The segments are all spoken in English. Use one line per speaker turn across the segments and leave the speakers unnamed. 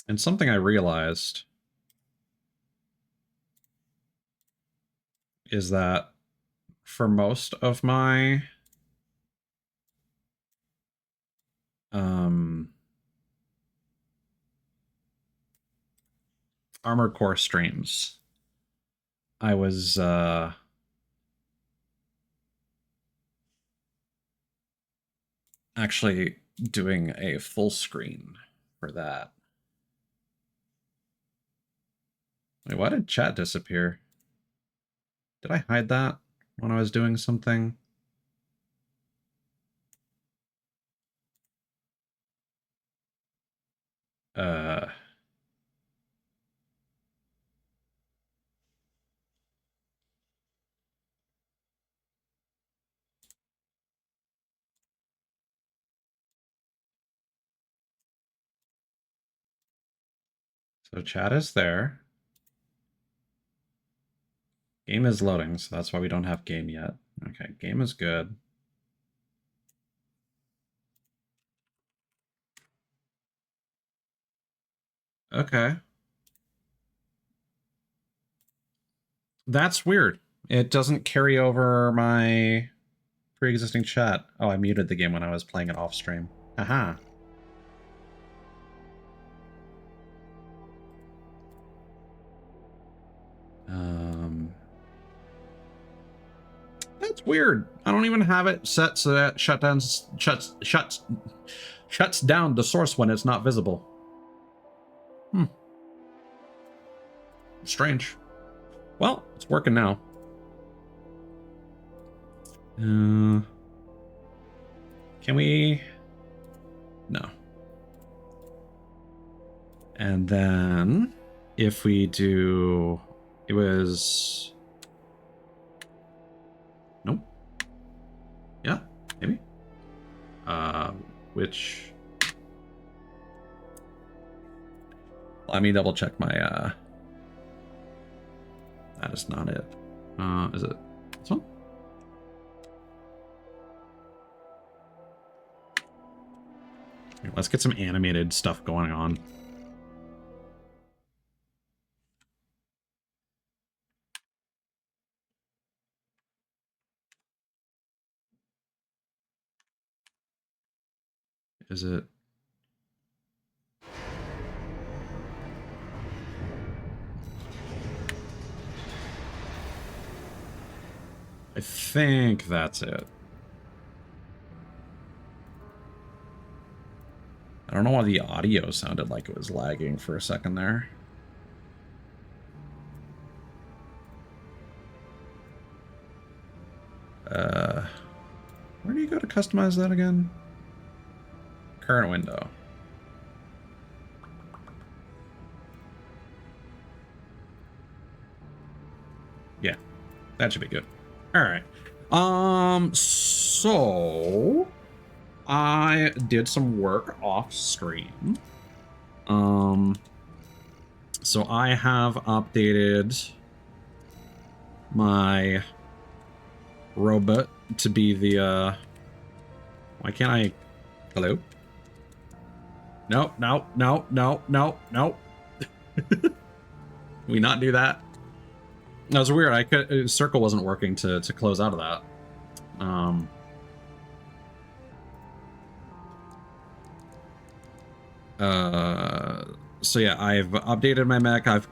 And something I realized is that for most of my Armored Core streams, I was actually doing a full screen for that. Wait, why did chat disappear? Did I hide that when I was doing something? So chat is there. Game is loading, so that's why we don't have game yet. Okay, game is good. Okay. That's weird. It doesn't carry over my pre-existing chat. Oh, I muted the game when I was playing it off stream. Haha. That's weird. I don't even have it set so that shuts down the source when it's not visible. Strange. Well, it's working now. Can we? No. And then if we do, it was, nope. Yeah, maybe. Which, let me double check my, that is not it. Is it this one? Here, let's get some animated stuff going on. Is it? I think that's it. I don't know why the audio sounded like it was lagging for a second there. Where do you go to customize that again? Current window. Yeah, that should be good. All right. So I did some work off stream. So I have updated my robot to be the, why can't I, hello? No, no, no, no, no, no. Can we not do that? That was weird. I could, circle wasn't working to close out of that. So yeah, I've updated my mech. I've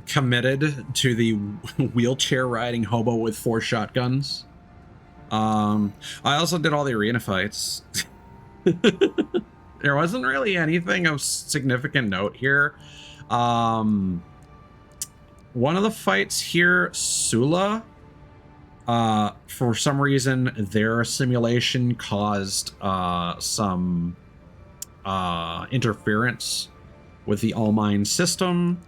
committed to the wheelchair riding hobo with 4 shotguns. I also did all the arena fights. There wasn't really anything of significant note here. One of the fights here, Sula, for some reason, their simulation caused some interference with the all-mine system.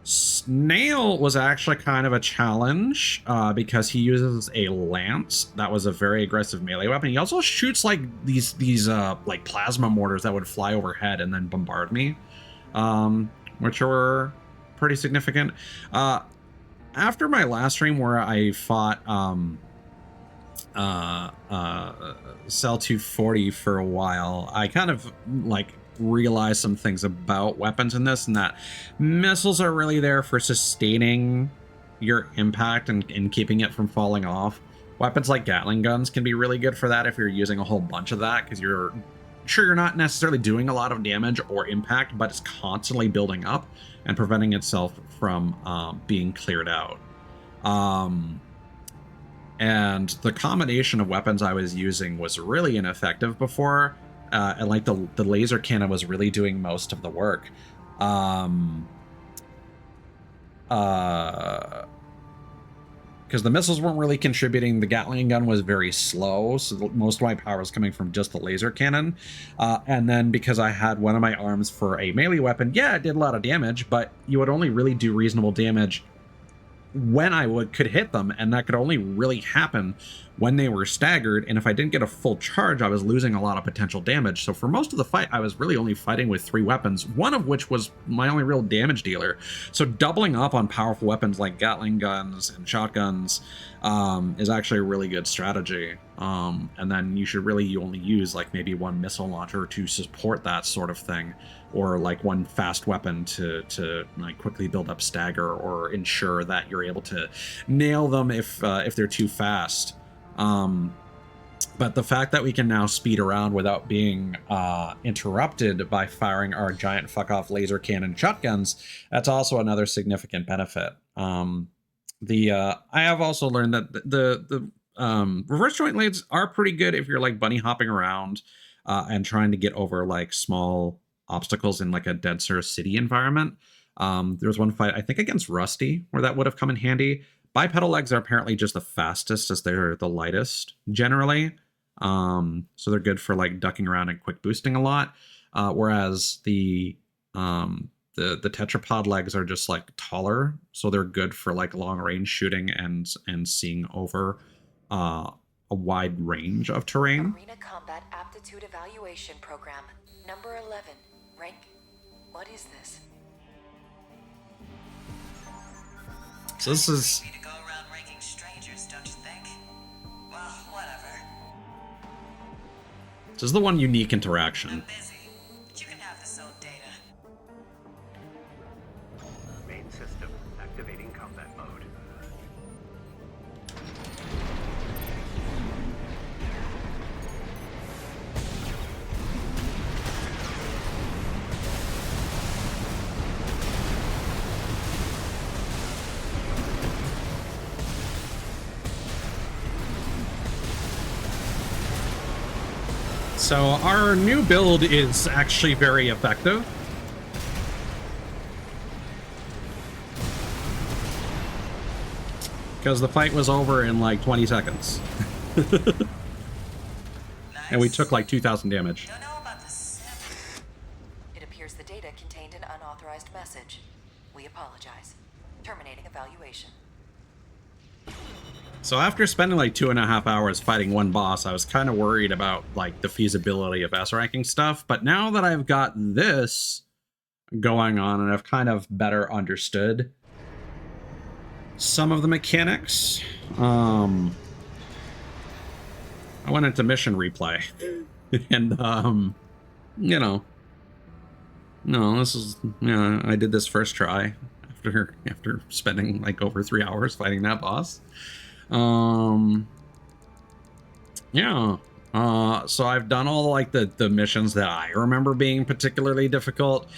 Snail was actually kind of a challenge because he uses a lance that was a very aggressive melee weapon. He also shoots like these like plasma mortars that would fly overhead and then bombard me, which were pretty significant. After my last stream where I fought Cell 240 for a while, I kind of like realized some things about weapons in this, and that missiles are really there for sustaining your impact and keeping it from falling off. Weapons like Gatling guns can be really good for that if you're using a whole bunch of that, because you're not necessarily doing a lot of damage or impact, but it's constantly building up and preventing itself from being cleared out. And the combination of weapons I was using was really ineffective before, and like the laser cannon was really doing most of the work. Because the missiles weren't really contributing. The Gatling gun was very slow, so most of my power was coming from just the laser cannon. And then because I had one of my arms for a melee weapon, yeah, it did a lot of damage, but you would only really do reasonable damage when I could hit them, and that could only really happen when they were staggered, and if I didn't get a full charge, I was losing a lot of potential damage. So for most of the fight, I was really only fighting with 3 weapons, one of which was my only real damage dealer. So doubling up on powerful weapons like Gatling guns and shotguns is actually a really good strategy. And then you should really only use like maybe 1 missile launcher to support that sort of thing, or like 1 fast weapon to like quickly build up stagger or ensure that you're able to nail them if they're too fast. But the fact that we can now speed around without being interrupted by firing our giant fuck-off laser cannon shotguns, that's also another significant benefit. I have also learned that the reverse joint blades are pretty good if you're like bunny hopping around and trying to get over like small obstacles in like a denser city environment. There was one fight, I think against Rusty, where that would have come in handy. Bipedal legs are apparently just the fastest as they're the lightest generally. So they're good for like ducking around and quick boosting a lot. Whereas the tetrapod legs are just like taller, so they're good for like long range shooting and seeing over a wide range of terrain.
Arena Combat Aptitude Evaluation Program, number 11. Rank? What is this?
So this is...
to go around ranking strangers, don't you think? Well, whatever.
This is the one unique interaction.
I'm busy, but you can have this old data.
Main system activating combat mode.
So our new build is actually very effective. Because the fight was over in like 20 seconds.
Nice.
And we took like 2,000 damage.
Don't know about the sim.
It appears the data contained an unauthorized message. We apologize. Terminating evaluation.
So after spending like 2.5 hours fighting one boss, I was kind of worried about like the feasibility of S ranking stuff. But now that I've got this going on and I've kind of better understood some of the mechanics, I went into mission replay and this is, I did this first try after spending like over 3 hours fighting that boss. So I've done all like the missions that I remember being particularly difficult.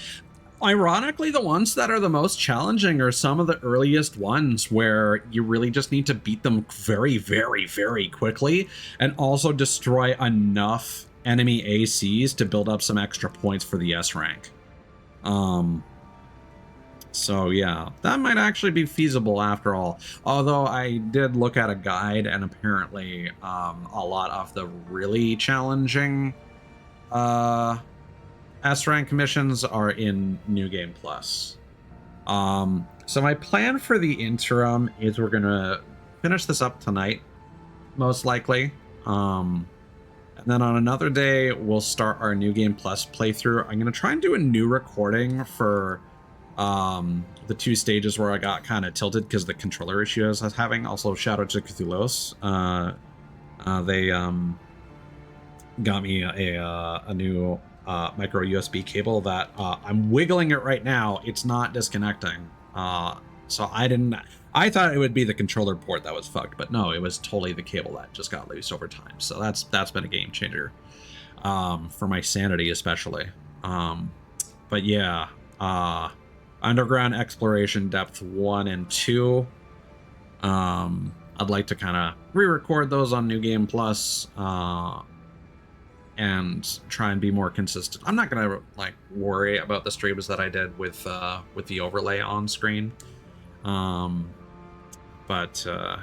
Ironically, the ones that are the most challenging are some of the earliest ones where you really just need to beat them very, very, very quickly and also destroy enough enemy ACs to build up some extra points for the S rank. So yeah, that might actually be feasible after all. Although I did look at a guide and apparently a lot of the really challenging S rank missions are in New Game Plus. So my plan for the interim is we're gonna finish this up tonight, most likely. And then on another day, we'll start our New Game Plus playthrough. I'm gonna try and do a new recording for the 2 stages where I got kind of tilted because the controller issue I was having. Also, shout out to Cthulhu's They got me a new micro USB cable that I'm wiggling it right now. It's not disconnecting. So I thought it would be the controller port that was fucked, but no, it was totally the cable that just got loose over time. So that's been a game changer for my sanity especially. But yeah, underground exploration depth 1 and 2. I'd like to kind of re-record those on New Game Plus and try and be more consistent. I'm not gonna like worry about the streams that I did with the overlay on screen, but I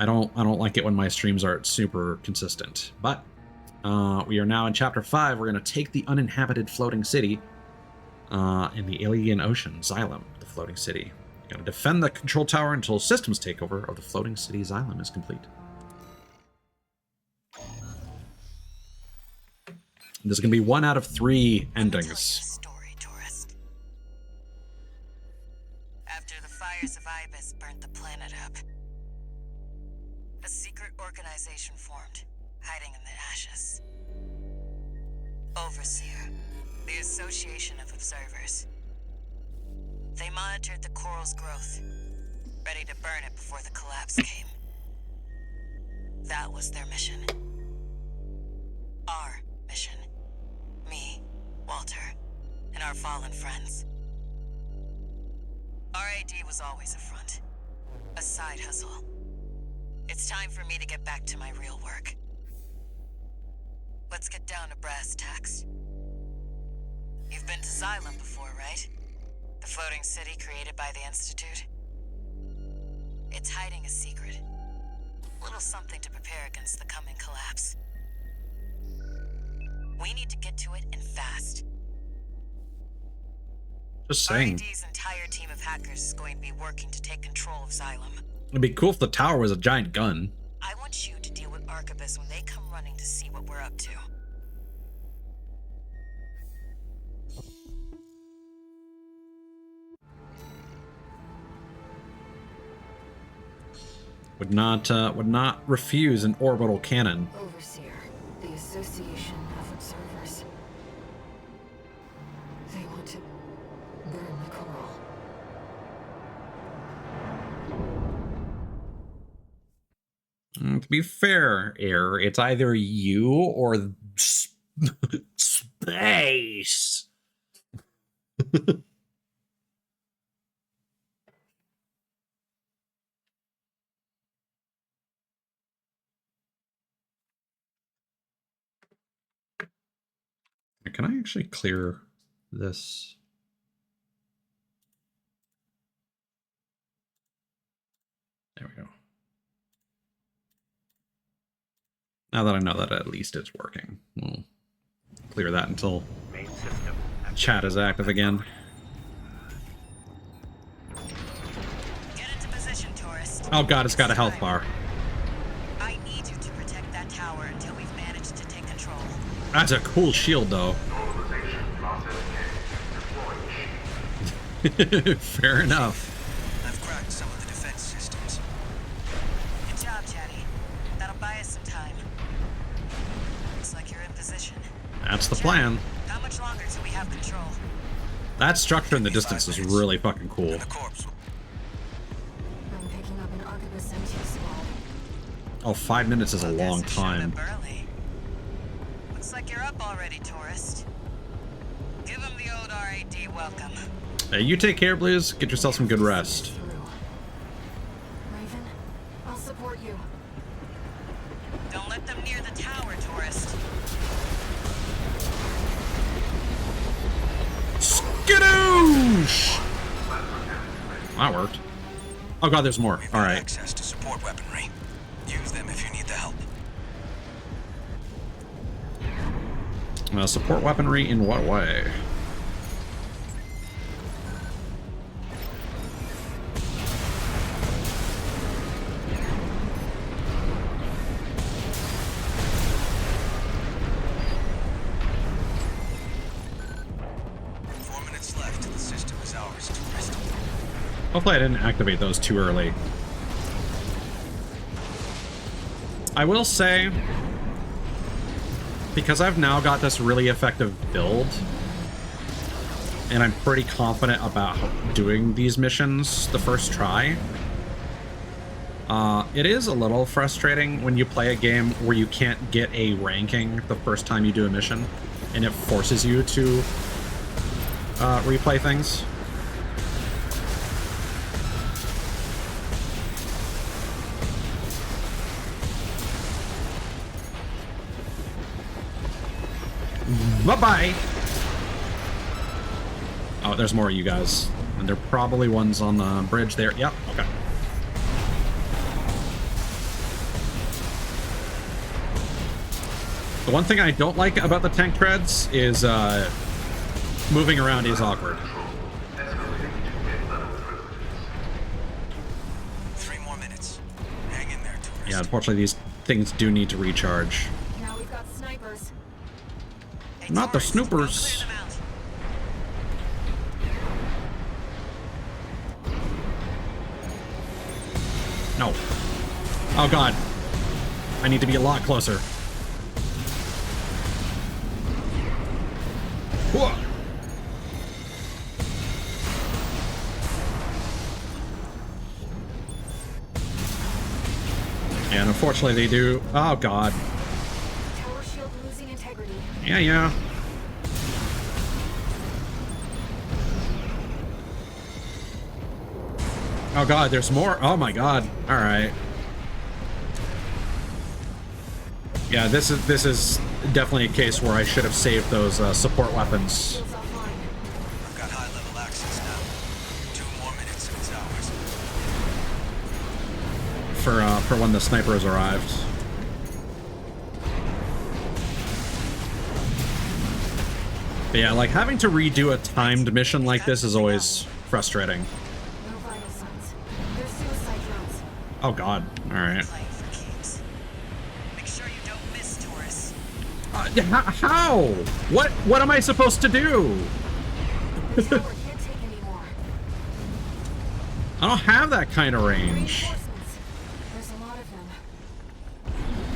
don't like it when my streams aren't super consistent. But we are now in Chapter 5. We're gonna take the uninhabited floating city in the alien ocean, Xylem, the floating city. We're gonna defend the control tower until systems takeover of the floating city Xylem is complete. There's going to be 1 out of 3 endings.
Story, tourist. After the fires of Ibis burnt the planet up, a secret organization formed, hiding in the ashes. Overseer, the Association of Observers. They monitored the coral's growth, ready to burn it before the collapse came. That was their mission. Our mission. Me, Walter, and our fallen friends. RAD was always a front. A side hustle. It's time for me to get back to my real work. Let's get down to brass tacks. You've been to Xylem before, right? The floating city created by the Institute? It's hiding a secret. Little something to prepare against the coming collapse. We need to get to it and fast.
Just saying.
RAD's entire team of hackers is going to be working to take control of Xylem.
It'd be cool if the tower was a giant gun.
I want you to deal with Arquebus when they come running to see what we're up to.
Would not refuse an orbital cannon.
Overseer, the Association of Observers. They want to burn the coral.
To be fair, Air, it's either you or space. Can I actually clear this? There we go. Now that I know that at least it's working, we'll clear that until
Main system
chat is active again.
Get into position, tourist.
Oh god, it's got a health bar.
I need you to protect that tower until we've managed to take control.
That's a cool shield, though. Fair enough.
I've cracked some of the defense systems.
Good job, Chatty. That'll buy us some time. Looks like you're in position.
That's the
Chatty,
plan.
how much longer till we have control?
That structure in the distance is really fucking cool.
And the corpse.
I'm picking up an Arquebus MT squad.
Oh, 5 minutes is a long
Guess it showed
time.
up early. Looks like you're up already, tourist. Give him the old RAD welcome.
Hey, you take care, Blues. Get yourself some good rest.
Raven, I'll support you.
Don't let them near the tower, tourist.
Skadoosh! That worked. Oh god, there's more.
We've
All
got
right.
access to support weaponry. Use them if you need the help.
Support weaponry in what way? Hopefully I didn't activate those too early. I will say, because I've now got this really effective build, and I'm pretty confident about doing these missions the first try, it is a little frustrating when you play a game where you can't get a ranking the first time you do a mission, and it forces you to replay things. Bye-bye! Oh, there's more of you guys. And there are probably ones on the bridge there. Yep, okay. The one thing I don't like about the tank treads is moving around is awkward.
3 more minutes. Hang in there, tourist.
Yeah, unfortunately these things do need to recharge.
Now we've got snipers.
Hey,
Not the
tourists, go
snoopers.
clear them out.
No. Oh god. I need to be a lot closer. Whoa. And unfortunately they do. Oh god.
Tower shield losing integrity.
Yeah. Oh god, there's more. Oh my god. All right. Yeah, this is definitely a case where I should have saved those support weapons
Shields offline.
I've got high-level access now. 2 more minutes and it's ours.
for when the snipers arrived. But yeah, like having to redo a timed mission like this is always frustrating.
No vital signs. They're suicide drones.
Oh god. All right.
Playing for keeps. Make sure you don't miss, tourists.
How? What am I supposed to do?
The tower can't take anymore.
I don't have that kind of range.
Reinforcements. There's a lot of them.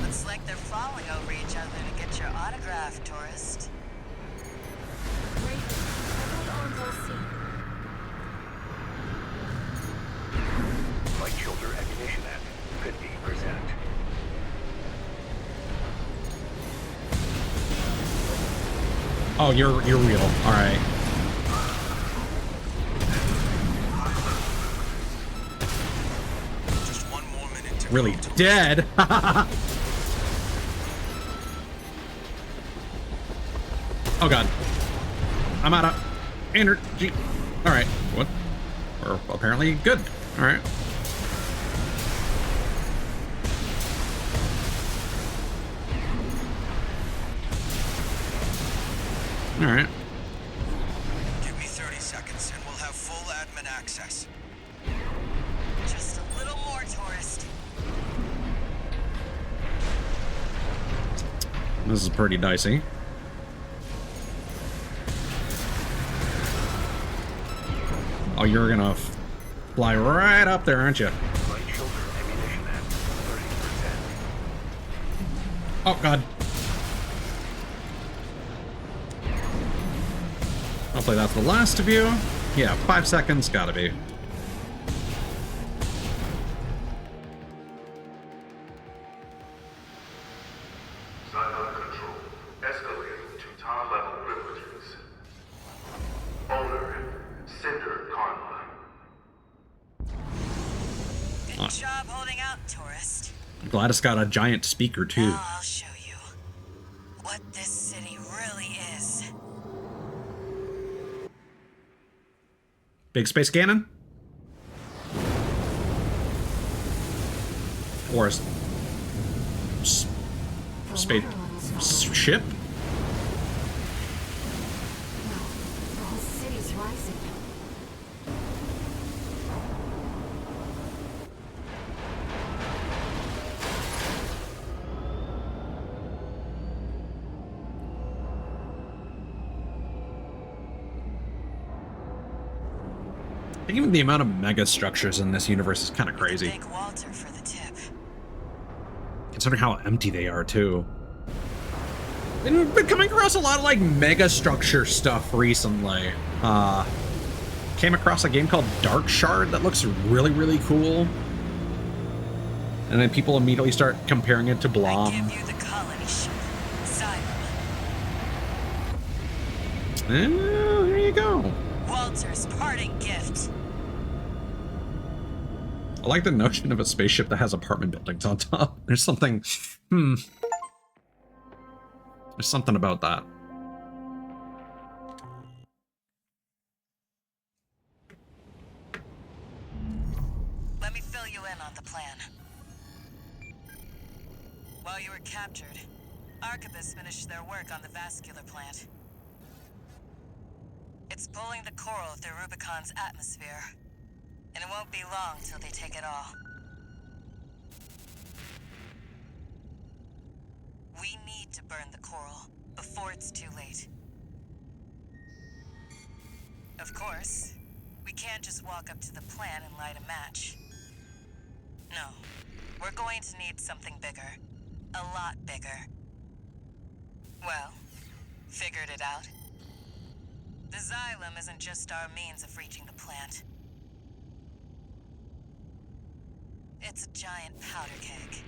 Looks like they're falling over each other to get your autograph, tourist.
Raven, everyone arms all seen.
Light shoulder ammunition at 50%.
Oh, you're real. All right.
Just 1 more minute to
Really
go to
dead. Oh god. I'm out of energy. All right. What? We're apparently good. All right. All right.
Give me 30 seconds and we'll have full admin access.
Just a little more, tourist.
This is pretty dicey. Oh, you're gonna fly right up there, aren't you?
Light shoulder ammunition at 30%.
Oh god. Hopefully that's the last of you. Yeah, 5 seconds, gotta be.
Silo control. Escalating to top level privileges. Owner, Cinder Karma.
Good job holding out, tourist.
I'm glad it's got a giant speaker too.
Now I'll show you what this city really is.
Big space cannon? Or a space ship?
No, the whole city's rising.
Even the amount of mega structures in this universe is kind of crazy.
Thank Walter for the tip.
Considering how empty they are, too. We've been coming across a lot of, like, mega structure stuff recently. Came across a game called Dark Shard that looks really, really cool. And then people immediately start comparing it to Blom.
I give you the colony ship, Xylem.
There you go.
Walter's parting gift.
I like the notion of a spaceship that has apartment buildings on top. There's something... There's something about that.
Let me fill you in on the plan. While you were captured, Arquebus finished their work on the vascular plant. It's pulling the coral through Rubicon's atmosphere, and it won't be long till they take it all. We need to burn the coral before it's too late. Of course, we can't just walk up to the plant and light a match. No, we're going to need something bigger. A lot bigger. Well, figured it out. The Xylem isn't just our means of reaching the plant. It's a giant powder keg.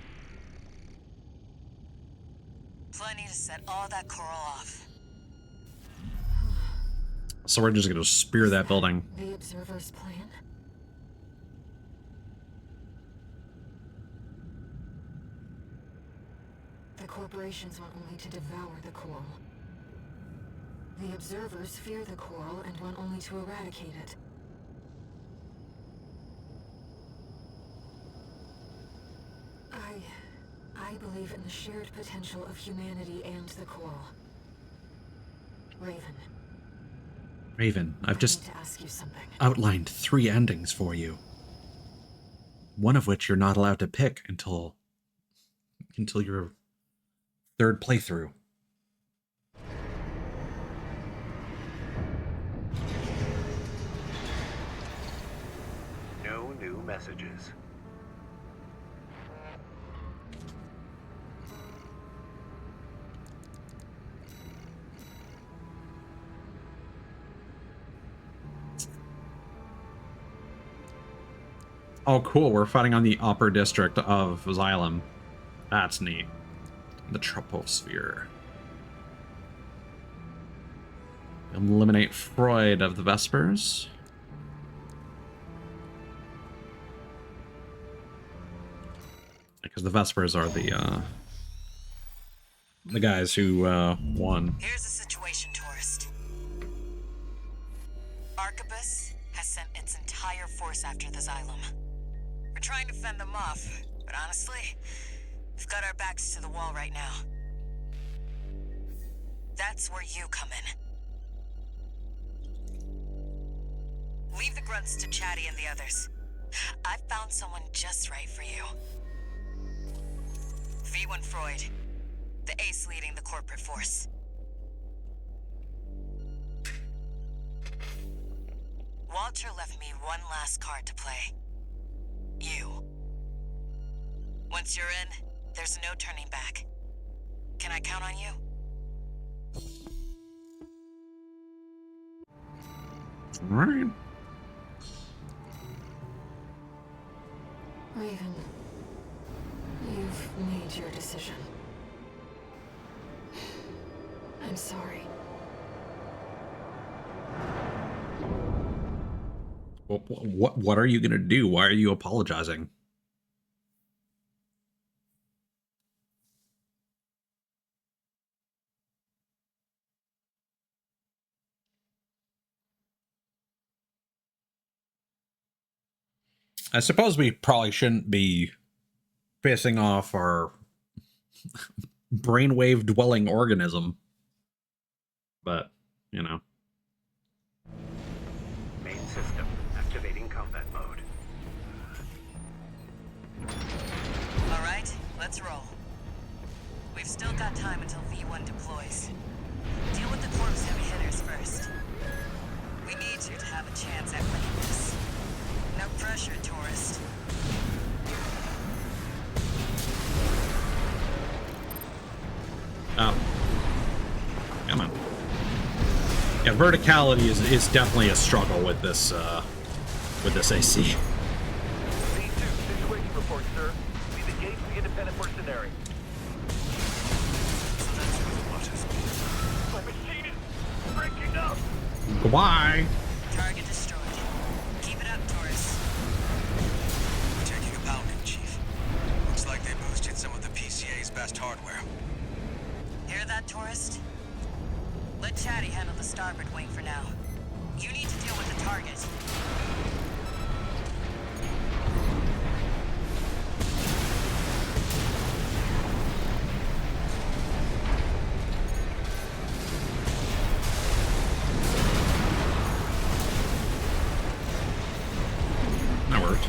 Plenty to set all that coral off.
So we're just gonna spear that building.
The Observer's plan? The corporations want only to devour the coral. The Observers fear the coral and want only to eradicate it. I believe in the shared potential of humanity and the coral.
Raven, I've just
I need to ask you something.
outlined 3 endings for you. One of which you're not allowed to pick until your 3rd playthrough.
No new messages.
Oh, cool. We're fighting on the upper district of Xylem. That's neat. The troposphere. Eliminate Freud of the Vespers. Because the Vespers are the guys who won.
Here's the situation, tourist. Arquebus has sent its entire force after the Xylem. We're trying to fend them off, but honestly, we've got our backs to the wall right now. That's where you come in. Leave the grunts to Chatty and the others. I've found someone just right for you. V1 Freud, the ace leading the corporate force. Walter left me one last card to play. You. Once you're in, there's no turning back. Can I count on you?
All right.
Raven, you've made your decision. I'm sorry.
What are you gonna do? Why are you apologizing? I suppose we probably shouldn't be pissing off our brainwave dwelling organism. But, you know.
Main system activating combat mode.
All right, let's roll. We've still got time until V1 deploys. Deal with the Corp's heavy hitters first. We need you to have a chance at winning this. No pressure, tourist.
Oh. Come on. Yeah, verticality is definitely a struggle with this AC.
V2, situation report, sir. We've engaged the independent mercenary. My machine is breaking up!
Goodbye.
Target destroyed. Keep it up, Taurus.
We're taking a pounding, Chief. Looks like they boosted some of the PCA's best hardware.
Hear that, tourist? Let Chatty handle the starboard wing for now. You need to deal with the target.
That worked.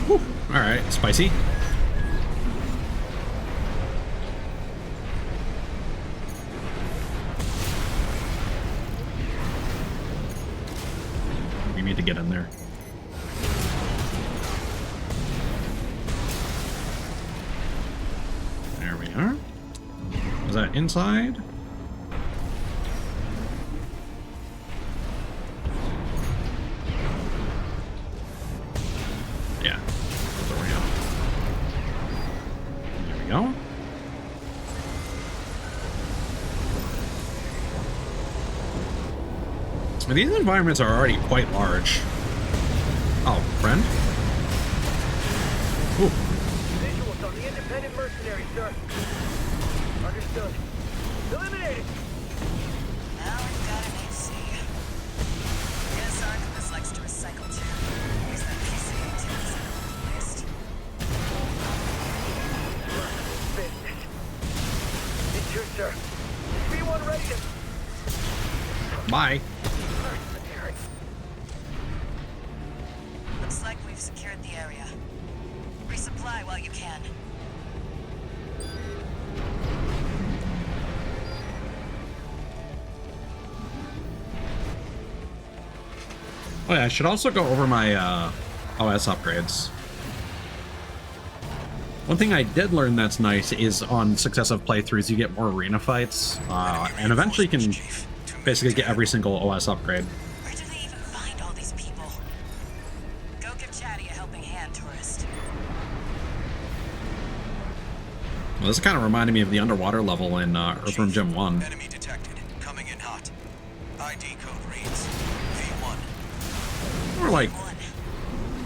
Whew. All right, spicy. We need to get in there. There we are. Is that inside? Yeah. That's where we go. There we go. These environments are already quite large. Oh, friend? Ooh.
Visuals on the independent mercenary, sir. Understood. Eliminated!
Now we've got an AC. Yes, Archivist likes to recycle too. Use that PCA too as a waste.
Business. V2, sir. V1 ready to...
Bye.
Mercenary.
Looks like we've secured the area. Resupply while you can.
Oh yeah, I should also go over my OS upgrades. One thing I did learn that's nice is on successive playthroughs you get more arena fights, and eventually you can basically get every single OS upgrade.
Where do they even find all these people? Go give Chatty a helping hand, tourist.
Well, this kind of reminded me of the underwater level in Earthworm Jim 1.
Enemy detected. Coming in hot. ID code reads V1.
Or like
One.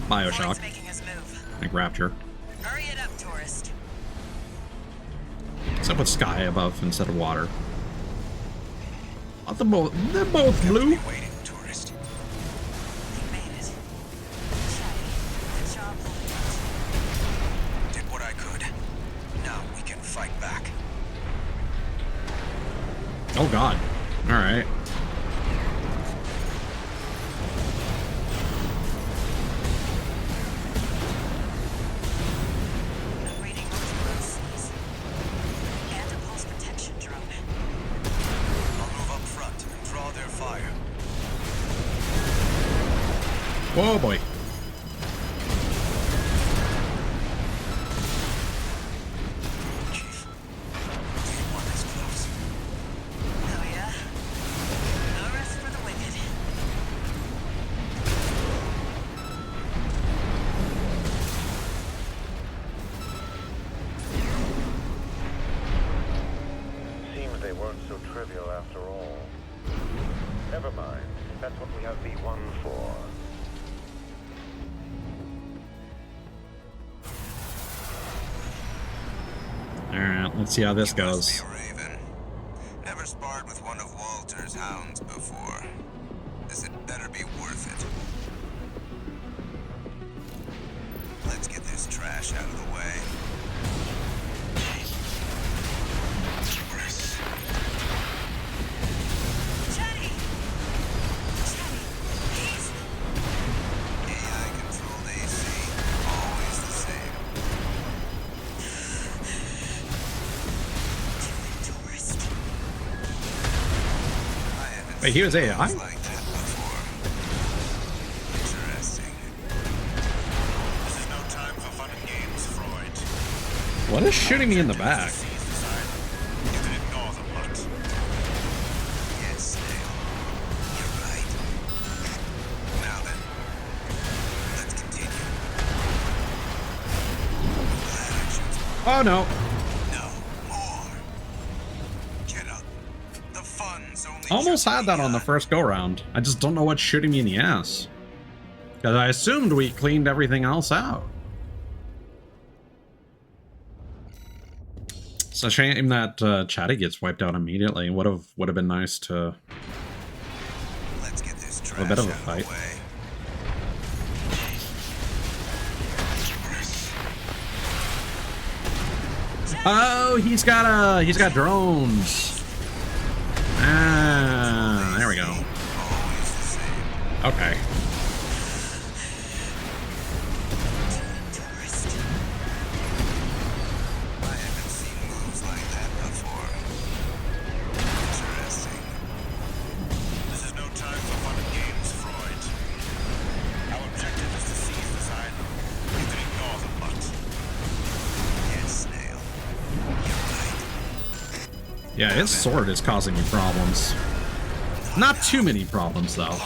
Bioshock,
Floyd's making his move.
like Rapture.
Hurry it up, tourist.
Except with sky above instead of water. Oh, they're both blue.
Be waiting, tourist.
They made it. Chatty, good job holding out.
Did what I could. Now we can fight back.
Oh god. Alright.
Upgrading multiple OCs. And a pulse protection drone.
I'll move up front and draw their fire.
Oh boy.
Chief. V1 is close.
Oh yeah? No rest for the wicked.
Seems they weren't so trivial after all. Never mind. That's what we have V1 for.
Alright, let's see how this
You
goes.
must be a Raven. Never sparred with one of Walter's hounds before. This had better be worth it. Let's get this trash out of the way. Chris.
Chatty! Chatty, please!
AI-controlled AC, always the same.
Tourist.
I haven't
Wait, he was
seen
AI?
ones like that before. Interesting. This is no time for fun and games, Freud.
What is shooting me in the back? Oh no. Almost had that on the first go round. I just don't know what's shooting me in the ass. Because I assumed we cleaned everything else out. It's a shame that Chatty gets wiped out immediately. Would have been nice to have a bit of a fight. Oh, he's got drones. Ah, there we go. Okay. Yeah, his sword is causing me problems. Not too many problems, though.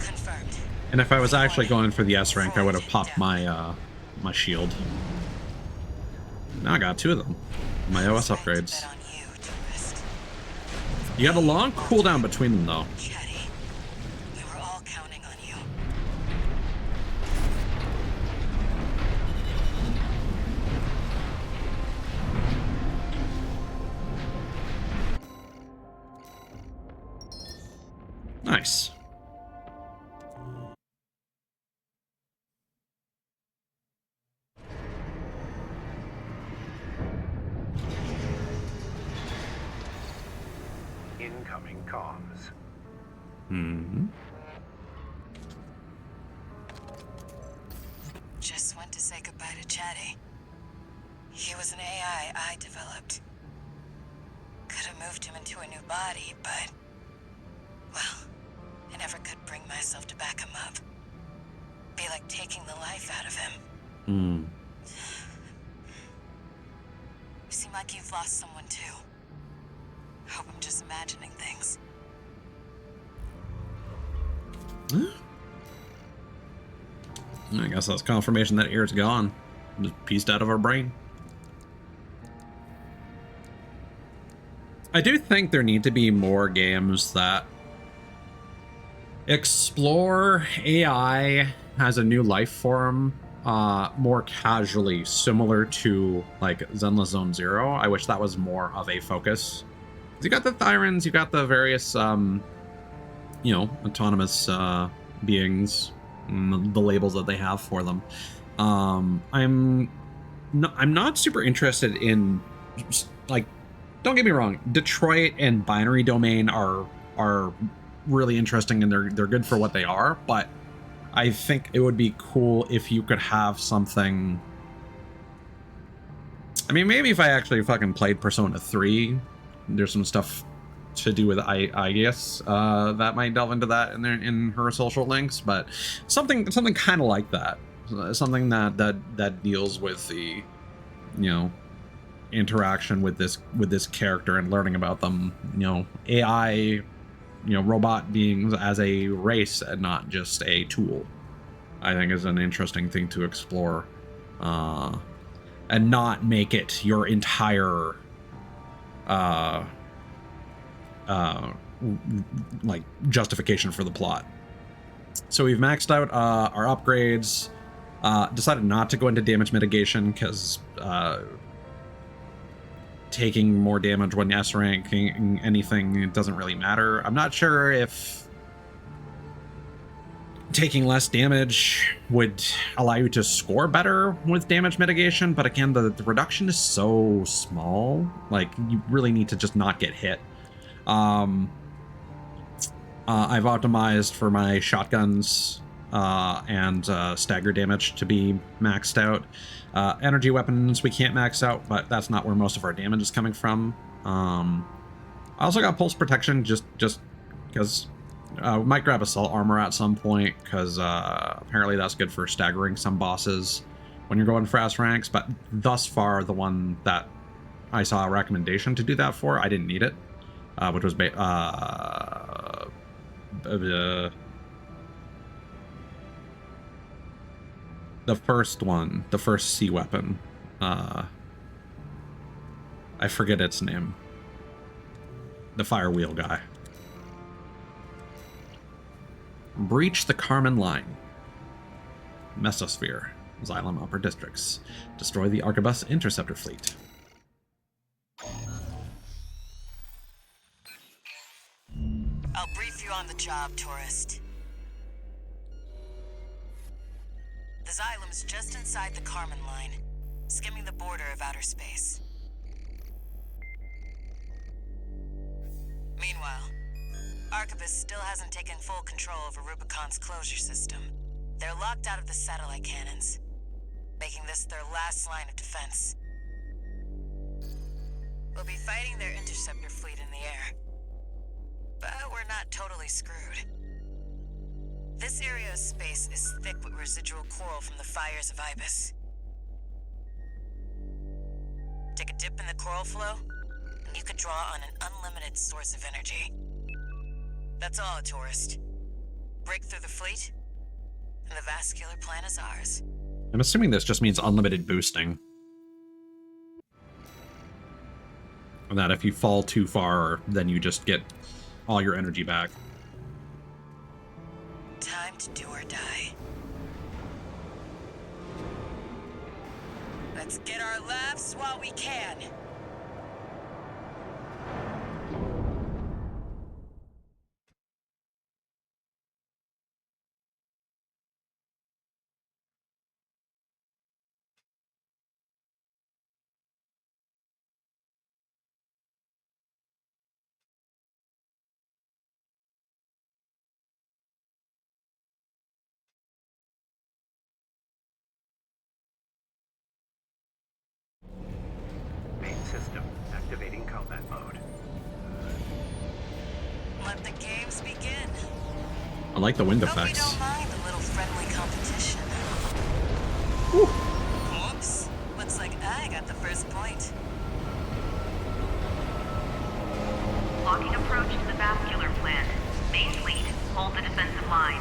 Confirmed.
And if I was actually going for the S rank, I would have popped my my shield. Now I got 2 of them. My OS upgrades. You got a long cooldown between them, though. Nice.
Incoming comms.
Hmm.
Just went to say goodbye to Chatty. He was an AI I developed. Could have moved him into a new body, but... well, I never could bring myself to back him up. Be like taking the life out of him.
Hmm.
You seem like you've lost someone too. Hope I'm just imagining things.
I guess that's confirmation that Ear's gone. Just pieced out of our brain. I do think there need to be more games that explore AI as a new life form more casually, similar to like Zenless Zone Zero. I wish that was more of a focus. You got the Thyrans, you got the various you know, autonomous beings, the labels that they have for them. I'm not super interested in, like, don't get me wrong, Detroit and Binary Domain are really interesting and they're good for what they are, but I think it would be cool if you could have something. I mean, maybe if I actually fucking played Persona 3, there's some stuff to do with I guess that might delve into that in her social links, but something kind of like that, something that deals with the, you know, interaction with this character and learning about them, you know, AI, you know, robot beings as a race and not just a tool, I think is an interesting thing to explore, and not make it your entire like justification for the plot. So we've maxed out our upgrades, decided not to go into damage mitigation because taking more damage when S ranking anything, it doesn't really matter. I'm not sure if taking less damage would allow you to score better with damage mitigation, but again, the reduction is so small, like you really need to just not get hit. I've optimized for my shotguns and stagger damage to be maxed out. Energy weapons we can't max out, but that's not where most of our damage is coming from. I also got pulse protection just because we might grab assault armor at some point, because apparently that's good for staggering some bosses when you're going fast ranks. But thus far, the one that I saw a recommendation to do that for, I didn't need it, which was the first one, the first sea weapon. I forget its name. The fire wheel guy. Breach the Carmen Line. Mesosphere. Xylem Upper Districts. Destroy the Arquebus Interceptor Fleet.
I'll brief you on the job, tourist. The Xylem's just inside the Carmen Line, skimming the border of outer space. Meanwhile, Arquebus still hasn't taken full control over Rubicon's closure system. They're locked out of the satellite cannons, making this their last line of defense. We'll be fighting their interceptor fleet in the air, but we're not totally screwed. This area of space is thick with residual coral from the fires of Ibis. Take a dip in the coral flow, and you could draw on an unlimited source of energy. That's all, tourist. Break through the fleet, and the vascular plan is ours.
I'm assuming this just means unlimited boosting. And that if you fall too far, then you just get all your energy back.
Time to do or die. Let's get our laughs while we can.
Main system activating combat mode.
Let the games begin.
I like the wind
Hope
effects.
you don't mind a little friendly competition.
Whew.
Whoops. Looks like I got the first point.
Locking approach to the vascular plant. Main fleet, hold the defensive line.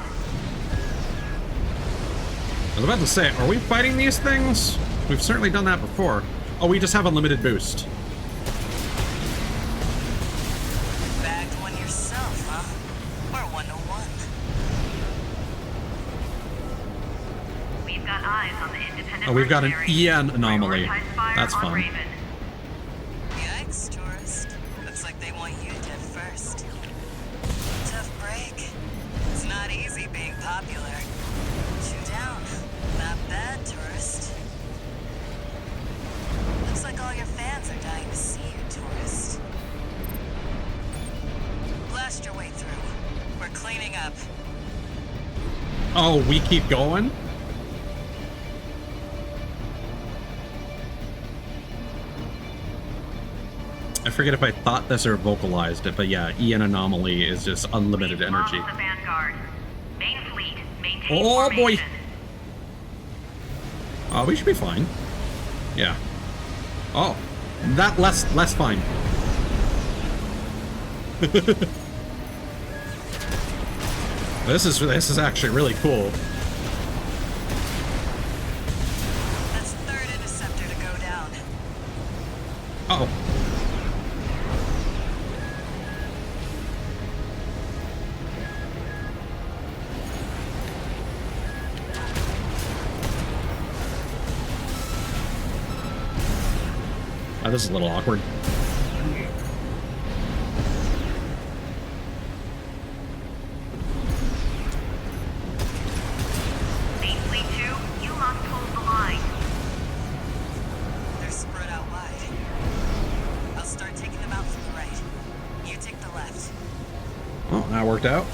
I was about to say, are we fighting these things? We've certainly done that before. Oh, we just have unlimited boost.
Bagged one yourself, huh? We're 1-1.
We've got eyes on the independent.
Oh, we've got an
mercenary.
EN anomaly.
Prioritize fire
That's
on
fun.
Raven.
Yikes, tourist. Looks like they want you dead first. Tough break. It's not easy being popular. 2 down. Not bad, tourist. Looks like all your fans are dying to see you, tourist. Blast your way through. We're cleaning up.
Oh, we keep going? I forget if I thought this or vocalized it, but yeah, EN anomaly is just unlimited
We've
energy.
lost the Vanguard. Main fleet, maintain
Oh boy!
formation.
Oh, we should be fine. Yeah. Oh, that less fine. This is actually really cool.
That's third interceptor to go down.
Uh oh. Oh, this is a little awkward.
Main fleet 2, you must hold the line.
They're spread out wide. I'll start taking them out from the right. You take the left.
Oh, that worked out.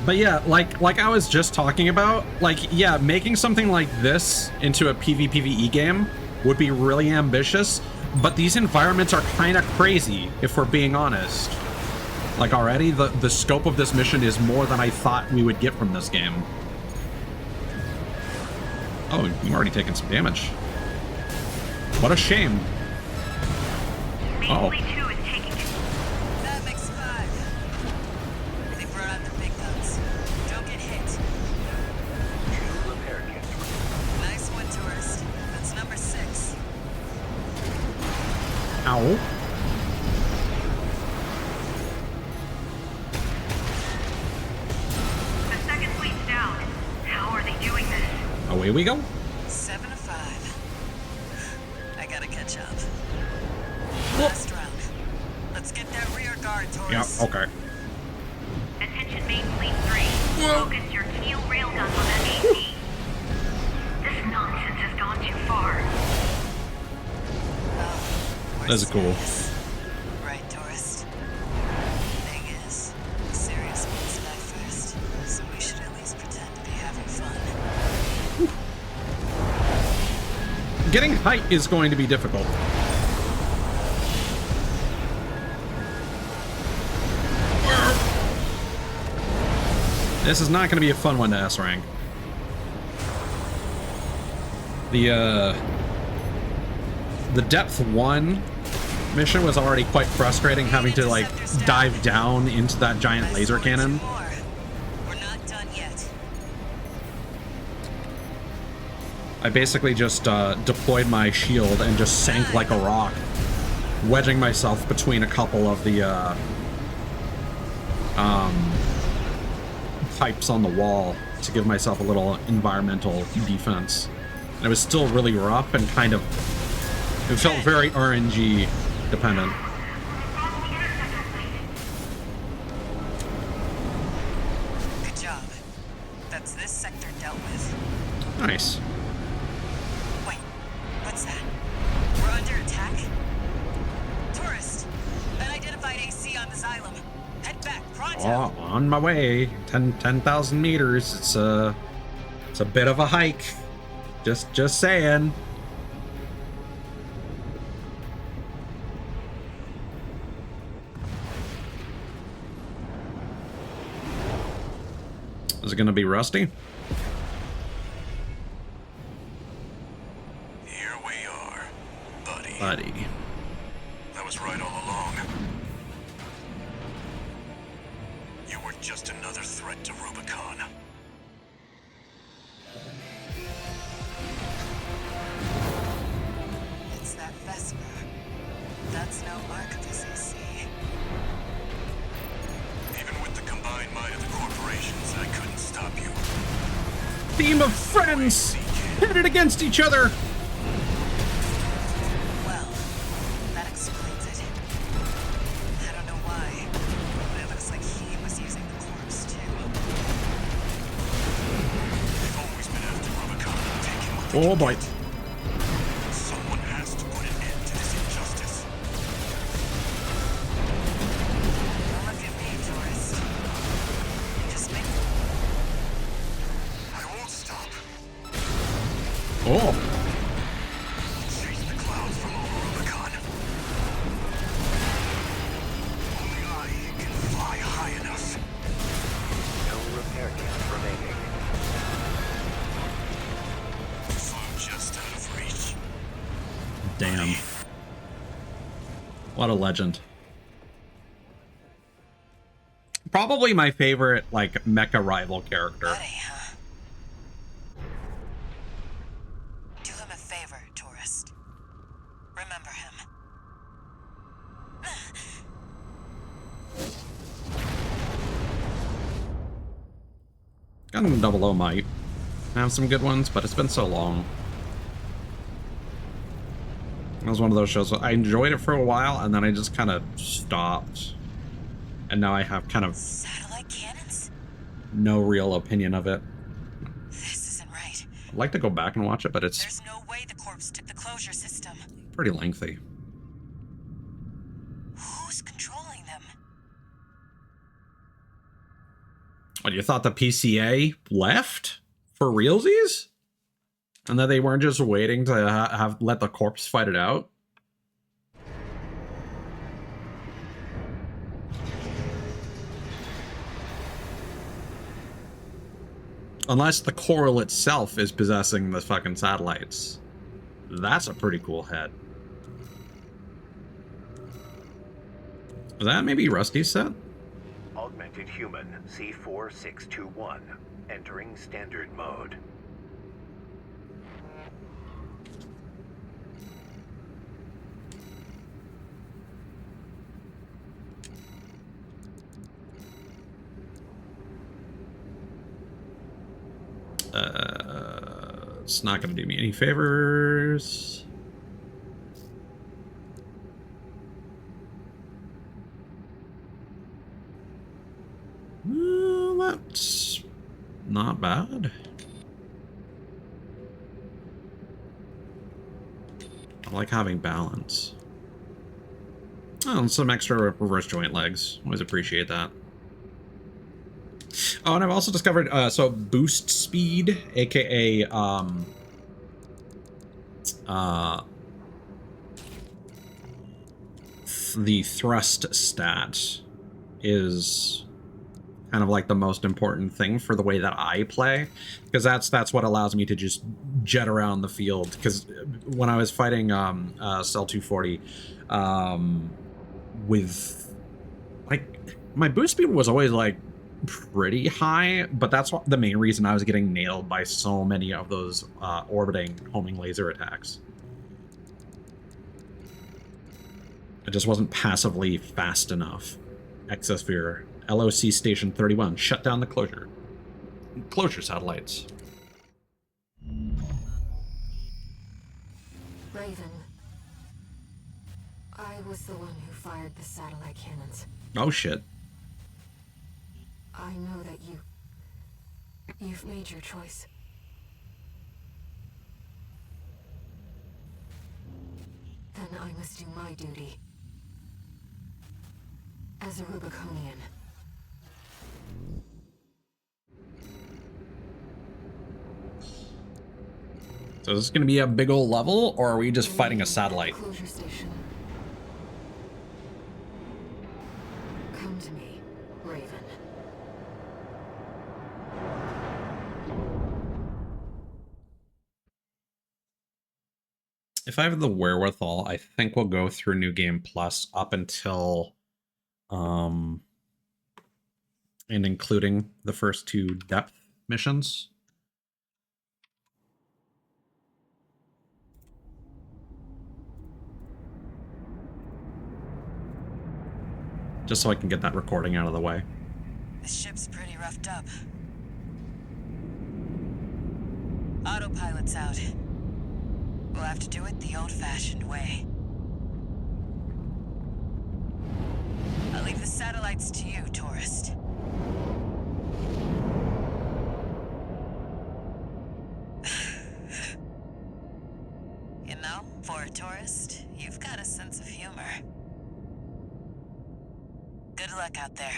But yeah, like I was just talking about, like, yeah, making something like this into a PvPvE game would be really ambitious, But these environments are kind of crazy, if we're being honest. Like, already, the scope of this mission is more than I thought we would get from this game. Oh, you've already taken some damage. What a shame. Oh.
That makes 5. They brought out the big guns. Don't get hit.
Repair kit.
Nice one, tourist. That's number 6.
Ow.
The second fleet's down. How are they doing this?
Away we go.
7 of 5. I gotta catch up. Last round. Let's get that rear guard,
Yeah,
tourist.
okay.
Attention Main Fleet 3. Focus your keel rail guns on that AC. This nonsense has gone too far.
We're
That's cool.
serious. Right, tourist? Thing is, the serious ones die first, so we should at least pretend to be having fun.
Getting height is going to be difficult. This is not going to be a fun one to S rank. The depth 1 mission was already quite frustrating, having to like dive down into that giant laser cannon.
We're not done yet.
I basically just deployed my shield and just sank like a rock, wedging myself between a couple of the pipes on the wall to give myself a little environmental defense. And it was still really rough and kind of, it felt very RNG dependent.
Good job. That's this sector dealt with.
Nice.
Wait, what's that? We're under attack? Tourist, unidentified AC on the Xylem. Head back, pronto.
Oh, on my way. 10,000 meters. It's a bit of a hike. Just saying. Is it gonna be rusty?
Here we are, buddy.
Buddy.
That was right all along. You were just another threat to Rubicon.
It's that Vesper. That's no mark of his AC.
Even with the combined might of the corporations, I couldn't stop you.
Team of friends pitted against each other.
Well, that explains it. I don't know why, but it looks like he was using the corpse too.
They've always been after Rubicon and taking what they
Oh
can
boy.
get. Someone has to put an end to this injustice.
Don't look at me, tourist. Just me.
I won't stop.
Oh.
Chase the clouds from over Rubicon. Only I can fly high enough.
No repair kits remaining.
Flew just out of reach.
Damn. What a legend. Probably my favorite, like, mecha rival character.
Buddy, huh? Do him a favor, tourist. Remember him.
Gun 00 might have some good ones, but it's been so long. It was one of those shows. I enjoyed it for a while, and then I just kind of stopped. And now I have kind of
Satellite cannons?
no real opinion of it.
This isn't right.
I'd like to go back and watch it, but it's
There's no way the corpse took the closure system.
pretty lengthy.
Who's controlling them?
What, you thought the PCA left for realsies? And that they weren't just waiting to have let the corpse fight it out? Unless the coral itself is possessing the fucking satellites. That's a pretty cool head. Is that maybe Rusty's set?
Augmented human C4621. Entering standard mode.
It's not going to do me any favors. Well, that's not bad. I like having balance. Oh, and some extra reverse joint legs. Always appreciate that. Oh, and I've also discovered, so boost speed, aka, the thrust stat is kind of like the most important thing for the way that I play, because that's what allows me to just jet around the field. Because when I was fighting Cell 240, with, like, my boost speed was always, like, pretty high, but that's the main reason I was getting nailed by so many of those orbiting homing laser attacks. It just wasn't passively fast enough. Exosphere, LOC Station 31, shut down the closure satellites.
Raven, I was the one who fired the satellite cannons.
Oh shit.
I know that you've made your choice. Then I must do my duty as a Rubiconian.
So is this going to be a big old level, or are we just fighting a satellite?
Closure station. Come to me, Raven.
If I have the wherewithal, I think we'll go through New Game Plus up until, and including the first 2 depth missions. Just so I can get that recording out of the way.
This ship's pretty roughed up. Autopilot's out. We'll have to do it the old-fashioned way. I'll leave the satellites to you, tourist. You know, for a tourist, you've got a sense of humor. Good luck out there.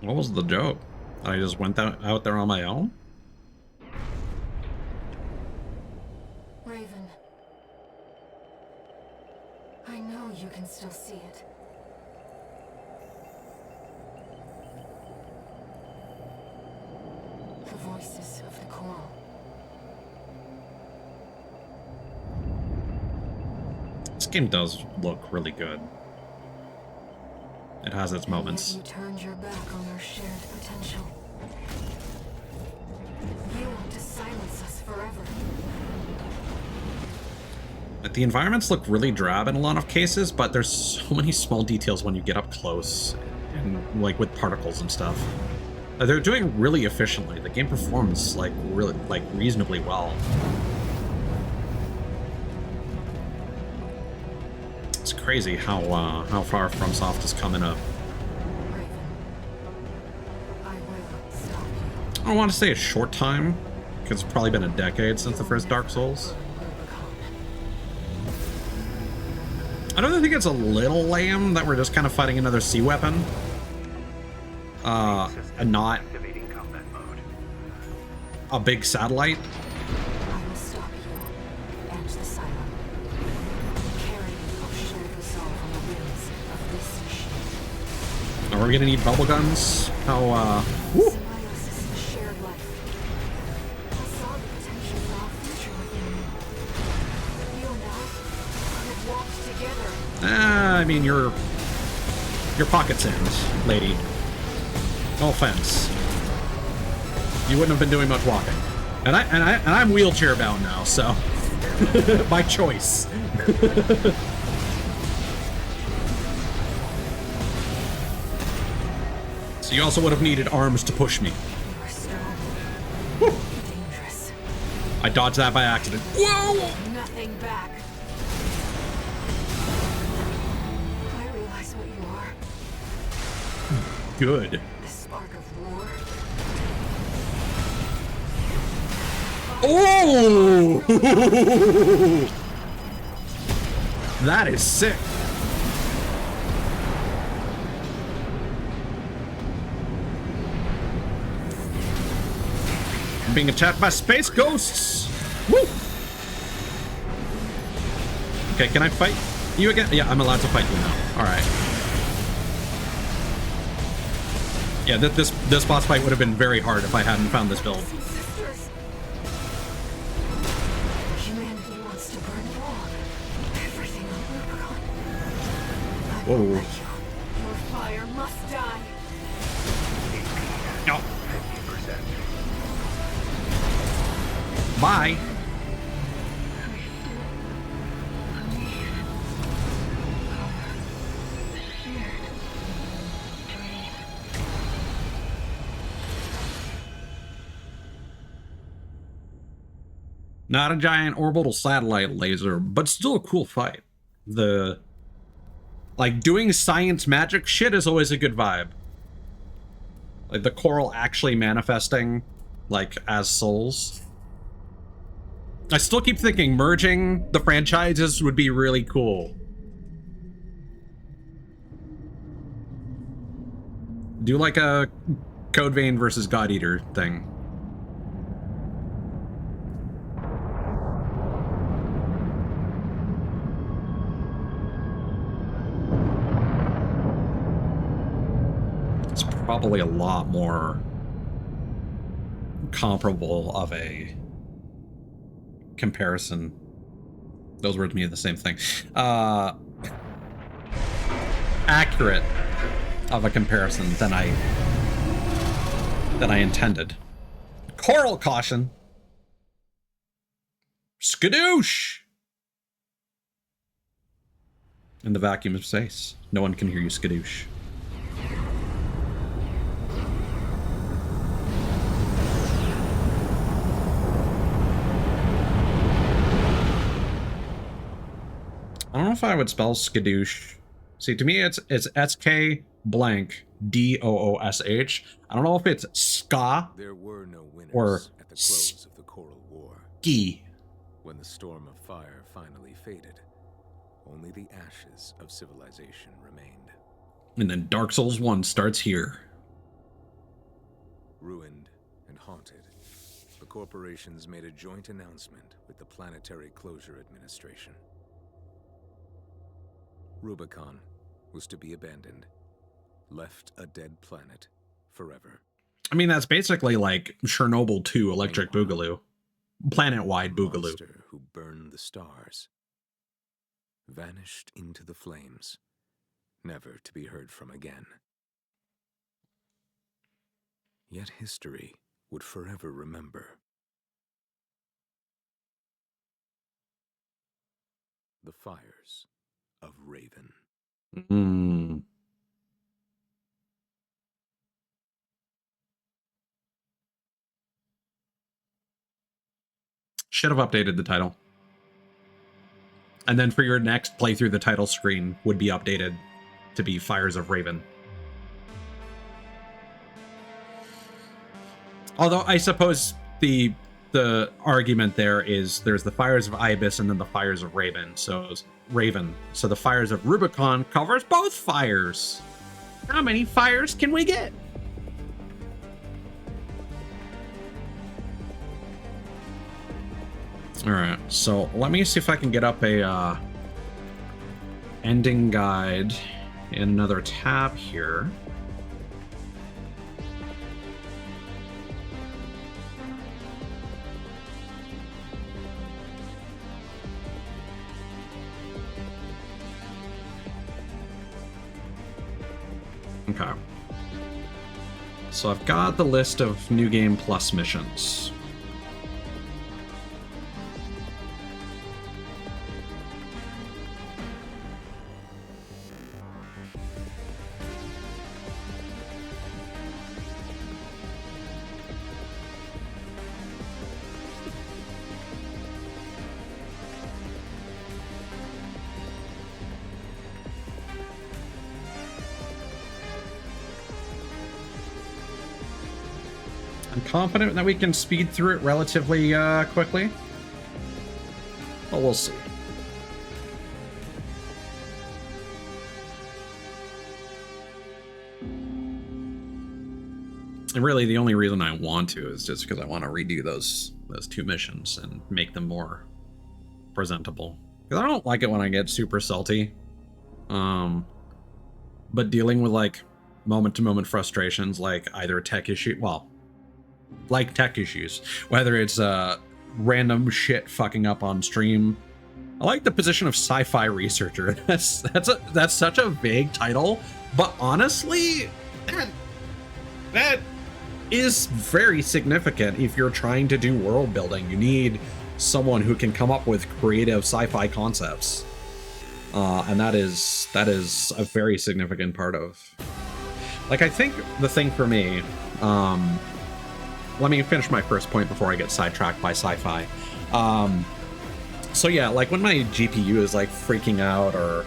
What was the joke? I just went out there on my own?
Raven, I know you can still see it. The voices of the coral.
This game does look really good. It has its moments.
You turned your back on our shared potential. You want to silence us forever.
The environments look really drab in a lot of cases, but there's so many small details when you get up close, and like with particles and stuff. They're doing really efficiently. The game performs like really, like reasonably well. It's crazy how far FromSoft has come in a.
Raven, I will stop you.
I don't want to say a short time, because it's probably been a decade since the first Dark Souls. I don't think it's a little lame that we're just kind of fighting another sea weapon. And not
Activating combat mode.
a big satellite.
I will stop you and the Silo. Carrying our shared resolve on the wings of this ship.
Are we gonna need bubble guns? woo.
Symbiosis is shared life. I saw the potential for our future within you. You and I have walked together.
I mean, your pocket's in, lady. No offense. You wouldn't have been doing much walking. And I'm wheelchair bound now, so by choice. So you also would have needed arms to push me.
You are strong.
Woo.
Dangerous.
I dodged that by accident. Whoa!
Nothing back. I realize what you are.
Good.
The spark of war.
Oh! That is sick. I'm being attacked by space ghosts. Woo! Okay, can I fight you again? Yeah, I'm allowed to fight you now. All right. Yeah, this boss fight would have been very hard if I hadn't found this build.
Sisters. Humanity wants to burn it all. Everything on Rubicon. I
Whoa.
won't let you. Your fire must die.
No.
50%.
Bye. Not a giant orbital satellite laser, but still a cool fight. Like, doing science magic shit is always a good vibe. Like, the coral actually manifesting, like, as souls. I still keep thinking merging the franchises would be really cool. Do like a Code Vein versus God Eater thing. It's probably a lot more comparable of a comparison. Those words mean the same thing. Accurate of a comparison than I intended. Coral caution. Skadoosh! In the vacuum of space, no one can hear you skadoosh. I don't know if I would spell skadoosh. See, to me, it's SK blank DOOSH. I don't know if it's ska
There were no winners
or
at the close of the Coral War.
ski.
When the storm of fire finally faded, only the ashes of civilization remained.
And then Dark Souls 1 starts here.
Ruined and haunted, the corporations made a joint announcement with the Planetary Closure Administration. Rubicon was to be abandoned, left a dead planet forever.
I mean, that's basically like Chernobyl 2 Electric Boogaloo. Planet-wide Boogaloo.
Monster who burned the stars, vanished into the flames, never to be heard from again. Yet history would forever remember. The fires of Raven.
Should have updated the title. And then for your next playthrough, the title screen would be updated to be Fires of Raven. Although I suppose the argument there is there's the Fires of Ibis and then the Fires of Raven. So the Fires of Rubicon covers both fires. How many fires can we get? All right, so let me see if I can get up a ending guide in another tab here. Okay. So I've got the list of New Game Plus missions. I'm confident that we can speed through it relatively quickly, but we'll see. And really, the only reason I want to is just because I want to redo those 2 missions and make them more presentable. Because I don't like it when I get super salty. But dealing with like moment-to-moment frustrations, like either tech issue, well, like tech issues, whether it's random shit fucking up on stream. I like the position of sci-fi researcher. That's such a vague title, but honestly, that is very significant. If you're trying to do world building, you need someone who can come up with creative sci-fi concepts, and that is a very significant part of. Like, I think the thing for me. Let me finish my first point before I get sidetracked by sci-fi. So yeah, like when my GPU is like freaking out or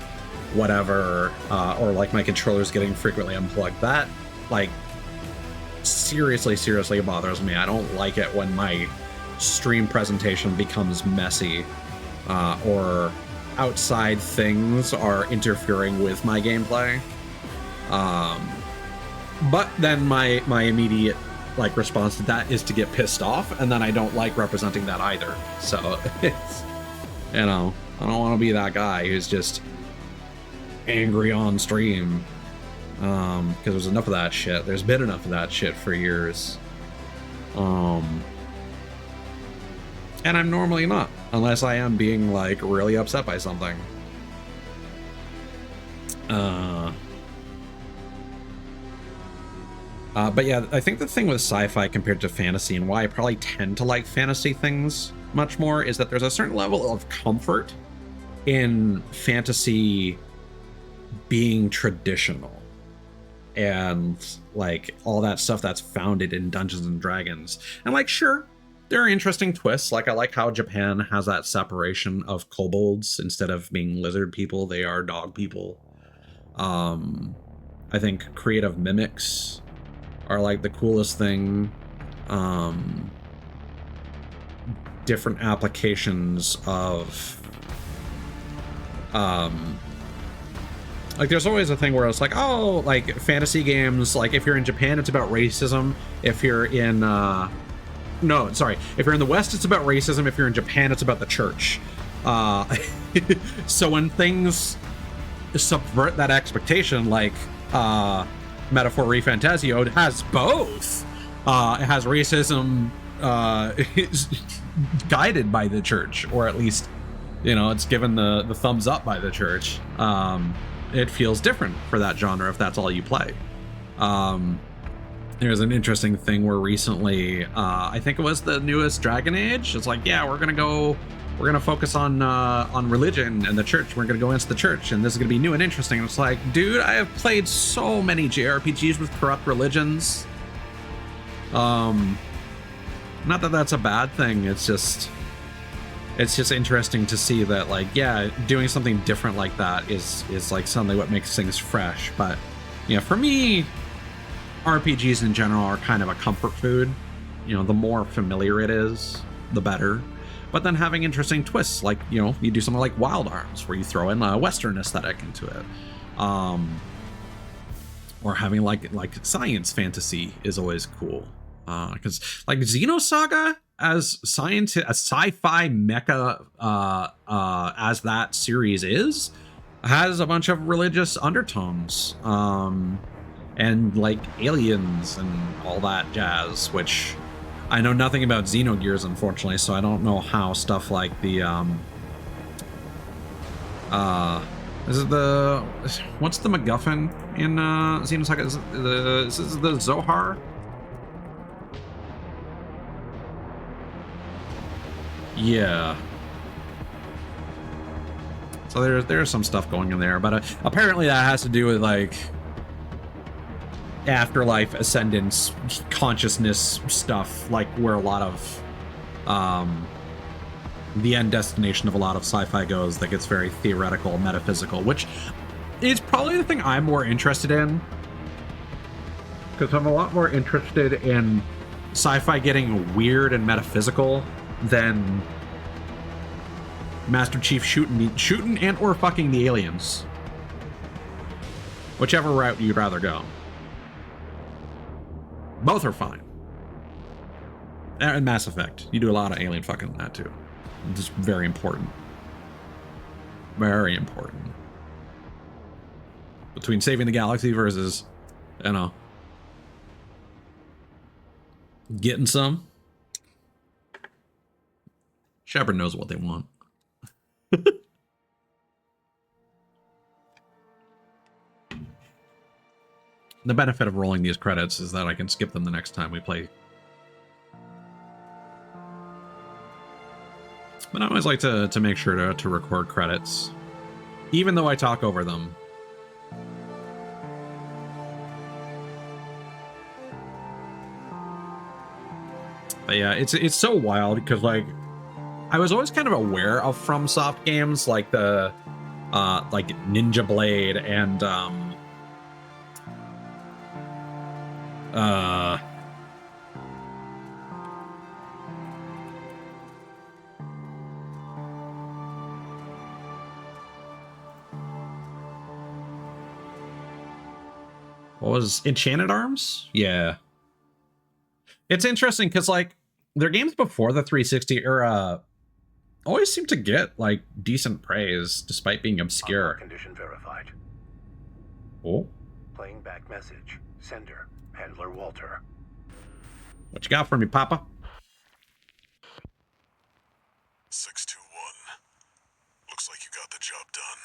whatever, or like my controller's getting frequently unplugged, that like seriously bothers me. I don't like it when my stream presentation becomes messy, or outside things are interfering with my gameplay. But then my immediate like response to that is to get pissed off, and then I don't like representing that either. So it's, you know, I don't want to be that guy who's just angry on stream, because there's enough of that shit. There's been enough of that shit for years, and I'm normally not, unless I am being like really upset by something. But yeah, I think the thing with sci-fi compared to fantasy, and why I probably tend to like fantasy things much more, is that there's a certain level of comfort in fantasy being traditional. And like all that stuff that's founded in Dungeons and Dragons. And like, sure, there are interesting twists. Like I like how Japan has that separation of kobolds. Instead of being lizard people, they are dog people. I think creative mimics are like the coolest thing. Different applications of like there's always a thing where it's like, oh, like fantasy games, like if you're in Japan it's about racism, if you're in if you're in the West it's about racism, if you're in Japan it's about the church. So when things subvert that expectation, like Metaphor Refantasio has both. It has racism guided by the church, or at least, you know, it's given the thumbs up by the church. It feels different for that genre if that's all you play. There's an interesting thing where recently, I think it was the newest Dragon Age, it's like, yeah, we're gonna focus on religion and the church. We're gonna go into the church, and this is gonna be new and interesting. And it's like, dude, I have played so many JRPGs with corrupt religions. Not that that's a bad thing. It's just interesting to see that, like, yeah, doing something different like that is like suddenly what makes things fresh. But yeah, for me, RPGs in general are kind of a comfort food. You know, the more familiar it is, the better. But then having interesting twists, like, you know, you do something like Wild Arms, where you throw in a Western aesthetic into it. Or having like science fantasy is always cool. Because like Xenosaga as sci-fi mecha, as that series has a bunch of religious undertones. And like aliens and all that jazz, which I know nothing about Xenogears, unfortunately, so I don't know how stuff like the what's the MacGuffin in Xenosaga? Is this the Zohar? Yeah. So there's some stuff going in there, but apparently that has to do with like afterlife, ascendance, consciousness stuff, like where a lot of the end destination of a lot of sci-fi goes, that gets very theoretical, metaphysical, which is probably the thing I'm more interested in, because I'm a lot more interested in sci-fi getting weird and metaphysical than Master Chief shooting and or fucking the aliens. Whichever route you'd rather go. Both are fine. And Mass Effect. You do a lot of alien fucking in that too. It's very important. Very important. Between saving the galaxy versus, you know, getting some. Shepard knows what they want. The benefit of rolling these credits is that I can skip them the next time we play. But I always like to make sure to record credits, even though I talk over them. But yeah, it's so wild because like I was always kind of aware of FromSoft games like the like Ninja Blade and what was Enchanted Arms? Yeah. It's interesting because like their games before the 360 era always seem to get like decent praise despite being obscure.
Condition verified.
Oh.
Playing back message. Sender. Handler Walter.
What you got for me, Papa?
621. Looks like you got the job done.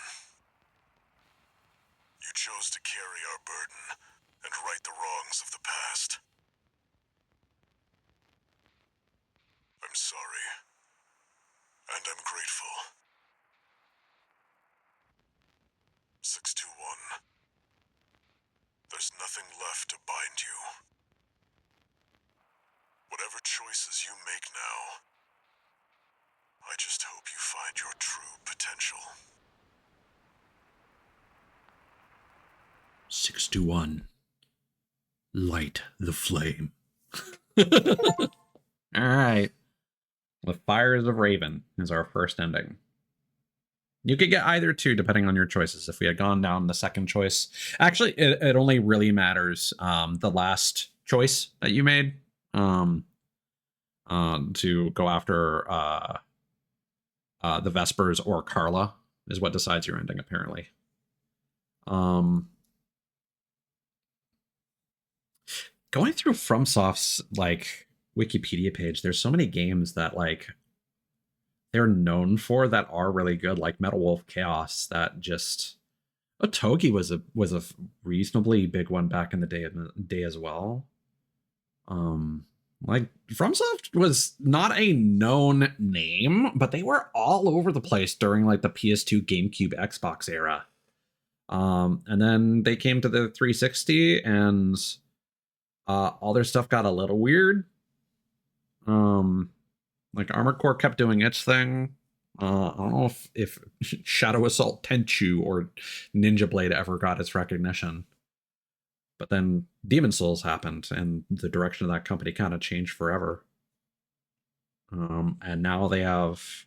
You chose to carry our burden and right the wrongs of the past. I'm sorry. And I'm grateful. 621. There's nothing left to bind you. Whatever choices you make now, I just hope you find your true potential.
621. Light the flame. All right. The Fires of Raven is our first ending. You could get either two depending on your choices. If we had gone down the second choice, actually, it only really matters the last choice that you made to go after the Vespers or Carla is what decides your ending, apparently. Going through FromSoft's like Wikipedia page, there's so many games that like they're known for that are really good, like Metal Wolf Chaos. That just Otogi was a reasonably big one back in the day as well. Like FromSoft was not a known name, but they were all over the place during like the PS2, GameCube, Xbox era. And then they came to the 360 and all their stuff got a little weird. Like Armored Core kept doing its thing. I don't know if Shadow Assault Tenchu or Ninja Blade ever got its recognition. But then Demon Souls happened, and the direction of that company kind of changed forever. And now they have...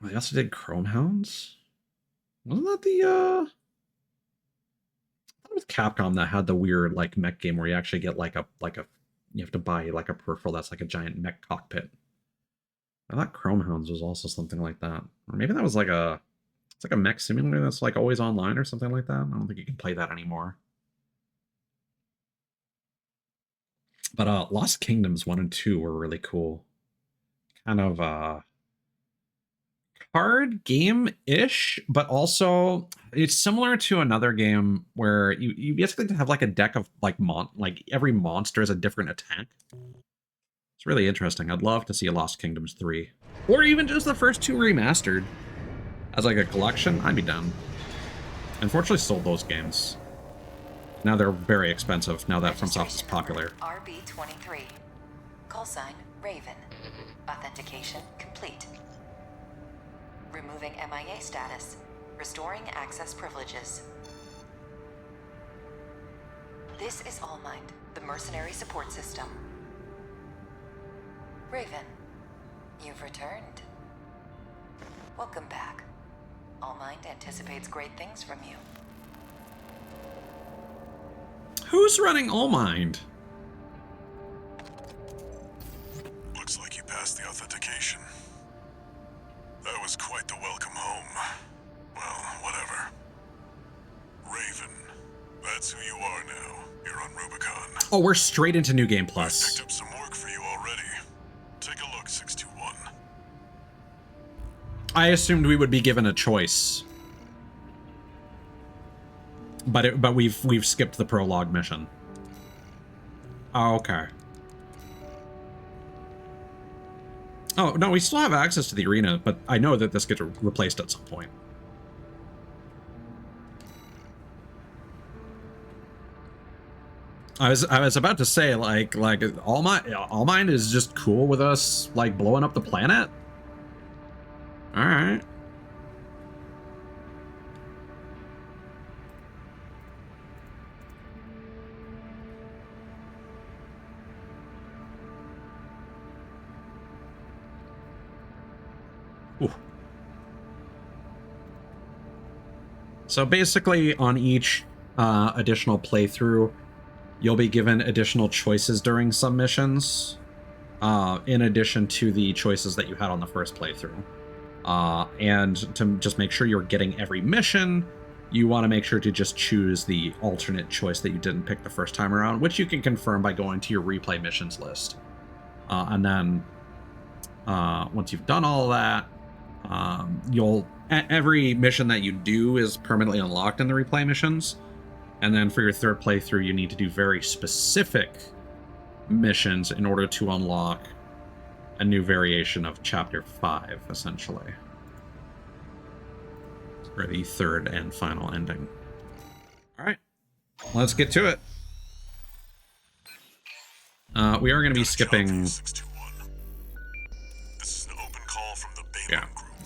They also did Chrome Hounds? Wasn't that the... It was Capcom that had the weird like mech game where you actually get like a you have to buy like a peripheral that's like a giant mech cockpit. I thought Chrome Hounds was also something like that. Or maybe that was like it's like a mech simulator that's like always online or something like that. I don't think you can play that anymore. But Lost Kingdoms 1 and 2 were really cool. Kind of hard game-ish, but also it's similar to another game where you basically have like a deck of like every monster is a different attack. It's really interesting. I'd love to see a Lost Kingdoms 3. Or even just the first 2 remastered. As like a collection, I'd be down. Unfortunately sold those games. Now they're very expensive now that FromSoft is popular.
RB23. Call sign Raven. Authentication complete. Removing MIA status. Restoring access privileges. This is Allmind, the mercenary support system. Raven, you've returned. Welcome back. Allmind anticipates great things from you.
Who's running Allmind?
Looks like you passed the authentication. That was quite the welcome home. Well, whatever. Raven, that's who you are now. You're on Rubicon.
Oh, we're straight into New Game Plus.
I picked up some work for you already. Take a look, 621.
I assumed we would be given a choice. But we've skipped the prologue mission. Oh, okay. Oh, no, we still have access to the arena, but I know that this gets replaced at some point. I was about to say, like Allmind is just cool with us, like, blowing up the planet? Alright. So basically, on each additional playthrough, you'll be given additional choices during some missions, in addition to the choices that you had on the first playthrough. And to just make sure you're getting every mission, you want to make sure to just choose the alternate choice that you didn't pick the first time around, which you can confirm by going to your replay missions list. And then once you've done all of that, every mission that you do is permanently unlocked in the replay missions. And then for your third playthrough, you need to do very specific missions in order to unlock a new variation of Chapter 5, essentially. For the third and final ending. Alright, let's get to it. We are going to be skipping... Yeah.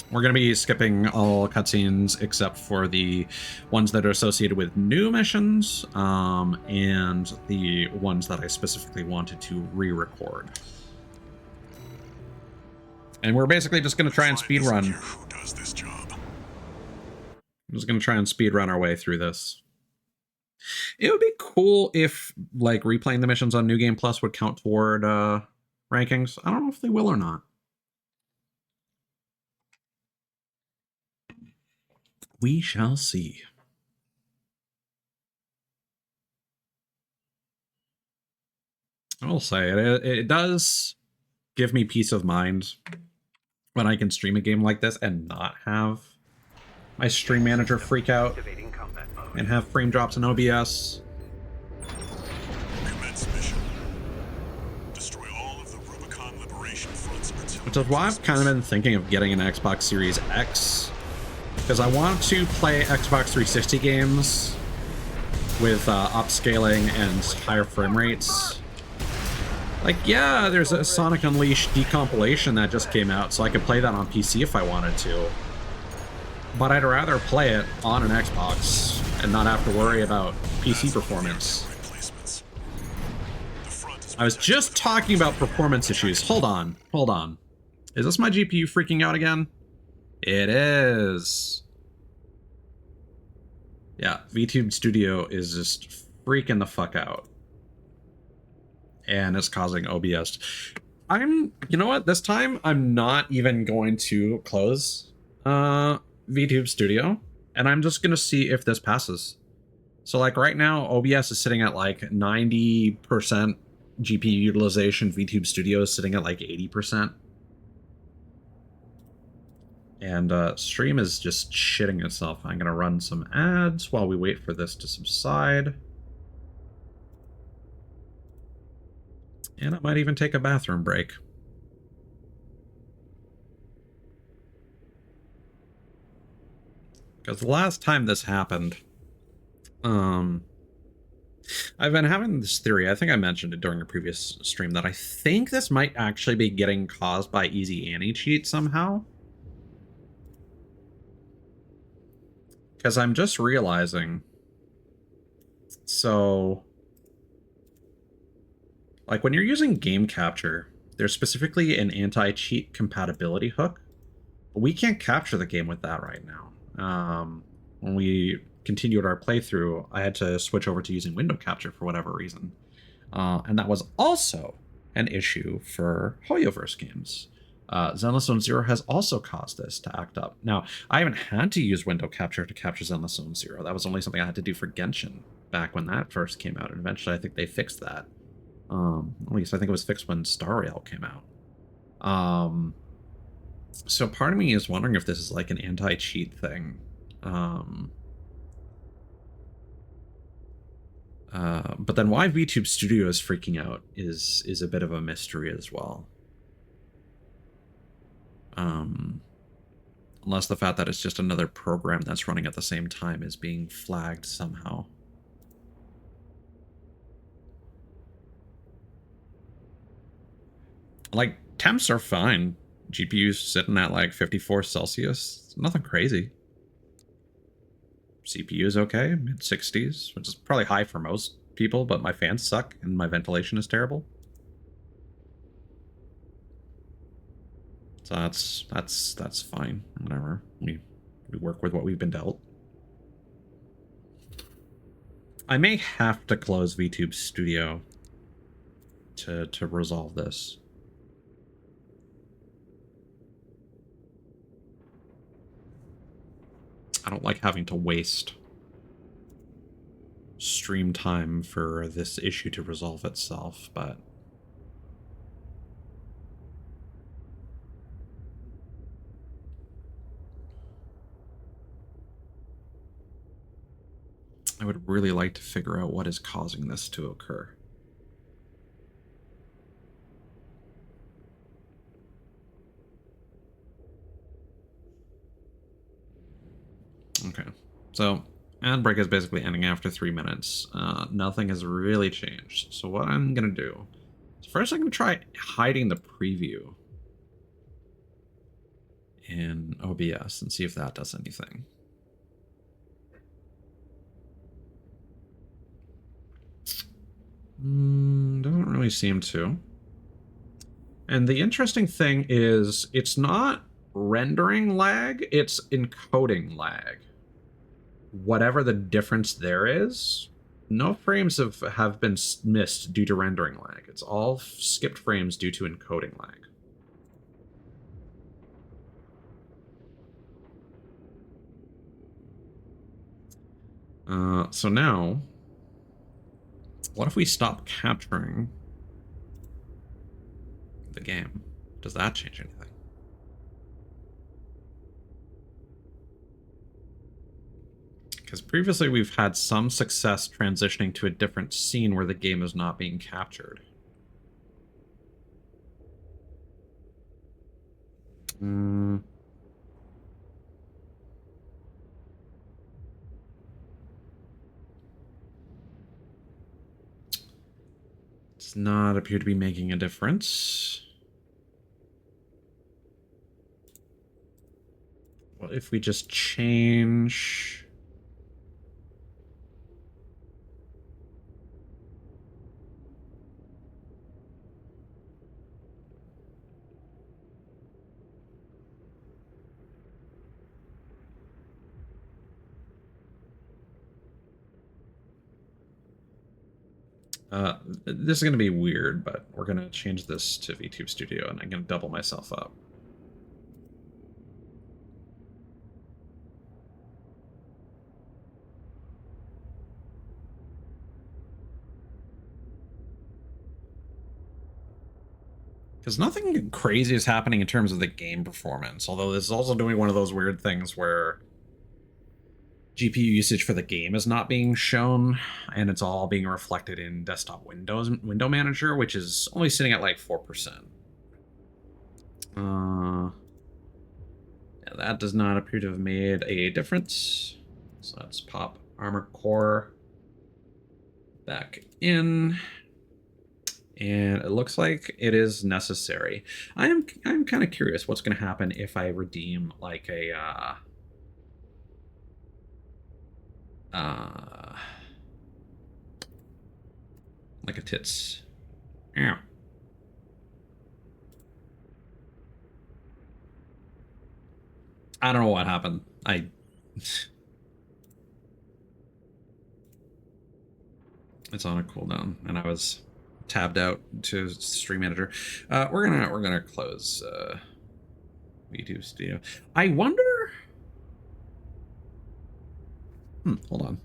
We're going to be skipping all cutscenes except for the ones that are associated with new missions, and the ones that I specifically wanted to re-record. And we're basically just going to try and speedrun. I'm just going to try and speedrun our way through this. It would be cool if, like, replaying the missions on New Game Plus would count toward rankings. I don't know if they will or not. We shall see. I will say, it does give me peace of mind when I can stream a game like this and not have my stream manager freak out and have frame drops in OBS. Which is why I've kind of been thinking of getting an Xbox Series X, because I want to play Xbox 360 games with upscaling and higher frame rates. Like, yeah, there's a Sonic Unleashed decompilation that just came out, so I could play that on PC if I wanted to. But I'd rather play it on an Xbox and not have to worry about PC performance. I was just talking about performance issues. Hold on, hold on. Is this my GPU freaking out again? It is. Yeah, VTube Studio is just freaking the fuck out. And it's causing OBS. You know what? This time, I'm not even going to close VTube Studio. And I'm just going to see if this passes. So, like, right now, OBS is sitting at, like, 90% GPU utilization. VTube Studio is sitting at, like, 80%. And stream is just shitting itself. I'm going to run some ads while we wait for this to subside. And I might even take a bathroom break. Because the last time this happened, I've been having this theory. I think I mentioned it during a previous stream that I think this might actually be getting caused by Easy Annie cheat somehow. Because I'm just realizing. So, like when you're using game capture, there's specifically an anti-cheat compatibility hook. But we can't capture the game with that right now. When we continued our playthrough, I had to switch over to using window capture for whatever reason. And that was also an issue for Hoyoverse games. Zenless Zone Zero has also caused this to act up. Now, I haven't had to use window capture to capture Zenless Zone Zero. That was only something I had to do for Genshin back when that first came out. And eventually, I think they fixed that. At least I think it was fixed when Star Rail came out. So part of me is wondering if this is like an anti-cheat thing. But then why VTube Studio is freaking out is a bit of a mystery as well. Unless the fact that it's just another program that's running at the same time is being flagged somehow. Like, temps are fine. GPU's sitting at like 54 Celsius. Nothing crazy. CPU is okay, mid 60s, which is probably high for most people, but my fans suck and my ventilation is terrible. So that's fine. Whatever. We work with what we've been dealt. I may have to close VTube Studio to resolve this. I don't like having to waste stream time for this issue to resolve itself, but I would really like to figure out what is causing this to occur. Okay, so ad break is basically ending after 3 minutes. Nothing has really changed. So what I'm gonna do is first I'm gonna try hiding the preview in OBS and see if that does anything. Doesn't really seem to. And the interesting thing is it's not rendering lag, it's encoding lag. Whatever the difference there is, no frames have been missed due to rendering lag. It's all skipped frames due to encoding lag. So now, what if we stop capturing the game? Does that change anything? Because previously we've had some success transitioning to a different scene where the game is not being captured. Does not appear to be making a difference. What if we just change... this is going to be weird, but we're going to change this to VTube Studio, and I'm going to double myself up. Because nothing crazy is happening in terms of the game performance, although this is also doing one of those weird things where GPU usage for the game is not being shown, and it's all being reflected in desktop window manager, which is only sitting at like 4%. Yeah, that does not appear to have made a difference. So let's pop armor core back in. And it looks like it is necessary. I'm kind of curious what's going to happen if I redeem like a like a tits. Yeah. I don't know what happened. It's on a cooldown, and I was tabbed out to Stream Manager. We're gonna close VTuber Studio. I wonder. Hold on.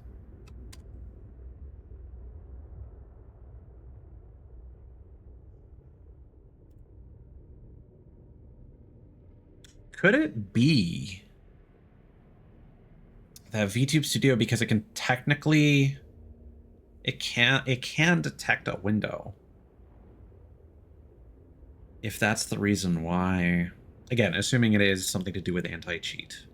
Could it be that VTuber Studio, because it can technically, it can detect a window? If that's the reason why, again, assuming it is something to do with anti-cheat.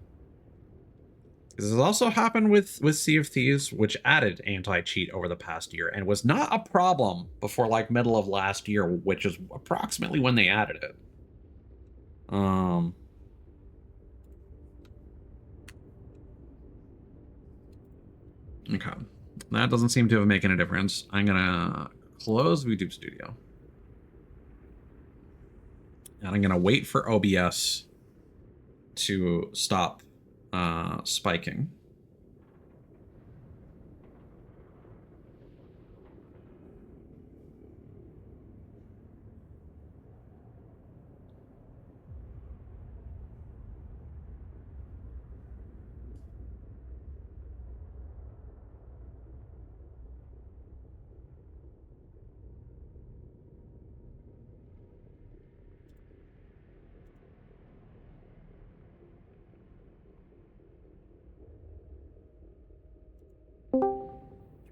This has also happened with Sea of Thieves, which added anti-cheat over the past year and was not a problem before like middle of last year, which is approximately when they added it. Okay. That doesn't seem to have made any difference. I'm gonna close VTuber Studio. And I'm gonna wait for OBS to stop spiking.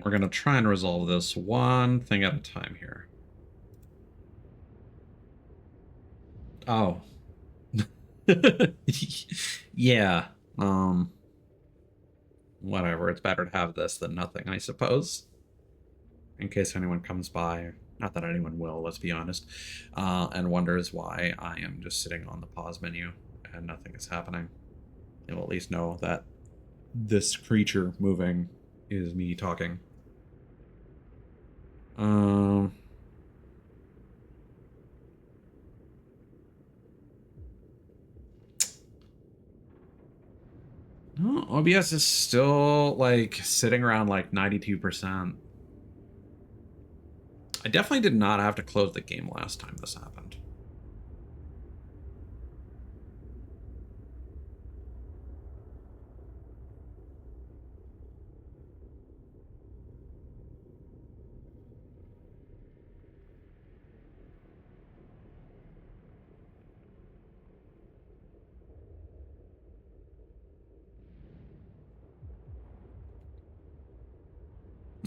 We're going to try and resolve this one thing at a time here. Oh. Yeah. Whatever. It's better to have this than nothing, I suppose. In case anyone comes by. Not that anyone will, let's be honest. And wonders why I am just sitting on the pause menu and nothing is happening. You'll at least know that this creature moving is me talking. No, OBS is still like sitting around like 92%. I definitely did not have to close the game last time this happened.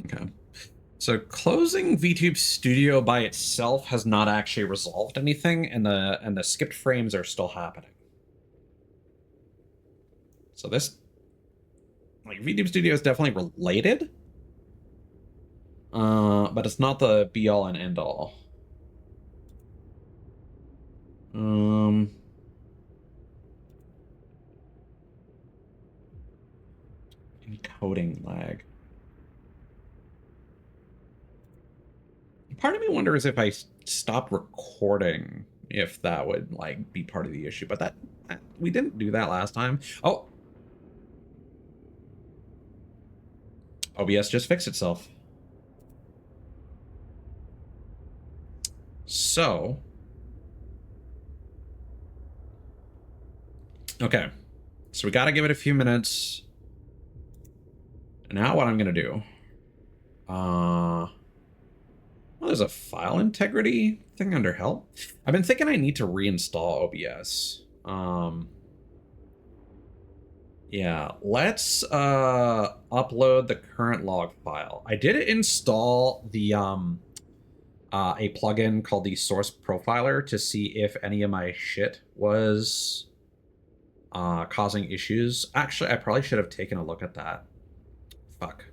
Okay. So closing VTuber Studio by itself has not actually resolved anything, and the skipped frames are still happening. So this, like, VTuber Studio is definitely related, but it's not the be all and end all. Encoding lag. Part of me wonders if I stop recording, if that would like be part of the issue, but that we didn't do that last time. Oh, OBS just fixed itself. So, okay, so we got to give it a few minutes. Now what I'm gonna do, Well, there's a file integrity thing under help. I've been thinking I need to reinstall OBS. Yeah, let's upload the current log file. I did install the a plugin called the Source Profiler to see if any of my shit was causing issues. Actually, I probably should have taken a look at that. Fuck.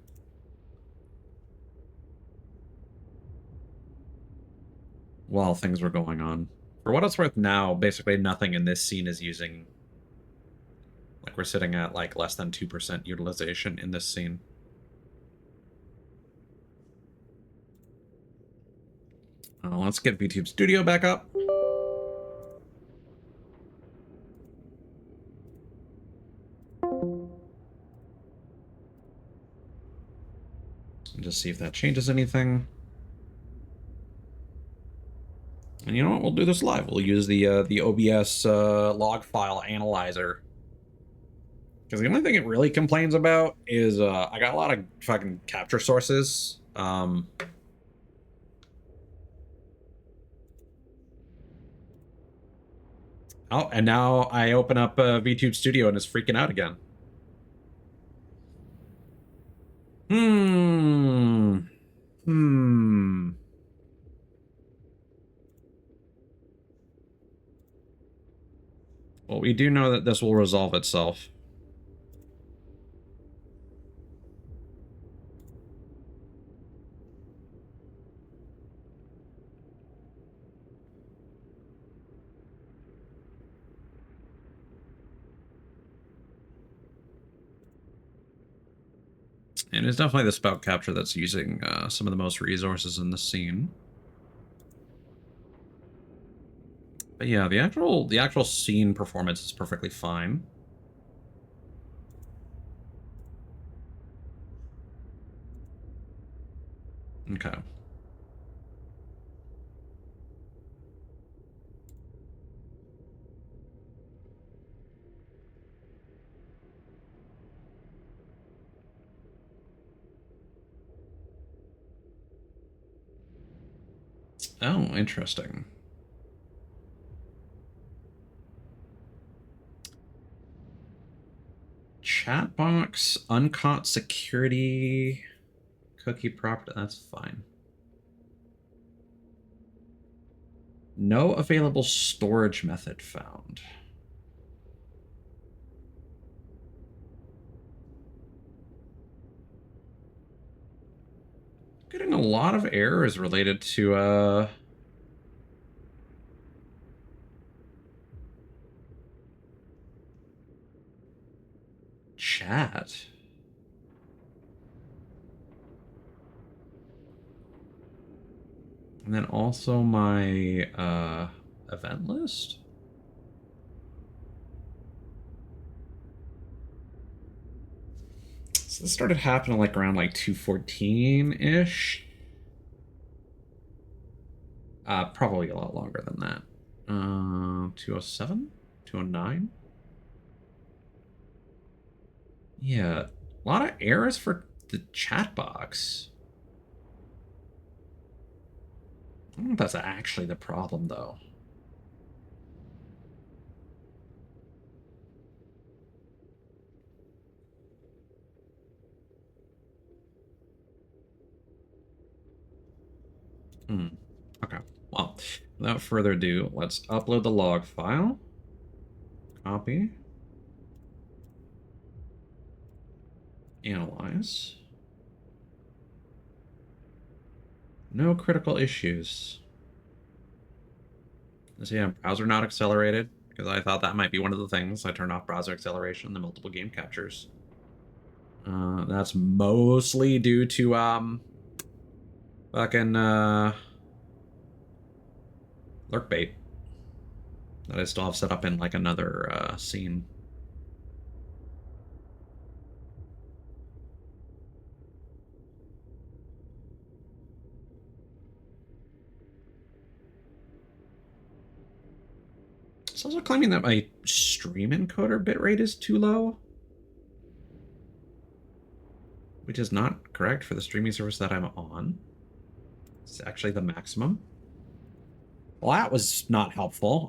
While things were going on. For what it's worth now, basically nothing in this scene is using... Like, we're sitting at, like, less than 2% utilization in this scene. Let's get VTube Studio back up. And just see if that changes anything. And you know what? We'll do this live. We'll use the OBS log file analyzer. Because the only thing it really complains about is I got a lot of fucking capture sources. Oh, and now I open up VTube Studio and it's freaking out again. Well, we do know that this will resolve itself. And it's definitely the spout capture that's using some of the most resources in the scene. But yeah, the actual scene performance is perfectly fine. Okay. Oh, interesting. Chat box, uncaught security, cookie property, that's fine. No available storage method found. Getting a lot of errors related to chat. And then also my event list. So this started happening like around like 214-ish. Probably a lot longer than that. 207? 209? Yeah, a lot of errors for the chat box. I don't know if that's actually the problem, though. Okay. Well, without further ado, let's upload the log file. Copy. Analyze. No critical issues. So yeah, browser not accelerated, because I thought that might be one of the things. I turned off browser acceleration, the multiple game captures. That's mostly due to, fucking, lurk bait that I still have set up in, like, another, scene. It's also claiming that my stream encoder bitrate is too low, which is not correct for the streaming service that I'm on. It's actually the maximum. Well, that was not helpful.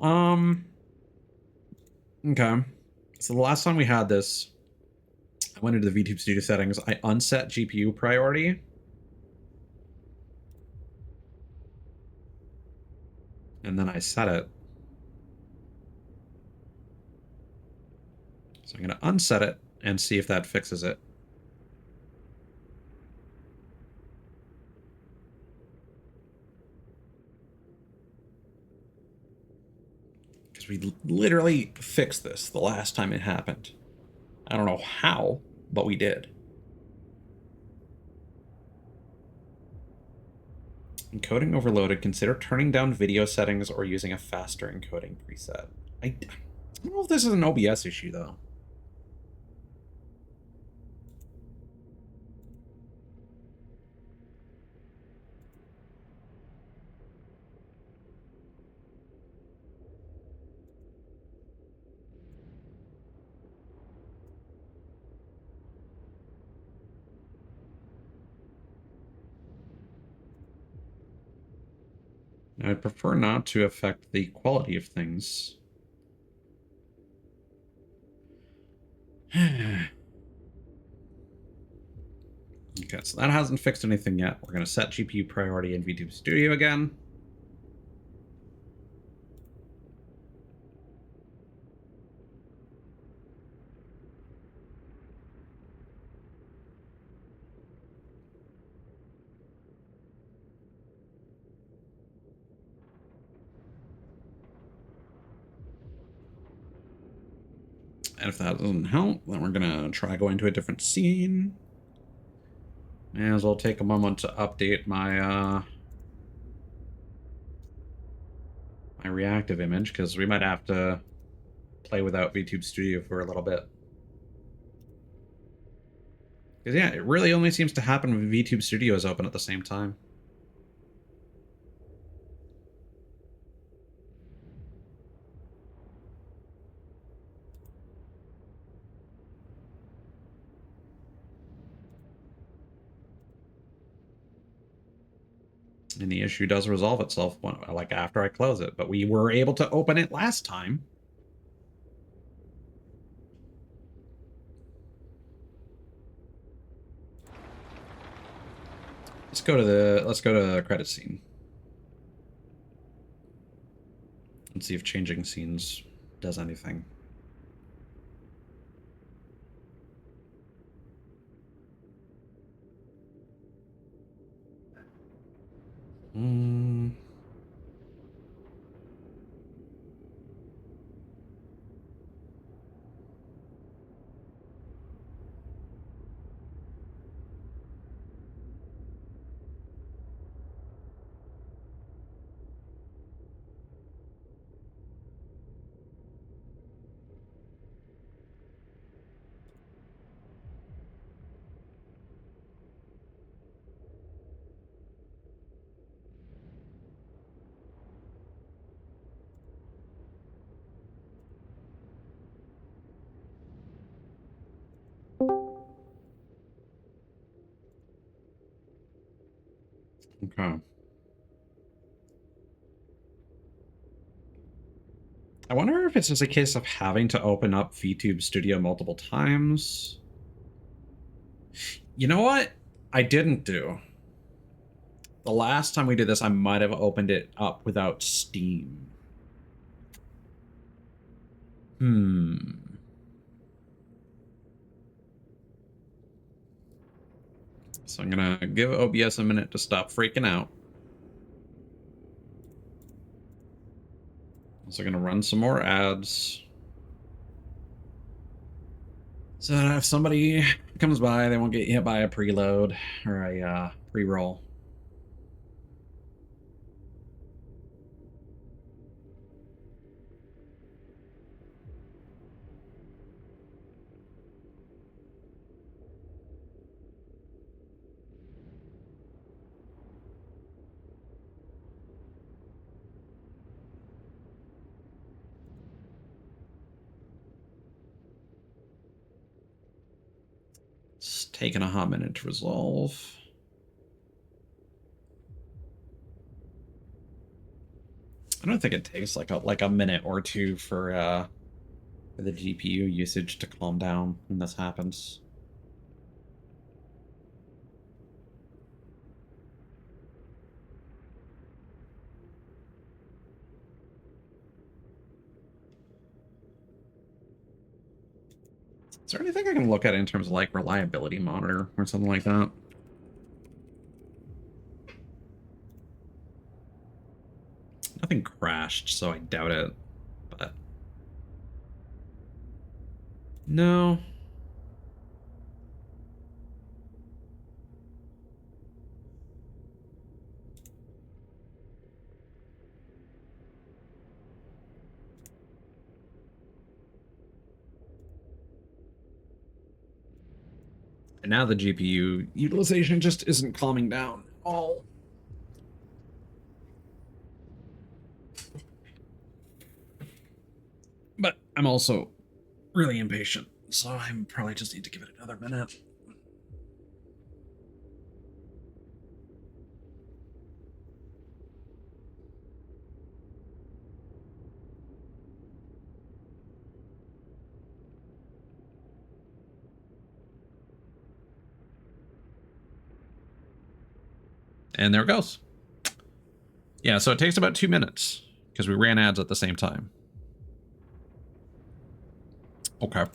Okay. So the last time we had this, I went into the VTube Studio settings. I unset GPU priority. And then I set it. So I'm going to unset it and see if that fixes it. Because we literally fixed this the last time it happened. I don't know how, but we did. Encoding overloaded. Consider turning down video settings or using a faster encoding preset. I don't know if this is an OBS issue, though. I'd prefer not to affect the quality of things. Okay, so that hasn't fixed anything yet. We're going to set GPU priority in VTube Studio again. And if that doesn't help, then we're going to try going to a different scene. May as well take a moment to update my my reactive image, because we might have to play without VTube Studio for a little bit. Because yeah, it really only seems to happen when VTube Studio is open at the same time. And the issue does resolve itself like after I close it, but we were able to open it last time. Let's go to the credit scene. Let's see if changing scenes does anything. Okay. I wonder if it's just a case of having to open up VTube Studio multiple times. You know what? I didn't do. The last time we did this, I might have opened it up without Steam. So I'm gonna give OBS a minute to stop freaking out. So I'm gonna run some more ads. So that if somebody comes by, they won't get hit by a preload or a pre-roll. It's taking a hot minute to resolve. don't think it takes like a minute or two for the GPU usage to calm down when this happens. Is there anything I can look at in terms of like reliability monitor or something like that? Nothing crashed, so I doubt it, but no. And now the GPU utilization just isn't calming down at all. But I'm also really impatient, so I probably just need to give it another minute. And there it goes. Yeah, so it takes about 2 minutes because we ran ads at the same time. Okay.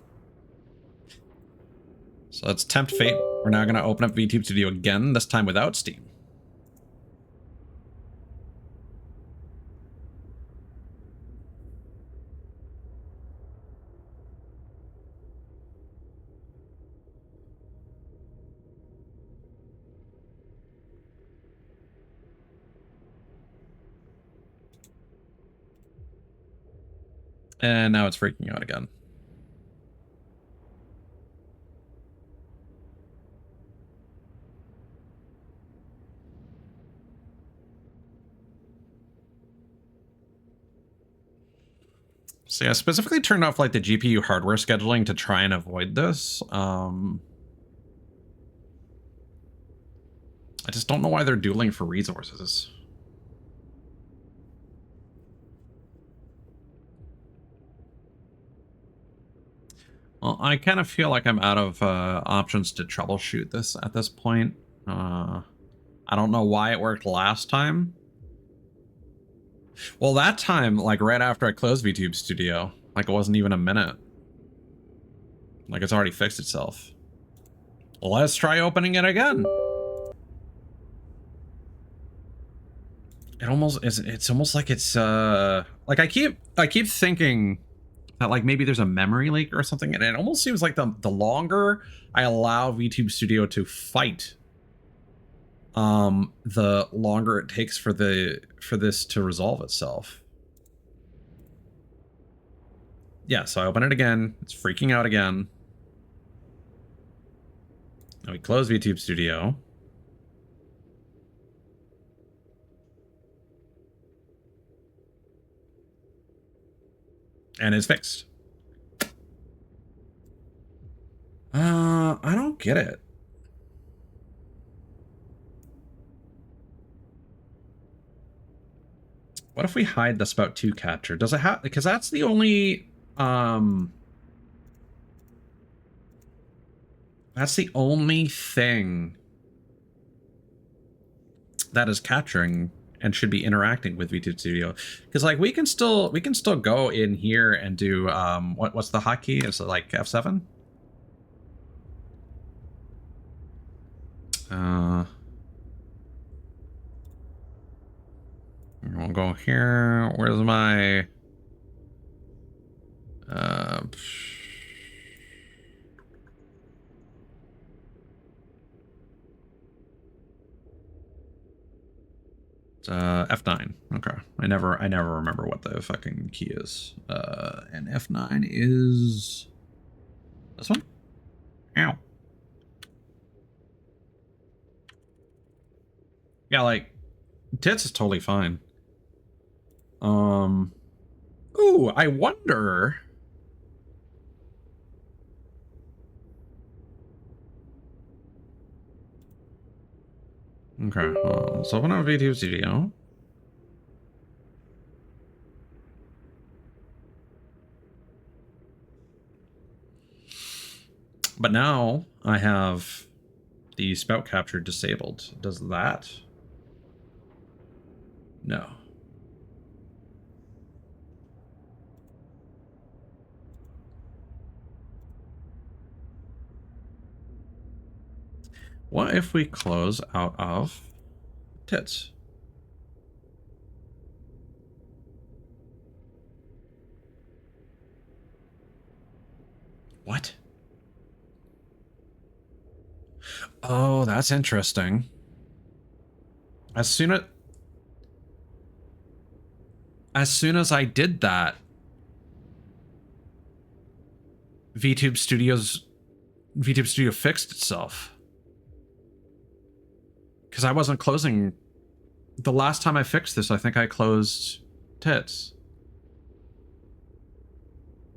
So let's tempt fate. We're now going to open up VTube Studio again, this time without Steam. And now it's freaking out again. So yeah, I specifically turned off like the GPU hardware scheduling to try and avoid this. I just don't know why they're dueling for resources. Well, I kind of feel like I'm out of options to troubleshoot this at this point. I don't know why it worked last time. Well, that time, like right after I closed VTube Studio, like it wasn't even a minute. Like it's already fixed itself. Let's try opening it again. It almost is. It's almost like it's like I keep thinking that like maybe there's a memory leak or something, and it almost seems like the longer I allow VTube Studio to fight, the longer it takes for this to resolve itself. Yeah, so I open it again. It's freaking out again. Now we close VTube Studio. And it's fixed. I don't get it. What if we hide the Spout 2 capture? Does it have, because that's the only thing that is capturing and should be interacting with VTube Studio. Because like we can still go in here and do what's the hotkey? Is it like F7? We'll go here. Where's my F9. Okay. I never remember what the fucking key is. And F9 is this one? Ow. Yeah, like tits is totally fine. Ooh, I wonder. Okay, let's open up VTube Studio. But now I have the spout capture disabled. Does that? No. What if we close out of tits? What? Oh, that's interesting. As soon as I did that, VTube Studio fixed itself. Because I wasn't closing. The last time I fixed this, I think I closed tits.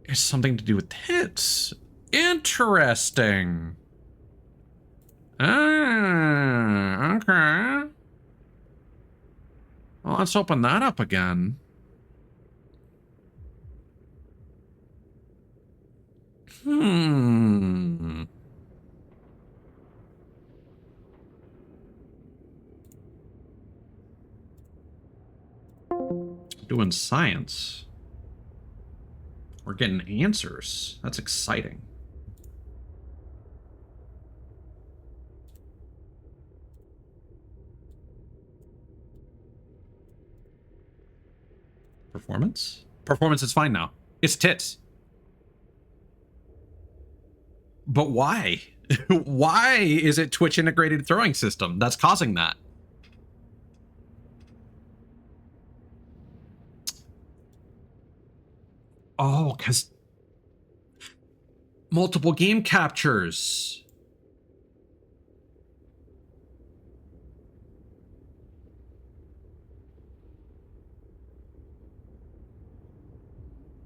It's something to do with tits. Interesting. Ah, okay. Well, let's open that up again. Doing science. We're getting answers. That's exciting. Performance? Performance is fine now. It's tits. But why? Why is it Twitch integrated throwing system that's causing that? Oh, because multiple game captures.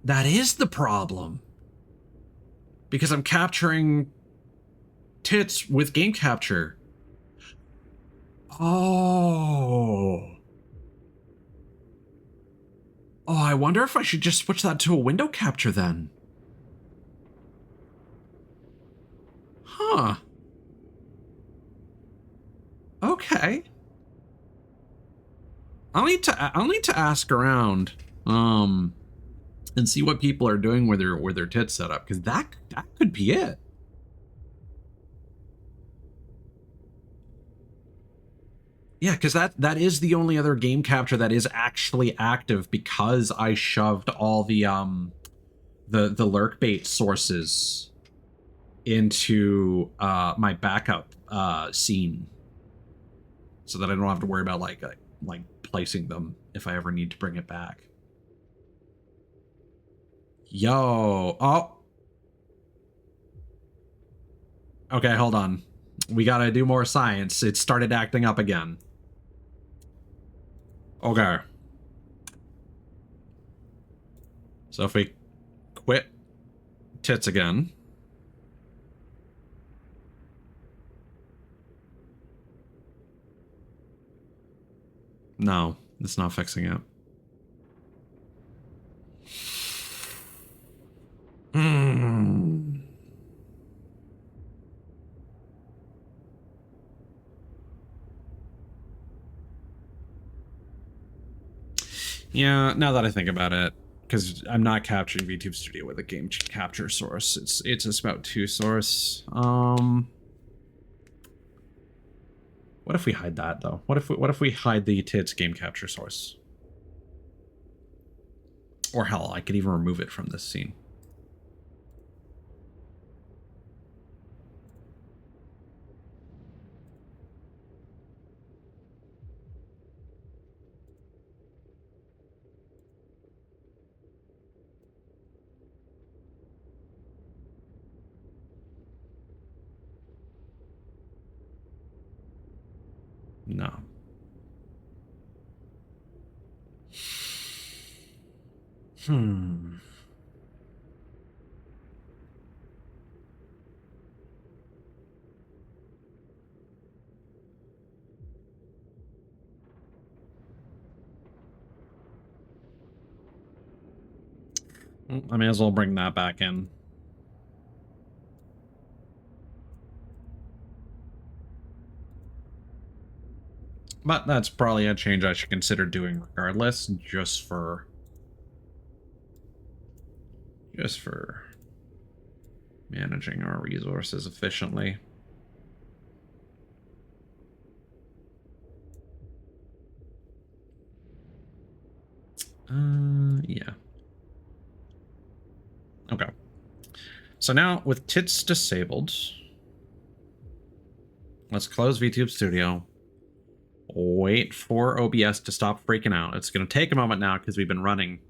That is the problem. Because I'm capturing tits with game capture. Oh. Oh, I wonder if I should just switch that to a window capture then. Huh. Okay. I'll need to ask around, and see what people are doing with their tits set up, because that could be it. Yeah, because that is the only other game capture that is actually active, because I shoved all the lurk bait sources into my backup scene, so that I don't have to worry about like placing them if I ever need to bring it back. Yo, oh. Okay, hold on. We gotta do more science. It started acting up again. Okay. So if we quit tits again. No, it's not fixing it. Yeah, now that I think about it, because I'm not capturing VTube Studio with a game capture source. It's a Spout 2 source. What if we hide that though? What if we hide the tits game capture source? Or hell, I could even remove it from this scene. No. I may as well bring that back in. But that's probably a change I should consider doing regardless, just for managing our resources efficiently. Yeah. Okay. So now with tits disabled, let's close VTube Studio. Wait for OBS to stop freaking out. It's going to take a moment now because we've been running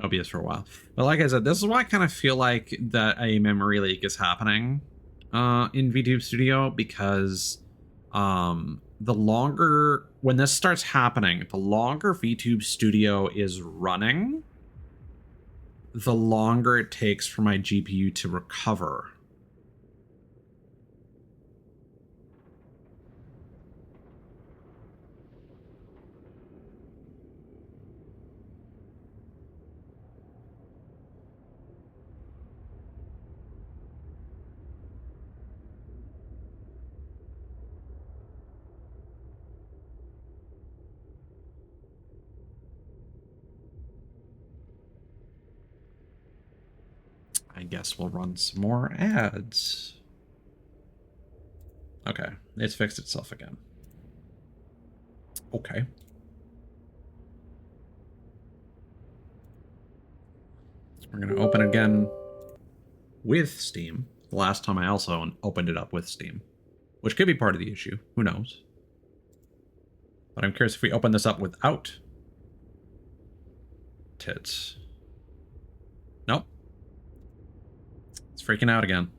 OBS for a while. But like I said, this is why I kind of feel like that a memory leak is happening in VTube Studio, because the longer, when this starts happening, the longer VTube Studio is running, the longer it takes for my GPU to recover. I guess we'll run some more ads. Okay, it's fixed itself again. Okay. We're going to open again with Steam. The last time I also opened it up with Steam, which could be part of the issue. Who knows? But I'm curious if we open this up without tits. Nope. It's freaking out again.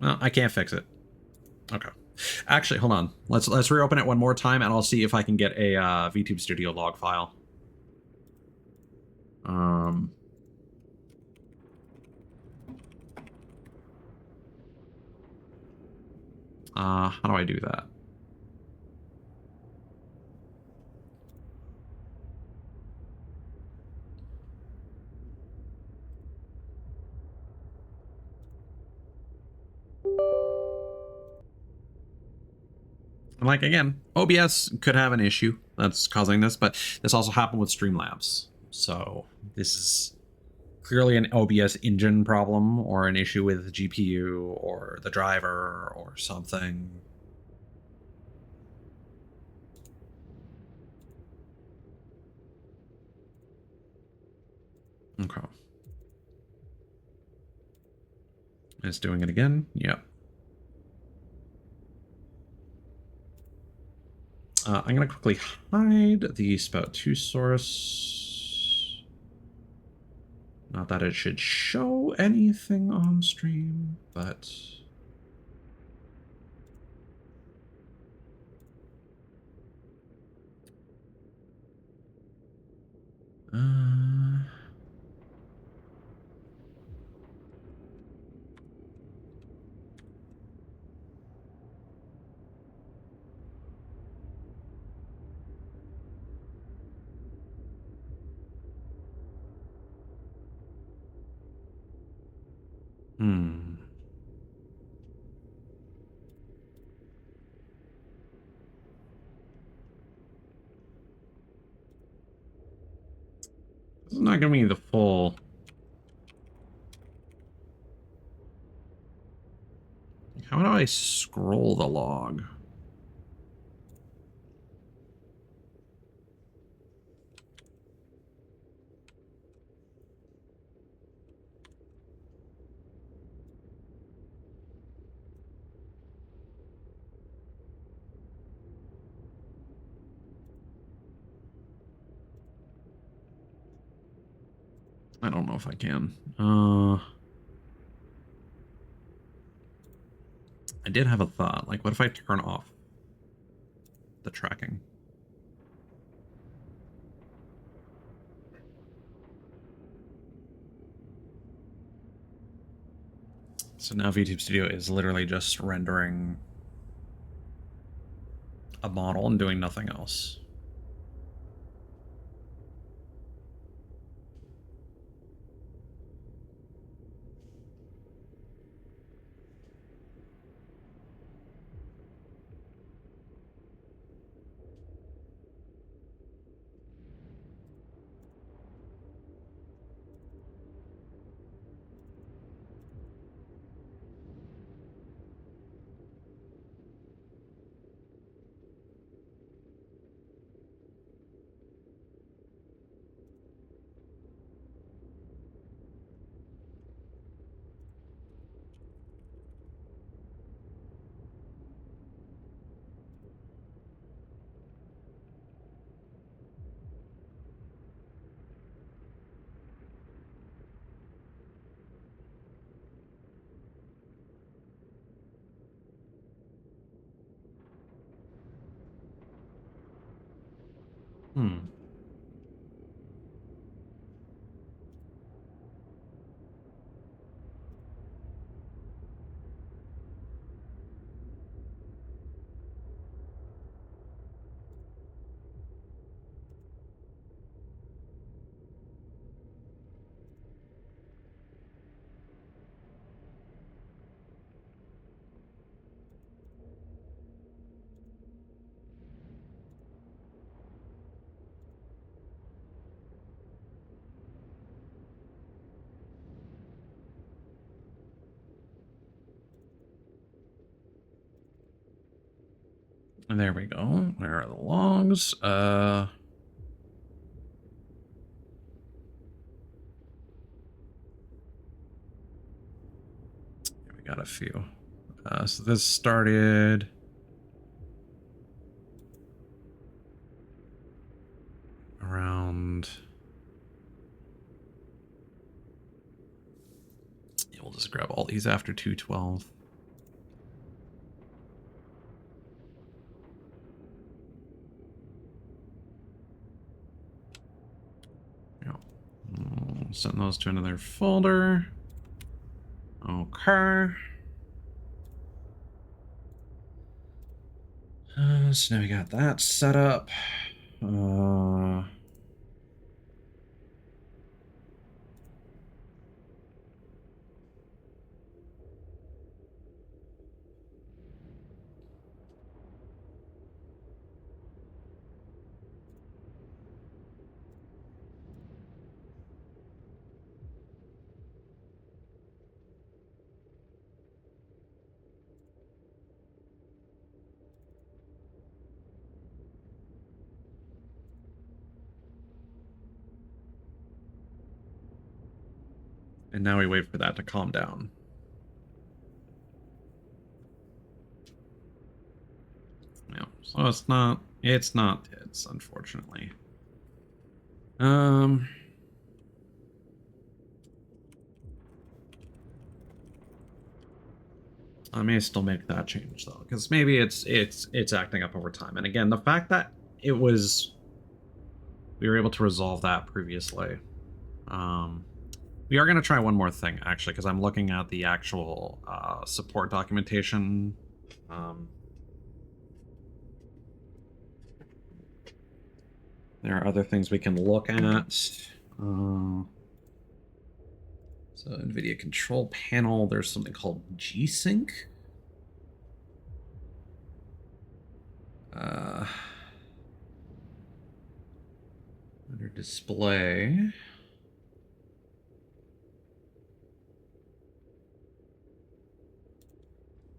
Well, I can't fix it. Okay. Actually, hold on. Let's reopen it one more time, and I'll see if I can get a VTube Studio log file. How do I do that? And like, again, OBS could have an issue that's causing this, but this also happened with Streamlabs. So this is clearly an OBS engine problem, or an issue with the GPU or the driver or something. Okay. It's doing it again. Yep. I'm going to quickly hide the Spout 2 source. Not that it should show anything on stream, but... It's not giving me the full... How do I scroll the log? I don't know if I can. I did have a thought. Like, what if I turn off the tracking? So now VTube Studio is literally just rendering a model and doing nothing else. Hmm. And there we go. Where are the logs? We got a few. So this started around. Yeah, we'll just grab all these after 212. Yeah. Send those to another folder. Okay. So now we got that set up. And now we wait for that to calm down. Yeah, so it's not tits, unfortunately. I may still make that change though, because maybe it's acting up over time. And again, the fact that we were able to resolve that previously. We are going to try one more thing, actually, because I'm looking at the actual support documentation. There are other things we can look at. So NVIDIA control panel, there's something called G-Sync. Under display.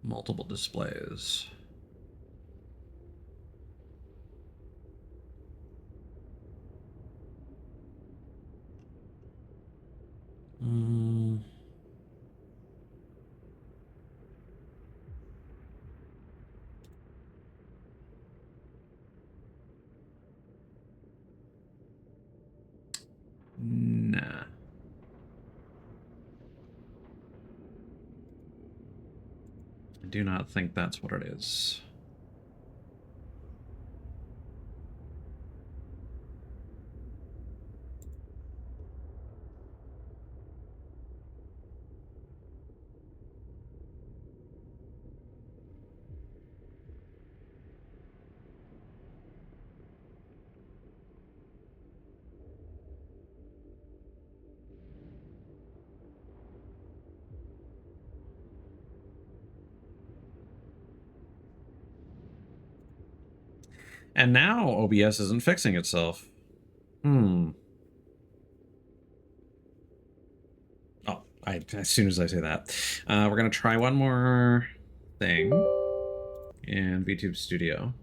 Multiple displays. Nah. I do not think that's what it is. And now OBS isn't fixing itself. Oh, as soon as I say that. We're going to try one more thing in VTube Studio.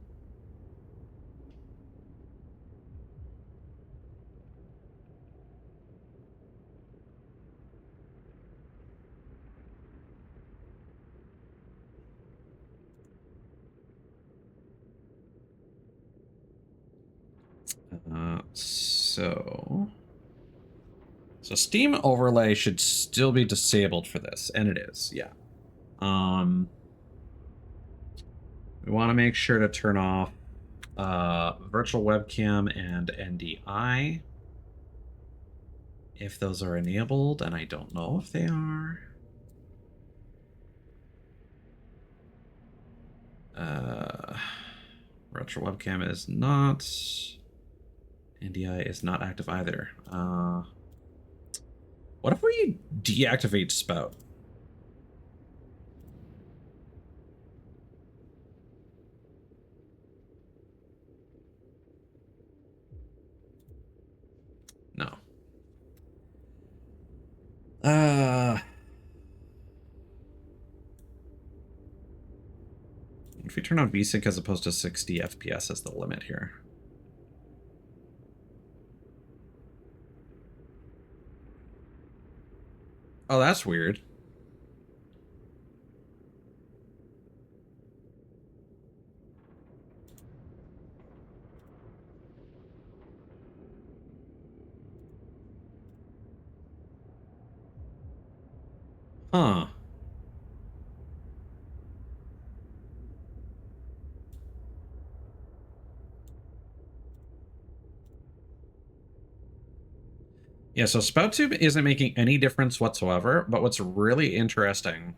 So Steam overlay should still be disabled for this, and it is, yeah. We want to make sure to turn off virtual webcam and NDI. If those are enabled, and I don't know if they are. Virtual webcam is not. NDI is not active either. What if we deactivate spout? No. If we turn on VSync as opposed to 60 FPS as the limit here. Oh, that's weird. Huh. Yeah, so SpoutTube isn't making any difference whatsoever, but what's really interesting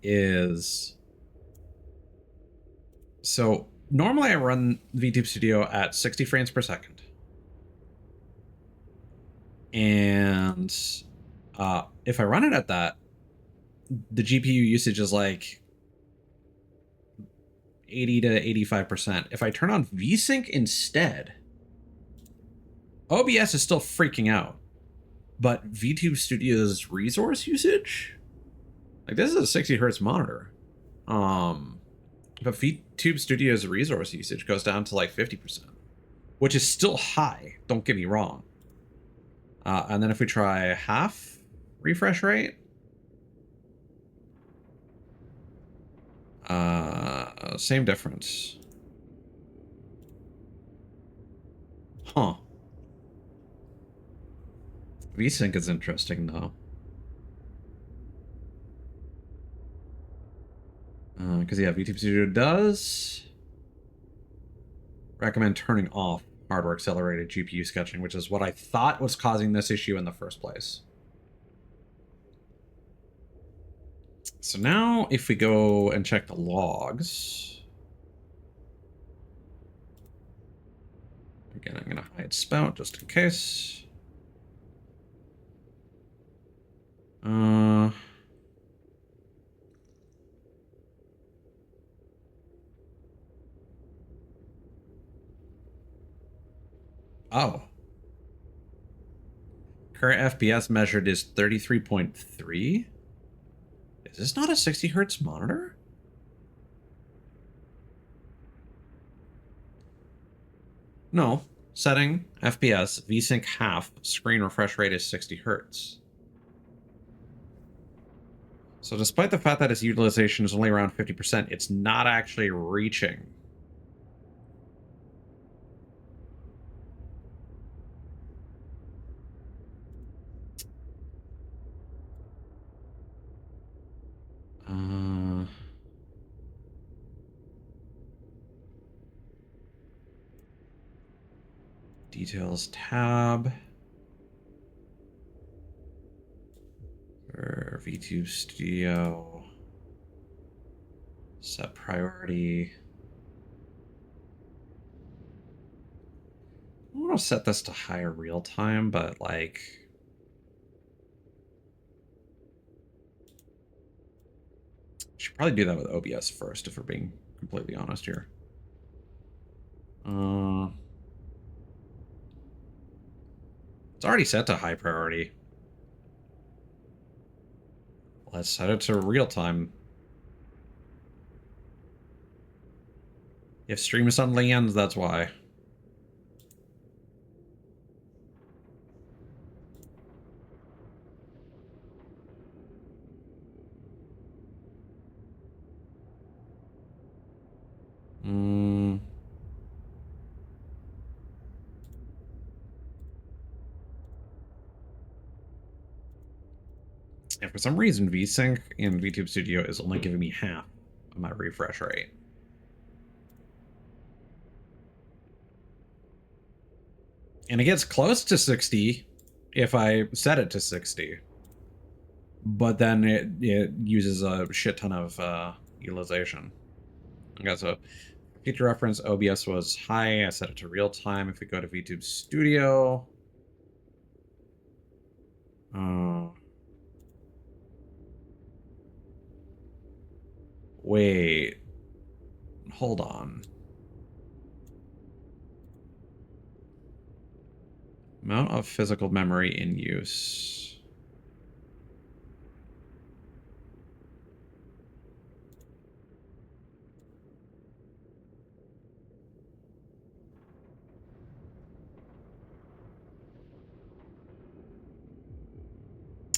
is... So, normally I run VTube Studio at 60 frames per second. And if I run it at that, the GPU usage is like 80 to 85%. If I turn on VSync instead, OBS is still freaking out. But VTube Studio's resource usage, like this is a 60 hertz monitor. But VTube Studio's resource usage goes down to like 50%, which is still high. Don't get me wrong. And then if we try half refresh rate, same difference. Huh. VSync is interesting though. Because yeah, VTube Studio does recommend turning off hardware accelerated GPU sketching, which is what I thought was causing this issue in the first place. So now if we go and check the logs, again, I'm going to hide spout just in case. Oh. Current FPS measured is 33.3. Is this not a 60 hertz monitor? No. Setting, FPS, VSync half, screen refresh rate is 60 hertz. So despite the fact that its utilization is only around 50%, it's not actually reaching. Details tab. For VTube Studio. Set priority. I want to set this to higher real time, but like... Should probably do that with OBS first, if we're being completely honest here. It's already set to high priority. Let's set it to real time. If stream suddenly ends, that's why. Yeah, for some reason, VSync in VTube Studio is only giving me half of my refresh rate. And it gets close to 60 if I set it to 60. But then it uses a shit ton of utilization. Okay, so future reference, OBS was high. I set it to real time. If we go to VTube Studio. Wait. Hold on. Amount of physical memory in use.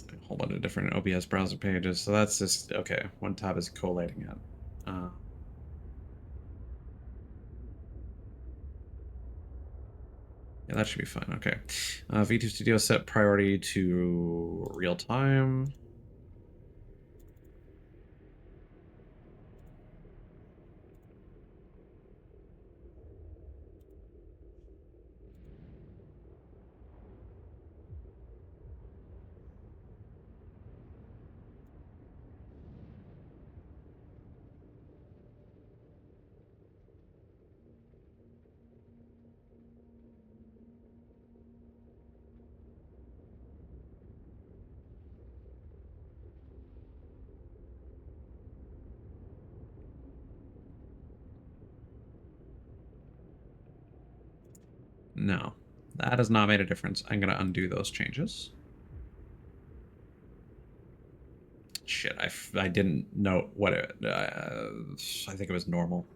A whole bunch of different OBS browser pages. So that's just, okay, one tab is collating it. Yeah, that should be fine. Okay. V2 Studio set priority to real time. No, that has not made a difference. I'm going to undo those changes. Shit, I didn't know what it... I think it was normal.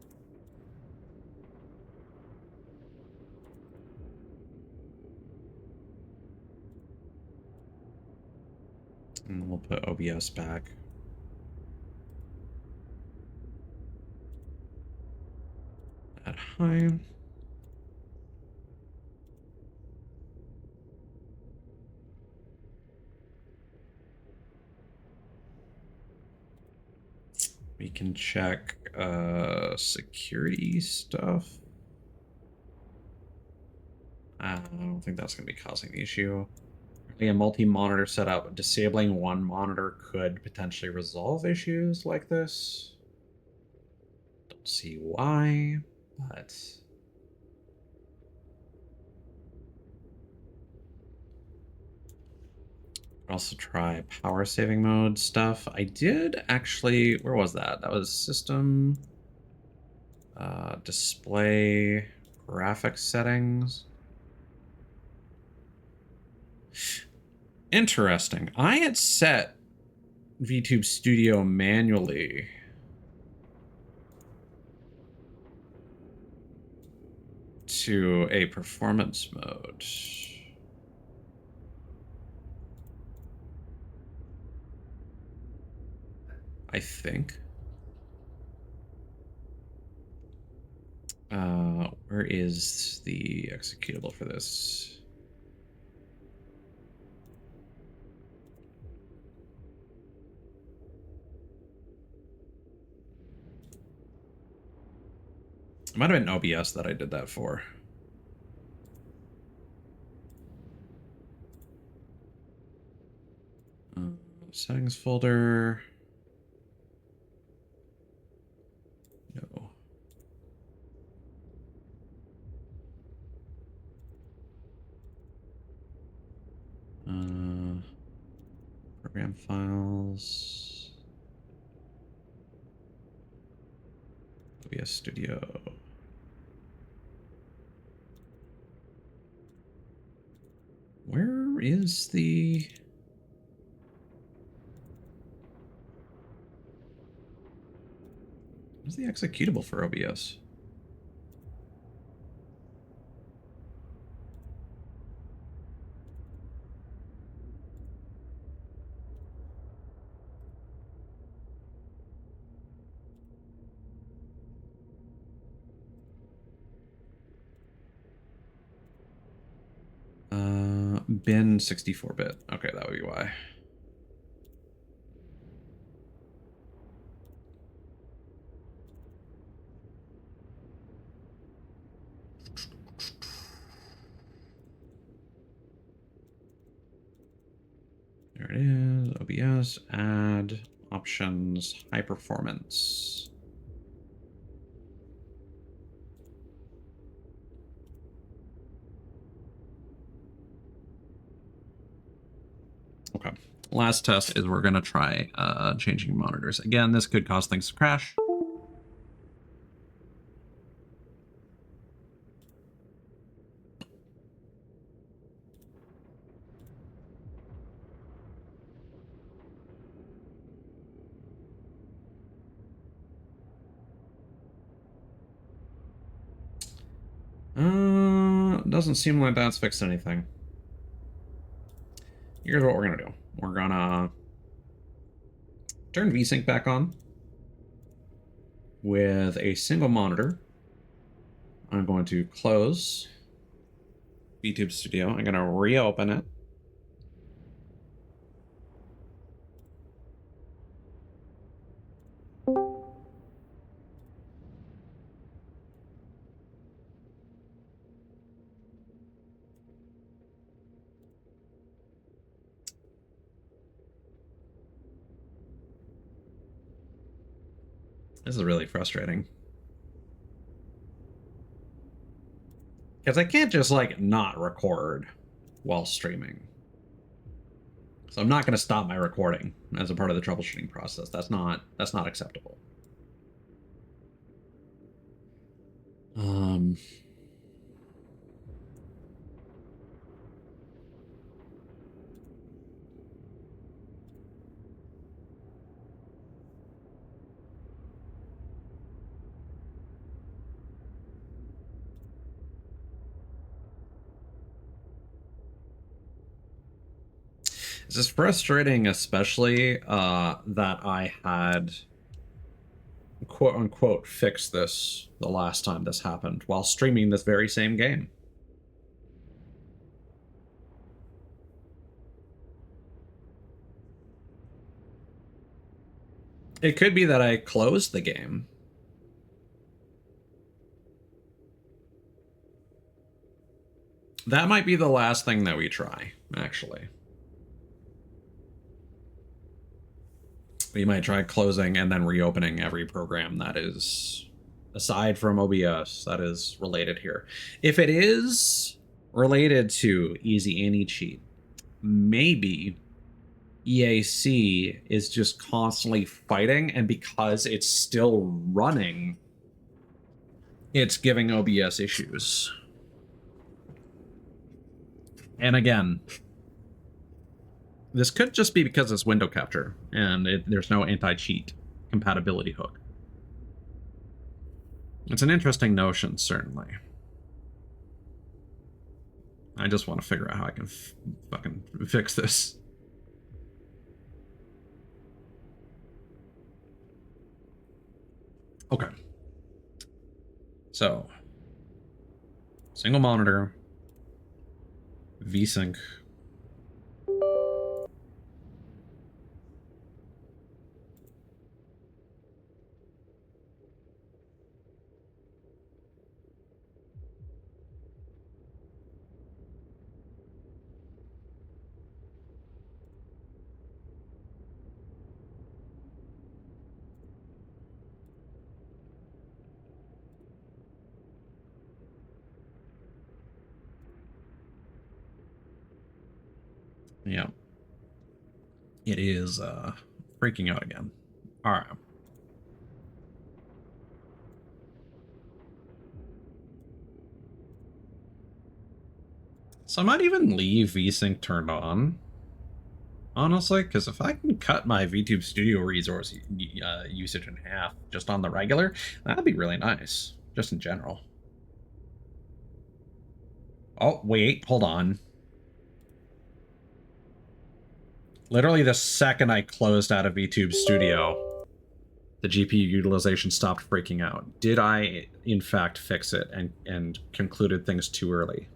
And we'll put OBS back. At high. We can check security stuff. I don't think that's going to be causing the issue. A multi-monitor setup, disabling one monitor could potentially resolve issues like this. Don't see why, but... Also try power saving mode stuff. I did actually, where was that? That was system, display, graphics settings. Interesting. I had set VTube Studio manually to a performance mode. I think. Where is the executable for this? It might have been OBS that I did that for. Settings folder. No. Program files. OBS Studio. Where is the... Where's the executable for OBS? Bin 64-bit. Okay, that would be why. There it is. OBS, add, options, high performance. Okay. Last test is we're going to try changing monitors. Again, this could cause things to crash. Doesn't seem like that's fixed anything. Here's what we're gonna do. We're gonna turn VSync back on with a single monitor. I'm going to close VTube Studio. I'm gonna reopen it. This is really frustrating. Because I can't just, like, not record while streaming. So I'm not going to stop my recording as a part of the troubleshooting process. That's not acceptable. This is frustrating, especially that I had quote unquote fixed this the last time this happened while streaming this very same game. It could be that I closed the game. That might be the last thing that we try, actually. We might try closing and then reopening every program that is, aside from OBS, that is related here. If it is related to Easy Anti-Cheat, maybe EAC is just constantly fighting, and because it's still running, it's giving OBS issues. And again, this could just be because it's window capture and there's no anti-cheat compatibility hook. It's an interesting notion, certainly. I just want to figure out how I can fucking fix this. Okay. So, single monitor, VSync. Yeah. It is freaking out again. All right. So I might even leave VSync turned on, honestly, because if I can cut my VTube Studio resource usage in half just on the regular, that'd be really nice, just in general. Oh, wait, hold on. Literally the second I closed out of VTube Studio, the GPU utilization stopped freaking out. Did I, in fact, fix it and concluded things too early?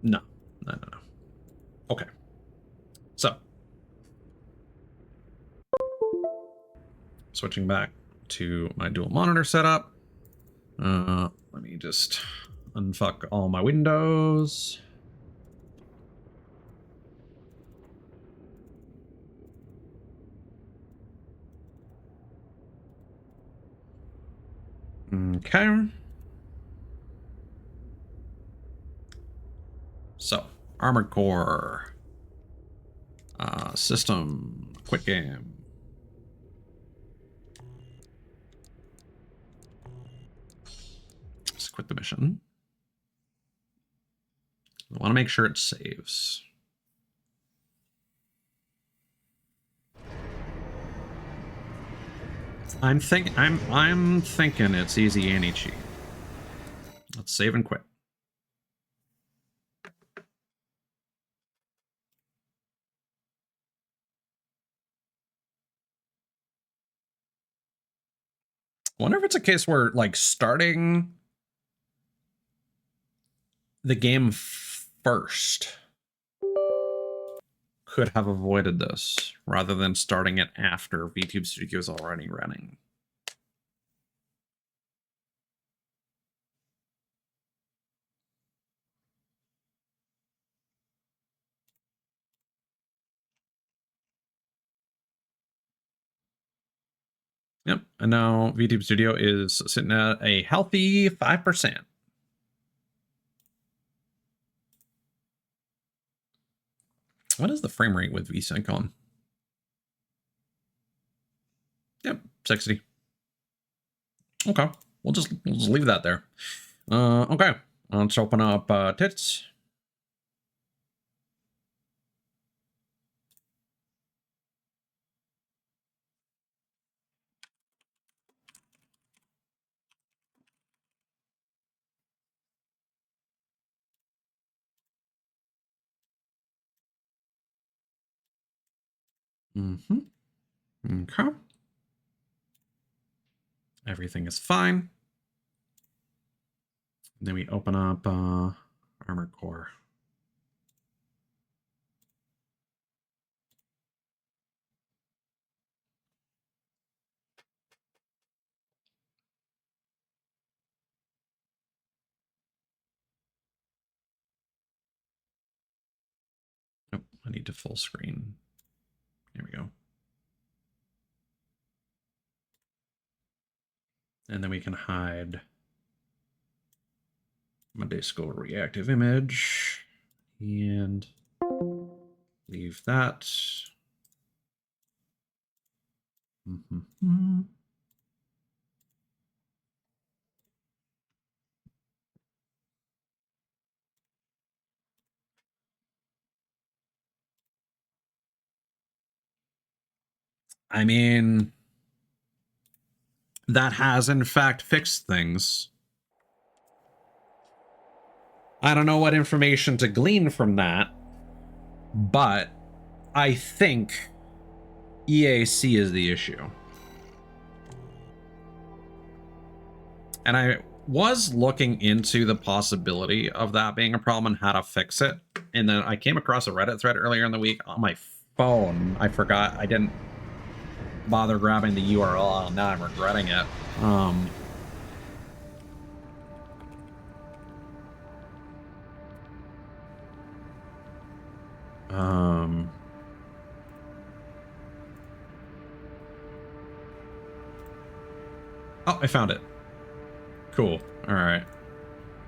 No. Okay. So, switching back to my dual monitor setup. Let me just unfuck all my windows. Okay. So, Armored Core. System. Quick game. Let's quit the mission. I want to make sure it saves. I'm thinking it's easy and cheap. Let's save and quit. I wonder if it's a case where, like, starting the game first could have avoided this, rather than starting it after VTube Studio is already running. Yep, and now VTube Studio is sitting at a healthy 5%. What is the frame rate with VSync on? Yep, 60. Okay, we'll just leave that there. Okay, let's open up tits. Okay. Everything is fine. And then we open up Armored Core. Nope, I need to full screen. There we go. And then we can hide Monday School reactive image and leave that. I mean, that has in fact fixed things. I don't know what information to glean from that, but I think EAC is the issue. And I was looking into the possibility of that being a problem and how to fix it. And then I came across a Reddit thread earlier in the week on my phone. I forgot. I didn't bother grabbing the URL, and now I'm regretting it. Oh, I found it. Cool. All right.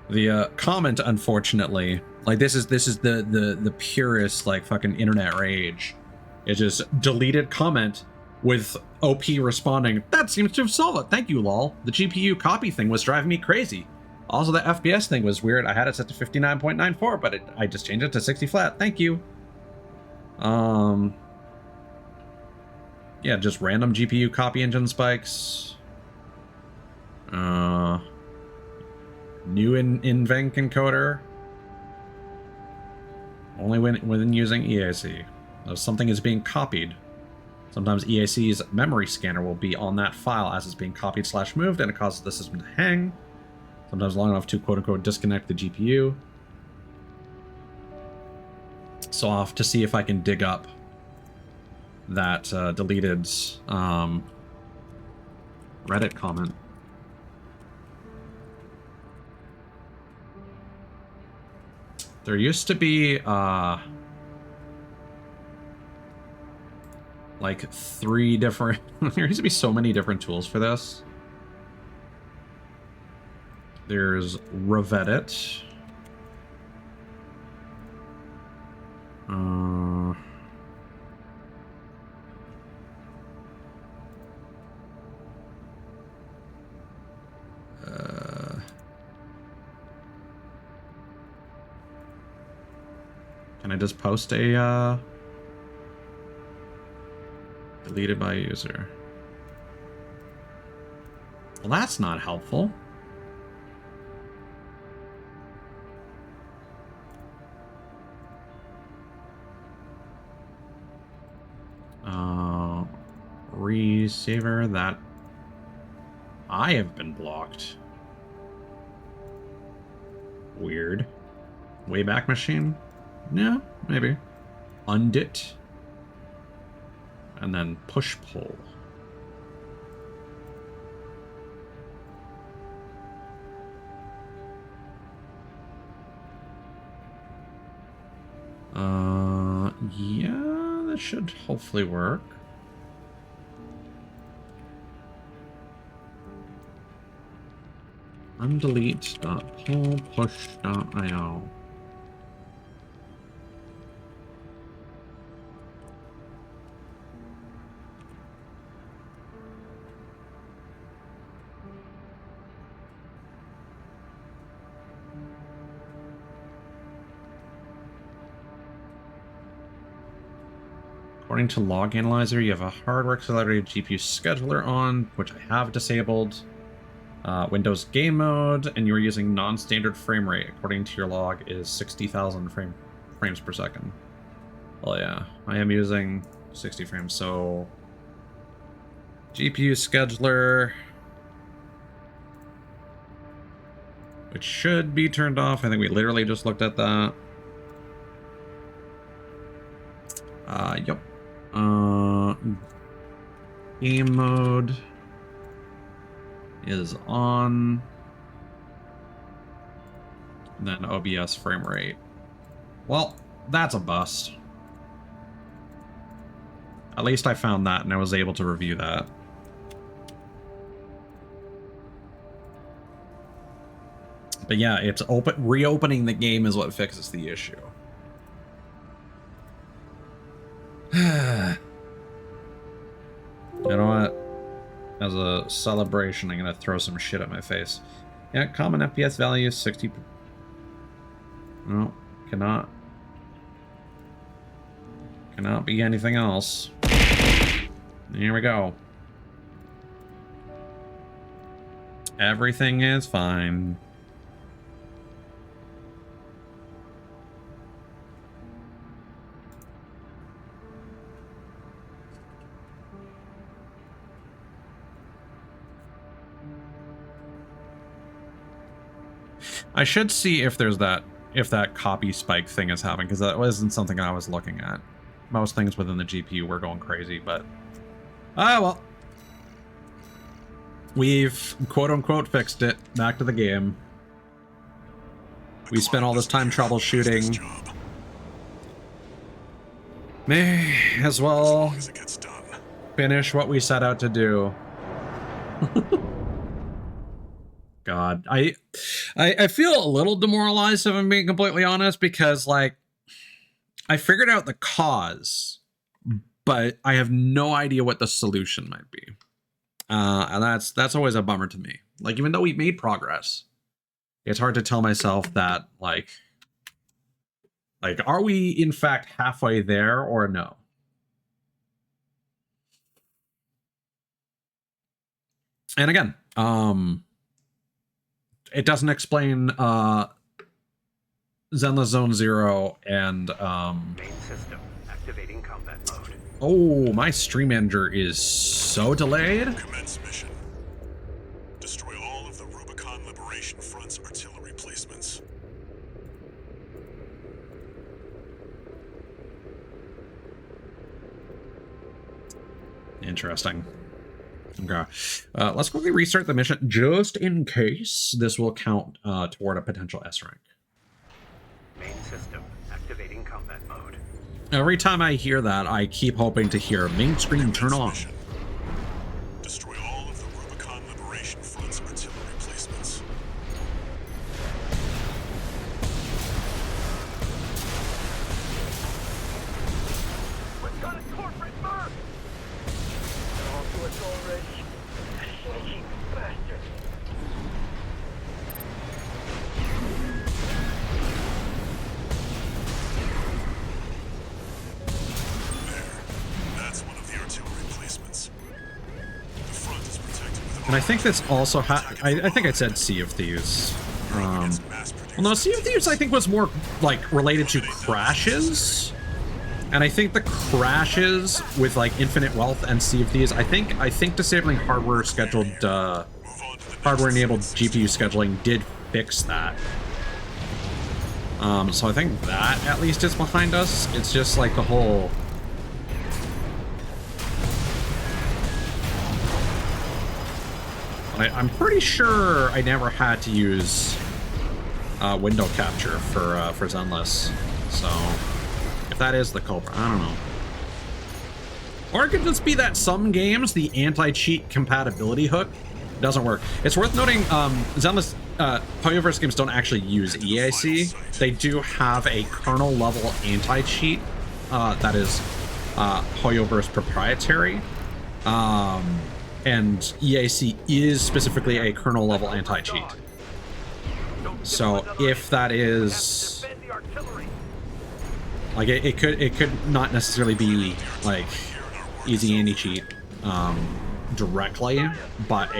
The comment, unfortunately, like this is the purest like fucking internet rage. It just deleted comment with OP responding, "That seems to have solved it. Thank you, lol. The GPU copy thing was driving me crazy. Also, the FPS thing was weird. I had it set to 59.94, but I just changed it to 60 flat. Thank you." Yeah, just random GPU copy engine spikes. New InVenc encoder. Only when using EAC. If something is being copied, sometimes EAC's memory scanner will be on that file as it's being copied / moved, and it causes the system to hang. Sometimes long enough to quote-unquote disconnect the GPU. So I'll have to see if I can dig up that deleted Reddit comment. There used to be like 3 different there used to be so many different tools for this. There's Revedit. Can I just post a deleted by user? Well, that's not helpful. Receiver that I have been blocked. Weird. Wayback Machine? Yeah, maybe. Undit. And then push pull. Yeah, that should hopefully work. Undelete.pull push.io. According to Log Analyzer, you have a hardware accelerated GPU scheduler on, which I have disabled. Windows game mode, and you're using non-standard frame rate. According to your log, is 60,000 frames per second. Well, yeah, I am using 60 frames, so GPU scheduler, which should be turned off. I think we literally just looked at that. Yep. Game mode is on. And then OBS frame rate. Well, that's a bust. At least I found that and I was able to review that. But yeah, it's reopening the game is what fixes the issue. You know what? As a celebration, I'm gonna throw some shit at my face. Yeah, common FPS value is 60. No, cannot be anything else. Here we go. Everything is fine. I should see if there's that copy spike thing is happening, because that wasn't something I was looking at. Most things within the GPU were going crazy, but well. We've quote unquote fixed it. Back to the game. We spent all this time troubleshooting. May as well finish what we set out to do. God, I feel a little demoralized, if I'm being completely honest, because like I figured out the cause, but I have no idea what the solution might be, and that's always a bummer to me. Like, even though we've made progress, it's hard to tell myself that like are we in fact halfway there or no? And again, it doesn't explain Zenless Zone 0 and
Main system activating combat mode.
Oh, my stream manager is so delayed.
Commence mission. Destroy all of the Rubicon Liberation Front's artillery placements.
Interesting. Okay. Let's quickly restart the mission just in case this will count toward a potential S rank.
Main system activating combat mode.
Every time I hear that, I keep hoping to hear main screen turn on.
Destroy all of the Rubicon Liberation Front's artillery placements.
We've got a corporate mark! They're on to us already. Sneaky bastard.
That's one of the artillery placements. The front is protected with
And I think this also I think I said Sea of Thieves. Well, no, Sea of Thieves I think was more like related to crashes. And I think the crashes with like Infinite Wealth and Sea of Thieves, I think disabling hardware scheduled hardware enabled GPU scheduling did fix that. So I think that at least is behind us. It's just like the whole I'm pretty sure I never had to use window capture for Zenless. So if that is the culprit, I don't know. Or it could just be that some games, the anti-cheat compatibility hook doesn't work. It's worth noting, Zenless Hoyoverse games don't actually use EAC. They do have a kernel level anti-cheat that is Hoyoverse proprietary. And EAC is specifically a kernel level anti-cheat. So if that is like it could not necessarily be like easy anti-cheat directly, but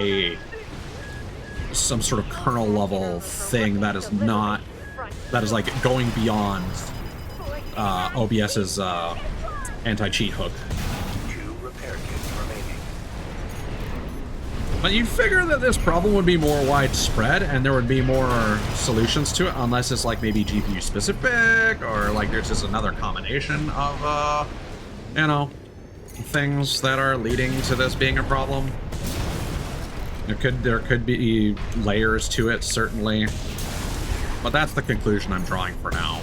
some sort of kernel level thing that is like going beyond OBS's anti-cheat hook. But you'd figure that this problem would be more widespread and there would be more solutions to it, unless it's like maybe GPU specific, or like there's just another combination of, you know, things that are leading to this being a problem. There could be layers to it, certainly. But that's the conclusion I'm drawing for now.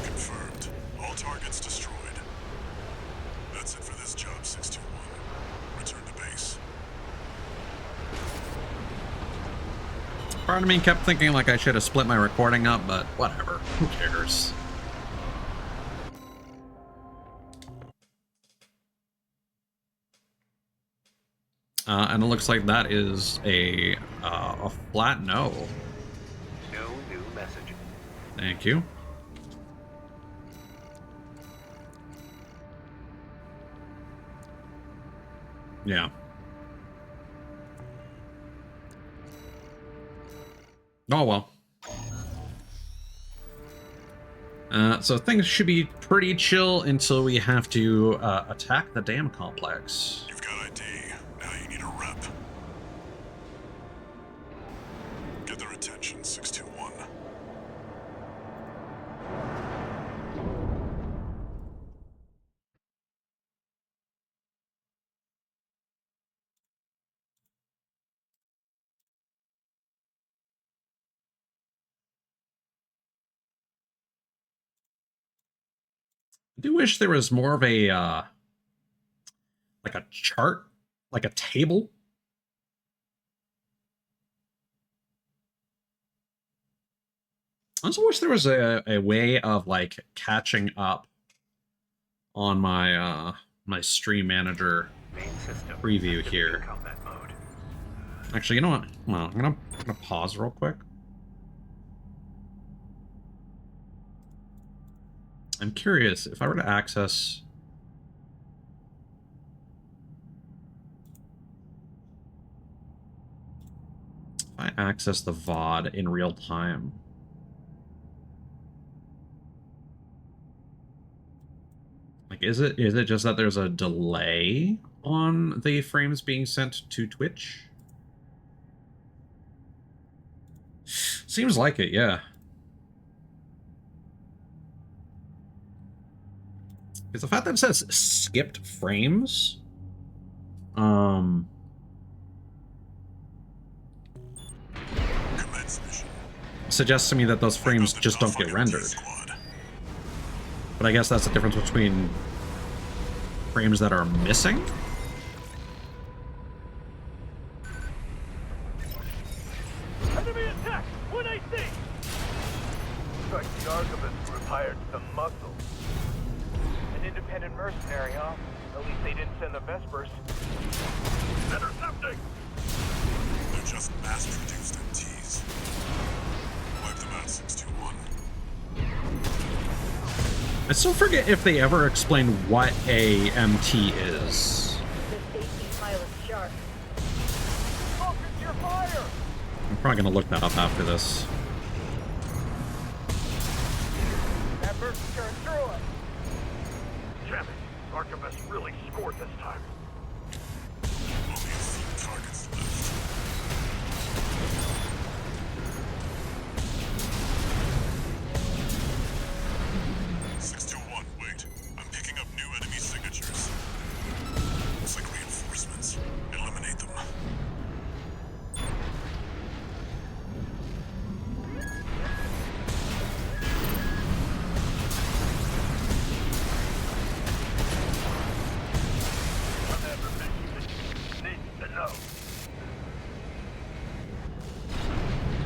Confirmed. All targets destroyed. That's it for this job, 621. Return to base.
Part of me kept thinking like I should have split my recording up, but whatever. Who cares? And it looks like that is a flat no.
No new message.
Thank you. Yeah. Oh well. So things should be pretty chill until we have to attack the dam complex.
You've got ID. Now you need a rep. Get their attention, 621.
I do wish there was more of a like a chart, like a table. I also wish there was a way of like catching up on my my stream manager preview here. Actually, you know what? Well, I'm gonna pause real quick. I'm curious if I were to access. If I access the VOD in real time. Like, is it just that there's a delay on the frames being sent to Twitch? Seems like it, yeah. Because the fact that it says skipped frames
Commence mission.
Suggests to me that those frames just don't get rendered. But I guess that's the difference between frames that are missing.
Enemy attack! 1AC! Strike the Archivist retired to the muscle. An independent mercenary, huh? At least they didn't send the Vespers. Intercepting!
They're just mass-produced MTs. Wipe them out, 621.
I still forget if they ever explain what a MT is.
This 18-mile is sharp. Focus your fire!
I'm probably gonna look that up after this.
That burst turned through it. Damn it, Archivist really scored this time.
Only a few targets left. Wait. I'm picking up new enemy signatures. Looks like reinforcements. Eliminate them.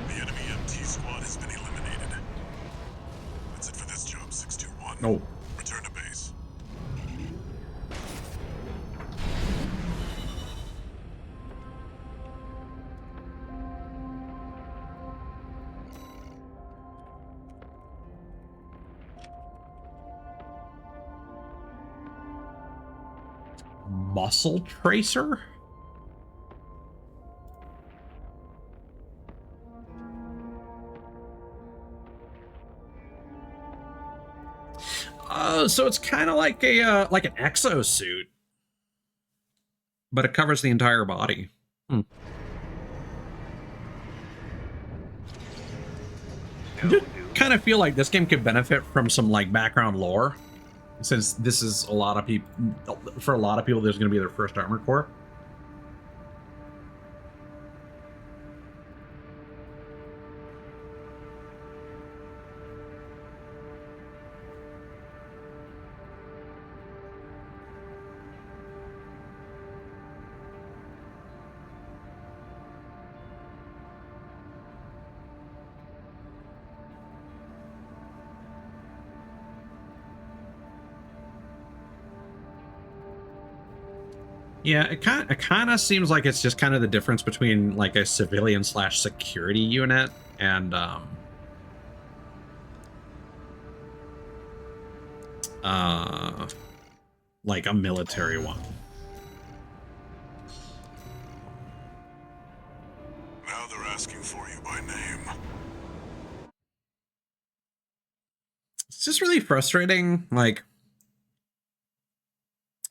The enemy MT squad has been eliminated. That's it for this job, 621.
No.
Return to base.
Muscle tracer? So it's kind of like a like an exosuit, but it covers the entire body. I kind of feel like this game could benefit from some like background lore, since this is a lot of people. For a lot of people, there's going to be their first Armored Corps. Yeah, it kind of seems like it's just kind of the difference between like a civilian / security unit and like a military one.
Now they're asking for you by name.
It's just really frustrating. Like,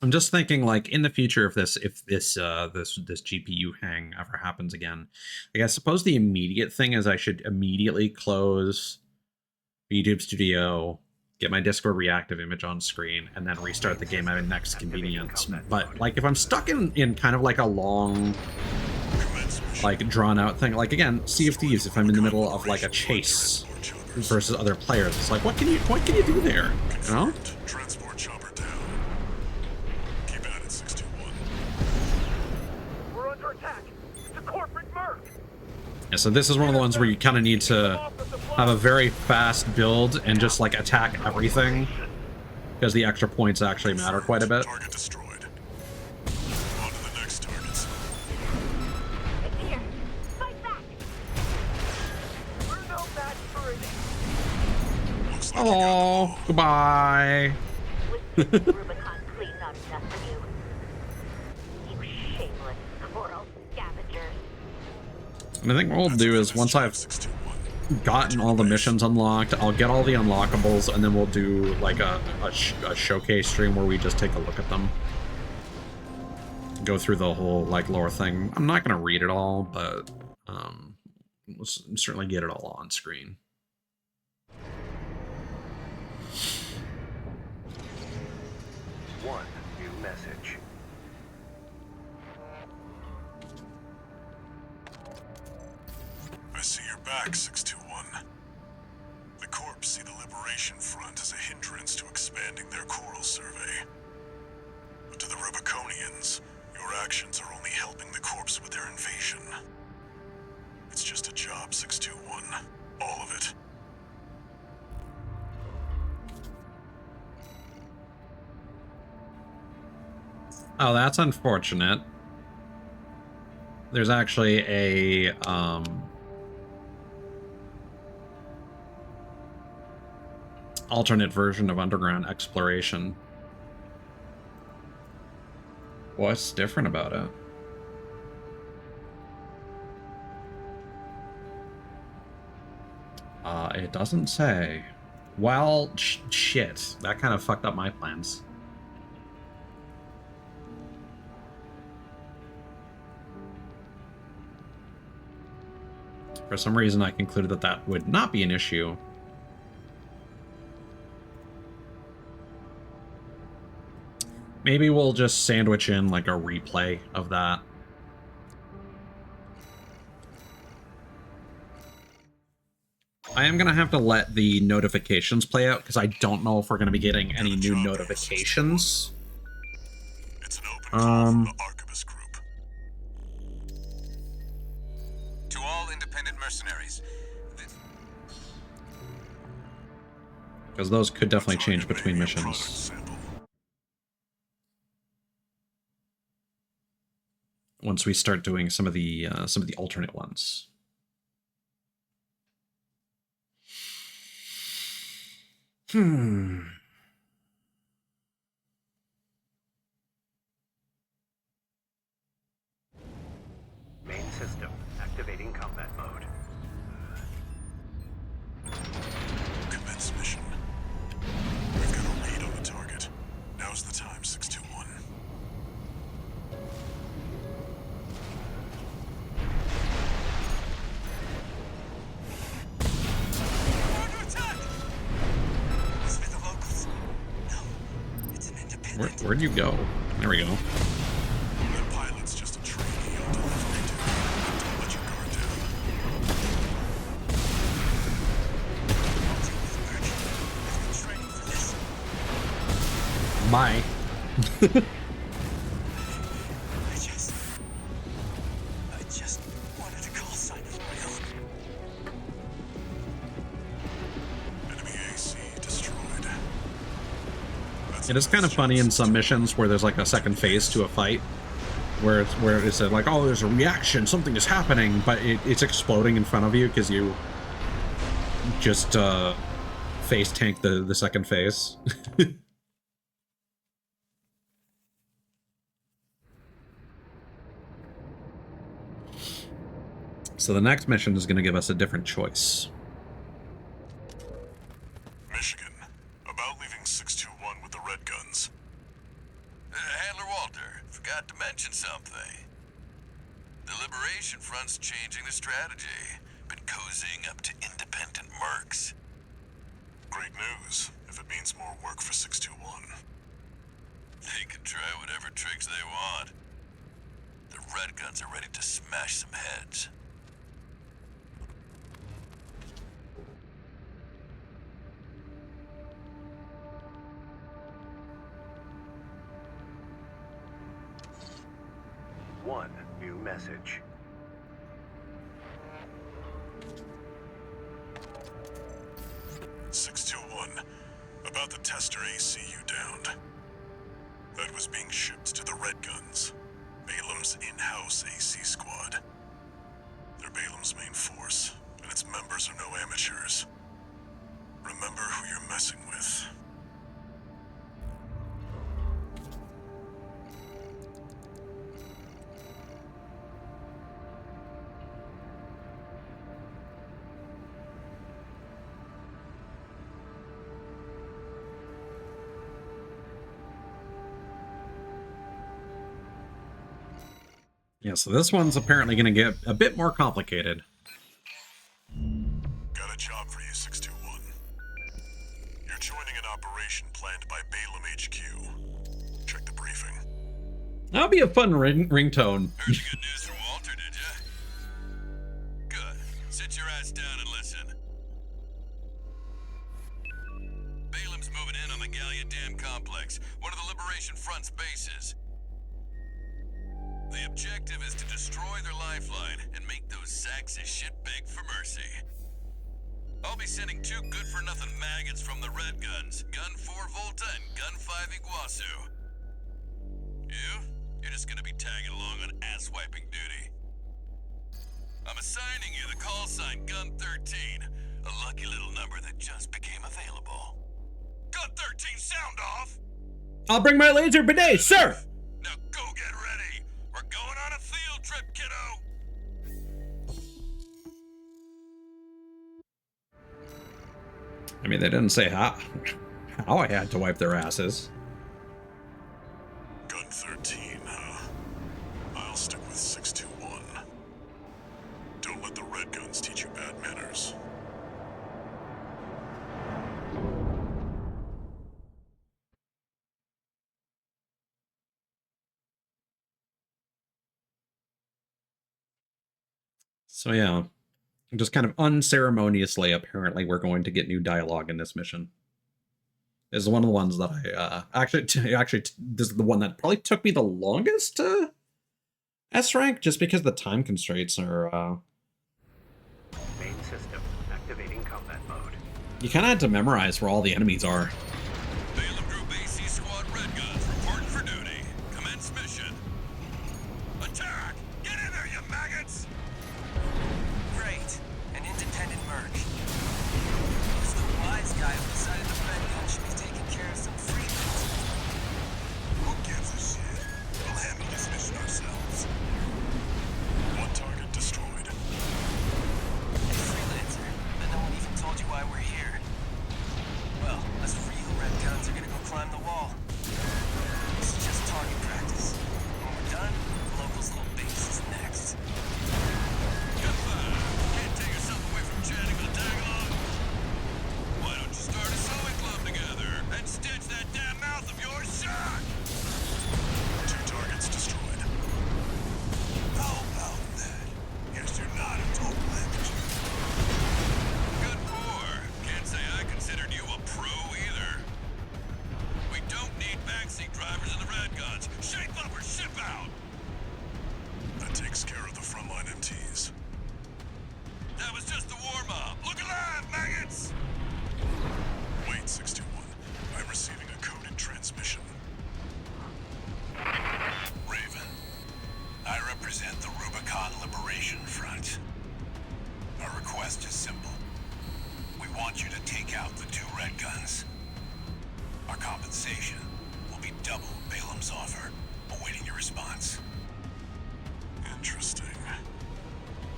I'm just thinking, like, in the future, if this GPU hang ever happens again, like, I suppose the immediate thing is I should immediately close YouTube Studio, get my Discord reactive image on screen, and then restart the game at next convenience. But like, if I'm stuck in kind of like a long, like, drawn out thing, like again, Sea of Thieves, if I'm in the middle of like a chase versus other players, it's like, what can you do there? You know? Yeah, so this is one of the ones where you kind of need to have a very fast build and just like attack everything, because the extra points actually matter quite a bit.
Target destroyed. On to the next targets.
It's here. Fight back.
We're no match for anything.
Looks like
Oh, goodbye.
With this Rubicon clean not enough for you. You shameless coral scavengers.
And I think what we'll do is, once I've gotten all the missions unlocked, I'll get all the unlockables, and then we'll do like a showcase stream where we just take a look at them. Go through the whole like lore thing. I'm not gonna read it all, but we'll certainly get it all on screen.
One new message.
back, 621. The Corps see the Liberation Front as a hindrance to expanding their coral survey. But to the Rubiconians, your actions are only helping the Corps with their invasion. It's just a job, 621. All of it.
Oh, that's unfortunate. There's actually a, alternate version of underground exploration. What's different about it? It doesn't say. Well, shit. That kind of fucked up my plans. For some reason, I concluded that that would not be an issue. Maybe we'll just sandwich in like a replay of that. I am going to have to let the notifications play out because I don't know if we're going to be getting any new notifications.
It's an open call from the Archivist Group.
To all independent mercenaries.
Because those could definitely change between missions. Once we start doing some of the alternate ones.
Main system activating combat mode.
Commence mission. We've got a read on the target. Now's the time, 621.
Where'd you go? There we go.
That pilot's just a trainee on delivery duty. Don't let your guard down.
Bye.
I just wanted a call sign for my own.
Enemy AC destroyed.
It is kind of funny in some missions where there's like a second phase to a fight, where it's like, oh, there's a reaction, something is happening, but it's exploding in front of you because you just face tank the second phase. So the next mission is going to give us a different choice.
Michigan. About leaving 621 with the Red Guns.
Handler Walter, forgot to mention something. The Liberation Front's changing the strategy. Been cozying up to independent mercs.
Great news, if it means more work for 621.
They can try whatever tricks they want. The Red Guns are ready to smash some heads.
One new message.
About the tester AC you downed. That was being shipped to the Red Guns, Balam's in-house AC squad. They're Balam's main force, and its members are no amateurs. Remember who you're messing with.
Yeah, so this one's apparently going to get a bit more complicated.
Got a job for you, 621. You're joining an operation planned by Balam HQ. Check the briefing.
That'll be a fun ringtone.
Heard the good news from Walter, did ya? Good. Sit your ass down down and listen. Balem's moving in on the Gallia Dam complex, one of the Liberation Front's bases. The objective is to destroy their lifeline and make those sacks of shit beg for mercy. I'll be sending 2 good-for-nothing maggots from the Red Guns, Gun 4 Volta and Gun 5 Iguazu. You're just gonna be tagging along on ass-wiping duty. I'm assigning you the call sign Gun 13, a lucky little number that just became available. Gun 13, sound off!
I'll bring my laser bidet, sir!
Now go get ready! We're going on a field trip, kiddo!
I mean, they didn't say how I had to wipe their asses.
Gun 13, huh? I'll stick with 621. Don't let the Red Guns teach you bad manners.
So yeah, just kind of unceremoniously, apparently we're going to get new dialogue in this mission. This is one of the ones that I actually this is the one that probably took me the longest to S rank, just because the time constraints are
Main system activating combat mode.
you kind of had to memorize where all the enemies are.
Balem Group AC Squad Red Guns reporting for duty. Commence mission. Attack! Get in there, you maggots!
Great. An independent merc. Who's the wise guy who decided the Red Gun should be taking care of some freelancer?
Who gives a shit? We'll handle this mission ourselves. 1 target destroyed.
Hey, freelancer. But no one even told you why we're here. Well, us real Red Guns are gonna go climb the wall. This is just target practice. When we're done, the locals' little base is next.
Gun 5, can't take yourself away from chatting with a tag-along? Why don't you start a sewing club together and stitch that damn mouth of yours shut?
2 targets destroyed. How about that? Guess you're not a total amateur.
Gun 4, can't say I considered you a pro either. We don't need backseat drivers in the Red Guns. Shape up or ship out!
That takes care of the frontline MTs.
That was just the warm-up. Look alive, maggots!
Wait, 621. I'm receiving a coded transmission.
Raven, I represent the Rubicon Liberation Front. Our request is simple. We want you to take out the 2 Red Guns. Our compensation will be double Balem's offer, awaiting your response.
Interesting.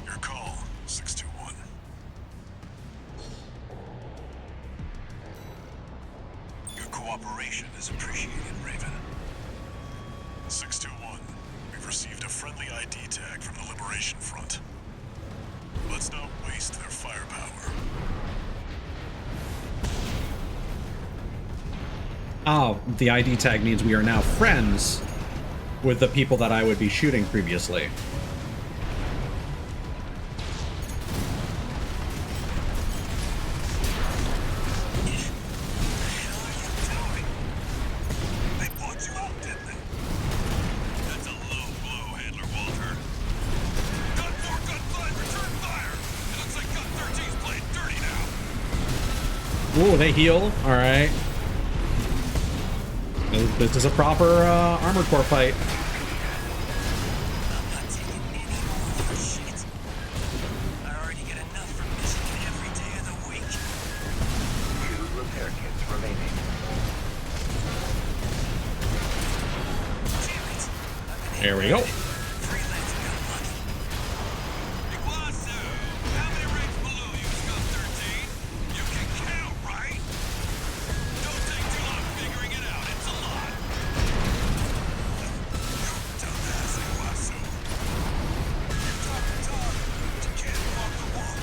Your call, 621.
Your cooperation is appreciated, Raven.
621. We've received a friendly ID tag from the Liberation Front. Let's not waste their firepower.
Oh, the ID tag means we are now friends with the people that I would be shooting previously.
They bought you out, didn't they?
That's a low blow, Handler Walter. Gun 4, Gun 5, return fire! It looks like Gun 13's playing dirty now.
Ooh, they heal. All right. This is a proper Armored Core fight.
I'm not taking any more of your shit. I already get enough from mission every day of the week. 2 repair kits remaining. Damn it! I've been
There we go.
freelancing got lucky.
Iguazu, how many ranks below you is Gun 13? You can count, right? Don't take too long figuring it out. It's a lot.
Dumbass Iguazu. You talk the talk, but you can't walk the walk.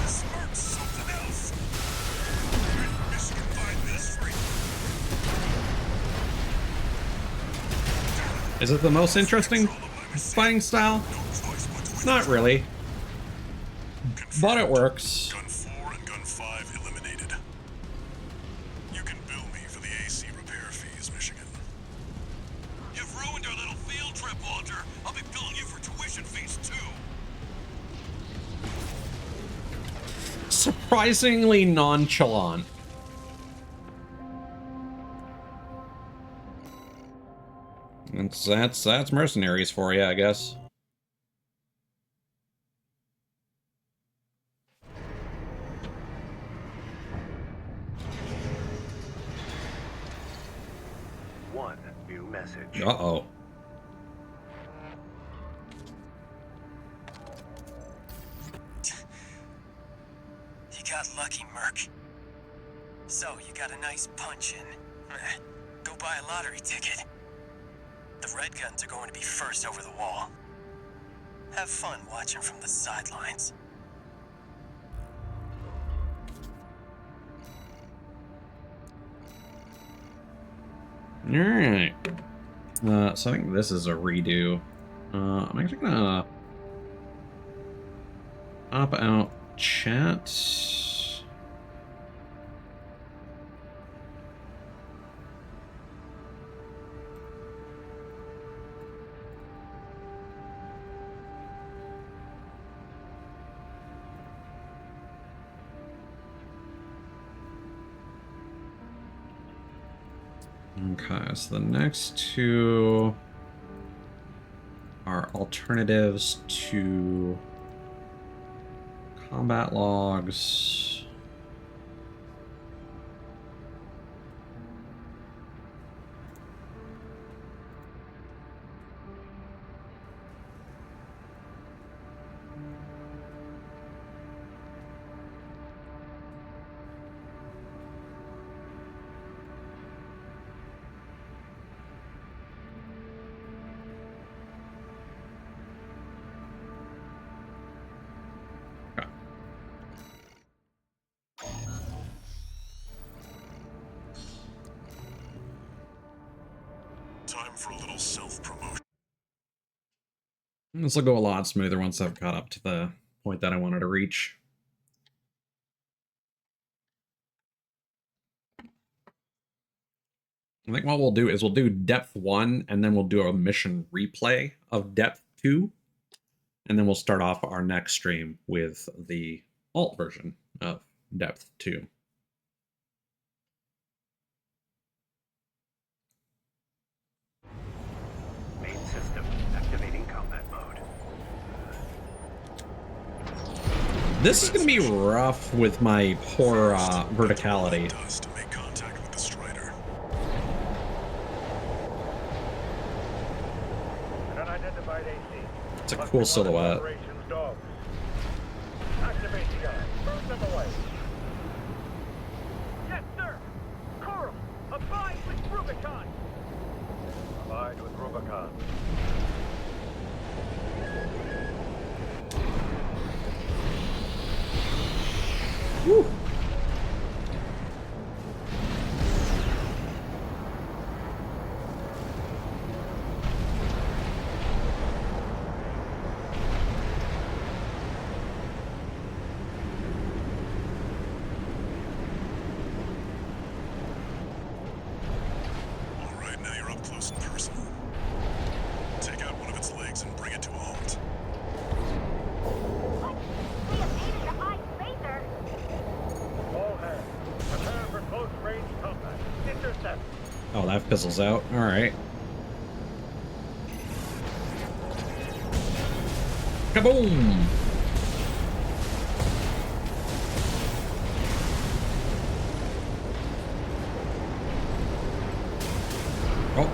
The smirk's something else. Mission find this free.
Is it the most interesting fighting style?
No choice but to win.
Not really. But it works.
Gun 4 and Gun 5 eliminated. You can bill me for the AC repair fees, Michigan.
You've ruined our little field trip, Walter. I'll be billing you for tuition fees, too.
Surprisingly nonchalant. That's mercenaries for you, I guess.
One new message.
Uh-oh.
You got lucky, Merc. So, you got a nice punch in. Go buy a lottery ticket. The Red Guns are going to be first over the wall. Have fun watching from the sidelines.
Alright. So I think this is a redo. I'm actually gonna pop out chat. Okay, so the next two are alternatives to combat logs.
Time for a little self-promotion.
This will go a lot smoother once I've caught up to the point that I wanted to reach. I think what we'll do is we'll do depth 1 and then we'll do a mission replay of depth 2. And then we'll start off our next stream with the alt version of depth 2.
Main system activating combat mode.
This is going to be rough with my poor verticality.
To make contact with the Strider.
An unidentified AC.
It's a cool silhouette.
Operations dogs. Activate the eye. Move them away. Yes, sir. Coral, abide with Rubicon. Abide with Rubicon.
Woo.
All right, now you're up close and personal. Take out one of its legs and bring it to a halt.
All hands, prepare for close range combat. Intercept.
Oh, that fizzles out. All right. Kaboom! Oh,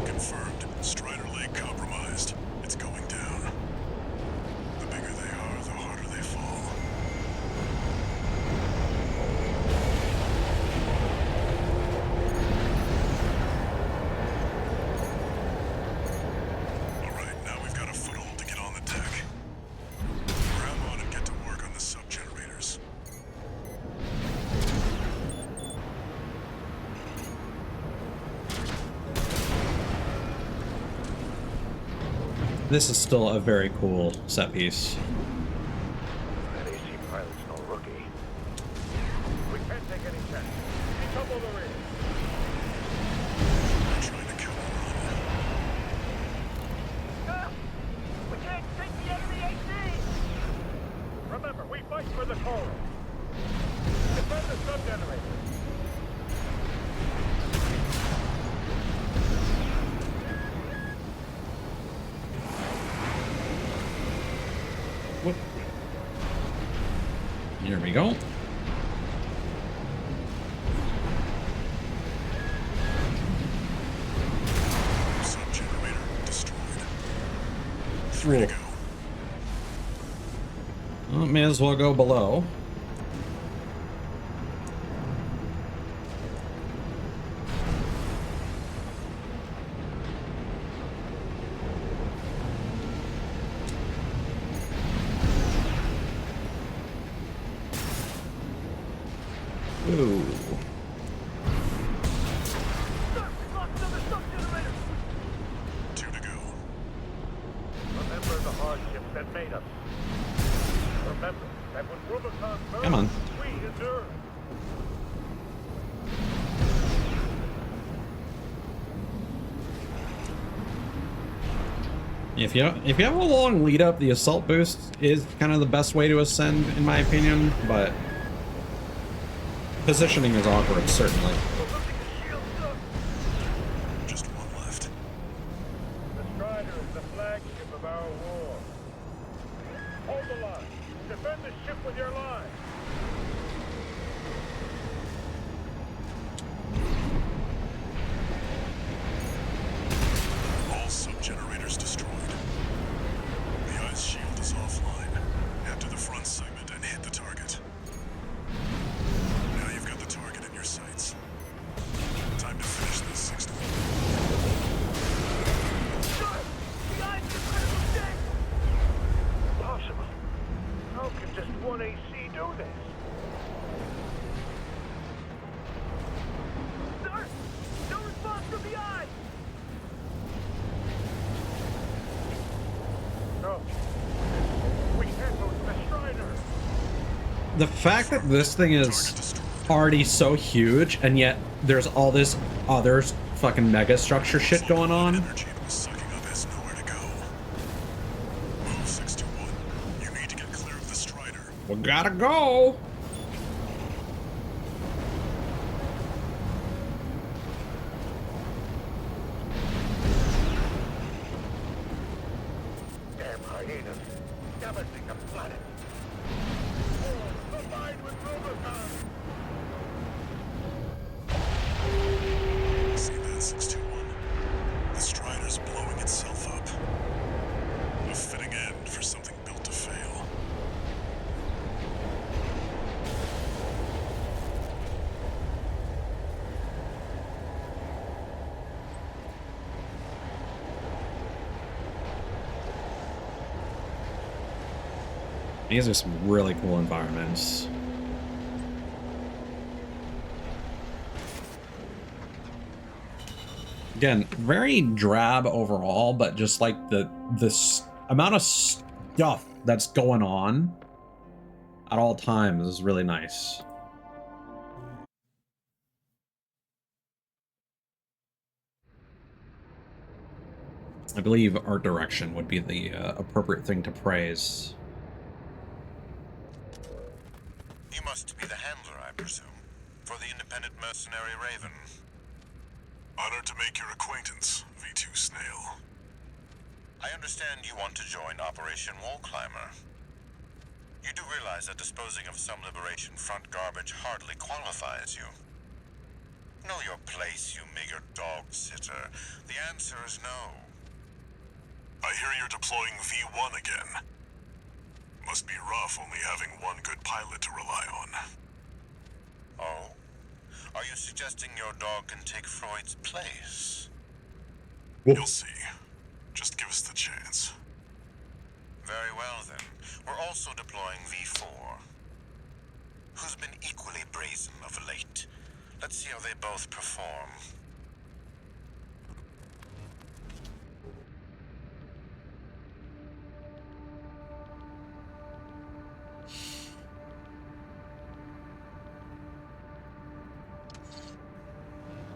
Confirmed. Strider leg compromised. It's going down. The bigger they are, the harder they fall. All right, now we've got a
This is still a very cool set piece.
That AC pilot's no rookie. We can't take any chances. Decouple the rear.
They're trying to kill him.
We can't take the enemy AC!
Remember, we fight for the core. Defend the sub-generator.
Whoop. Here we go.
Sub-generator destroyed.
Cool.
3 to go.
Well, may as well go below. Ooh.
Locked on the sub-generator!
2 to go.
Remember the hardships that made us. Remember that when Rubicon burns,
Come on.
we endure.
If you have a long lead up, the assault boost is kind of the best way to ascend, in my opinion, but positioning is awkward, certainly.
Just one left.
The Strider is the flagship of our war. Hold the line. Defend the ship with your line.
All sub-generators destroyed. The ice shield is offline. Head to the front segment and hit the target. Now you've got the target in your sights. Time to finish this 6 to 1.
The ice is critical state!
Impossible. How can just one AC do this?
Sir! No response from the eye!
No. We can't lose the Strider.
The fact that this thing is already so huge, and yet there's all this other fucking mega structure shit going on.
Energy it was sucking up has nowhere to go. Move 6 to 1. You need to get clear of the Strider.
We gotta go.
Damn hyenas. Damaging the planet. Combined with Rubicon.
See that 6 to 1? The Strider's blowing itself up. A fitting end for something built to fail.
These are some really cool environments. Again, very drab overall, but just like this amount of stuff that's going on at all times is really nice. I believe art direction would be the appropriate thing to praise.
You must be the handler, I presume, for the independent mercenary Raven.
Honored to make your acquaintance, V2 Snail.
I understand you want to join Operation Wall Climber. You do realize that disposing of some Liberation Front garbage hardly qualifies you. Know your place, you meager dog sitter. The answer is no.
I hear you're deploying V1 again. Must be rough only having one good pilot to rely on.
Oh? Are you suggesting your dog can take Freud's place?
You'll see. Just give us the chance.
Very well, then. We're also deploying V4, who's been equally brazen of late. Let's see how they both perform.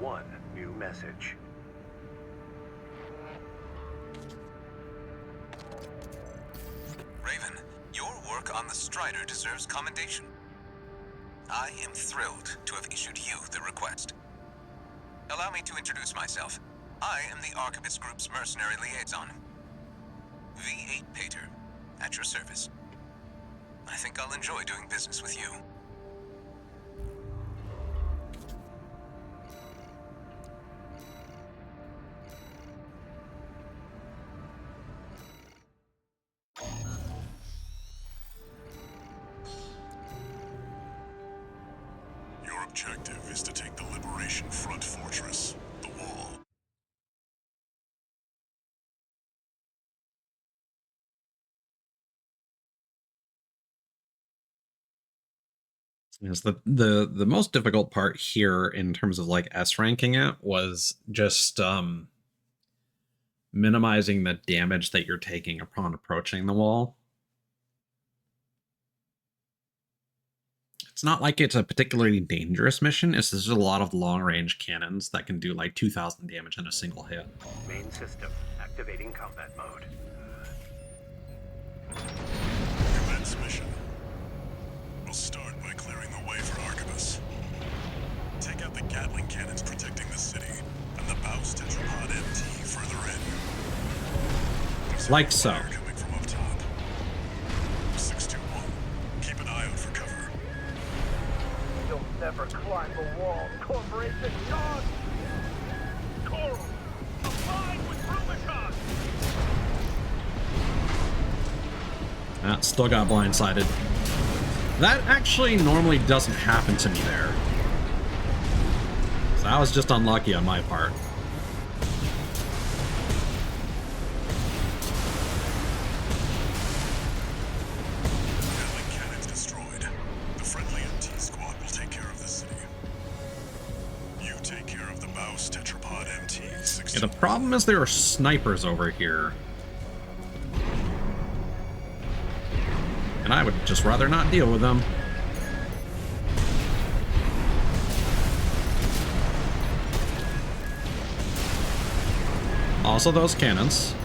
one new message.
Raven, your work on the Strider deserves commendation. I am thrilled to have issued you the request. Allow me to introduce myself. I am the Archivist Group's mercenary liaison. V8 Pater, at your service. I think I'll enjoy doing business with you.
Your objective is to take the Liberation Front fortress, the Wall.
Yes, the most difficult part here in terms of like S ranking it was just minimizing the damage that you're taking upon approaching the wall. It's not like it's a particularly dangerous mission. It's just a lot of long-range cannons that can do like 2,000 damage in a single hit.
Main system activating combat mode.
Commence mission. We'll start by clearing the way for Archivus. Take out the Gatling cannons protecting the city, and the Baus Tetrapod MT further in. There's
Like so.
fire coming from up top. 621. Keep an eye out for cover.
You'll never climb the wall, Corporation John! Coral, align with Rubicon!
Still got blindsided. That actually normally doesn't happen to me there. So that was just unlucky on my part.
Gatling cannons destroyed. The friendly MT squad will take care of the city. You take care of the Baus Tetrapod MT.
Yeah, the problem is there are snipers over here. And I would just rather not deal with them. Also those cannons.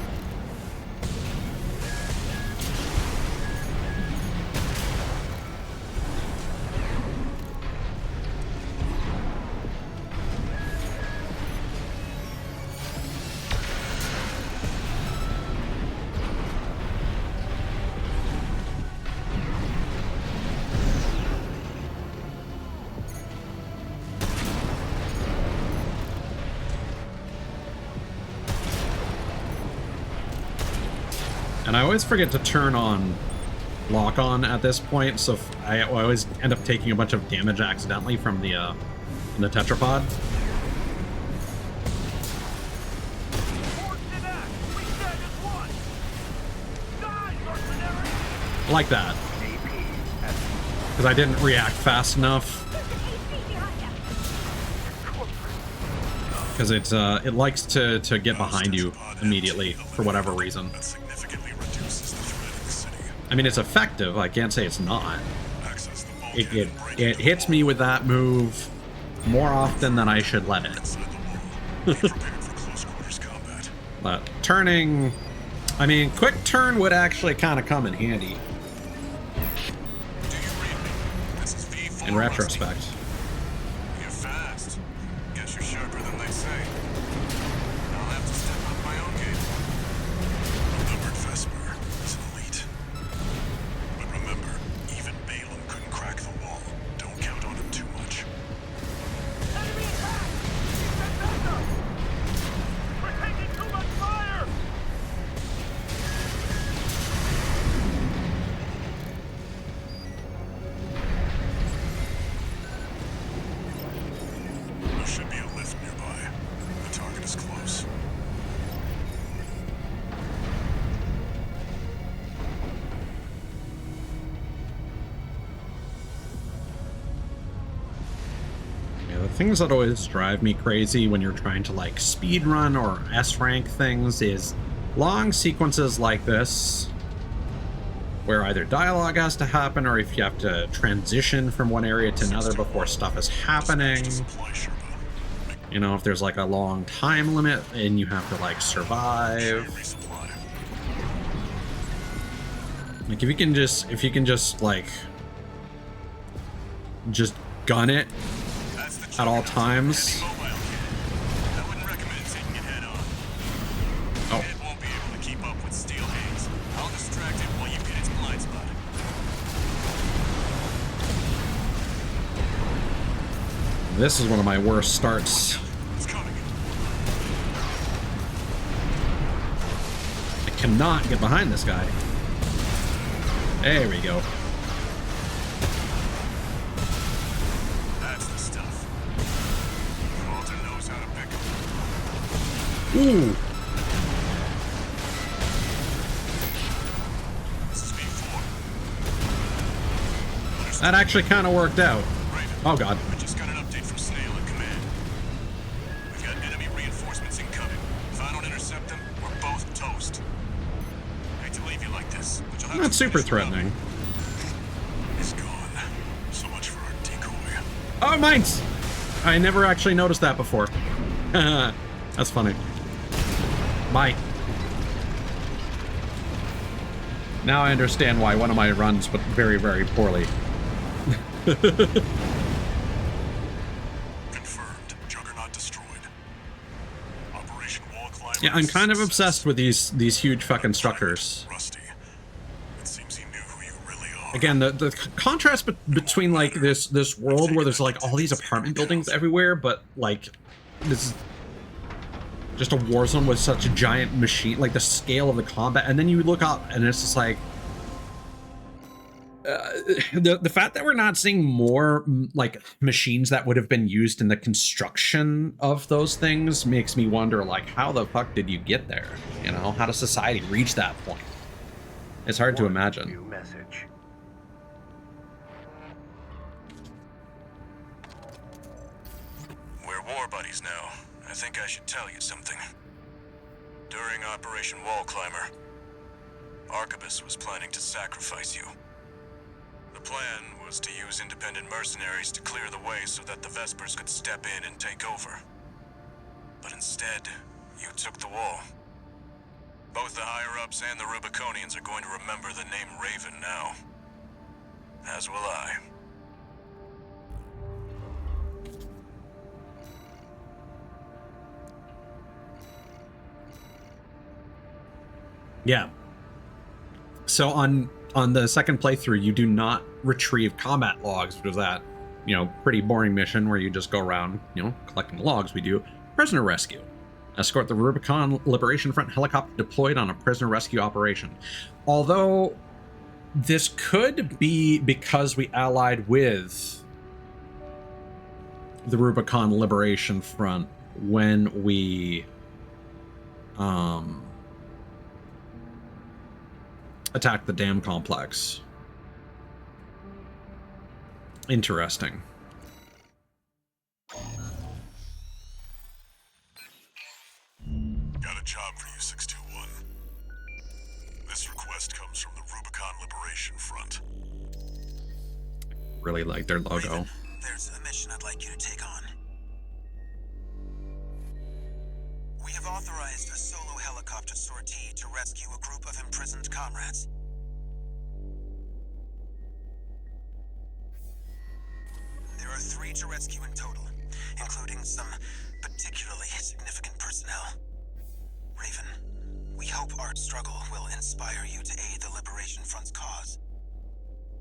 And I always forget to turn on lock-on at this point, so I always end up taking a bunch of damage accidentally from the tetrapod. Like that. Because I didn't react fast enough. Because it likes to get behind you immediately for whatever reason. I mean, it's effective. I can't say it's not. It hits me with that move more often than I should let it. But turning... I mean, quick turn would actually kind of come in handy. In retrospect.
You're fast. Guess you're sharper than they say. I'll have to step up my own game. Remembered Vesper is an elite. But remember, even Balaam couldn't crack the wall. Don't count on him too much.
Enemy attack! Get back up! We're taking too much fire!
There should be a lift nearby. The target is close.
Yeah, the things that always drive me crazy when you're trying to like speedrun or S-rank things is long sequences like this, where either dialogue has to happen or if you have to transition from one area to another before stuff is happening.
Supply Sherpa.
You know, if there's like a long time limit and you have to like survive. Like if you can just like just gun it at all times. Oh.
It won't be able to keep up with steel hands. I'll distract it while you get its blind spot.
This is one of my worst starts.
It's coming.
I cannot get behind this guy. There we go.
That's the stuff. Walter knows how to pick 'em.
Ooh.
This is V4.
That actually kind of worked out. Oh god.
I just got an update from Snail at command. We've got enemy reinforcements incoming. If I don't intercept them, we're both toast. Hate to leave you like this, but you'll have
Not
to
super
finish well.
threatening.
It's gone. So much for our decoy.
Oh, mines! I never actually noticed that before. That's funny. Bye. Now I understand why one of my runs went very, very poorly.
Confirmed. Juggernaut destroyed. Operation Wall Climber.
Yeah, I'm kind of obsessed with these huge fucking structures.
Rusty. It seems he knew who you really are.
Again, the contrast between like this world where there's like all these apartment buildings everywhere, but like this is just a war zone with such a giant machine, like the scale of the combat, and then you look up and it's just like the fact that we're not seeing more like machines that would have been used in the construction of those things makes me wonder, like, how the fuck did you get there? You know, how does society reach that point? It's hard to imagine.
New message.
We're war buddies now. I think I should tell you something. During Operation Wall Climber, Arquebus was planning to sacrifice you. The plan was to use independent mercenaries to clear the way so that the Vespers could step in and take over. But instead, you took the wall. Both the higher-ups and the Rubiconians are going to remember the name Raven now. As will I.
Yeah. So on the second playthrough, you do not retrieve combat logs, which is that, you know, pretty boring mission where you just go around, you know, collecting logs. We do prisoner rescue. Escort the Rubicon Liberation Front helicopter deployed on a prisoner rescue operation. Although this could be because we allied with the Rubicon Liberation Front when we attacked the dam complex. Interesting.
Got a job for you, 621. This request comes from the Rubicon Liberation Front.
Really like their logo.
Raven, there's a mission I'd like you to take on. We have authorized a solo helicopter sortie to rescue a group of imprisoned comrades. There are 3 to rescue in total, including some particularly significant personnel. Raven, we hope our struggle will inspire you to aid the Liberation Front's cause.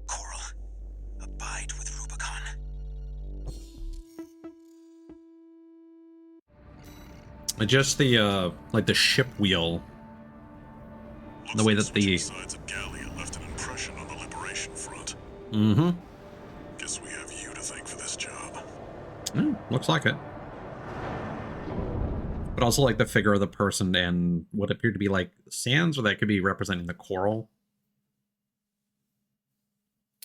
Coral, abide with Rubicon.
Just the like the ship wheel, the way that the
Sides of Gallia left an impression on the Liberation Front.
mm-hmm.
Guess we have you to thank for this job.
Looks like it. But also like the figure of the person and what appeared to be like sands, or that could be representing the coral.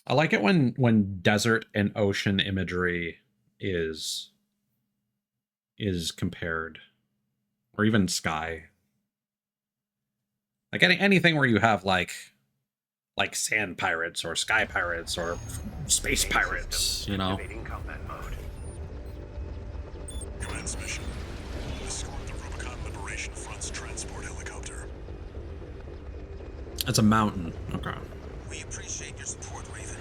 I like it when desert and ocean imagery is compared, or even sky. Like anything where you have like sand pirates or sky pirates or space pirates, you know.
Activating combat mode.
Commander, Commence mission. Escort the Rubicon Liberation Front's transport helicopter.
It's a mountain. Okay.
We appreciate your support, Raven.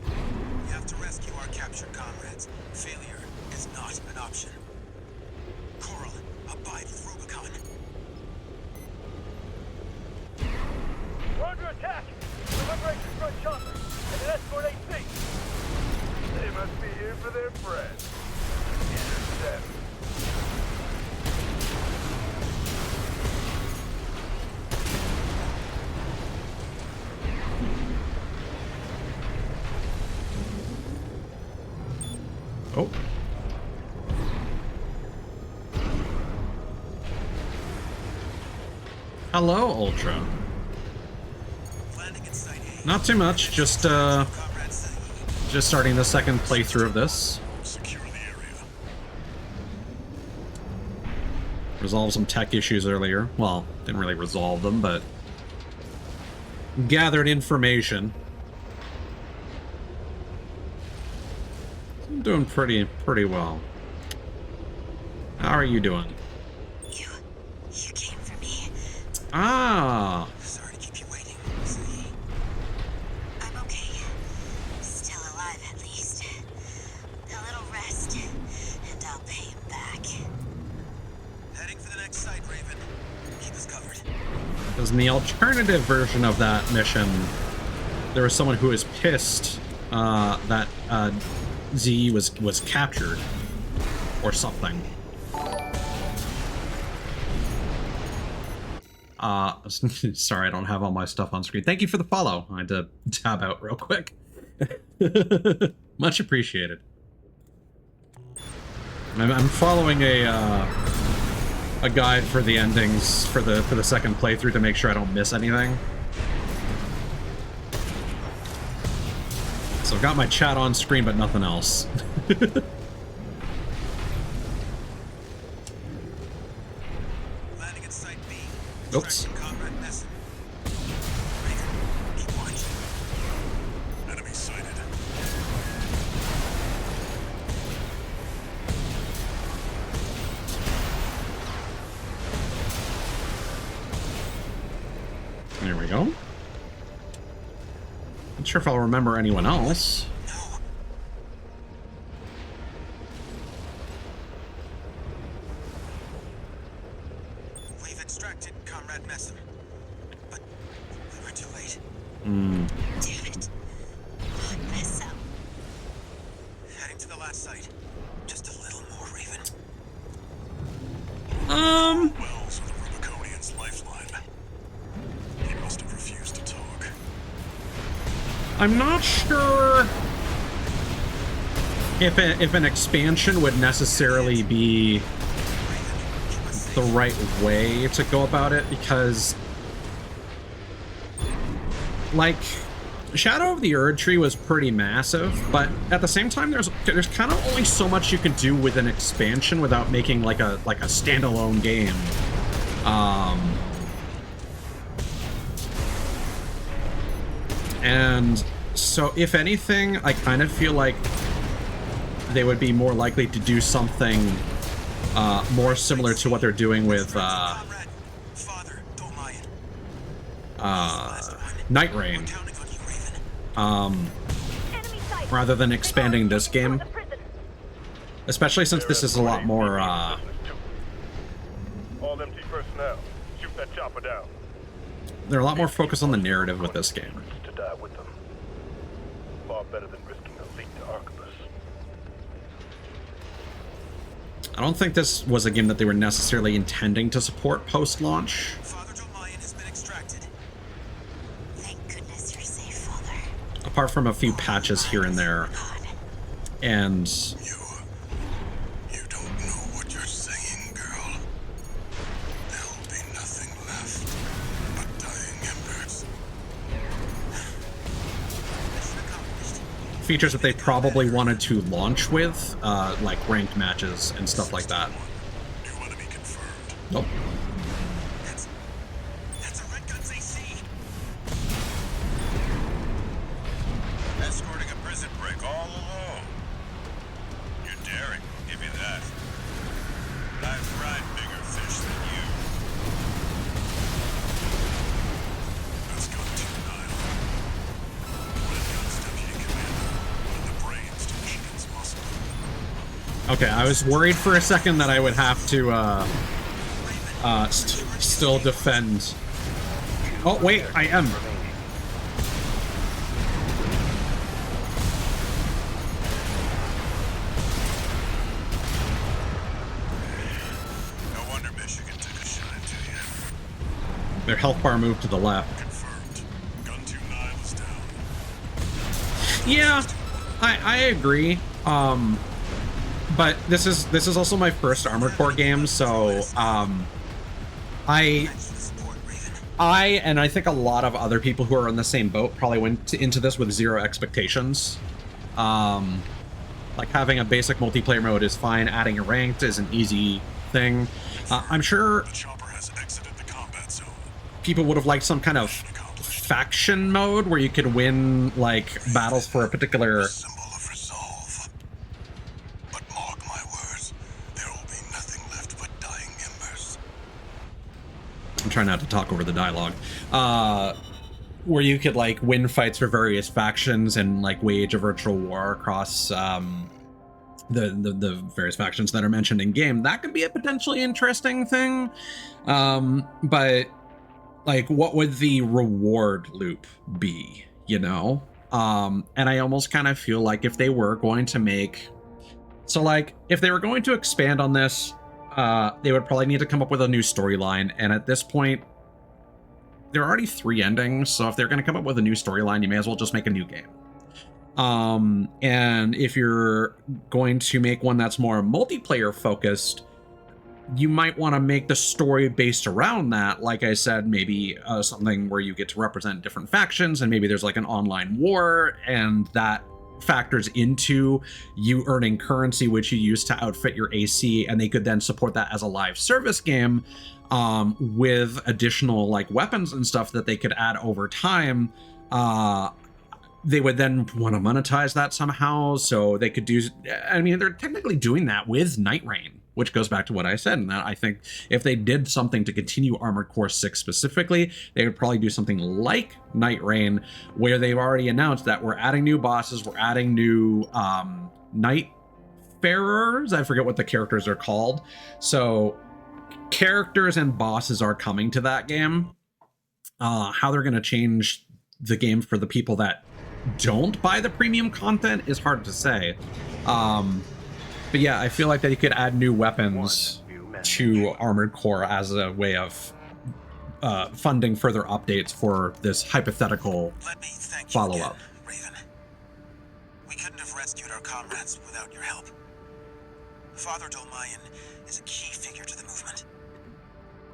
We have to rescue our captured comrades. Failure is not an option. Coral, abide with Rubicon.
We're under attack! The Liberation Front chopper and an escort AC! They must be here for their friends. Intercept.
Oh. Hello, Ultra. Not too much, just starting the second playthrough of this.
Secure the area.
Resolved some tech issues earlier. Well, didn't really resolve them, but gathered information. I'm doing pretty well. How are you doing?
You came for me.
Ah.
Sorry to keep you waiting, see?
I'm okay. Still alive, at least. A little rest, and I'll pay him back.
Heading for the next site, Raven. Keep us covered.
Because in the alternative version of that mission, there was someone who was pissed that Z was captured or something. Sorry, I don't have all my stuff on screen. Thank you for the follow. I had to tab out real quick. Much appreciated. I'm following a guide for the endings for the second playthrough to make sure I don't miss anything. So I've got my chat on screen, but nothing else.
Landing at Site B.
Oops.
Comrade Nesson. Raven, keep watching.
Enemy sighted.
There we go. Not sure if I'll remember anyone else.
We've extracted Comrade Nesson, but we were too late.
Hmm.
Damn it. What mess up?
Heading to the last site. Just a little more, Raven.
Wells are the Rubiconian's lifeline. He must have refused to talk.
I'm not sure if an expansion would necessarily be the right way to go about it, because like Shadow of the Erd Tree was pretty massive, but at the same time there's kind of only so much you can do with an expansion without making like a standalone game. And so if anything, I kind of feel like they would be more likely to do something more similar to what they're doing with Night Rain, rather than expanding this game, especially since this is a lot more
All MT personnel, shoot that chopper down.
they're a lot more focused on the narrative with this game.
To die with them. Far better than risking a leak to Arquebus.
I don't think this was a game that they were necessarily intending to support post-launch. Apart from a few patches here and there. And
You don't know what you're saying, girl. There'll be nothing left but dying embers.
features that they probably wanted to launch with, like ranked matches and stuff like that.
New enemy confirmed.
Nope.
That's a Red Gun's AC.
Escorting a prison break all alone. You're daring, give you that.
Okay, I was worried for a second that I would have to still defend. Oh wait, I am.
No wonder Michigan took a shine to you.
Their health bar moved to the left.
Confirmed. Gun 2 Nile is down.
Yeah, I agree. But this is also my first Armored Core game, so I and I think a lot of other people who are in the same boat probably went into this with zero expectations. Like having a basic multiplayer mode is fine. Adding a ranked is an easy thing. I'm sure
The chopper has exited the combat zone.
people would have liked some kind of faction mode where you could win like battles for a particular.
Symbol of resolve. But mark my words, there will be nothing left but dying embers.
I'm trying not to talk over the dialogue. Where you could like win fights for various factions and like wage a virtual war across the various factions that are mentioned in game. That could be a potentially interesting thing. But like, what would the reward loop be? You know? And I almost kind of feel like if they were going to make, so like if they were going to expand on this, they would probably need to come up with a new storyline. And at this point, there are already 3 endings, so if they're going to come up with a new storyline, you may as well just make a new game. And if you're going to make one that's more multiplayer focused, you might want to make the story based around that. Like I said, maybe something where you get to represent different factions, and maybe there's like an online war, and that factors into you earning currency, which you use to outfit your AC, and they could then support that as a live service game. With additional like weapons and stuff that they could add over time. They would then want to monetize that somehow, so they could do, I mean, they're technically doing that with Night Rain, which goes back to what I said, and that I think if they did something to continue Armored Core 6 specifically, they would probably do something like Night Rain, where they've already announced that we're adding new bosses, we're adding new Nightfarers, I forget what the characters are called, so characters and bosses are coming to that game. How they're going to change the game for the people that don't buy the premium content is hard to say. But yeah, I feel like that you could add new weapons to Armored Core as a way of funding further updates for this hypothetical follow-up.
Raven. We couldn't have rescued our comrades without your help. Father Dolmayan is a key figure to the movement.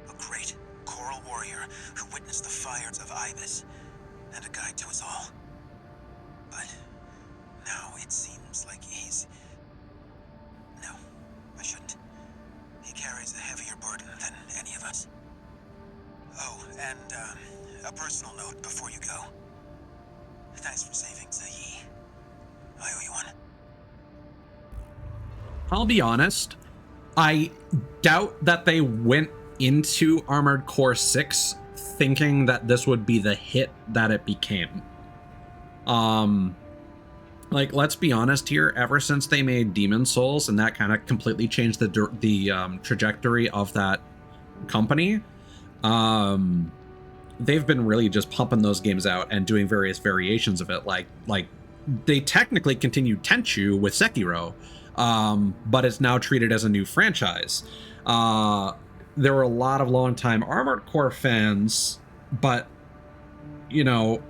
A great choral warrior who witnessed the fires of Ibis, and a guide to us all. But now it seems like he's... No, I shouldn't. He carries a heavier burden than any of us. Oh, and a personal note before you go. Thanks for saving Zayi. I owe you one.
I'll be honest, I doubt that they went into Armored Core 6 thinking that this would be the hit that it became. Like, let's be honest here, ever since they made Demon Souls, and that kind of completely changed the trajectory of that company, they've been really just pumping those games out and doing various variations of it. Like they technically continued Tenchu with Sekiro, but it's now treated as a new franchise. There were a lot of longtime Armored Core fans, but, you know,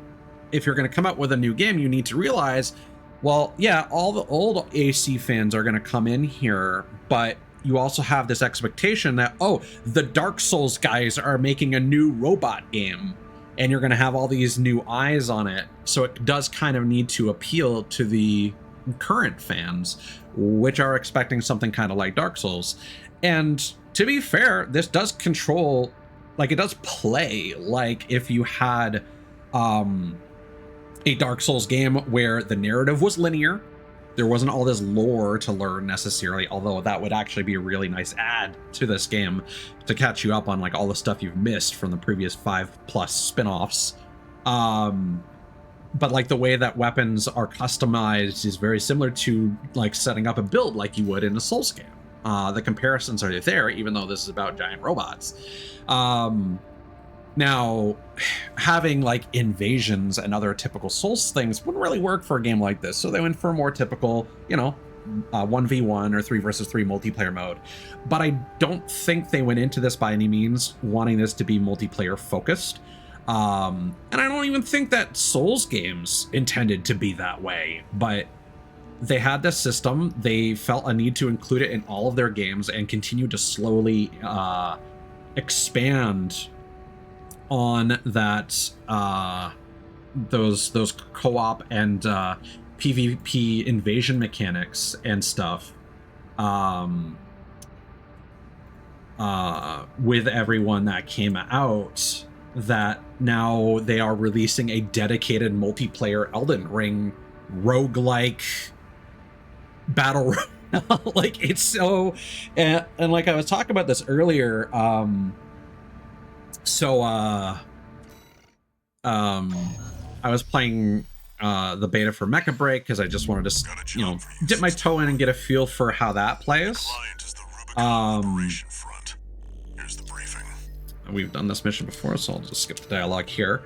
if you're going to come up with a new game, you need to realize, well, yeah, all the old AC fans are going to come in here, but you also have this expectation that, oh, the Dark Souls guys are making a new robot game, and you're going to have all these new eyes on it. So it does kind of need to appeal to the current fans, which are expecting something kind of like Dark Souls. And to be fair, this does control, like, it does play like if you had a Dark Souls game where the narrative was linear, there wasn't all this lore to learn necessarily, although that would actually be a really nice add to this game to catch you up on like all the stuff you've missed from the previous 5+ spin-offs. but like the way that weapons are customized is very similar to like setting up a build like you would in a Souls game. The comparisons are there, even though this is about giant robots. Now, having like invasions and other typical Souls things wouldn't really work for a game like this, so they went for a more typical, 1v1 or 3 versus 3 multiplayer mode. But I don't think they went into this by any means wanting this to be multiplayer focused. And I don't even think that Souls games intended to be that way, but they had this system. They felt a need to include it in all of their games and continue to slowly expand on that, those co-op and PvP invasion mechanics and stuff with everyone that came out, that now they are releasing a dedicated multiplayer Elden Ring roguelike battle royale. Like, it's so, and like I was talking about this earlier, I was playing the beta for Mecha Break because I just wanted to, dip my toe in and get a feel for how that plays.
Here's the briefing.
We've done this mission before, so I'll just skip the dialogue here.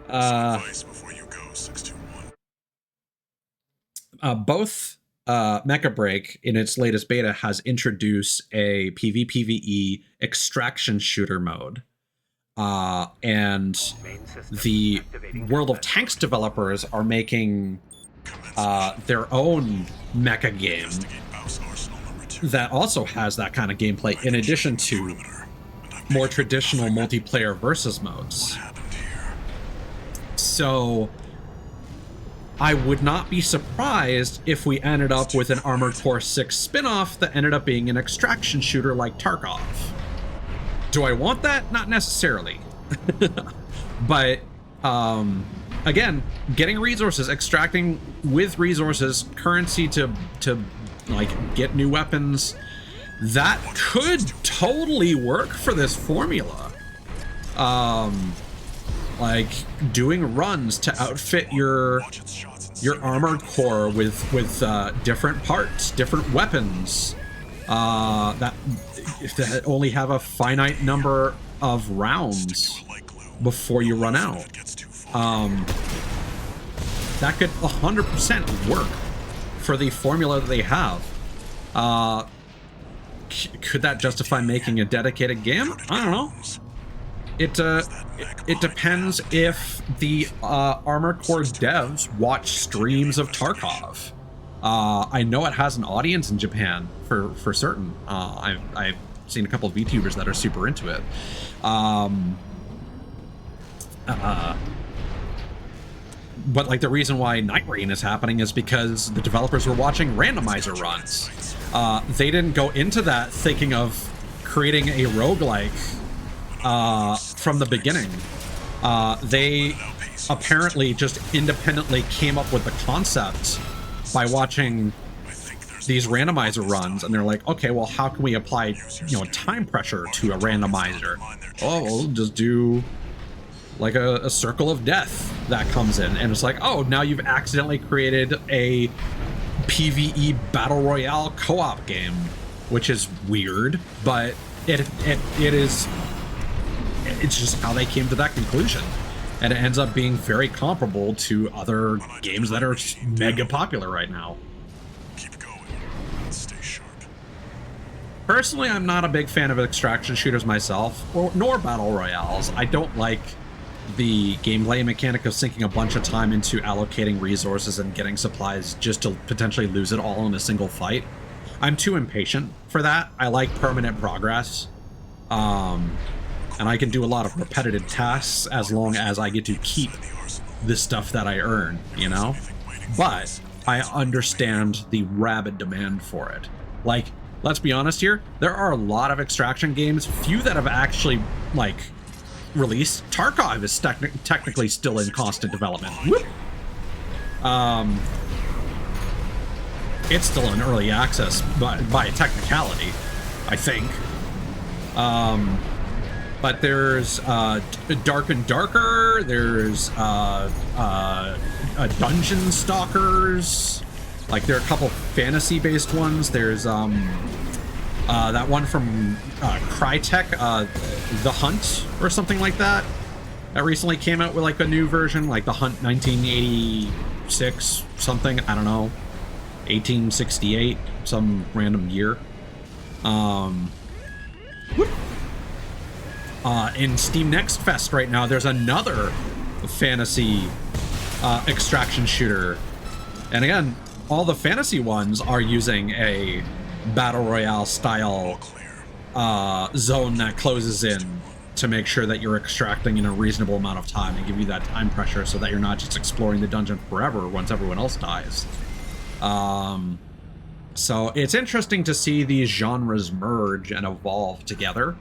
Advice before you go, 621.
Both Mecha Break in its latest beta has introduced a PvPvE extraction shooter mode. And the World of Tanks developers are making their own mecha game that also has that kind of gameplay, in addition to more traditional multiplayer versus modes. So I would not be surprised if we ended up with an Armored Core 6 spin-off that ended up being an extraction shooter like Tarkov. Do I want that? Not necessarily. But again, getting resources, extracting with resources, currency to like get new weapons, that could totally work for this formula. Like doing runs to outfit your Armored Core with different parts, different weapons that only have a finite number of rounds before you run out. That could 100% work for the formula that they have. Could that justify making a dedicated game? I don't know. It depends if the Armored Core devs watch streams of Tarkov. I know it has an audience in Japan for certain. I've seen a couple of VTubers that are super into it. But like the reason why Night Rain is happening is because the developers were watching randomizer runs. They didn't go into that thinking of creating a roguelike from the beginning. They apparently just independently came up with the concept by watching these randomizer runs, and they're like, okay, well, how can we apply, time pressure to a randomizer? Oh, we'll just do like a circle of death that comes in, and it's like, oh, now you've accidentally created a PvE battle royale co-op game, which is weird, but it's just how they came to that conclusion, and it ends up being very comparable to other games that are mega popular right now.
Keep going. Stay sharp.
Personally, I'm not a big fan of extraction shooters myself, nor battle royales. I don't like the gameplay mechanic of sinking a bunch of time into allocating resources and getting supplies just to potentially lose it all in a single fight. I'm too impatient for that. I like permanent progress. And I can do a lot of repetitive tasks as long as I get to keep the stuff that I earn, But I understand the rabid demand for it. Like, let's be honest here, there are a lot of extraction games, few that have actually, released. Tarkov is technically still in constant development. Whoop. It's still in early access by technicality, I think. But there's Dark and Darker, there's Dungeon Stalkers, like there are a couple fantasy-based ones. There's that one from Crytek, The Hunt or something like that. That recently came out with like a new version, like The Hunt 1986 something, I don't know, 1868, some random year. In Steam Next Fest right now, there's another fantasy extraction shooter. And again, all the fantasy ones are using a battle royale style zone that closes in to make sure that you're extracting in a reasonable amount of time and give you that time pressure so that you're not just exploring the dungeon forever once everyone else dies. So it's interesting to see these genres merge and evolve together.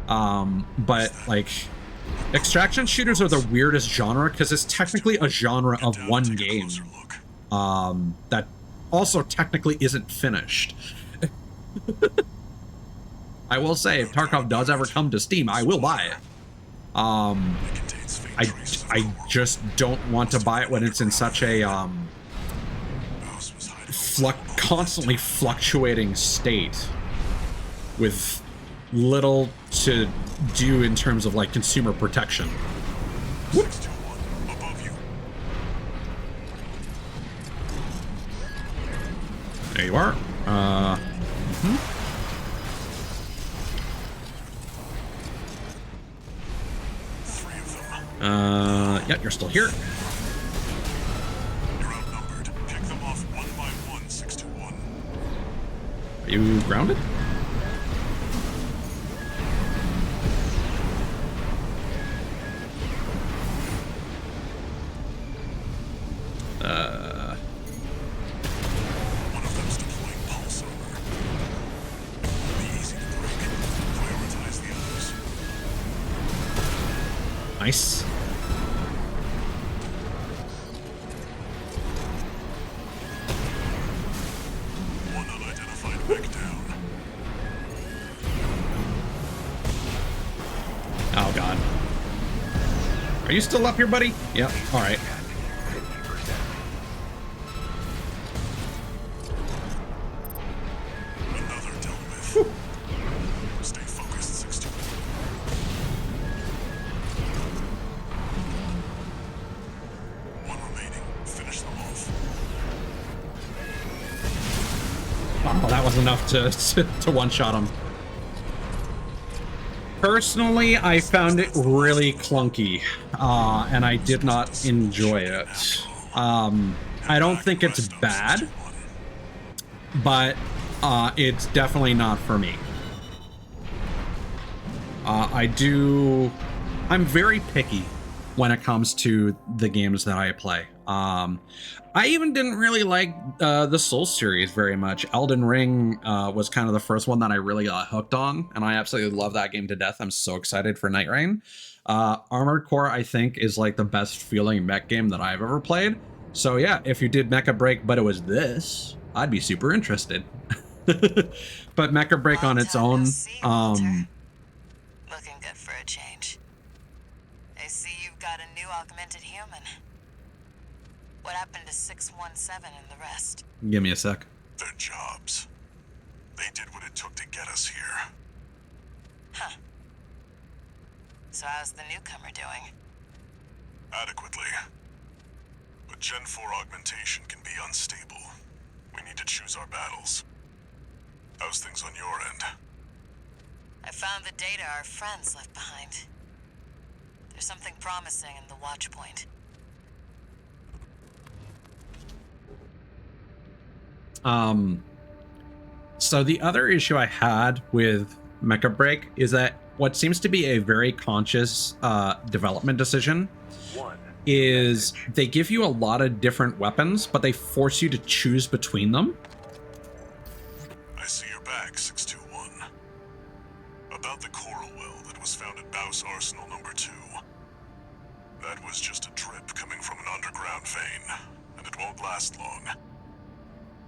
But like extraction shooters are the weirdest genre because it's technically a genre of one game that also technically isn't finished. I will say, if Tarkov does ever come to Steam, I will buy it. I just don't want to buy it when it's in such a constantly fluctuating state with little to do in terms of like consumer protection. Whoop. There you are. Yeah, you're still here.
You're outnumbered. Pick them off one by one, 6-1.
Are you grounded?
One of them's deploying pulse armor. Be easy to break. Prioritize the others.
Nice.
One unidentified mech down.
Oh god. Are you still up here, buddy? Yep. All right.
Another dealt with. Stay focused, 6-2. One remaining. Finish them off.
Oh, that was enough to one-shot him. Personally, I found it really clunky, and I did not enjoy it. I don't think it's bad, but it's definitely not for me. I'm very picky when it comes to the games that I play. I even didn't really like the Souls series very much. Elden Ring was kind of the first one that I really got hooked on, and I absolutely love that game to death. I'm so excited for Night Rain. Armored Core, I think, is like the best feeling mech game that I've ever played. So yeah, if you did Mecha Break, but it was this, I'd be super interested. But Mecha Break on its own,
Looking good for a change. I see you've got a new augmented human. What happened to 617 and the rest?
give me a sec.
Their jobs. They did what it took to get us here.
Huh. So how's the newcomer doing?
Adequately. But Gen 4 augmentation can be unstable. We need to choose our battles. How's things on your end?
I found the data our friends left behind. There's something promising in the watch point.
So the other issue I had with Mecha Break is that what seems to be a very conscious development decision is they give you a lot of different weapons, but they force you to choose between them.
I see you're back, 621. About the coral well that was found at Baus Arsenal number 2. That was just a drip coming from an underground vein, and it won't last long.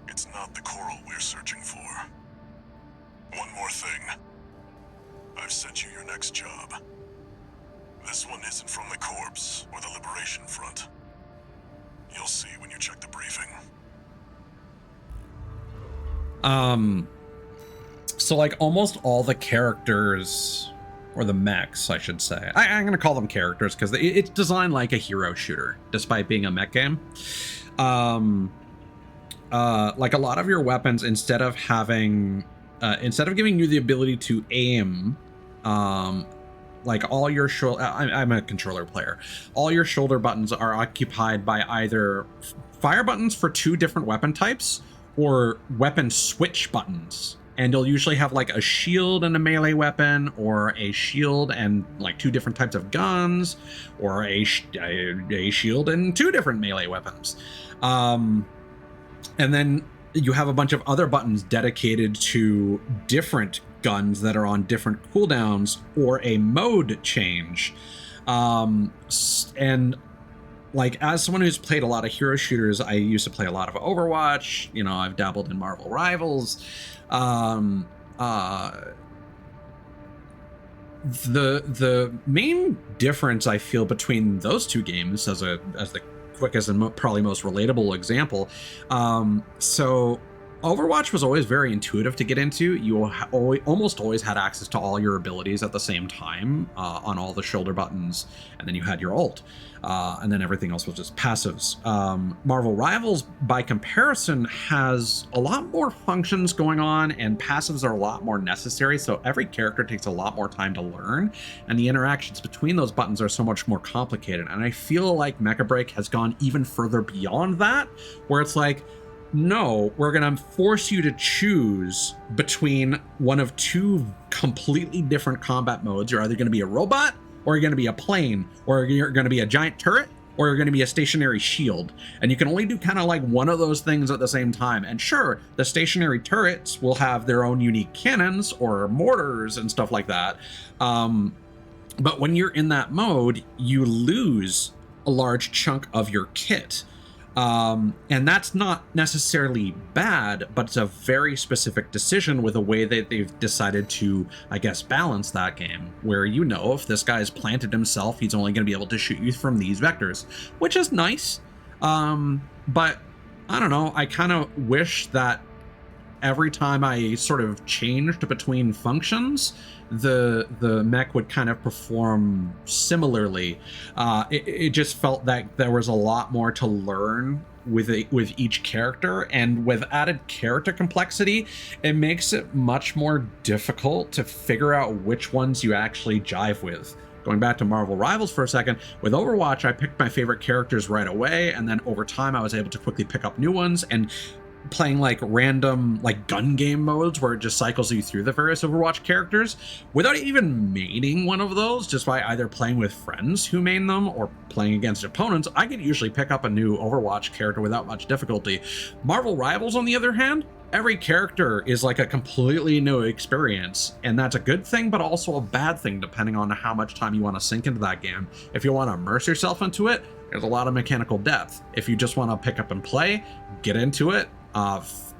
It's not the coral we're searching for. One more thing. I've sent you your next job. This one isn't from the Corps or the Liberation Front. You'll see when you check the briefing.
So like almost all the characters, or the mechs, I should say. I'm gonna call them characters because it's designed like a hero shooter, despite being a mech game. Like a lot of your weapons, instead of giving you the ability to aim, like all your shoulder, I'm a controller player. All your shoulder buttons are occupied by either fire buttons for 2 different weapon types or weapon switch buttons. And you'll usually have like a shield and a melee weapon, or a shield and like 2 different types of guns, or a shield and 2 different melee weapons. And then you have a bunch of other buttons dedicated to different guns that are on different cooldowns, or a mode change. And like, as someone who's played a lot of hero shooters, I used to play a lot of Overwatch, you know, I've dabbled in Marvel Rivals. The main difference I feel between those 2 games, as the quickest and probably most relatable example, so Overwatch was always very intuitive to get into. You almost always had access to all your abilities at the same time on all the shoulder buttons, and then you had your ult, and then everything else was just passives. Marvel Rivals, by comparison, has a lot more functions going on, and passives are a lot more necessary, so every character takes a lot more time to learn, and the interactions between those buttons are so much more complicated. And I feel like Mecha Break has gone even further beyond that, where it's like, no, we're going to force you to choose between one of 2 completely different combat modes. You're either going to be a robot, or you're going to be a plane, or you're going to be a giant turret, or you're going to be a stationary shield. And you can only do kind of like one of those things at the same time. And sure, the stationary turrets will have their own unique cannons or mortars and stuff like that. But when you're in that mode, you lose a large chunk of your kit. And that's not necessarily bad, but it's a very specific decision with a way that they've decided to, I guess, balance that game, where, you know, if this guy's planted himself, he's only going to be able to shoot you from these vectors, which is nice. But I don't know, I kind of wish that every time I sort of changed between functions, the mech would kind of perform similarly. It just felt that there was a lot more to learn with each character, and with added character complexity, it makes it much more difficult to figure out which ones you actually jive with. Going back to Marvel Rivals for a second, with Overwatch, I picked my favorite characters right away, and then over time I was able to quickly pick up new ones, and playing like random like gun game modes where it just cycles you through the various Overwatch characters without even maining one of those, just by either playing with friends who main them or playing against opponents, I can usually pick up a new Overwatch character without much difficulty. Marvel Rivals, on the other hand, every character is like a completely new experience, and that's a good thing but also a bad thing depending on how much time you want to sink into that game. If you want to immerse yourself into it, there's a lot of mechanical depth. If you just want to pick up and play, get into it,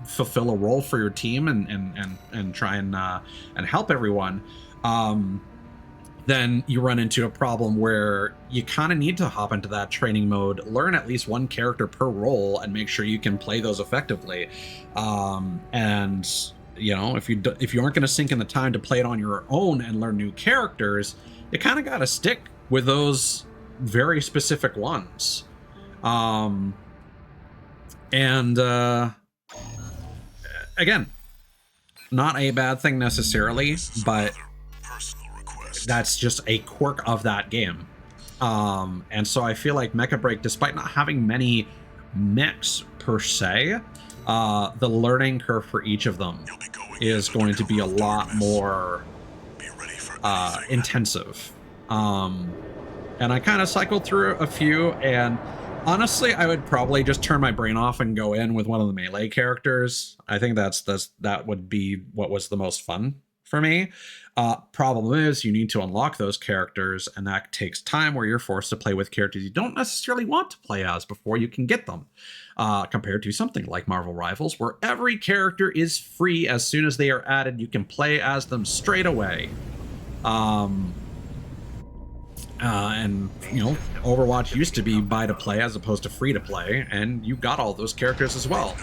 fulfill a role for your team and try and help everyone, then you run into a problem where you kind of need to hop into that training mode, learn at least 1 character per role, and make sure you can play those effectively. And you know, if you aren't going to sink in the time to play it on your own and learn new characters, you kind of got to stick with those very specific ones. Again, not a bad thing necessarily, but that's just a quirk of that game. And so I feel like Mecha Break, despite not having many mechs per se, the learning curve for each of them is going to be a lot more intensive. And I kind of cycled through a few, and honestly, I would probably just turn my brain off and go in with one of the melee characters. I think that would be what was the most fun for me. Problem is, you need to unlock those characters, and that takes time, where you're forced to play with characters you don't necessarily want to play as before you can get them. Compared to something like Marvel Rivals, where every character is free as soon as they are added. You can play as them straight away. And, you know, Overwatch used to be buy to play as opposed to free to play, and you got all those characters as well.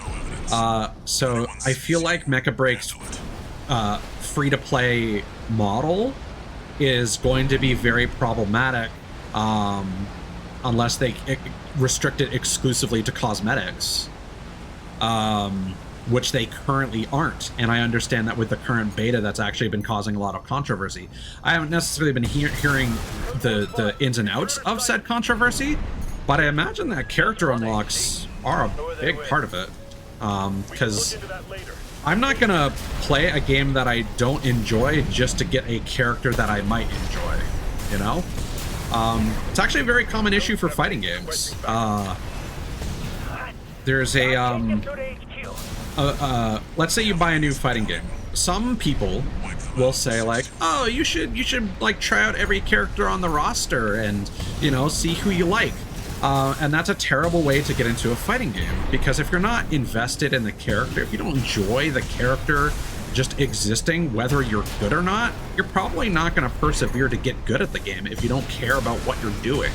So I feel like Mecha Break's free to play model is going to be very problematic unless they restrict it exclusively to cosmetics, which they currently aren't. And I understand that with the current beta, that's actually been causing a lot of controversy. I haven't necessarily been hearing the ins and outs of said controversy, but I imagine that character unlocks are a big part of it. Because I'm not gonna play a game that I don't enjoy just to get a character that I might enjoy, you know? It's actually a very common issue for fighting games. There's let's say you buy a new fighting game. Some people will say like, oh, you should like try out every character on the roster and, you know, see who you like. And that's a terrible way to get into a fighting game, because if you're not invested in the character, if you don't enjoy the character just existing, whether you're good or not, you're probably not going to persevere to get good at the game if you don't care about what you're doing.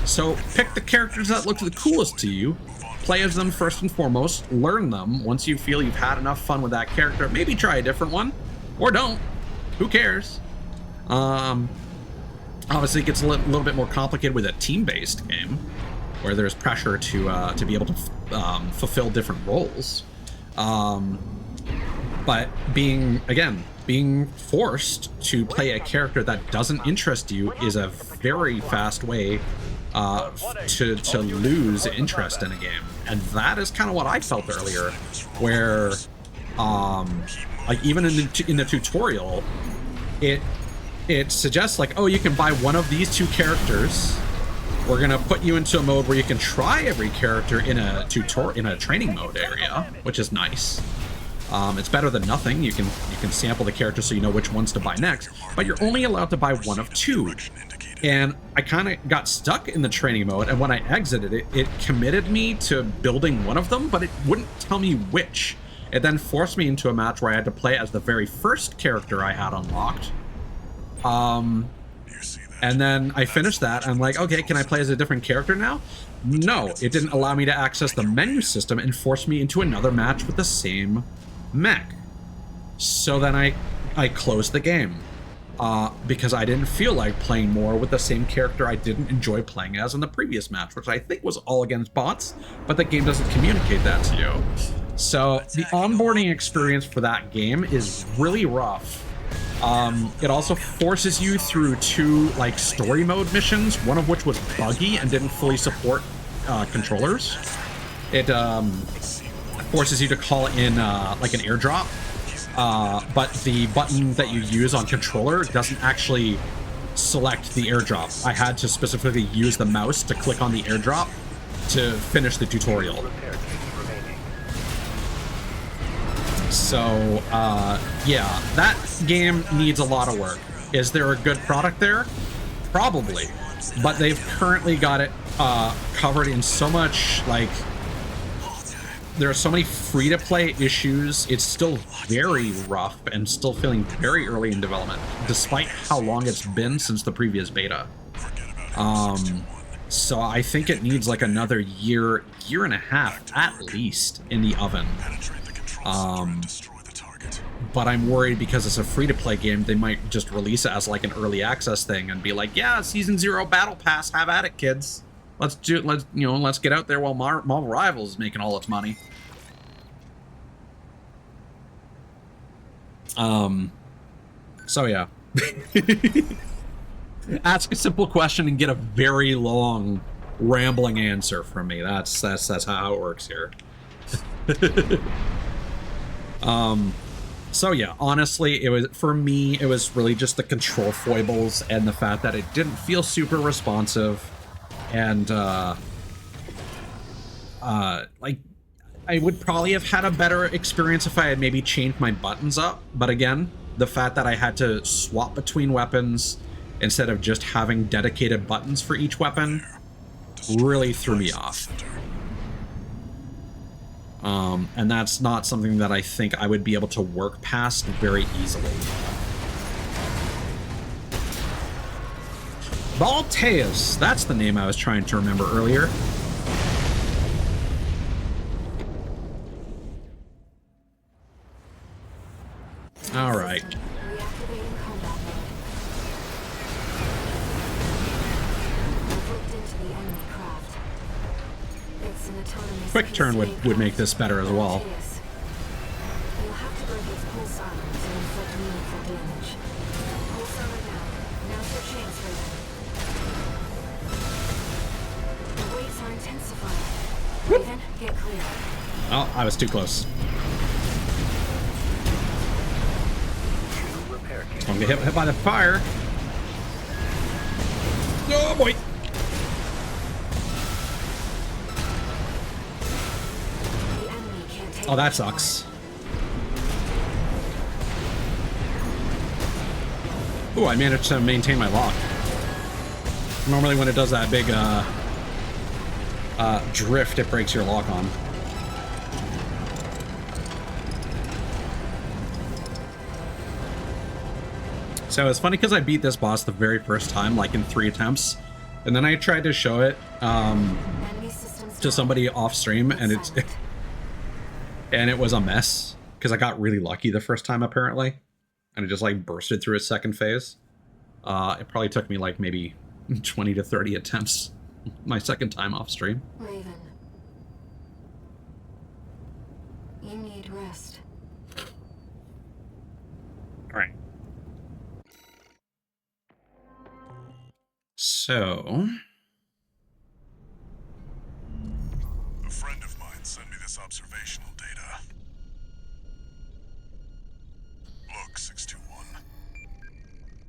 So pick the characters that look the coolest to you, play as them first and foremost, learn them. Once you feel you've had enough fun with that character, maybe try a different one, or don't. Who cares? Obviously, it gets a little bit more complicated with a team-based game, where there's pressure to be able to fulfill different roles. But being forced to play a character that doesn't interest you is a very fast way to lose interest in a game. And that is kind of what I felt earlier, where like even in the tutorial, it suggests like, oh, you can buy one of these two characters. We're gonna put you into a mode where you can try every character in a training mode area, which is nice. It's better than nothing. You can sample the character so you know which ones to buy next, but you're only allowed to buy one of two. And I kind of got stuck in the training mode, and when I exited it, it committed me to building one of them, but it wouldn't tell me which. It then forced me into a match where I had to play as the very first character I had unlocked. And then I finished that, and I'm like, okay, can I play as a different character now? No, it didn't allow me to access the menu system and forced me into another match with the same mech. So then I closed the game. Because I didn't feel like playing more with the same character I didn't enjoy playing as in the previous match, which I think was all against bots, but the game doesn't communicate that to you. So the onboarding experience for that game is really rough. It also forces you through two like story mode missions, one of which was buggy and didn't fully support controllers. It forces you to call in like an airdrop. But the button that you use on controller doesn't actually select the airdrop. I had to specifically use the mouse to click on the airdrop to finish the tutorial. So, yeah, that game needs a lot of work. Is there a good product there? Probably. But they've currently got it covered in so much, like, there are so many free-to-play issues. It's still very rough and still feeling very early in development, despite how long it's been since the previous beta. So I think it needs like another year and a half at least in the oven. But I'm worried because it's a free-to-play game, they might just release it as like an early access thing and be like, yeah, Season 0 Battle Pass, have at it, kids. Let's get out there while Marvel Rivals is making all its money. So yeah. Ask a simple question and get a very long, rambling answer from me. That's how it works here. So yeah, honestly, it was really just the control foibles and the fact that it didn't feel super responsive. And like, I would probably have had a better experience if I had maybe changed my buttons up. But again, the fact that I had to swap between weapons instead of just having dedicated buttons for each weapon really threw me off. And that's not something that I think I would be able to work past very easily. Balteus, that's the name I was trying to remember earlier. All right. Quick turn would make this better as well.
You'll have to break its pulse armor to inflict meaningful damage. Pulse armor down. Now's your chance, Raven. The waves are intensifying. Raven, get clear.
Oh, I was too close. I'm gonna get hit by the fire. Oh boy. Oh, that sucks. Ooh, I managed to maintain my lock. Normally when it does that big drift, it breaks your lock on. So it's funny because I beat this boss the very first time, like in 3 attempts. And then I tried to show it to somebody off stream, and it was a mess because I got really lucky the first time apparently, and it just like bursted through its second phase. It probably took me like maybe 20 to 30 attempts my second time off stream.
Raven, you need rest.
All right. So
A friend of mine sent me this observational data. Look, 621.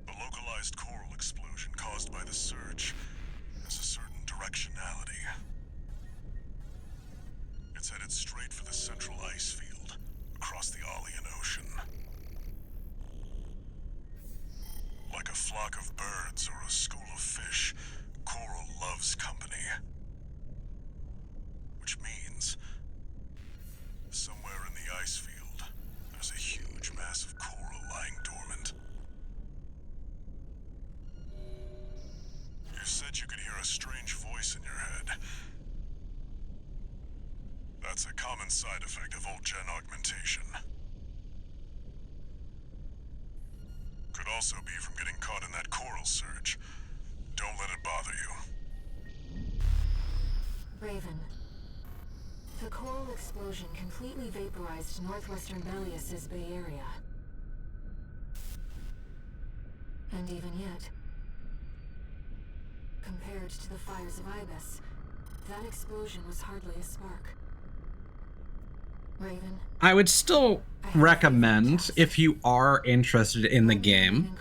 The localized coral explosion caused by the surge has a certain directionality. It's headed straight for the central ice field across the Alian Ocean. Like a flock of birds or a school of fish, coral loves company. Which means, somewhere in the ice field, there's a huge mass of coral lying dormant. You said you could hear a strange voice in your head. That's a common side effect of old gen augmentation. Could also be from getting caught in that coral surge. Don't let it bother you.
Raven, the coral explosion completely vaporized northwestern Belius's Bay Area. And even yet, compared to the fires of Ibis, that explosion was hardly a spark. Raven,
I would still recommend, if you are interested in the game,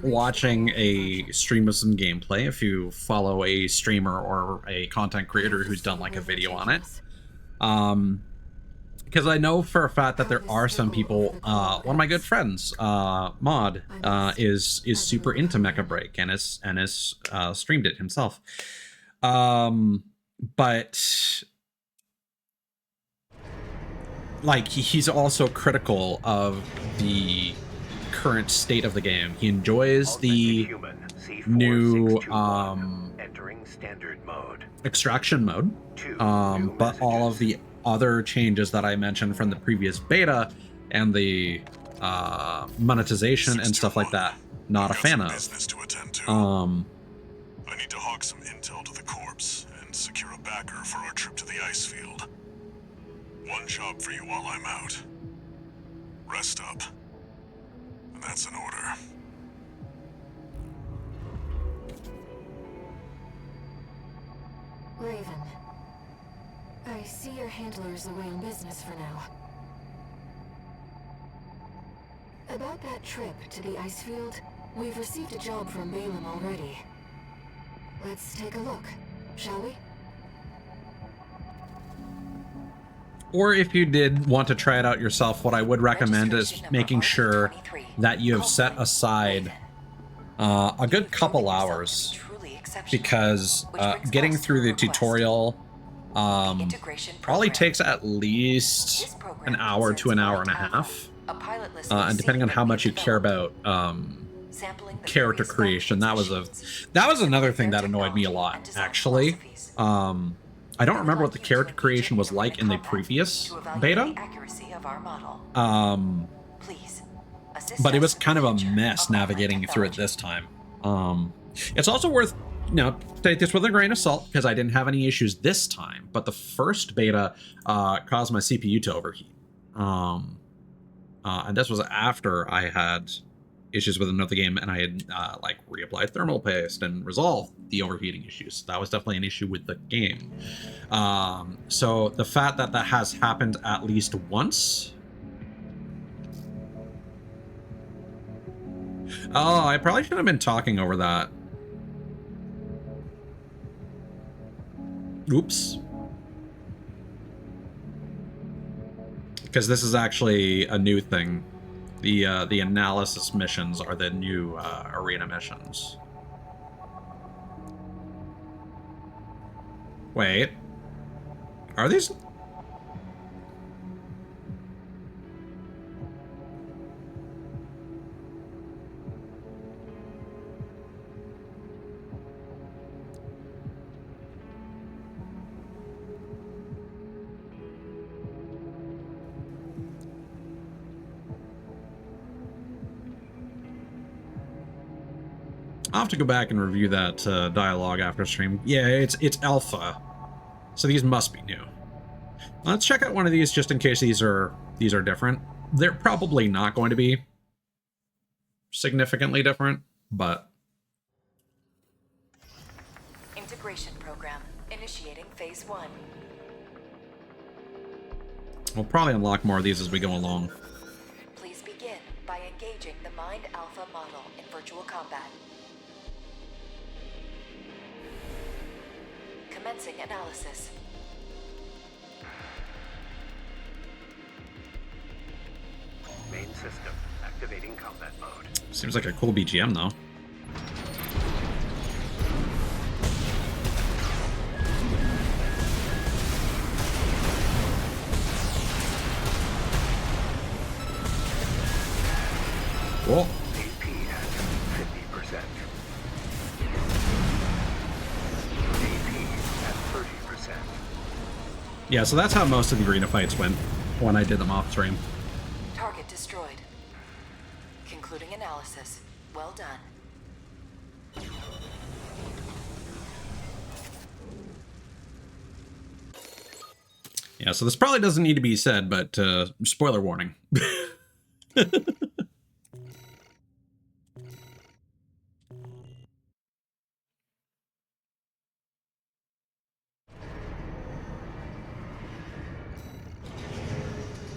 watching a stream of some gameplay. If you follow a streamer or a content creator who's done like a video on it, because I know for a fact that there are some people. One of my good friends, Mod, is super into Mecha Break and has streamed it himself. But like he's also critical of the current state of the game. He enjoys the new extraction mode, but all of the other changes that I mentioned from the previous beta and the monetization and stuff like that, not a fan of.
I need to hawk some intel to the corpse and secure a backer for our trip to the ice field. One job for you while I'm out. Rest up. And that's an order.
Raven, I see your handler is away on business for now. About that trip to the ice field, we've received a job from Balaam already. Let's take a look, shall we?
Or if you did want to try it out yourself, what I would recommend is making sure that you have set aside a good couple hours, because getting through the tutorial probably takes at least an hour to an hour and a half, and depending on how much you care about
sampling the
character
various
creation. That was
machines,
another thing that
their
annoyed me a
technology,
lot,
and design
actually.
philosophies.
I don't remember what the character creation was like in the previous beta.
Accuracy of our model. Please,
But it was kind of a mess navigating through it this time. It's also worth, take this with a grain of salt, because I didn't have any issues this time, but the first beta caused my CPU to overheat. And this was after I had issues with another game, and I had like reapplied thermal paste and resolved the overheating issues. That was definitely an issue with the game. So the fact that that has happened at least once. Oh, I probably shouldn't have been talking over that. Oops. Because this is actually a new thing. The analysis missions are the new arena missions. Wait. Are these? I'll have to go back and review that dialogue after stream. Yeah, it's alpha, so these must be new. Let's check out one of these just in case these are different. They're probably not going to be significantly different, but
Integration program initiating phase 1.
we'll probably unlock more of these as we go along.
Please begin by engaging the Mind Alpha model in virtual combat. Commencing analysis.
Main system activating combat mode.
Seems like a cool BGM though. Cool.
AP at 50%. AP at 30%.
Yeah, so that's how most of the arena fights went when I did them off stream.
Target destroyed. Concluding analysis. Well done.
Yeah, so this probably doesn't need to be said, but spoiler warning.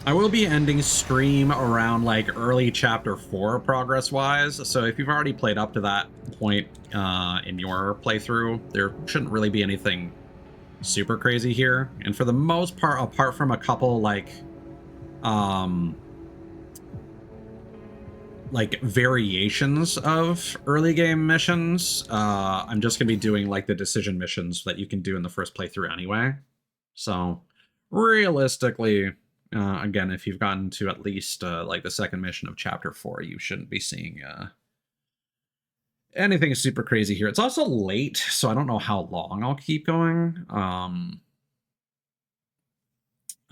I will be ending stream around like early chapter 4 progress-wise, so if you've already played up to that point in your playthrough, there shouldn't really be anything super crazy here. And for the most part, apart from a couple like variations of early game missions, I'm just gonna be doing like the decision missions that you can do in the first playthrough anyway. So realistically, again, if you've gotten to at least like the second mission of chapter 4, you shouldn't be seeing anything super crazy here. It's also late, so I don't know how long I'll keep going.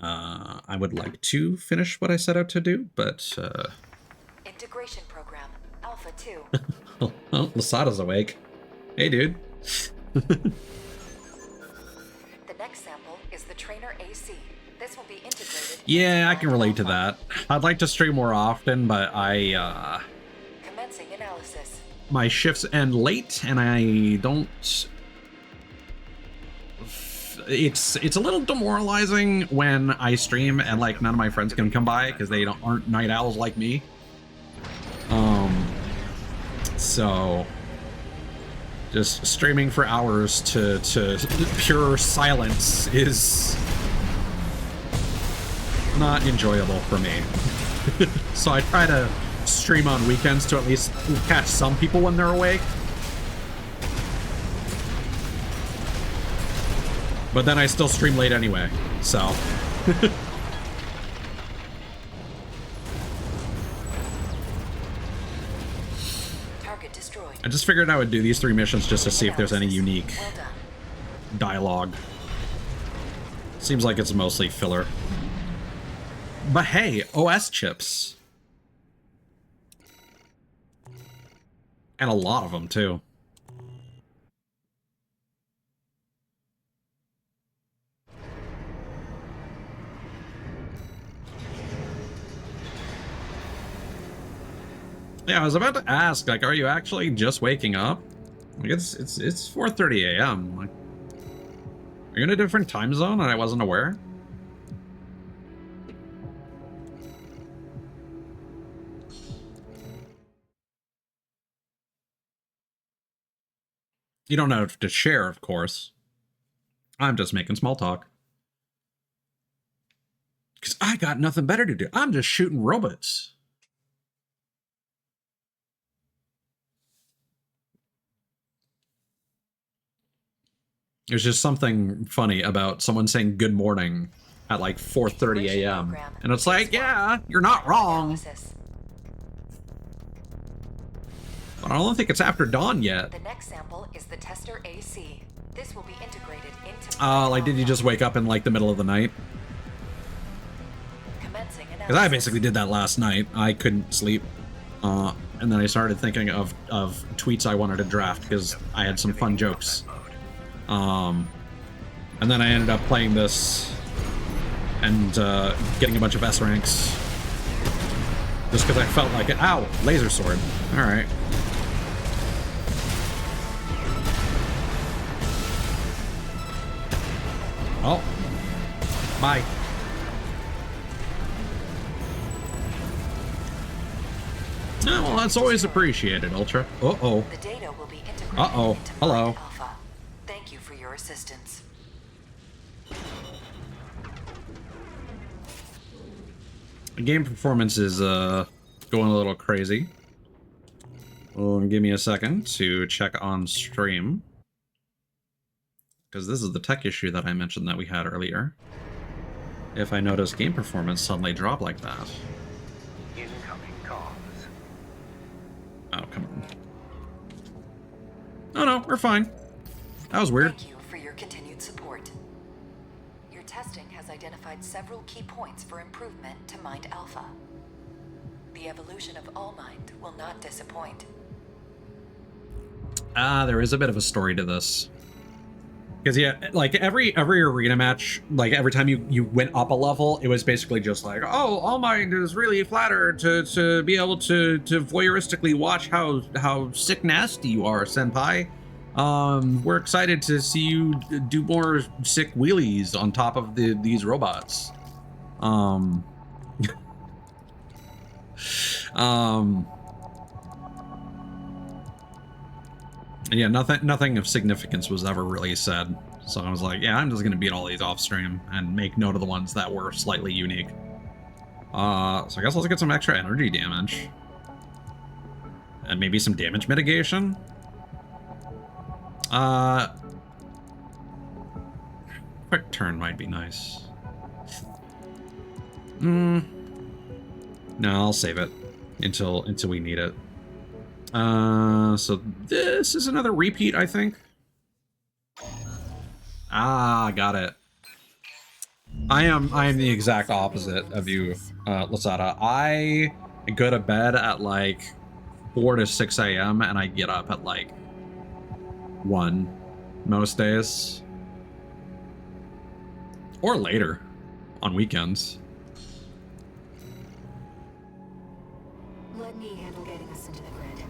I would like to finish what I set out to do, but
Integration program Alpha 2.
oh, Lasada's awake. Hey, dude.
The next sample is the trainer AC. This will be integrated.
Yeah, I can relate to that. I'd like to stream more often, but
Commencing analysis.
my shifts end late, and I don't. It's a little demoralizing when I stream and like none of my friends can come by because they aren't night owls like me. So just streaming for hours to pure silence is not enjoyable for me. So I try to stream on weekends to at least catch some people when they're awake. But then I still stream late anyway, so. I just figured I would do these 3 missions just to see if there's any unique
Well done.
dialogue. Seems like it's mostly filler. But hey, OS chips. And a lot of them, too. Yeah, I was about to ask, like, are you actually just waking up? Like, it's 4:30 a.m. Like, are you in a different time zone and I wasn't aware? You don't have to share, of course. I'm just making small talk. Because I got nothing better to do. I'm just shooting robots. There's just something funny about someone saying good morning at like 4:30 a.m. And it's like, yeah, you're not wrong. But I don't think it's after dawn yet.
The next sample is the tester AC. This will be integrated into...
Like, did you just wake up in like the middle of the night? Because I basically did that last night. I couldn't sleep. And then I started thinking of tweets I wanted to draft because I had some fun jokes. And then I ended up playing this and getting a bunch of S ranks just because I felt like it. Ow, laser sword. All right. Oh, bye. Oh, well, that's always appreciated, Ultra. Uh-oh.
The data will be integrated
Uh-oh.
into
Hello.
Mind Alpha. Thank you for your assistance.
The game performance is going a little crazy. Well, give me a second to check on stream. Because this is the tech issue that I mentioned that we had earlier. If I notice game performance suddenly drop like that.
Incoming comms.
Oh, come on. Oh no, we're fine. That was weird.
Thank you for your continued support. Your testing has identified several key points for improvement to Mind Alpha. The evolution of All Mind will not disappoint.
There is a bit of a story to this. Because yeah, like every arena match, like every time you went up a level, it was basically just like, oh, All Mind is really flattered to be able to voyeuristically watch how sick nasty you are, senpai. We're excited to see you do more sick wheelies on top of these robots. Yeah, nothing of significance was ever really said. So I was like, yeah, I'm just gonna beat all these off stream and make note of the ones that were slightly unique. So I guess let's get some extra energy damage. And maybe some damage mitigation. Quick turn might be nice. No, I'll save it until we need it. So this is another repeat, I think. Ah, got it. I am the exact opposite of you, Lasada. I go to bed at like 4 to 6 a.m. and I get up at like 1 most days. Or later on weekends.
Let me handle getting us into the grid.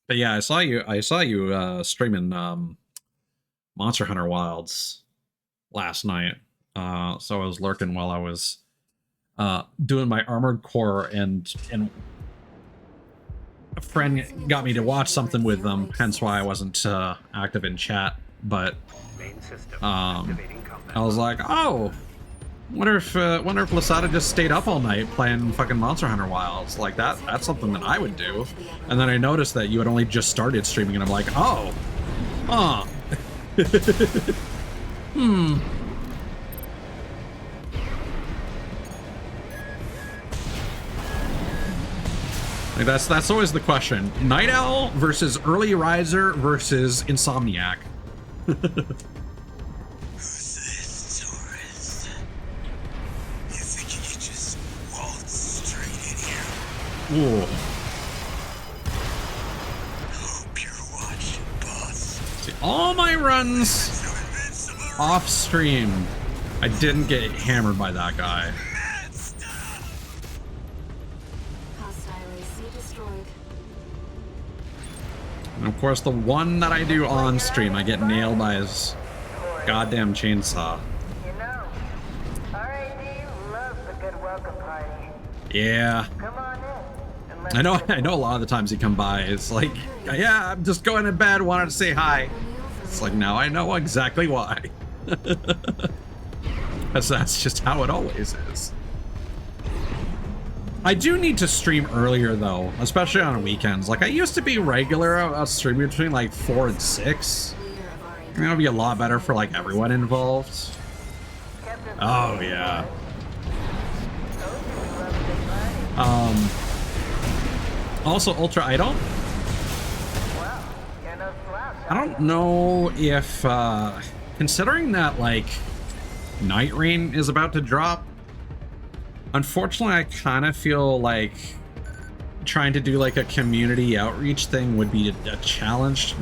But yeah, I saw you streaming Monster Hunter Wilds last night. So I was lurking while I was doing my Armored Core, and a friend got me to watch something with them, hence why I wasn't active in chat. But I was like, oh, wonder if Lasada just stayed up all night playing fucking Monster Hunter Wilds. Like that's something that I would do. And then I noticed that you had only just started streaming, and I'm like, oh, huh. Like that's always the question. Night Owl versus early riser versus insomniac.
Who's this tourist? You think you could just waltz straight in here?
Ooh.
Hope you're watching, boss.
See, all my runs off stream, I didn't get hammered by that guy. And of course, the one that I do on stream, I get nailed by his goddamn chainsaw.
You know, RAD loves a good welcome party.
Yeah.
Come on in. And let's
I know a lot of the times you come by, it's like, yeah, I'm just going to bed, wanted to say hi. It's like, now I know exactly why. Because that's just how it always is. I do need to stream earlier though, especially on weekends. Like I used to be regular, I was streaming between like 4 and 6. I mean, that would be a lot better for like everyone involved. Oh yeah. Also Ultra, I don't know if considering that like Night Rain is about to drop. Unfortunately, I kind of feel like trying to do like a community outreach thing would be a challenge.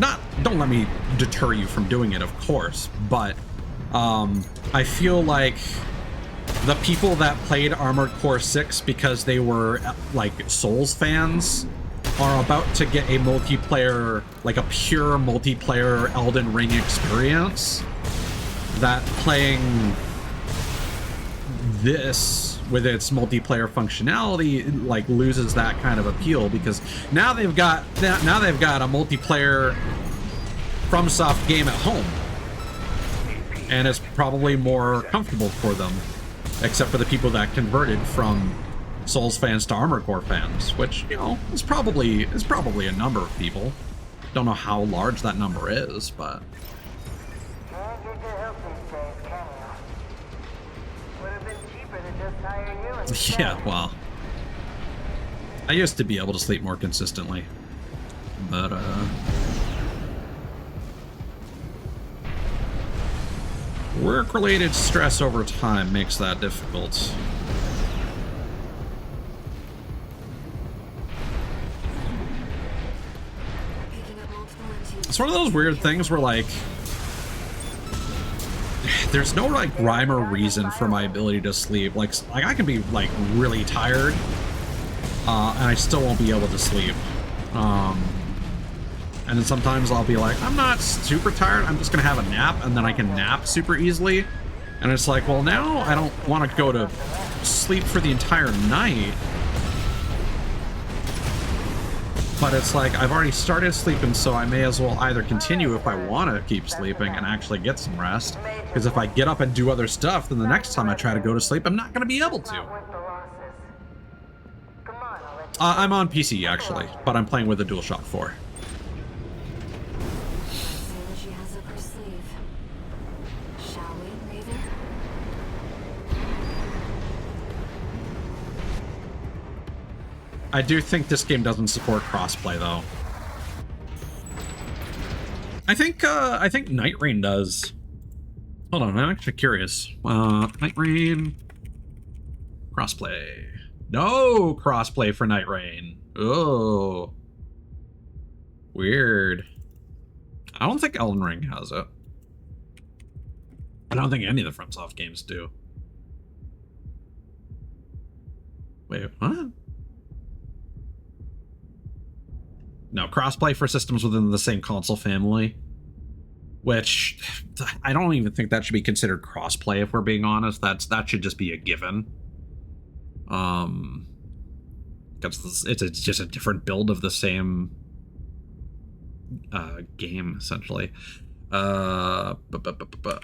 Don't let me deter you from doing it, of course, but I feel like the people that played Armored Core 6 because they were like Souls fans are about to get a multiplayer, like a pure multiplayer Elden Ring experience that playing this with its multiplayer functionality like loses that kind of appeal, because now they've got a multiplayer FromSoft game at home, and it's probably more comfortable for them, except for the people that converted from Souls fans to Armored Core fans, which, you know, is probably a number of people. Don't know how large that number is, but yeah, well, I used to be able to sleep more consistently, but work-related stress over time makes that difficult. It's one of those weird things where like there's no like rhyme or reason for my ability to sleep. Like I can be like really tired, and I still won't be able to sleep. And then sometimes I'll be like, I'm not super tired, I'm just gonna have a nap, and then I can nap super easily. And it's like, well, now I don't want to go to sleep for the entire night. But it's like, I've already started sleeping, so I may as well either continue if I want to keep sleeping and actually get some rest. Because if I get up and do other stuff, then the next time I try to go to sleep, I'm not going to be able to. I'm on PC, actually, but I'm playing with a DualShock 4. I do think this game doesn't support crossplay, though. I think Night Rain does. Hold on, I'm actually curious. Night Rain crossplay. No crossplay for Night Rain. Oh, weird. I don't think Elden Ring has it. I don't think any of the FromSoft games do. Wait, what? No, crossplay for systems within the same console family, which I don't even think that should be considered crossplay, if we're being honest. That should just be a given. Because it's just a different build of the same game, essentially.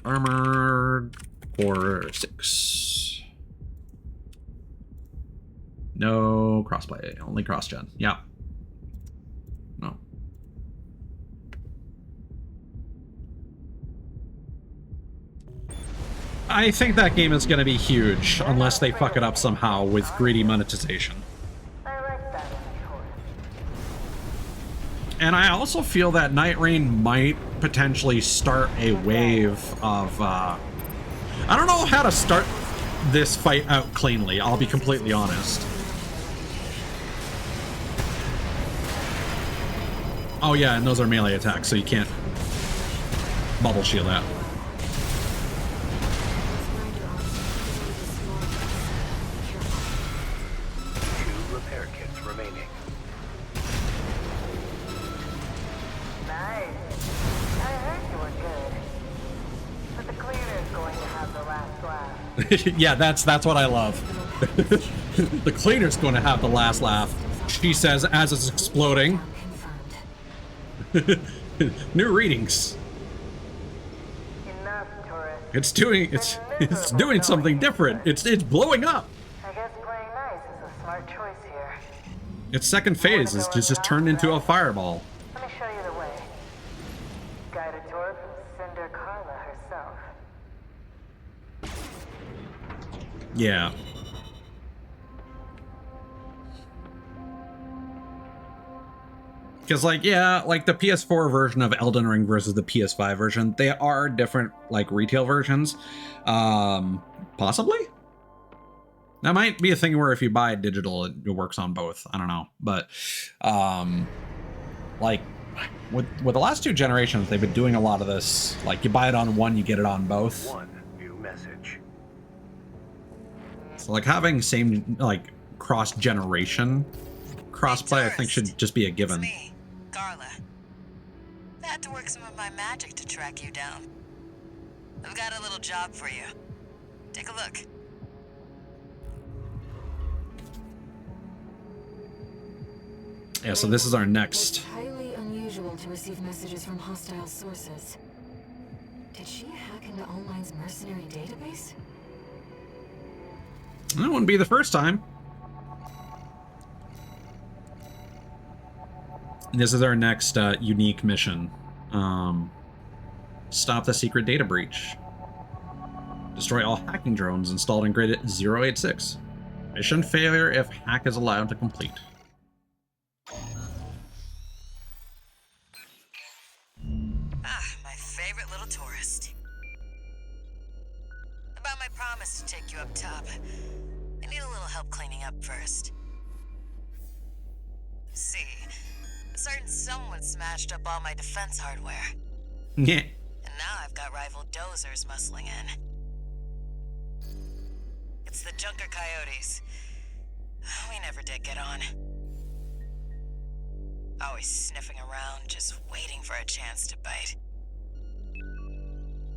Armored Core 6. No crossplay, only cross-gen. Yeah. No. I think that game is going to be huge unless they fuck it up somehow with greedy monetization.
I like that tour.
And I also feel that Night Rain might potentially start a wave of, I don't know how to start this fight out cleanly, I'll be completely honest. Oh yeah, and those are melee attacks, so you can't bubble shield that.
Two repair kits remaining.
Nice. I heard you were good. But the cleaner's going to have the last laugh.
Yeah, that's what I love. The cleaner's going to have the last laugh, she says as it's exploding. New readings.
Enough, tourists.
It's doing something different. It's blowing up.
I guess playing nice is a smart choice here.
Its second phase is just turned into a fireball.
Let me show you the way. Guided tour from Cinder Carla herself.
Yeah. Because, like, yeah, like the PS4 version of Elden Ring versus the PS5 version, they are different, like, retail versions. Possibly? That might be a thing where if you buy it digital, it works on both. I don't know. But, like, with the last two generations, they've been doing a lot of this. Like, you buy it on one, you get it on both.
One new message.
So, like, having same, like, cross-generation crossplay, I think, should just be a given.
It's me, Carla. I had to work some of my magic to track you down. I've got a little job for you. Take a look.
Yeah, so this is our next.
It's highly unusual to receive messages from hostile sources. Did she hack into Allmine's mercenary database?
That wouldn't be the first time. This is our next unique mission. Stop the secret data breach. Destroy all hacking drones installed in grid 086. Mission failure if hack is allowed to complete.
Ah, my favorite little tourist. About my promise to take you up top. I need a little help cleaning up first. See, a certain someone smashed up all my defense hardware.
Yeah.
And now I've got rival dozers muscling in. It's the Junker Coyotes. We never did get on. Always sniffing around, just waiting for a chance to bite.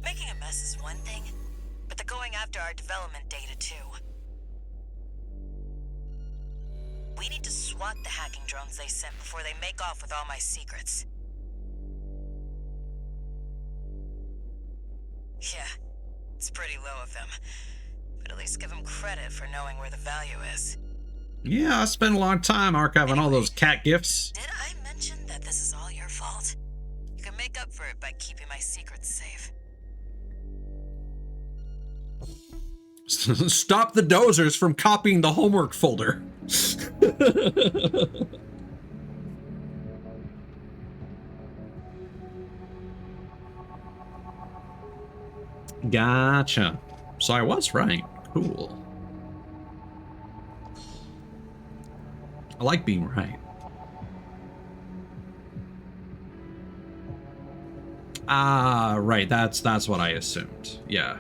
Making a mess is one thing, but they're going after our development data too. We need to swat the hacking drones they sent before they make off with all my secrets. Yeah, it's pretty low of them, but at least give them credit for knowing where the value is.
Yeah, I spent a long time archiving all those cat gifts.
Did I mention that this is all your fault? You can make up for it by keeping my secrets safe.
Stop the dozers from copying the homework folder. Gotcha. So I was right. Cool. I like being right. Ah, right. That's what I assumed. Yeah.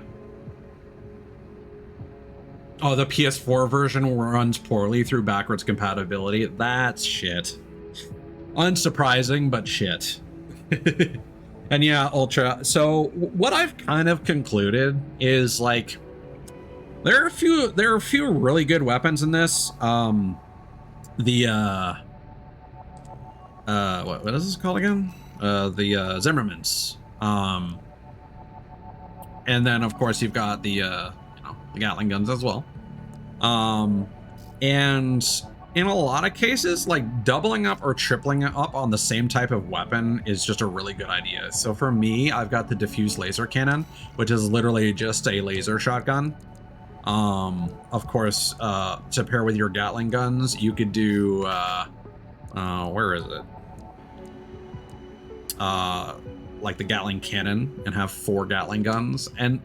Oh, the PS4 version runs poorly through backwards compatibility. That's shit. Unsurprising, but shit. And yeah, Ultra. So what I've kind of concluded is like there are a few really good weapons in this. What is this called again? The Zimmermans. And then of course you've got the the Gatling guns as well. And in a lot of cases, like doubling up or tripling up on the same type of weapon is just a really good idea. So for me, I've got the diffuse laser cannon, which is literally just a laser shotgun. Of course, to pair with your Gatling guns, you could do, where is it? Like the Gatling cannon and have 4 Gatling guns. And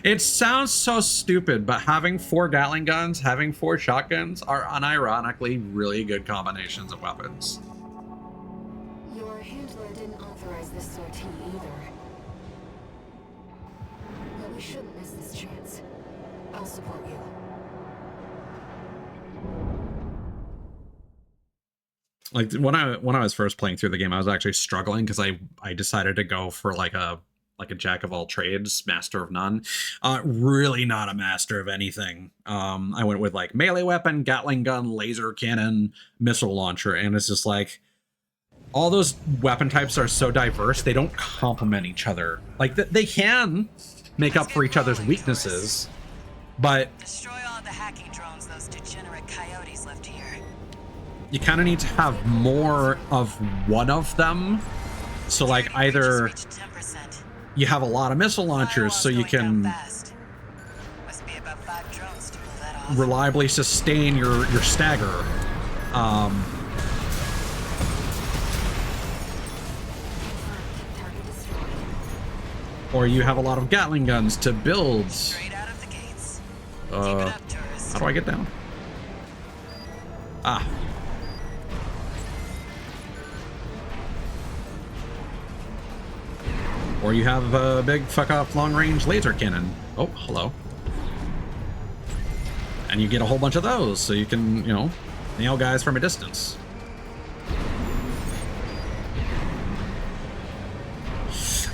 it sounds so stupid, but having 4 Gatling guns, having 4 shotguns are unironically really good combinations of weapons.
Your handler didn't authorize this sortie either. But we shouldn't miss this chance. I'll support you.
Like when I was first playing through the game, I was actually struggling because I decided to go for like a jack of all trades, master of none. Really not a master of anything. I went with like melee weapon, Gatling gun, laser cannon, missile launcher, and it's just like all those weapon types are so diverse, they don't complement each other. Like they can make up for each other's weaknesses, but
Destroy all the hacking drones those degenerate coyotes left here.
you kind of need to have more of one of them. So like either you have a lot of missile launchers so you can reliably sustain your stagger. Or you have a lot of Gatling guns to build. How do I get down? Ah. Or you have a big fuck-off long-range laser cannon. Oh, hello. And you get a whole bunch of those, so you can, you know, nail guys from a distance.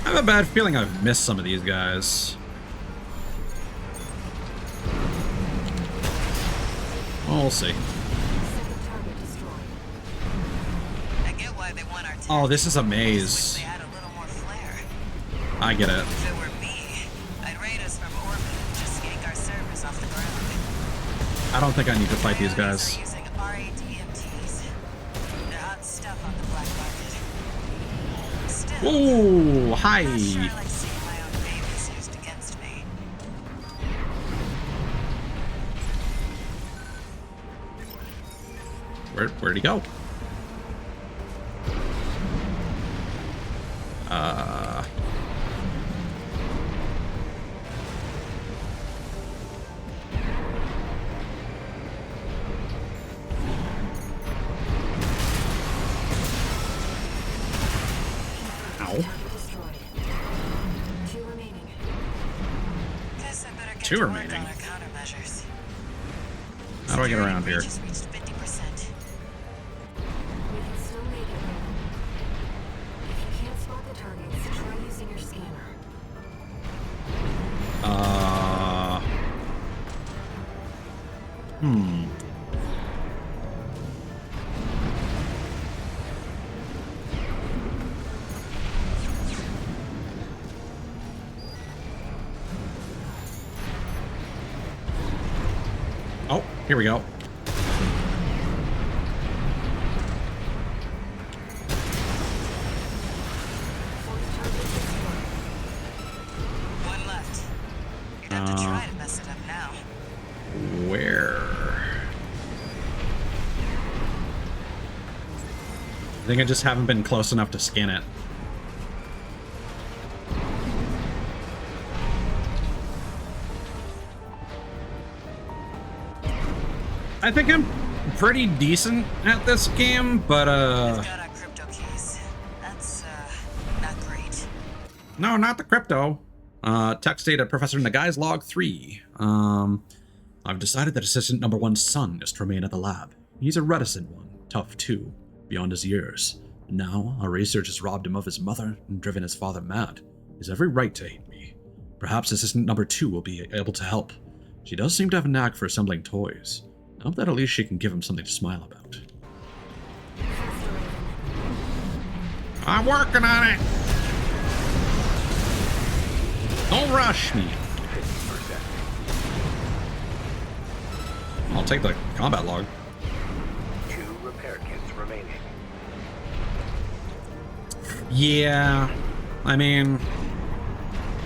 I have a bad feeling I've missed some of these guys. Well, we'll see. Oh, this is a maze. I get it.
If it were me, I'd raid us from orbit and just yank our servers off the ground.
I don't think I need to fight these guys.
Using RADMTs. They're hot stuff on the black market. Still,
Ooh, hi.
I'm not sure I like seeing my own babies used against me.
Where'd he go? Two remaining. How do I get around here? Oh, here we go.
One left. You'd have to try to mess it up now.
Where? I think I just haven't been close enough to scan it. I think I'm pretty decent at this game, but
We've got our crypto keys. That's not great.
no, not the crypto. Text data, Professor Nagai's log 3. I've decided that assistant number 1's son is to remain at the lab. He's a reticent one, tough too, beyond his years. Now, our research has robbed him of his mother and driven his father mad. He has every right to hate me. Perhaps assistant number 2 will be able to help. She does seem to have a knack for assembling toys. I hope that at least she can give him something to smile about. I'm working on it! Don't rush me! I'll take the combat log.
remaining.
Yeah, I mean,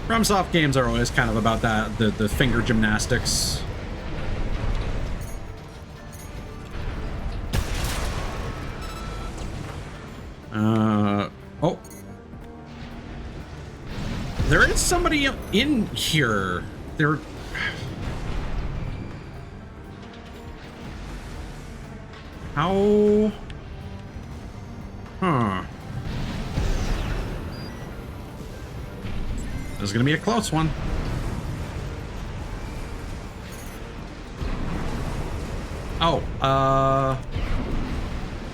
FromSoft games are always kind of about that, the finger gymnastics. Oh. There is somebody in here. There... How... Huh. This is gonna be a close one. Oh,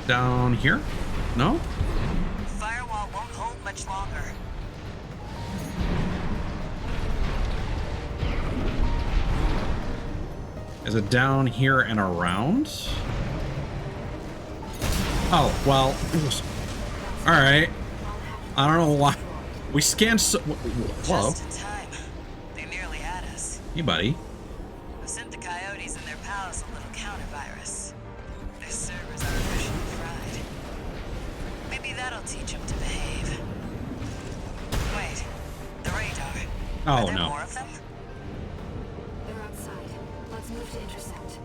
down here? No?
Firewall won't hold much longer.
Is it down here and around? Oh, well, all right. I don't know why. We scanned so... Whoa.
Just in time. They nearly had us.
Hey, buddy.
I sent the coyotes and their pals a little counter-virus. Their servers are officially fried. Maybe that'll teach them to behave. Wait, the radar.
Oh,
Are there
no.
more of them?
They're outside. Let's move to intercept.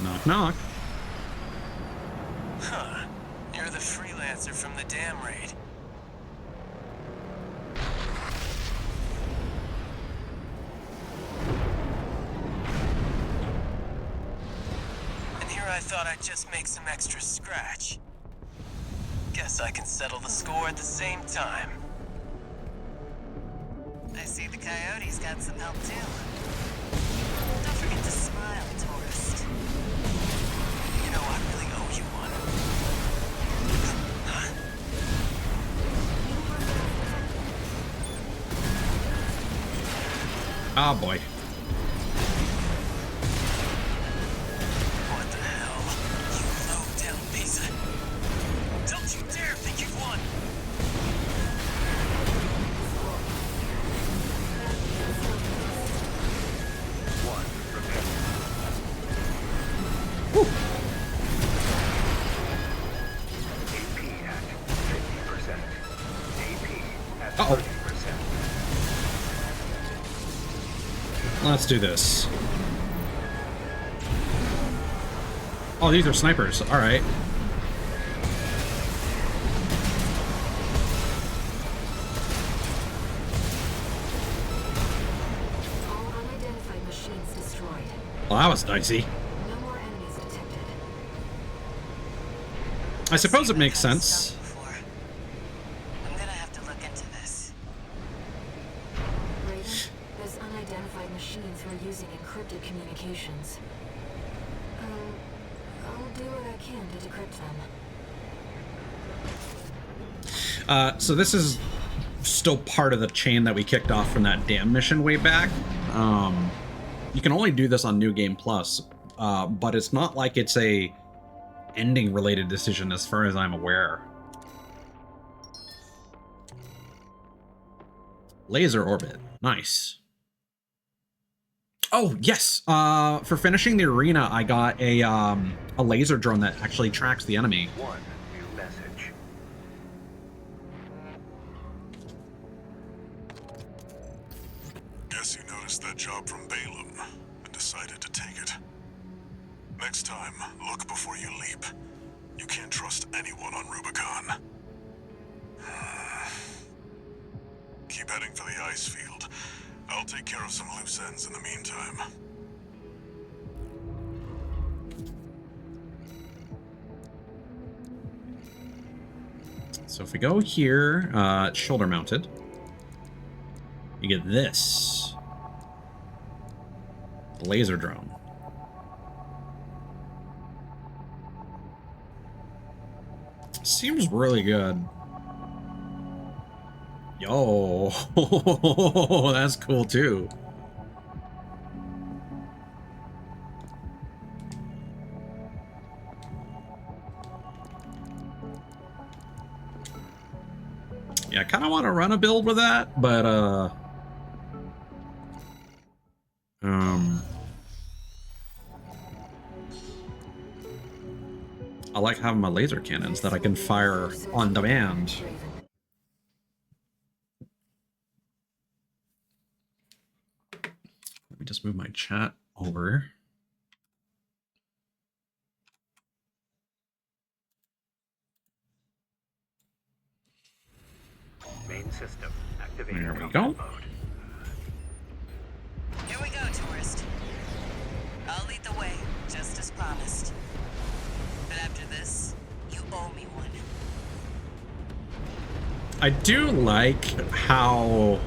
Knock, knock.
Huh. You're the freelancer from the dam raid. And here I thought I'd just make some extra scratch. Guess I can settle the score at the same time.
I see the coyotes got some help too. Don't forget to smile, tourist.
You know I really owe you one. Huh?
Oh, boy.
What the hell? You low-down piece of... Don't you dare think you've won!
One remaining. AP at 50%. AP at
Uh-oh.
30%.
Let's do this. Oh, these are snipers. All right.
All unidentified machines destroyed.
Well, that was dicey.
No more enemies detected.
I suppose it makes sense.
Before. I'm gonna have to look into this.
Raven, those unidentified machines were using encrypted communications. I'll do what I can to decrypt them.
So this is still part of the chain that we kicked off from that dam mission way back. You can only do this on New Game Plus, but it's not like it's a ending related decision as far as I'm aware. Laser orbit. Nice. Oh, yes. For finishing the arena, I got a laser drone that actually tracks the enemy.
One new message.
Guess you noticed that job from Balaam and decided to take it. Next time, look before you leap. You can't trust anyone on Rubicon. Keep heading for the ice field. I'll take care of some loose ends in the meantime.
So if we go here, it's shoulder mounted. You get this. Laser drone. Seems really good. Yo, that's cool too. kind of want to run a build with that, but I like having my laser cannons that I can fire on demand. Let me just move my chat over.
Main system activating.
There we go.
Mode.
Here we go, tourist. I'll lead the way, just as promised. But after this, you owe me one.
I do like how,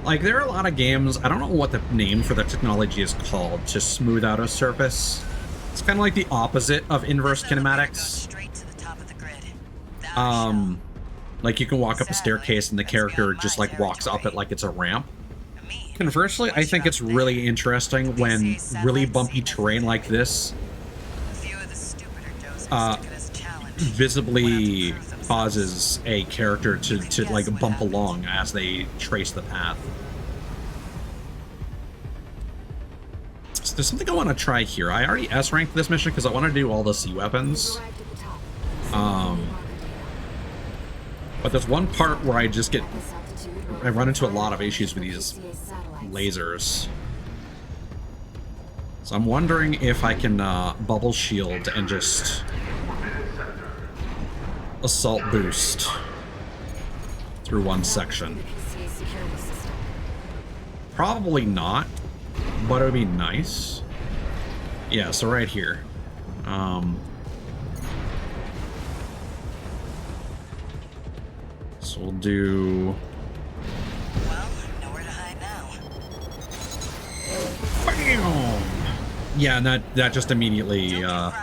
like, there are a lot of games, I don't know what the name for the technology is called, to smooth out a surface. It's kind of like the opposite of inverse kinematics. Like you can walk up a staircase and the character just like walks up it like it's a ramp. Conversely, I think it's really interesting when really bumpy terrain like this visibly causes a character to like bump along as they trace the path. So there's something I want to try here. I already S-ranked this mission because I want to do all the sea weapons. But there's one part where I run into a lot of issues with these lasers. So I'm wondering if I can bubble shield and just assault boost through one section. Probably not, but it would be nice. Yeah, so right here. So we'll do...
Well, nowhere to hide now.
Bam! Yeah, and that just immediately,
That's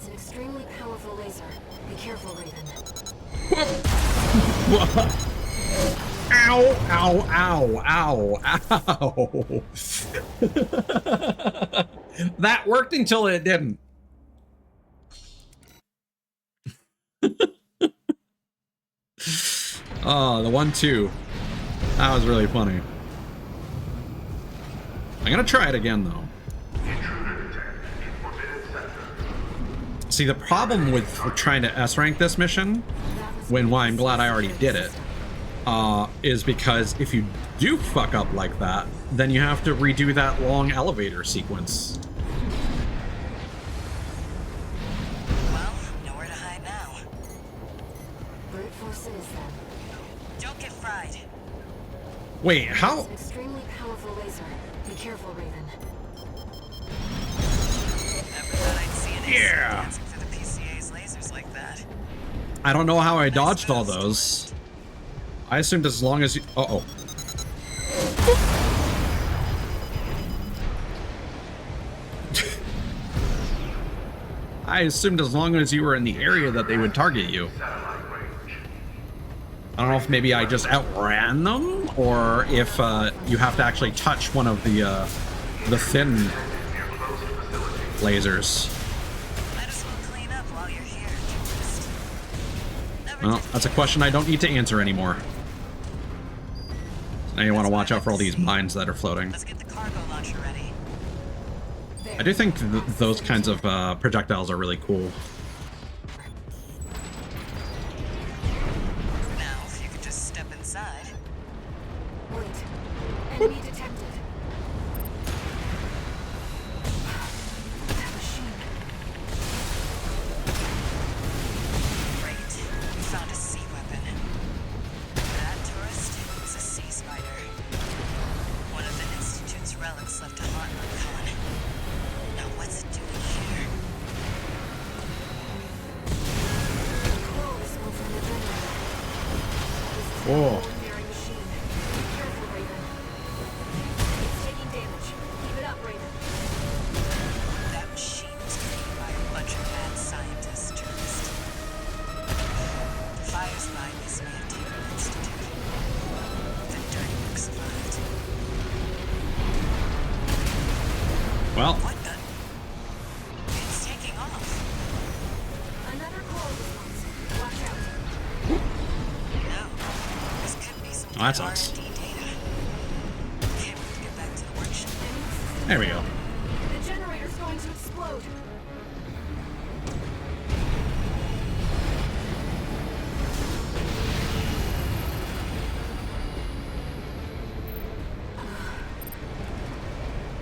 an extremely powerful laser. Be careful, Raven.
Ow, ow, ow, ow, ow. That worked until it didn't. Oh, the 1-2. That was really funny. I'm gonna try it again, though. See, the problem with trying to S-rank this mission, why I'm glad I already did it, is because if you do fuck up like that, then you have to redo that long elevator sequence.
Well, nowhere to hide now.
Brute force is then.
Don't get fried.
Wait, how?
That's an extremely powerful laser. Be careful, Raven.
Never thought I'd see an
Yeah.
dancing through the PCA's lasers like that.
I don't know how I dodged all those. I assumed as long as you... Uh-oh. I assumed as long as you were in the area that they would target you. I don't know if maybe I just outran them, or if you have to actually touch one of the thin lasers.
Might as well clean up while you're here, tourist.
Well, that's a question I don't need to answer anymore. Now you want to watch out for all these mines that are floating.
Let's get the cargo launcher ready.
I do think those kinds of projectiles are really cool.
Now, if you could just step inside.
Wait. Enemy detected. That machine.
Great. We found a sea weapon. That tourist is a sea spider. One of the Institute's relics left to haunt Rubicon. Now what's it doing here?
Coral is one from the generator. This is
Whoa.
an ordinary machine. Be careful, Raven. It's taking damage. Keep it up, Raven.
That machine was created by a bunch of mad scientists, tourist. The fires behind this man Taylor Institute. The dirty work survived.
Well,
What the? It's taking off.
Another coral response. Watch out.
Oh, that sucks.
R&D data. Okay, we have to get back to the workshop.
There we go.
The generator's going to explode.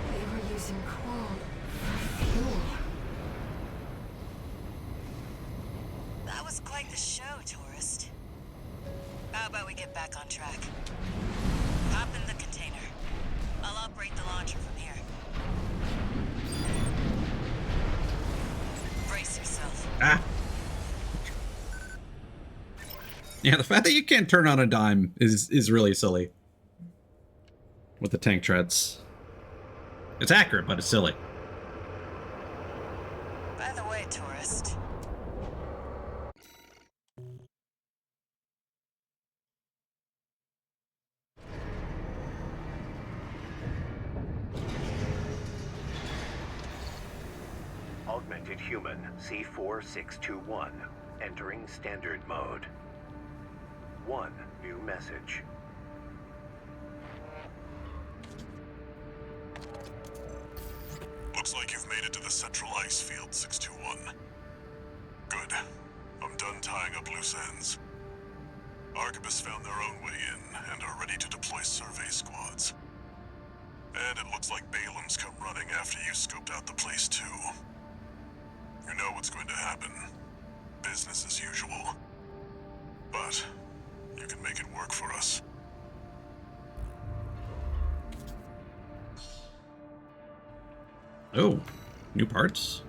They were using coal for fuel.
That was quite the show, tourist. How about we get back on track? Hop in the container. I'll operate the launcher from here. Brace yourself.
Ah. Yeah, the fact that you can't turn on a dime is really silly. With the tank treads. It's accurate, but it's silly.
By the way, tourist.
Augmented human C4621, entering standard mode. 1 new message.
Looks like you've made it to the central ice field, 621. Good. I'm done tying up loose ends. Arquebus found their own way in and are ready to deploy survey squads. And it looks like Balam's come running after you scoped out the place too. You know what's going to happen. Business as usual. But you can make it work for us.
Oh, new parts.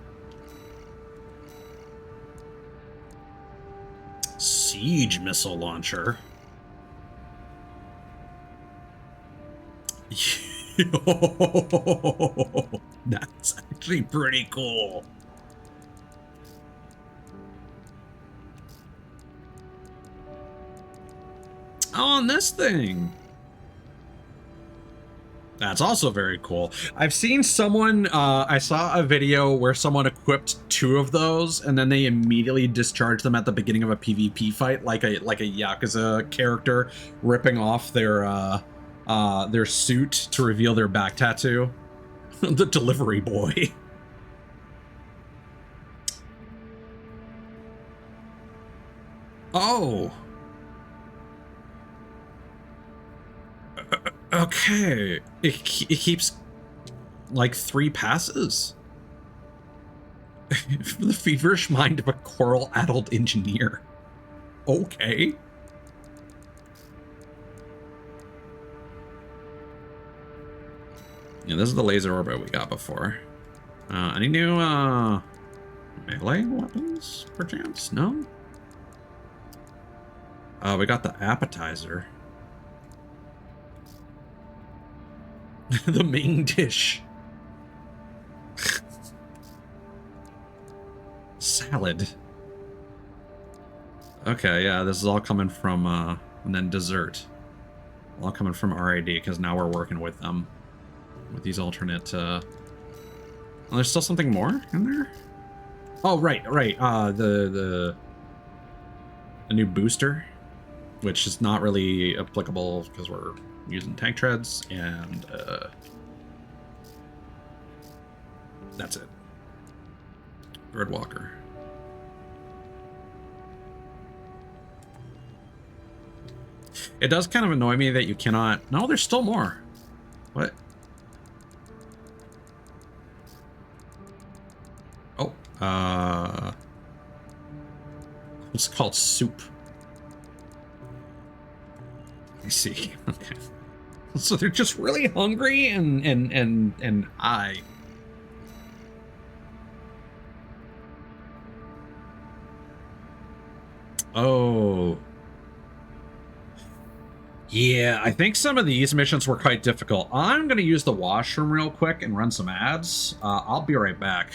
Siege missile launcher. That's actually pretty cool. Oh, and this thing. That's also very cool. I've seen someone, I saw a video where someone equipped 2 of those and then they immediately discharged them at the beginning of a PvP fight, like a Yakuza character ripping off their suit to reveal their back tattoo. The delivery boy. Oh. Okay. It keeps like 3 passes. The feverish mind of a coral-addled engineer. Okay. Yeah, this is the laser orbit we got before. Any new melee weapons, perchance? No? We got the appetizer. The main dish. Salad. Okay, yeah, this is all coming from, and then dessert. All coming from RAD, because now we're working with them. With these alternate, oh, there's still something more in there? Oh, right, the new booster, which is not really applicable because we're using tank treads, and that's it. Birdwalker. It does kind of annoy me that you cannot... No, there's still more. What? Oh, it's called soup. I see. Okay. So they're just really hungry and I. Oh. Yeah, I think some of these missions were quite difficult. I'm going to use the washroom real quick and run some ads. I'll be right back.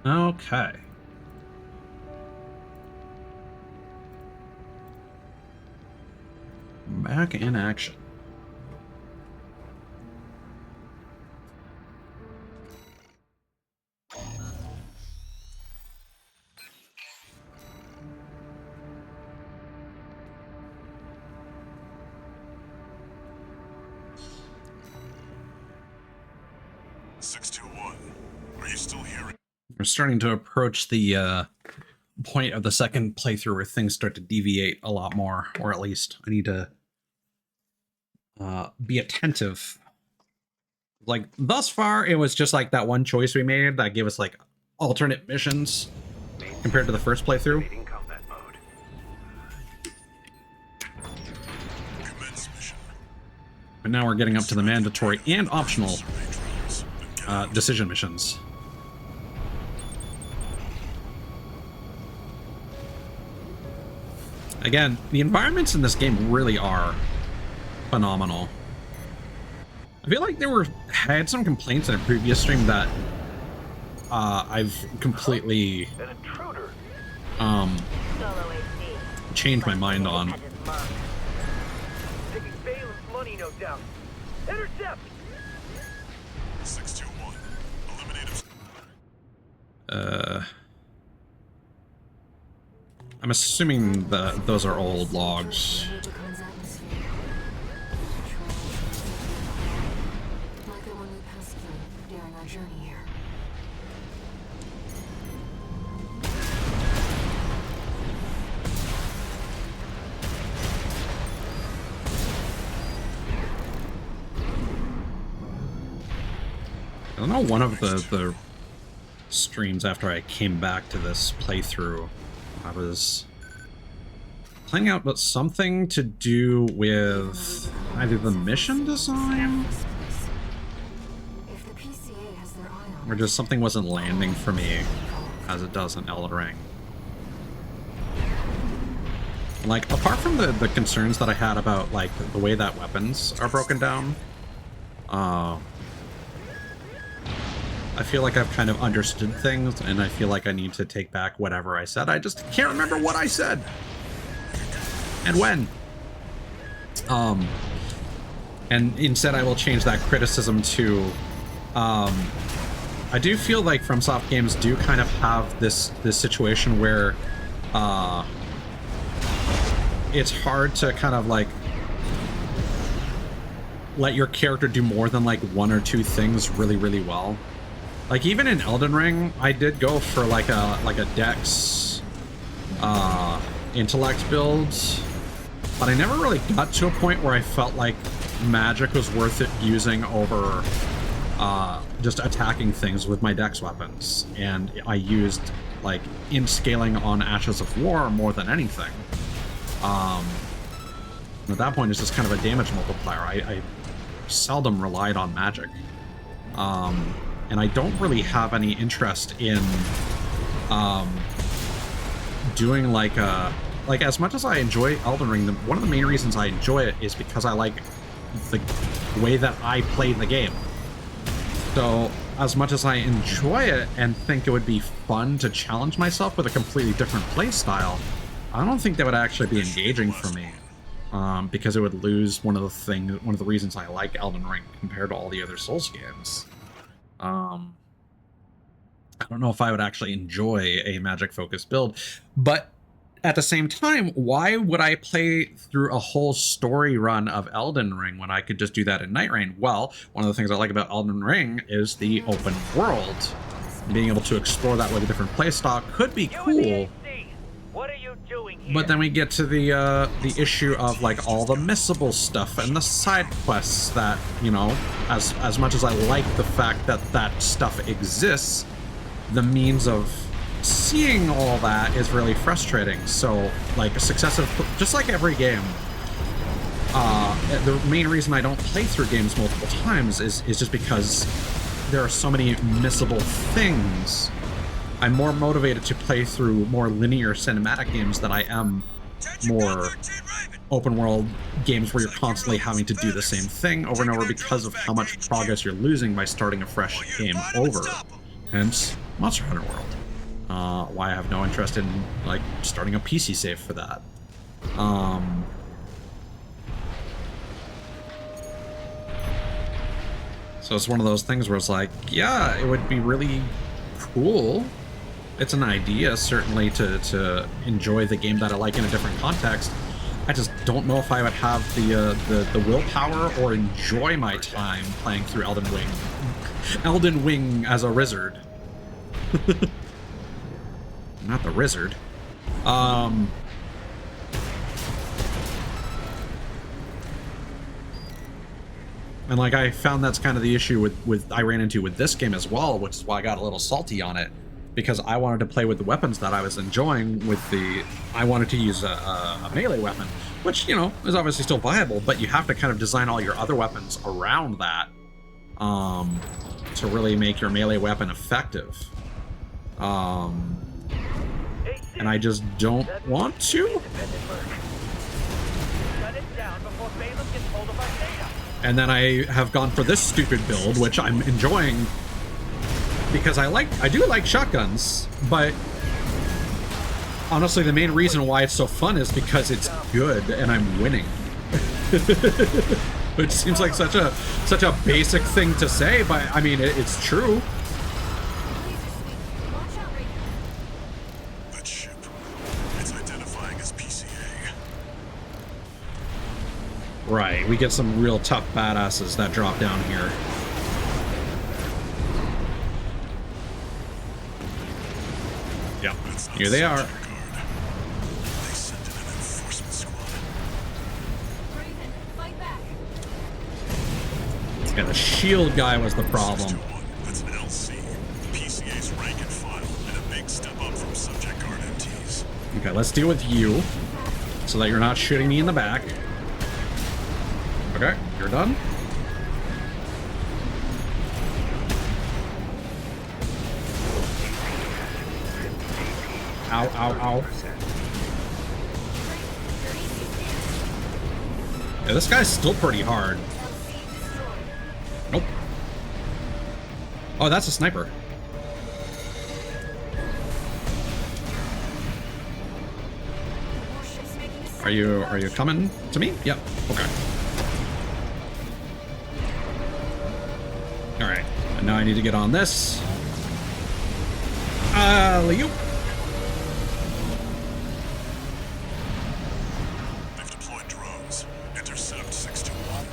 Okay. Back in action.
Are you still hearing?
We're starting to approach the point of the second playthrough where things start to deviate a lot more, or at least I need to be attentive. Like, thus far, it was just like that one choice we made that gave us like alternate missions compared to the first playthrough. But now we're getting up to the mandatory and optional decision missions. Again, the environments in this game really are phenomenal. I feel like I had some complaints in a previous stream that I've completely changed my mind on.
Taking Balin's money, no doubt. Intercept!
621. Eliminate
I'm assuming that those are old logs.
Like the one we passed through during our journey here.
I don't know, one of the streams after I came back to this playthrough, I was planning out about something to do with either the mission design or just something wasn't landing for me as it does in Elden Ring. Like, apart from the concerns that I had about like the way that weapons are broken down, I feel like I've kind of understood things, and I feel like I need to take back whatever I said. I just can't remember what I said and when. And instead I will change that criticism to, I do feel like FromSoft games do kind of have this situation where it's hard to kind of like let your character do more than like one or two things really, really well. Like, even in Elden Ring, I did go for like a Dex intellect build, but I never really got to a point where I felt like magic was worth it using over just attacking things with my Dex weapons. And I used like int scaling on Ashes of War more than anything. At that point, it's just kind of a damage multiplier. I seldom relied on magic. And I don't really have any interest in doing like as much as I enjoy Elden Ring, one of the main reasons I enjoy it is because I like the way that I play the game. So as much as I enjoy it and think it would be fun to challenge myself with a completely different play style, I don't think that would actually be engaging for me, because it would lose one of the reasons I like Elden Ring compared to all the other Souls games. I don't know if I would actually enjoy a magic-focused build, but at the same time, why would I play through a whole story run of Elden Ring when I could just do that in Night Rain? Well, one of the things I like about Elden Ring is the open world. Being able to explore that with a different playstyle could be cool.
What are you doing here?
But then we get to the issue of like all the missable stuff and the side quests that, you know, as much as I like the fact that that stuff exists, the means of seeing all that is really frustrating. So like just like every game, the main reason I don't play through games multiple times is just because there are so many missable things. I'm more motivated to play through more linear cinematic games than I am more open world games where you're constantly having to do the same thing over and over because of how much progress you're losing by starting a fresh game over. Hence, Monster Hunter World. why I have no interest in like starting a PC save for that. So it's one of those things where it's like, yeah, it would be really cool. It's an idea, certainly, to enjoy the game that I like in a different context. I just don't know if I would have the willpower or enjoy my time playing through Elden Ring. Elden Ring as a wizard. Not the wizard. And like I found that's kind of the issue with I ran into with this game as well, which is why I got a little salty on it, because I wanted to play with the weapons that I was enjoying. I wanted to use a melee weapon, which, you know, is obviously still viable, but you have to kind of design all your other weapons around that to really make your melee weapon effective. And I just don't want to. And then I have gone for this stupid build, which I'm enjoying because I do like shotguns, but honestly, the main reason why it's so fun is because it's good and I'm winning. Which seems like such a basic thing to say, but I mean, it's true.
That ship, it's identifying as PCA.
Right, we get some real tough badasses that drop down here. Yep, here they are.
They sent in an enforcement squad.
Yeah, the shield guy was the problem.
That's an LC. PCA's rank and file, and a big step up from subject guard MTs.
Okay, let's deal with you, so that you're not shooting me in the back. Okay, you're done. Ow, ow, ow. Yeah, this guy's still pretty hard. Nope. Oh, that's a sniper. Are you coming to me? Yep. Okay. Alright, and now I need to get on this. Alley-oop.
They've deployed drones. Intercept 621.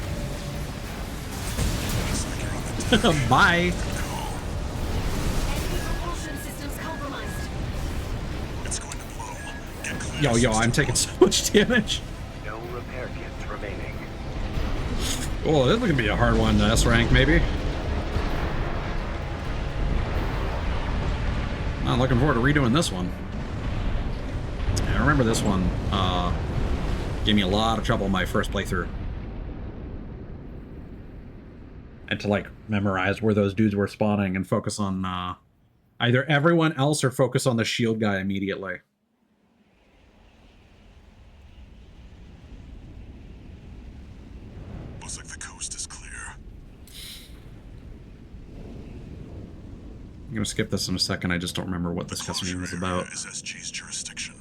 Looks like you're on the
Bye.
It's going to blow. Get clear.
Yo, I'm taking so much damage.
No repair kits remaining.
Oh, this is gonna be a hard one to S rank, maybe. I'm looking forward to redoing this one. I remember this one gave me a lot of trouble in my first playthrough. I had to like memorize where those dudes were spawning and focus on either everyone else or focus on the shield guy immediately.
Looks like the coast is clear.
I'm gonna skip this in a second. I just don't remember what this cutscene was about.
Is SG's jurisdiction.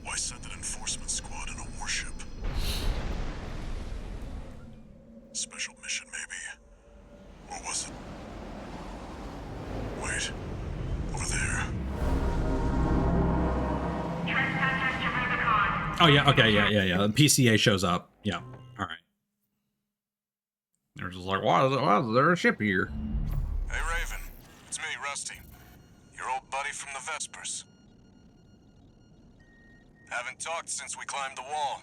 Why send an enforcement squad in a warship? Special mission, maybe. Or was it? Wait. Over there.
Trespassers to Rubicon.
Oh yeah, okay, yeah. The PCA shows up. Yeah, all right. They're just like, why is there a ship here?
Hey, Raven. It's me, Rusty. Your old buddy from the Vespers. Haven't talked since we climbed the wall.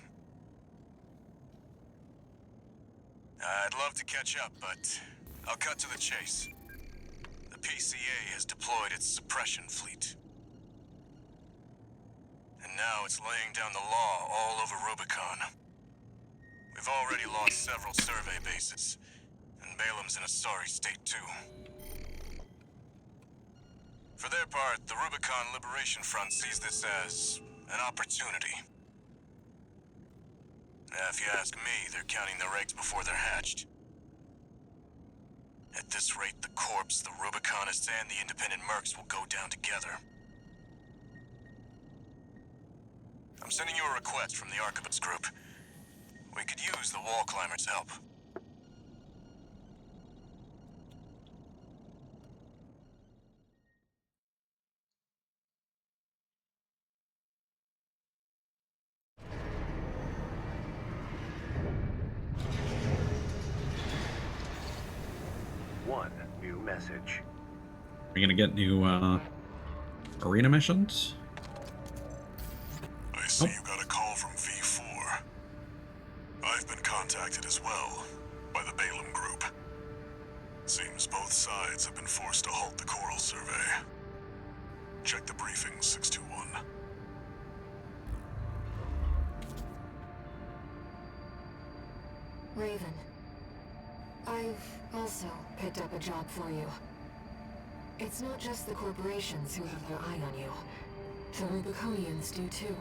I'd love to catch up, but I'll cut to the chase. The PCA has deployed its suppression fleet. And now it's laying down the law all over Rubicon. We've already lost several survey bases, and Balam's in a sorry state too. For their part, the Rubicon Liberation Front sees this as an opportunity. If you ask me, they're counting their eggs before they're hatched. At this rate, the Corps, the Rubiconists, and the independent mercs will go down together.
I'm sending you a request from the Archivist Group. We could use the wall climbers' help.
One new message.
We're gonna get new arena missions.
I see you got a call from V4. I've been contacted as well by the Balaam Group. Seems both sides have been forced to halt the coral survey. Check the briefing, 621.
Raven, I've also picked up a job for you. It's not just the corporations who have their eye on you. The Rubiconians do too.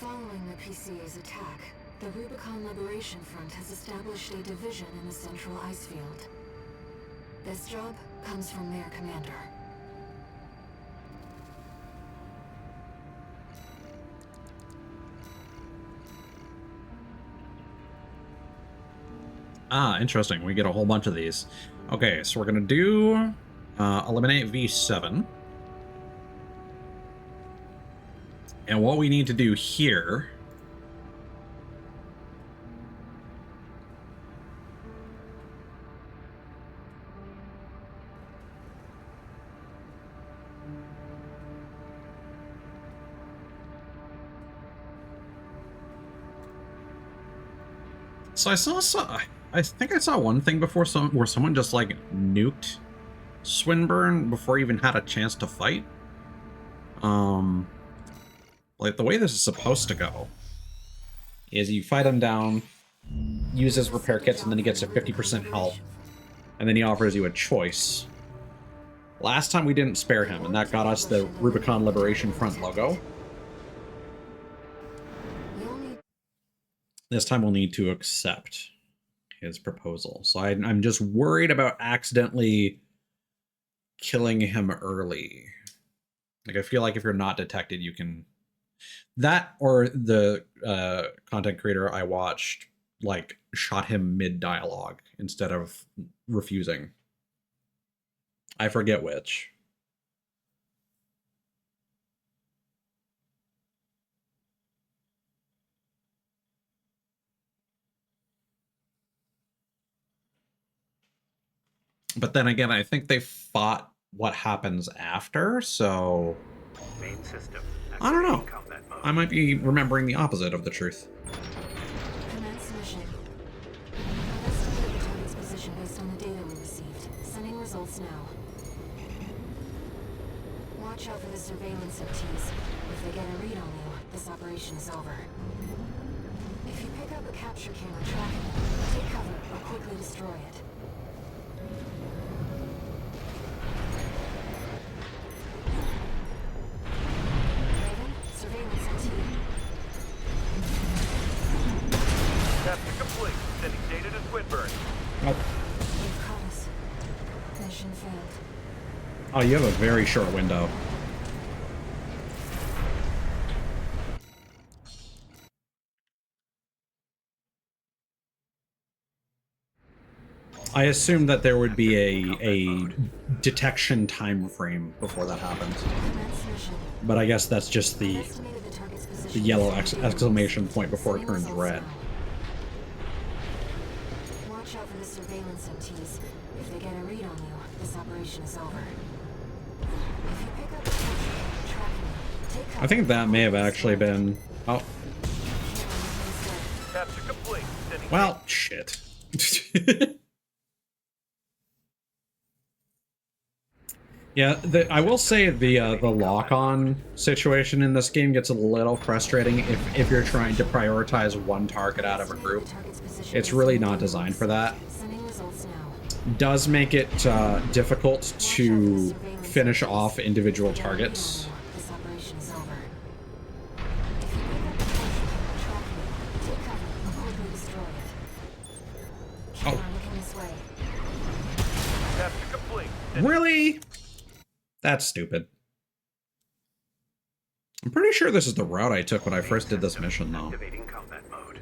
Following the PCA's attack, the Rubicon Liberation Front has established a division in the Central Ice Field. This job comes from their commander.
Ah, interesting. We get a whole bunch of these. Okay, so we're gonna do eliminate V7. And what we need to do here so I think I saw one thing before where someone just like nuked Swinburne before he even had a chance to fight. Like the way this is supposed to go is you fight him down, use his repair kits, and then he gets a 50% health, and then he offers you a choice. Last time we didn't spare him, and that got us the Rubicon Liberation Front logo. This time we'll need to accept his proposal. So I'm just worried about accidentally killing him early. Like, I feel like if you're not detected, you can... That, or the content creator I watched, like, shot him mid-dialogue instead of refusing. I forget which. But then again, I think they fought what happens after, so...
Main system.
I don't know. I might be remembering the opposite of the truth.
Commence mission. I've estimated the target's position based on the data we received. Sending results now. Watch out for the surveillance MTs. If they get a read on you, this operation is over. If you pick up a capture camera tracking it, take cover or quickly destroy it.
Task complete. Sending data to Swinburne.
Mission failed.
Oh, you have a very short window. I assumed that there would be a detection time frame before that happens. But I guess that's just the yellow exclamation point before it turns red.
Watch out for the surveillance MTs. If they get a read on you, this operation is over. If you pick up the tracking, take cover.
I think that may have actually been... Oh.
Capture complete. Sending
Well, shit. Yeah, I will say the lock-on situation in this game gets a little frustrating if you're trying to prioritize one target out of a group. It's really not designed for that. Does make it difficult to finish off individual targets. Oh. Really? That's stupid. I'm pretty sure this is the route I took when I first did this mission, though.
Activating combat mode.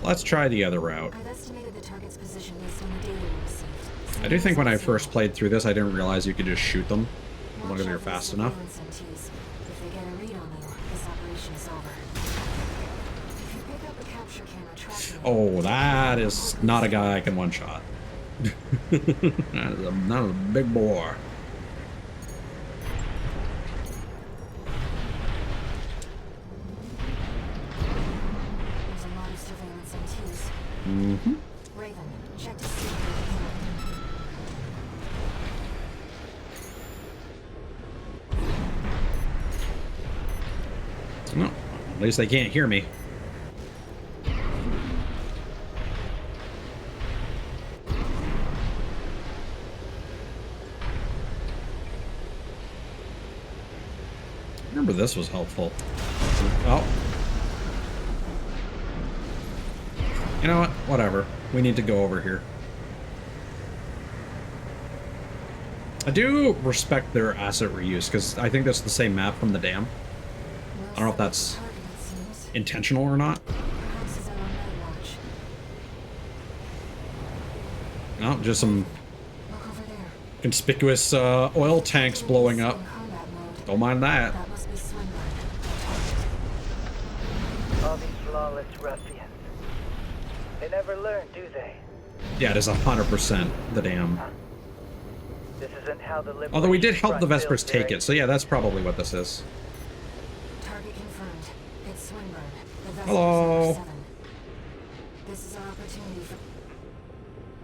Let's try the other route.
I've estimated the target's position based on the data we received.
I do think when I first played through this, I didn't realize you could just shoot them as long as you're fast enough.
If they get a read on you, this operation is over. If you pick up a capture camera tracking,
Oh, that is not a guy I can one-shot. that is a big boy.
there's a lot of surveillance MTs.
Mm-hmm.
Raven, check to see if they're
No, at least they can't hear me. Remember, this was helpful. Oh. You know what? Whatever. We need to go over here. I do respect their asset reuse, because I think that's the same map from the dam. I don't know if that's intentional or not. No, just some conspicuous oil tanks blowing up. Don't mind that.
All these flawless ruffians. They never learn, do they?
Yeah, it is 100% the dam.
This isn't how the
Although we did
Liberation
help the
Front
Vespers
builds
take
their-
it, so yeah, that's probably what this is.
Target confirmed. It's Swinburne. The Vespers
Hello.
number 7. This is our opportunity for...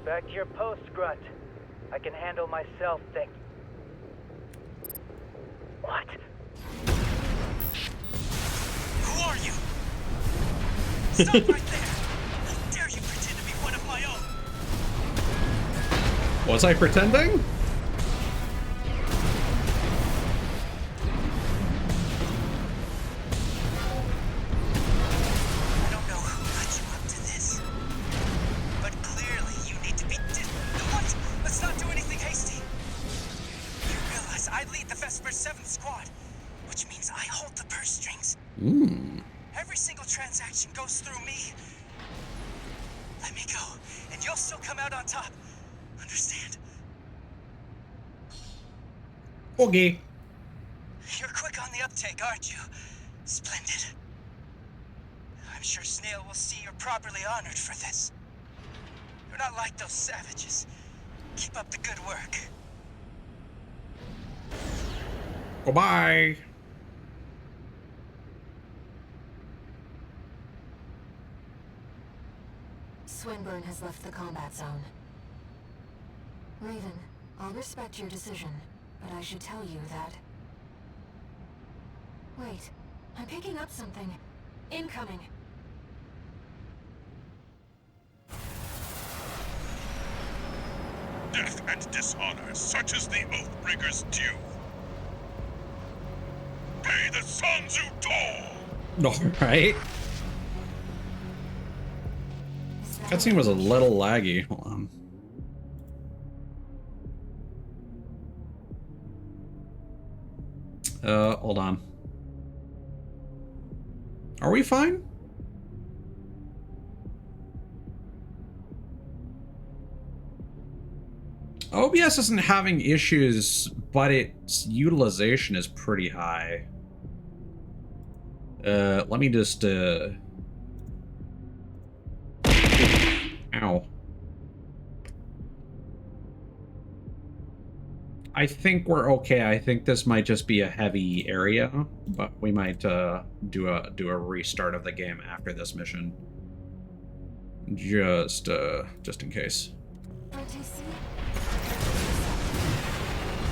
Back to your post, Grunt. I can handle myself, thank. What?
Who are you? Stop right there! How dare you pretend to be one of my own?
Was I pretending?
I don't know who got you up to this, but clearly you need to be What? Let's not do anything hasty. You realize I lead the Vesper 7th Squad, which means I hold the purse strings. Every single transaction goes through me. Let me go, and you'll still come out on top. Understand?
Okay.
You're quick on the uptake, aren't you? Splendid. I'm sure Snail will see you're properly honored for this. You're not like those savages. Keep up the good work.
Goodbye.
Swinburne has left the combat zone. Raven, I'll respect your decision, but I should tell you that... Wait, I'm picking up something. Incoming.
Death and dishonor, such as the Oathbreaker's due. Pay the sons who toll!
Alright. That scene was a little laggy. Hold on. Hold on. Are we fine? OBS isn't having issues, but its utilization is pretty high. Let me just, Ow. I think we're okay. I think this might just be a heavy area, but we might do a restart of the game after this mission. Just in case.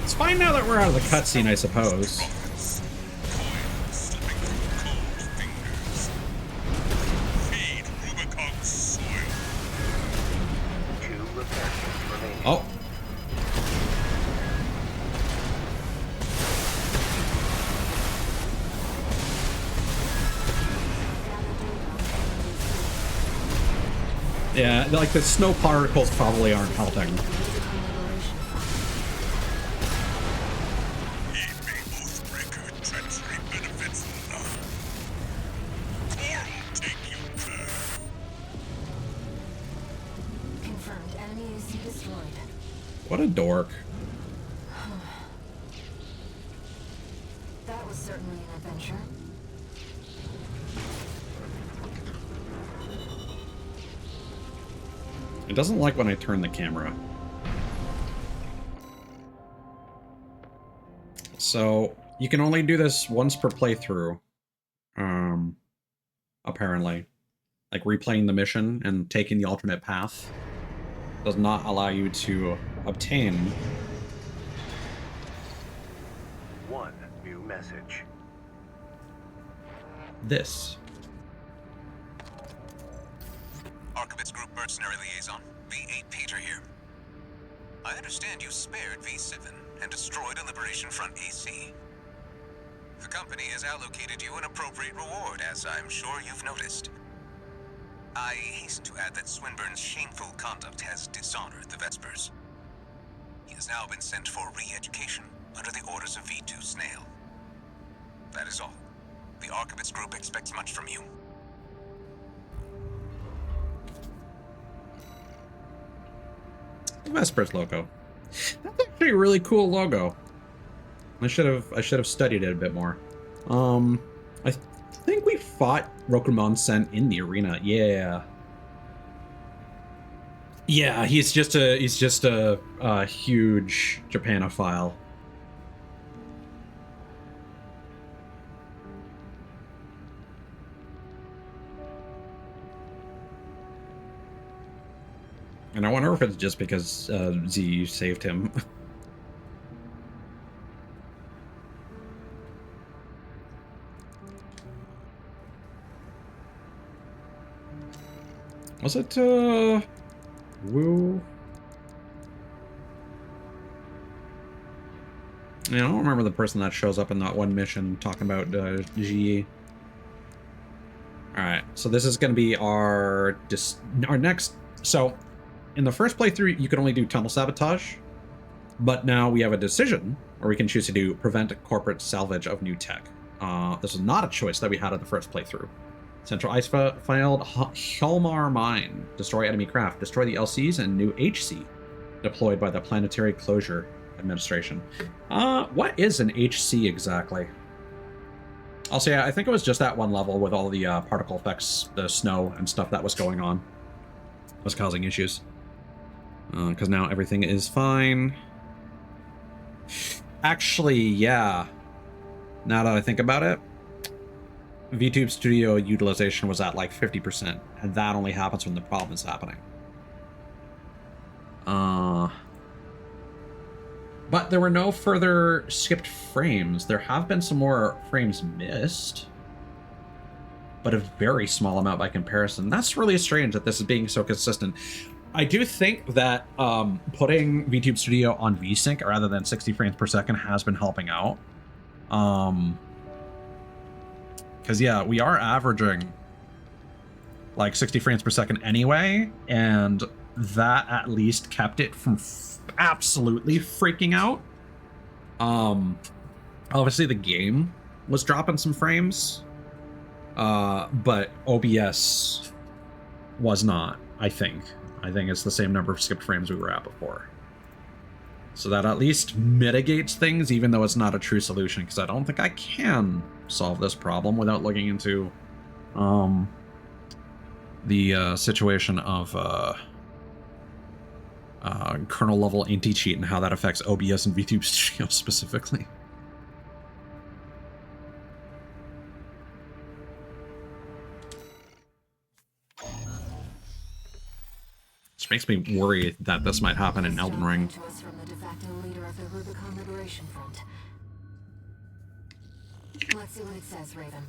It's fine now that we're out of the cutscene, I suppose. Oh. Yeah, like the snow particles probably aren't helping. What a dork.
That was certainly an adventure.
It doesn't like when I turn the camera. So you can only do this once per playthrough. Apparently. Like replaying the mission and taking the alternate path does not allow you to obtain
One new message.
this.
Archibald's Group Mercenary Liaison, V8 Peter here. I understand you spared V7 and destroyed a Liberation Front AC. The company has allocated you an appropriate reward, as I'm sure you've noticed. I hasten to add that Swinburne's shameful conduct has dishonored the Vespers. He has now been sent for re-education under the orders of V2 Snail. That is all. The Archibald's Group expects much from you.
The Vespers logo. That's actually a really cool logo. I should have studied it a bit more. I think we fought Rokumon-sen in the arena. Yeah. Yeah, he's just a huge Japanophile. And I wonder if it's just because Z saved him. Was it, Woo? Yeah, I don't remember the person that shows up in that one mission talking about, G. Alright, so this is gonna be our next... So, in the first playthrough, you could only do tunnel sabotage, but now we have a decision where we can choose to do prevent corporate salvage of new tech. This was not a choice that we had at the first playthrough. Central Icefield, Hjalmar Mine. Destroy enemy craft. Destroy the LCs and new HC. Deployed by the Planetary Closure Administration. What is an HC exactly? Also, yeah, I think it was just that one level with all the particle effects, the snow and stuff that was going on. Was causing issues. Because now everything is fine. Actually, yeah. Now that I think about it, VTube Studio utilization was at like 50%, and that only happens when the problem is happening. But there were no further skipped frames. There have been some more frames missed, but a very small amount by comparison. That's really strange that this is being so consistent. I do think that putting VTube Studio on VSync rather than 60 frames per second has been helping out. Because, yeah, we are averaging like 60 frames per second anyway, and that at least kept it from absolutely freaking out. Obviously, the game was dropping some frames, but OBS was not, I think. I think it's the same number of skipped frames we were at before. So that at least mitigates things, even though it's not a true solution, because I don't think I can solve this problem without looking into the situation of kernel level anti-cheat and how that affects OBS and VTube Studio specifically. Which makes me worry that this might happen in Elden Ring.
To us from the de facto leader of the Rubicon Liberation Front. Let's see what it says, Raven.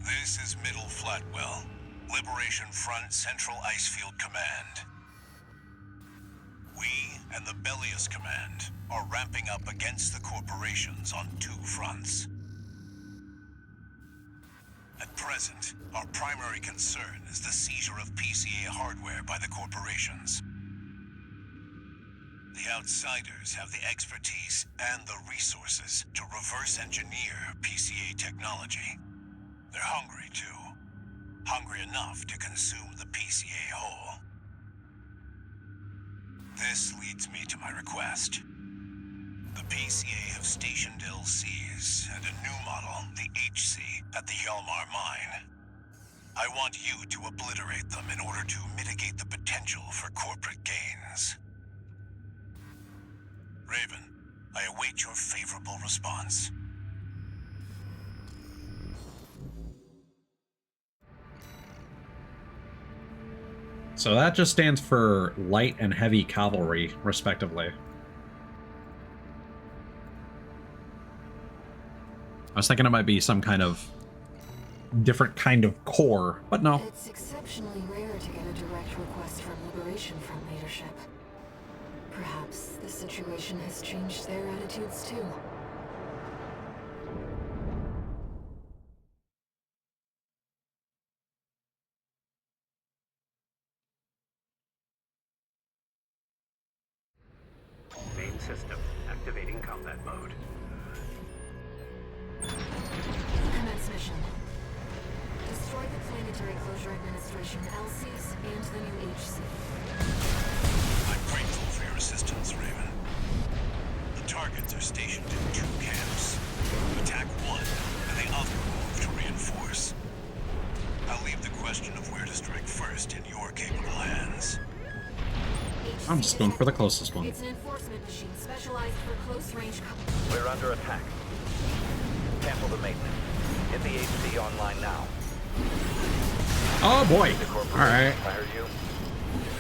This is Middle Flatwell, Liberation Front Central Icefield Command. We and the Bellius Command are ramping up against the corporations on two fronts. At present, our primary concern is the seizure of PCA hardware by the corporations. The outsiders have the expertise and the resources to reverse engineer PCA technology. They're hungry, too. Hungry enough to consume the PCA whole. This leads me to my request. The PCA have stationed LCs and a new model, the HC, at the Yalmar mine. I want you to obliterate them in order to mitigate the potential for corporate gains. Raven, I await your favorable response.
So that just stands for light and heavy cavalry, respectively. I was thinking it might be some kind of different kind of core, but no.
It's exceptionally rare to get a direct request from Liberation Front leadership. Perhaps the situation has changed their attitudes too.
Main system activating combat mode.
Commence mission. Destroy the Planetary Closure Administration LCs and the new HC.
I'm grateful for your assistance, Raven. The targets are stationed in 2 camps. Attack one, and the other move to reinforce. I'll leave the question of where to strike first in your capable hands.
I'm just going for the closest one.
It's an enforcement machine specialized for close range.
We're under attack. Cancel the maintenance. Get the HC online now.
Oh boy! Alright.
Fire you.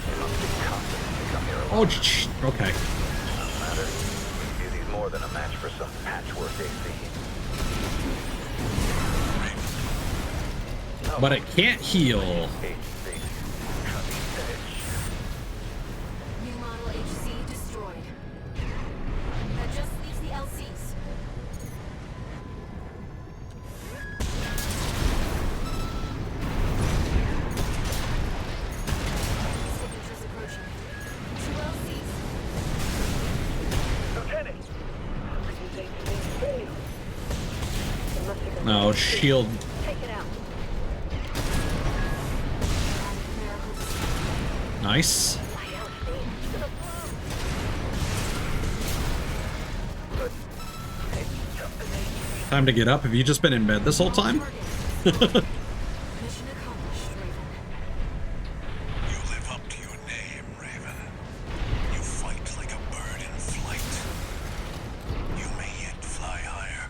They must be confident to come here alone.
Oh, okay.
Doesn't matter. Beauty's more than a match for some patchwork AC. No.
But it can't heal.
HC. Cutting edge.
New model HC destroyed. That just leaves the LCs. Signatures approaching. 2 LCs.
Lieutenant!
These HCs failed. Unless you can
No, shield.
take it out.
Nice.
My LC to the floor.
Good. It's just an HC.
Time to get up. Have you just been in bed this whole time?
Mission accomplished, Raven.
You live up to your name, Raven. You fight like a bird in flight. You may yet fly higher.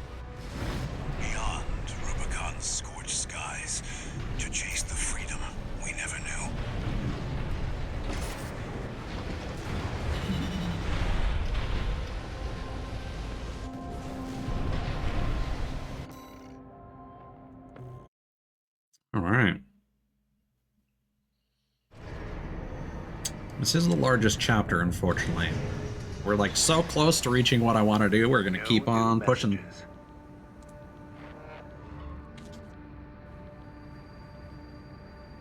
Beyond Rubicon's scorched skies, to chase the freedom we never knew.
All right. This is the largest chapter, unfortunately. We're like so close to reaching what I want to do. We're going to keep on pushing.
Messages.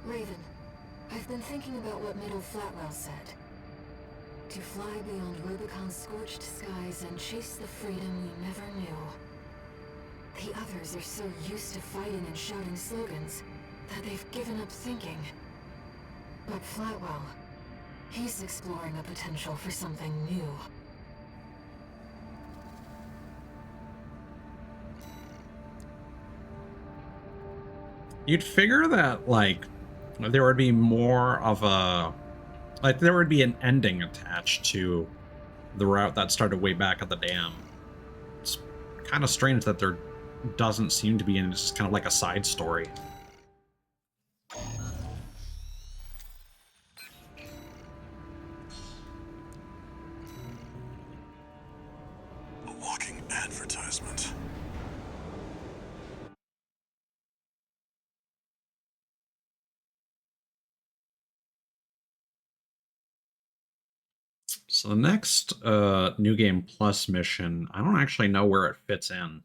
Raven, I've been thinking about what Middle Flatwell said. To fly beyond Rubicon's scorched skies and chase the freedom we never knew. The others are so used to fighting and shouting slogans that they've given up thinking. But Flatwell, he's exploring a potential for something new.
You'd figure that, like, there would be more of a... Like, there would be an ending attached to the route that started way back at the dam. It's kind of strange that there doesn't seem to be, and it's just kind of like a side story.
A walking advertisement.
So the next New Game Plus mission, I don't actually know where it fits in.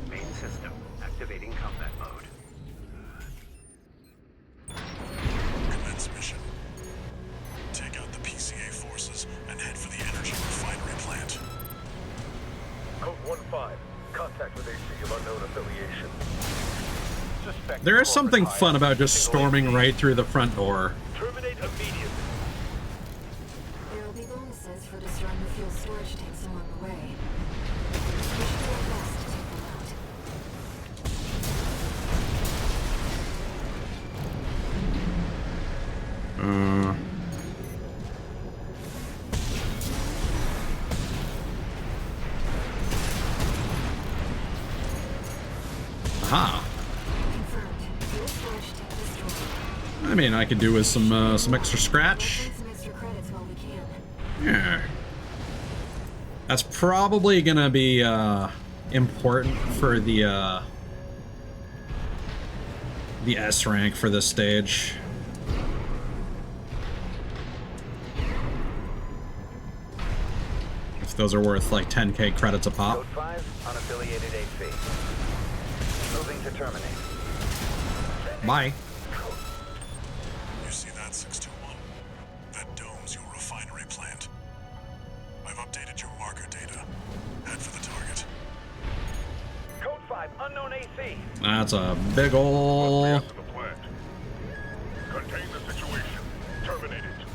Main system activating combat mode.
Commence mission. Take out the PCA forces and head for the energy refinery plant.
Code 1-5. Contact with AC of unknown affiliation. Suspect
There is something
corporate
fun about
hire.
just
Single
storming
AC.
right through the front door.
Terminate immediately.
There will be bonuses for destroying the fuel storage tanks along the way. We should do our best to take them out.
Aha.
Confirmed. Fuel storage tank destroyed.
I mean, I could do with some extra scratch.
Some extra credits while we can.
Yeah. That's probably gonna be important for the S rank for this stage. If those are worth like 10k credits a pop.
Code 5, unaffiliated AC. Moving to terminate.
Bye.
You see that, 621? That dome's your refinery plant. I've updated your marker data. Head for the target.
Code 5, unknown AC.
That's a big ol'.
The plant. Contain the situation. Terminate it.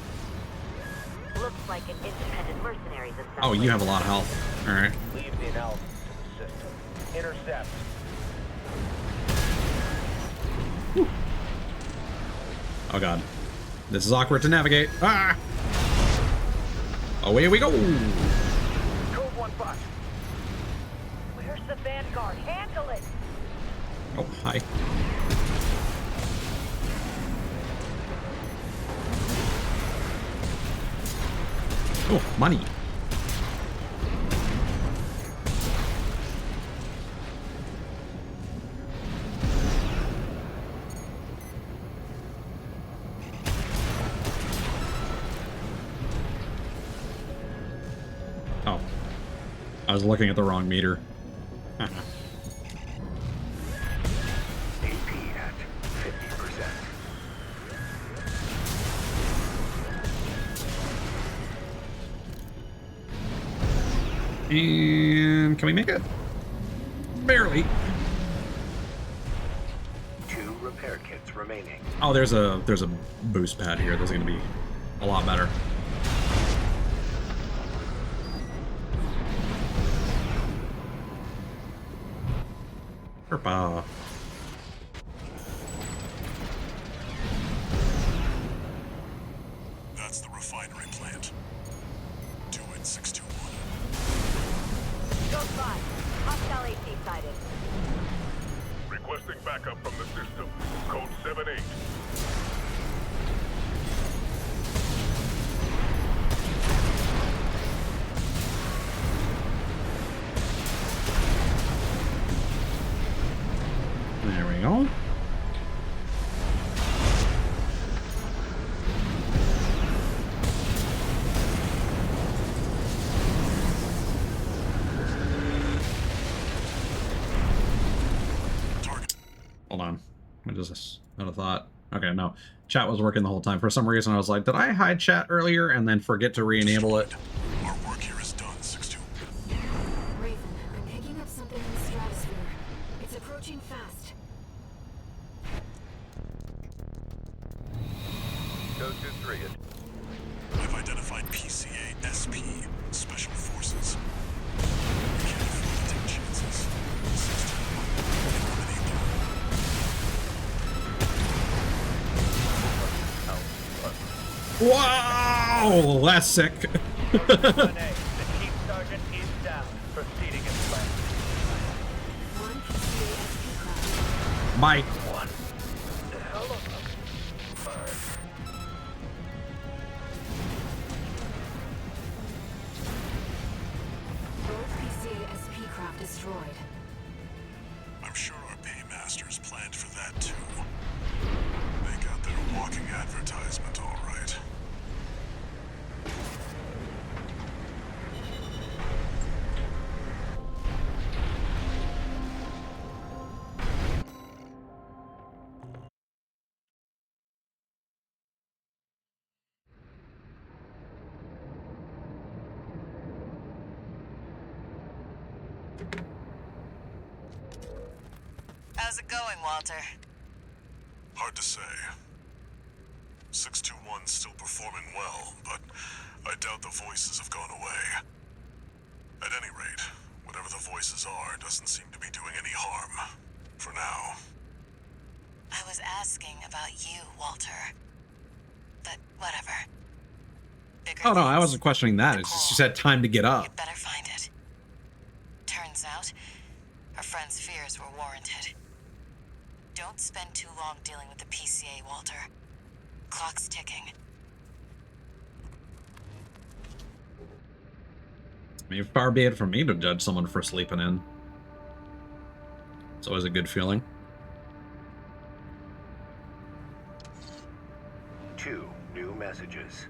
Looks like an independent mercenaries assembly.
Oh, you have a lot of health. All right.
Leave the analysis to the system. Intercept.
Oh god. This is awkward to navigate. Ah! Away we go!
Code 1-5.
Where's the Vanguard? Handle it!
Oh, hi. Oh, money. Oh. I was looking at the wrong meter.
AP at 50%.
And can we make it? Barely.
2 repair kits remaining.
Oh, there's a boost pad here. This is gonna be a lot better. Purple.
That's the refinery plant. Do it, 621.
Code 5. Hostile AC sighted.
Requesting backup from the system. Code 78.
There we go. Hold on. What is this? Not a thought. Okay, no. Chat was working the whole time. For some reason, I was like, did I hide chat earlier and then forget to re-enable it?
Our work here is done, 621.
Raven, I'm picking up something in the stratosphere. It's approaching fast.
Code 2-3.
I've identified PCA SP, Special Forces. We can't afford to take chances. 621, eliminate them.
Wow! That's sick.
1A, the chief sergeant is down. Proceeding as planned.
One PCASP craft.
Bye.
One. The hell of a bird.
Both PCASP craft destroyed.
I'm sure our paymasters planned for that too. They got their walking advertisement all right.
How's it going, Walter?
Hard to say. 621's still performing well, but I doubt the voices have gone away. At any rate, whatever the voices are doesn't seem to be doing any harm. For now.
I was asking about you, Walter. But whatever. Bigger
Oh no, I
things.
wasn't questioning that. It's just you said time to get up.
You better find it. Turns out, our friend's fears were warranted. Don't spend too long dealing with the PCA, Walter. Clock's ticking.
I mean, far be it from me to judge someone for sleeping in. It's always a good feeling.
2 new messages.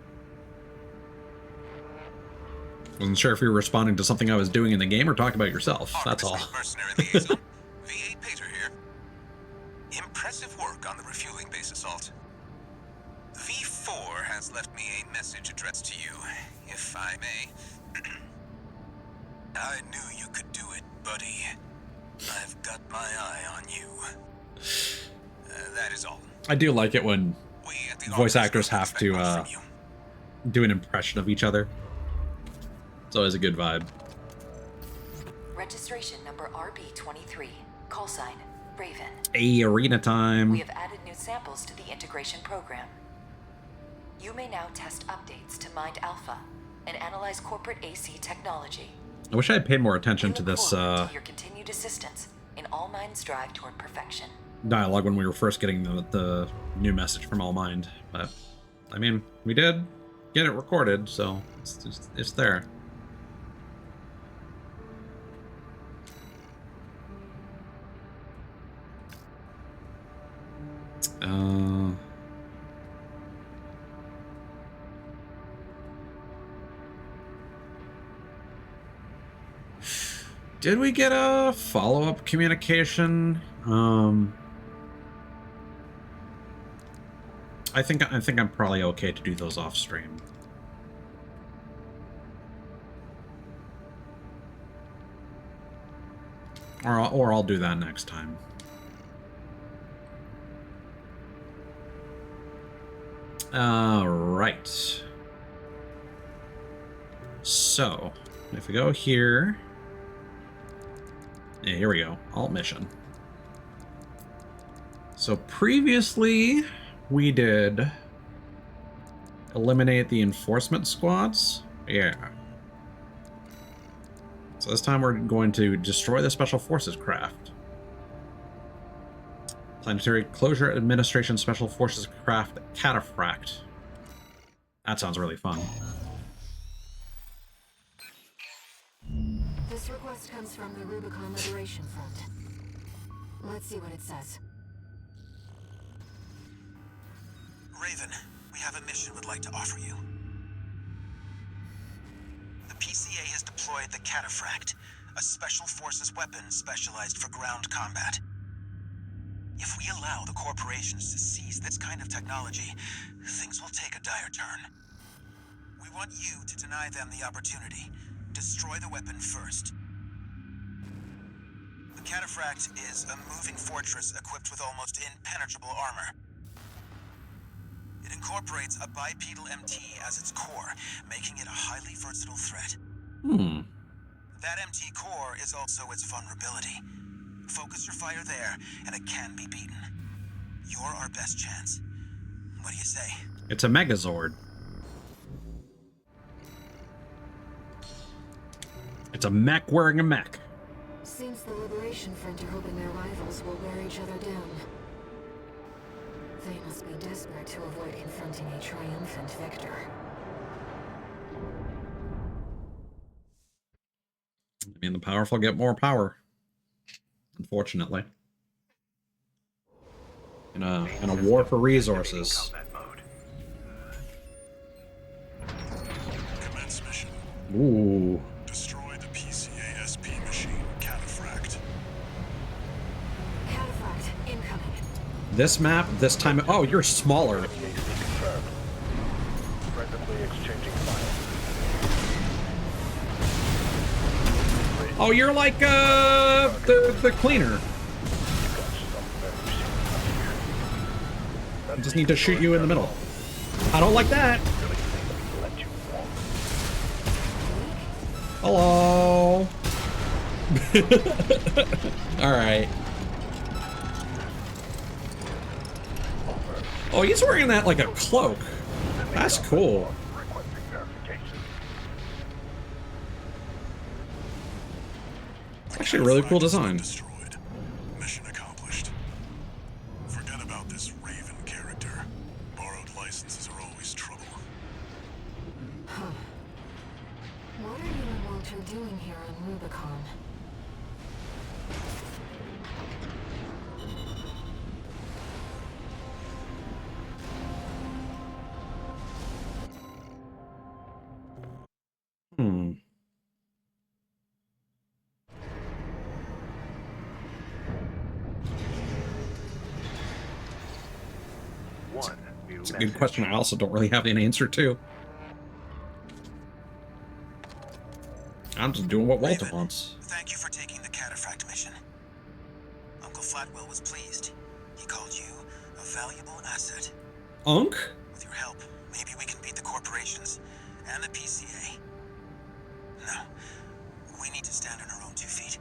Wasn't sure if you were responding to something I was doing in the game or talking about yourself. That's all.
Mercenary liaison, V8 Pater here. Impressive work on the refueling base assault. V4 has left me a message addressed to you, if I may. I knew you could do it, buddy. I've got my eye on you. That is all.
I do like it when voice actors have to do an impression of each other. It's always a good vibe.
Registration number RB23. Call sign Raven.
Hey, arena time.
We have added new samples to the integration program. You may now test updates to Mind Alpha and analyze corporate AC technology.
I wish I had paid more attention to
We look
this
forward to your continued assistance in All Mind's drive toward perfection.
dialogue when we were first getting the new message from All Mind. But, I mean, we did get it recorded, so it's there. Did we get a follow-up communication? I think I'm probably okay to do those off stream. Or I'll do that next time. Right. So, if we go here... Yeah, here we go. Alt mission. So previously, we did eliminate the enforcement squads. Yeah. So this time we're going to destroy the Special Forces craft. Planetary Closure Administration Special Forces craft Cataphract. That sounds really fun.
This request comes from the Rubicon Liberation Front. Let's see what it says.
Raven, we have a mission we'd like to offer you. The PCA has deployed the Cataphract, a special forces weapon specialized for ground combat. If we allow the corporations to seize this kind of technology, things will take a dire turn. We want you to deny them the opportunity. Destroy the weapon first. The Cataphract is a moving fortress equipped with almost impenetrable armor. It incorporates a bipedal MT as its core, making it a highly versatile threat. That MT core is also its vulnerability. Focus your fire there, and it can be beaten. You're our best chance. What do you say?
It's a Megazord. It's a mech wearing a mech.
Seems the Liberation Front are hoping their rivals will wear each other down. They must be desperate to avoid confronting a triumphant victor.
I mean, the powerful get more power. Unfortunately. In a war for resources.
Commence mission.
Ooh.
Destroy the PCA SP machine, Cataphract.
Cataphract incoming.
This map, this time... Oh, you're smaller.
Presently exchanging fire.
Oh, you're like, the cleaner. I just need to shoot you in the middle. I don't like that.
Let you walk.
Hello. All right. Oh, he's wearing that like a cloak. That's cool.
Requesting verification.
Actually, a really cool design.
Destroyed. Mission accomplished. Forget about this Raven character. Borrowed licenses are always trouble.
Huh. What are you and Walter doing here on Rubicon?
Hmm.
One new
It's a good question. I also don't really have an answer to. I'm just doing what Walter
Raven,
wants.
thank you for taking the cataphract mission. Uncle Flatwell was pleased. He called you a valuable asset.
Unk?
With your help, maybe we can beat the corporations and the PCA. No, we need to stand on our own 2 feet.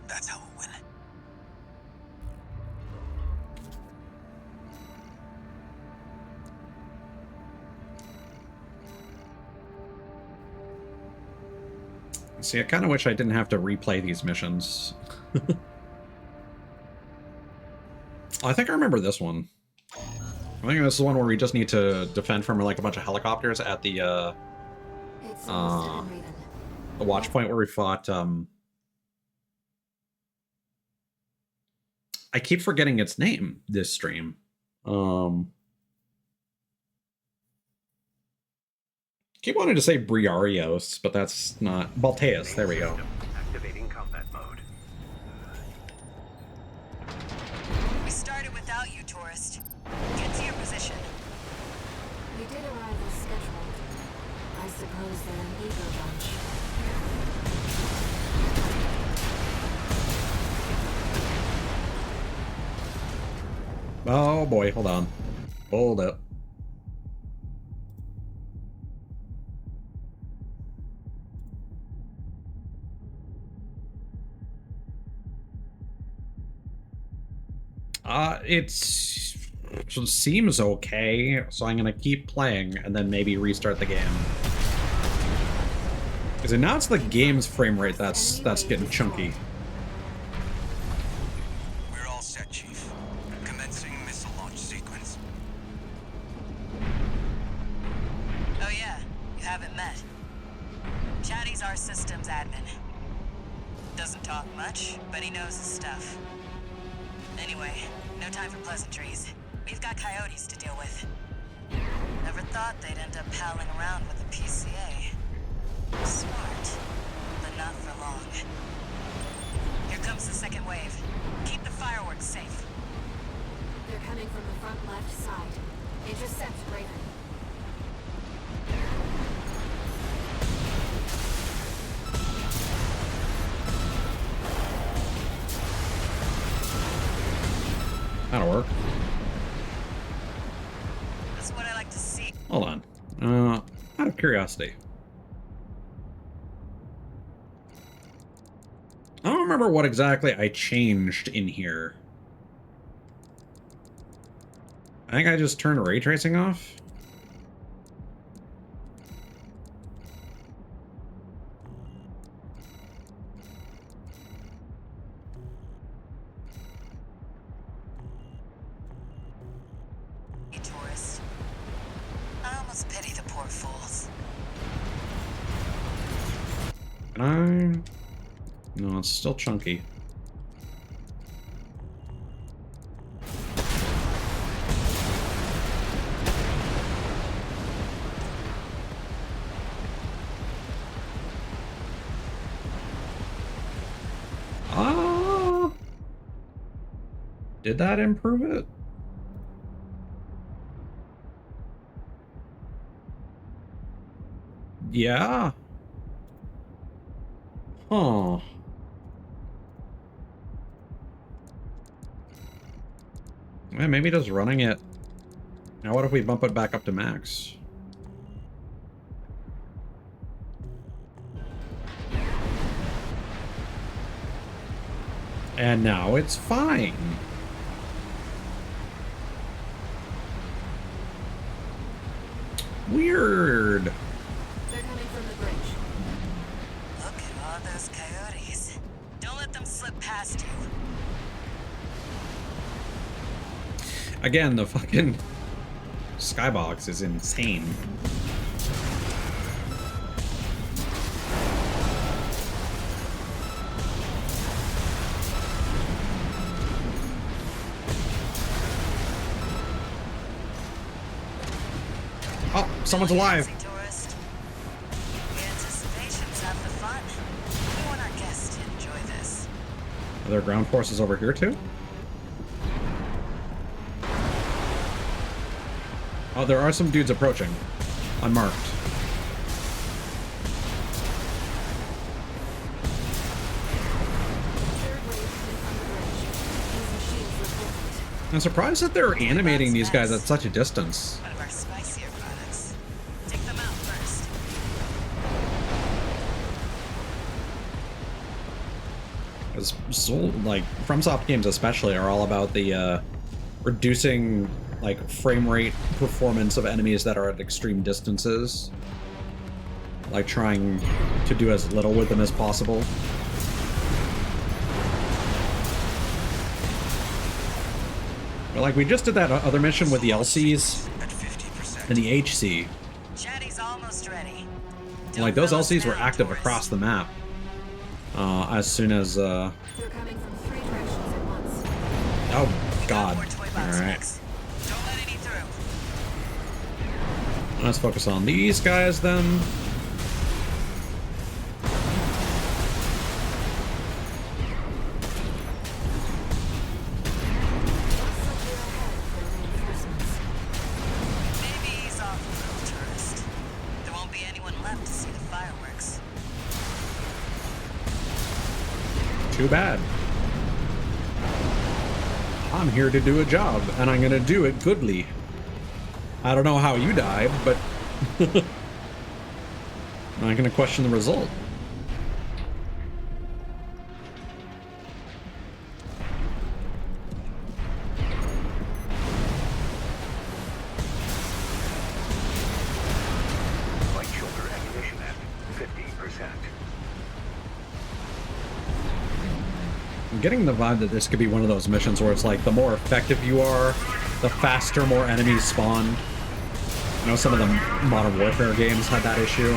That's how we'll win.
See, I kind of wish I didn't have to replay these missions. I think I remember this one. I think this is the one where we just need to defend from like a bunch of helicopters at the watch point where we fought. I keep forgetting its name this stream. Keep wanting to say Briarios, but that's not Balteus. There we go.
Activating combat mode.
We started without you, tourist. Get to your position.
We did arrive as scheduled. I suppose they're an eager bunch.
Oh boy, hold on. Hold up. It seems okay, so I'm gonna keep playing and then maybe restart the game. Because now it's the game's frame rate that's getting chunky.
We're all set, Chief. Commencing missile launch sequence.
Oh yeah, you haven't met. Chatty's our systems admin. Doesn't talk much, but he knows his stuff. Anyway, no time for pleasantries. We've got coyotes to deal with. Never thought they'd end up palling around with the PCA. Smart, but not for long. Here comes the second wave. Keep the fireworks safe.
They're coming from the front left side. Intercept Raven.
That'll work.
That's what I like to see.
Hold on. Out of curiosity. I don't remember what exactly I changed in here. I think I just turned ray tracing off.
Hey, tourist. I almost pity the poor fools.
Can I? No, it's still chunky. Did that improve it? Yeah. Huh. Yeah, maybe just running it Now what if we bump it back up to max? And now it's fine. Weird.
They're coming from the bridge.
Look at all those coyotes. Don't let them slip past you.
Again, the fucking skybox is insane. Oh, someone's alive.
Tourist. The anticipation's half the fun. We want our guests to enjoy this.
Are there ground forces over here too? Oh, there are some dudes approaching. Unmarked. I'm surprised that they're animating these guys at such a distance.
One of our spicier products. Take them out first.
Because like FromSoft games especially are all about the reducing like frame rate performance of enemies that are at extreme distances. Like trying to do as little with them as possible. But like we just did that other mission with the LCs and the HC.
Chatty's almost ready.
Like those LCs were active across the map. As soon as
They're coming from 3 directions at once.
oh god.
Alright. Don't let any through.
Let's focus on these guys then.
Maybe ease off a little, tourist. There won't be anyone left to see the fireworks.
Too bad. I'm here to do a job, and I'm gonna do it goodly. I don't know how you died, but I'm not gonna question the result.
Light shoulder ammunition at 50%.
I'm getting the vibe that this could be one of those missions where it's like the more effective you are, the faster more enemies spawn. I know some of the Modern Warfare games had that issue.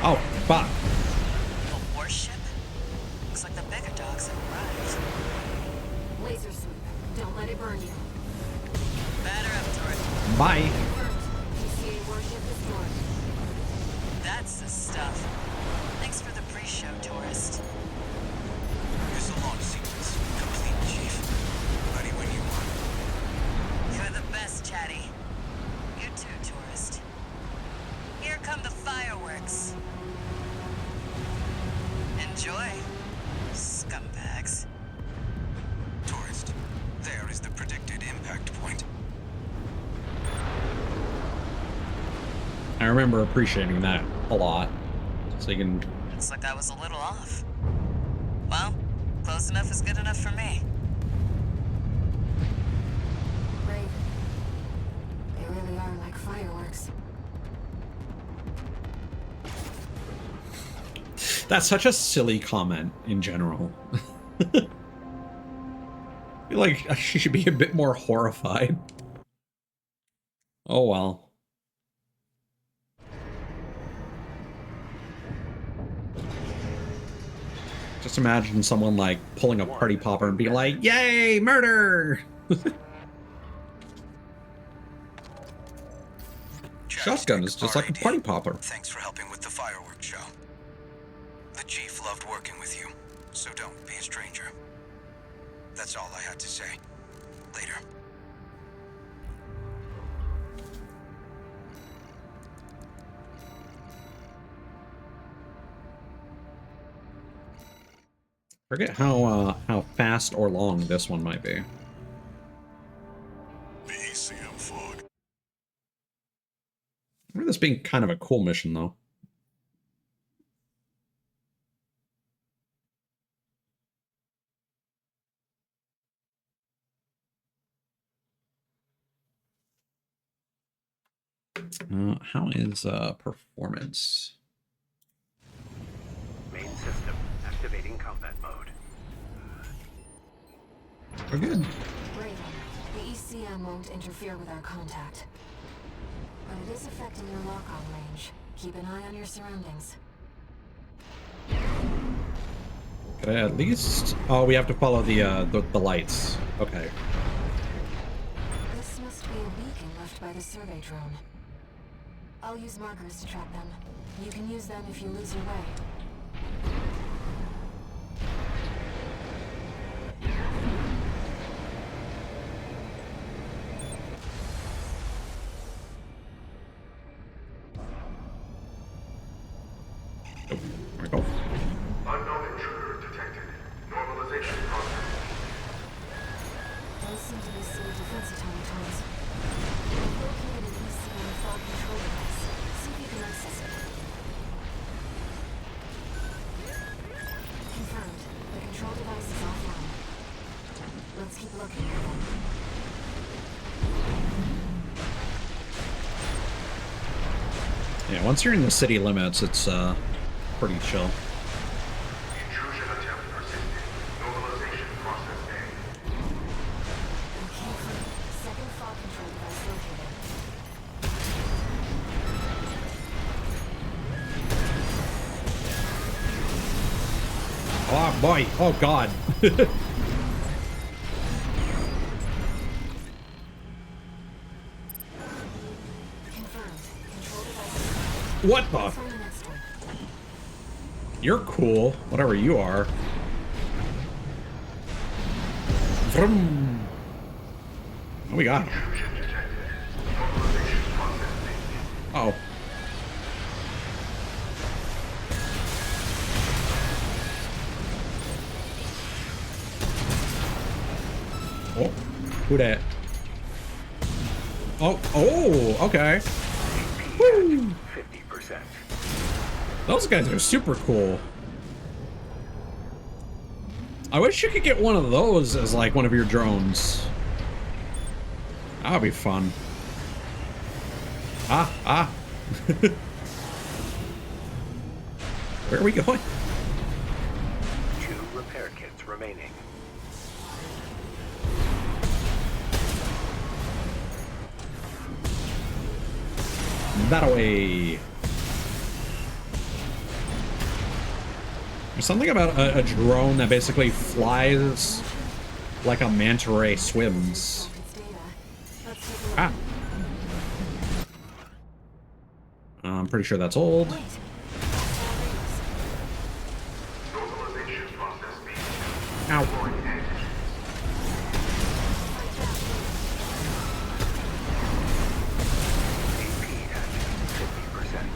Oh, fuck.
A warship? Looks like the bigger dogs have arrived.
Laser sweep. Don't let it burn you.
Batter up, turret.
Bye.
PCA warship destroyed.
That's the stuff. Thanks for the pre-show, tourist.
Here's the launch sequence. Complete, Chief. Ready when you are.
You're the best, Chatty. You too, tourist. Here come the fireworks. Enjoy, scumbags.
Tourist, there is the predicted impact point.
I remember appreciating that a lot. So you can...
Looks like I was a little off. Well, close enough is good enough for me.
Raven. They really are like fireworks.
That's such a silly comment in general. I feel like she should be a bit more horrified. Oh well. Just imagine someone like pulling a party popper and being like, "Yay, murder!" Shotgun is just like a party popper.
Thanks for helping with the fireworks show. The Chief loved working with you, so don't be a stranger. That's all I had to say. Later.
Forget how fast or long this one might be.
The ECM fog.
I remember this being kind of a cool mission, though. How is performance?
Main system activating combat mode.
We're good.
Raven, the ECM won't interfere with our contact. But it is affecting your lock-on range. Keep an eye on your surroundings.
Okay, at least... Oh, we have to follow the lights. Okay.
This must be a beacon left by the survey drone. I'll use markers to track them. You can use them if you lose your way.
Oh, there we go.
Unknown intruder detected. Normalization process.
Those seem to be city defense automatons. I've located an ECM fog control device. See if you can access it. Confirmed. The control device is offline. Let's keep looking.
Yeah, once you're in the city limits, it's pretty chill.
Intrusion attempt persisting. Normalization process A.
Okay, second fog control device located.
Oh boy! Oh god!
Confirmed. Control device.
What the?
Find the next one.
You're cool, whatever you are. Vroom. What we got?
Intrusion detected. Normalization process B.
Oh. Oh, who dat? Oh, okay. Woo!
50%.
Those guys are super cool. I wish you could get one of those as like one of your drones. That would be fun. Ah. Where are we going?
2 repair kits remaining.
That away. There's something about a drone that basically flies like a manta ray swims. Ah. I'm pretty sure that's old.
Normalization process B.
Ow.
AP at 50%.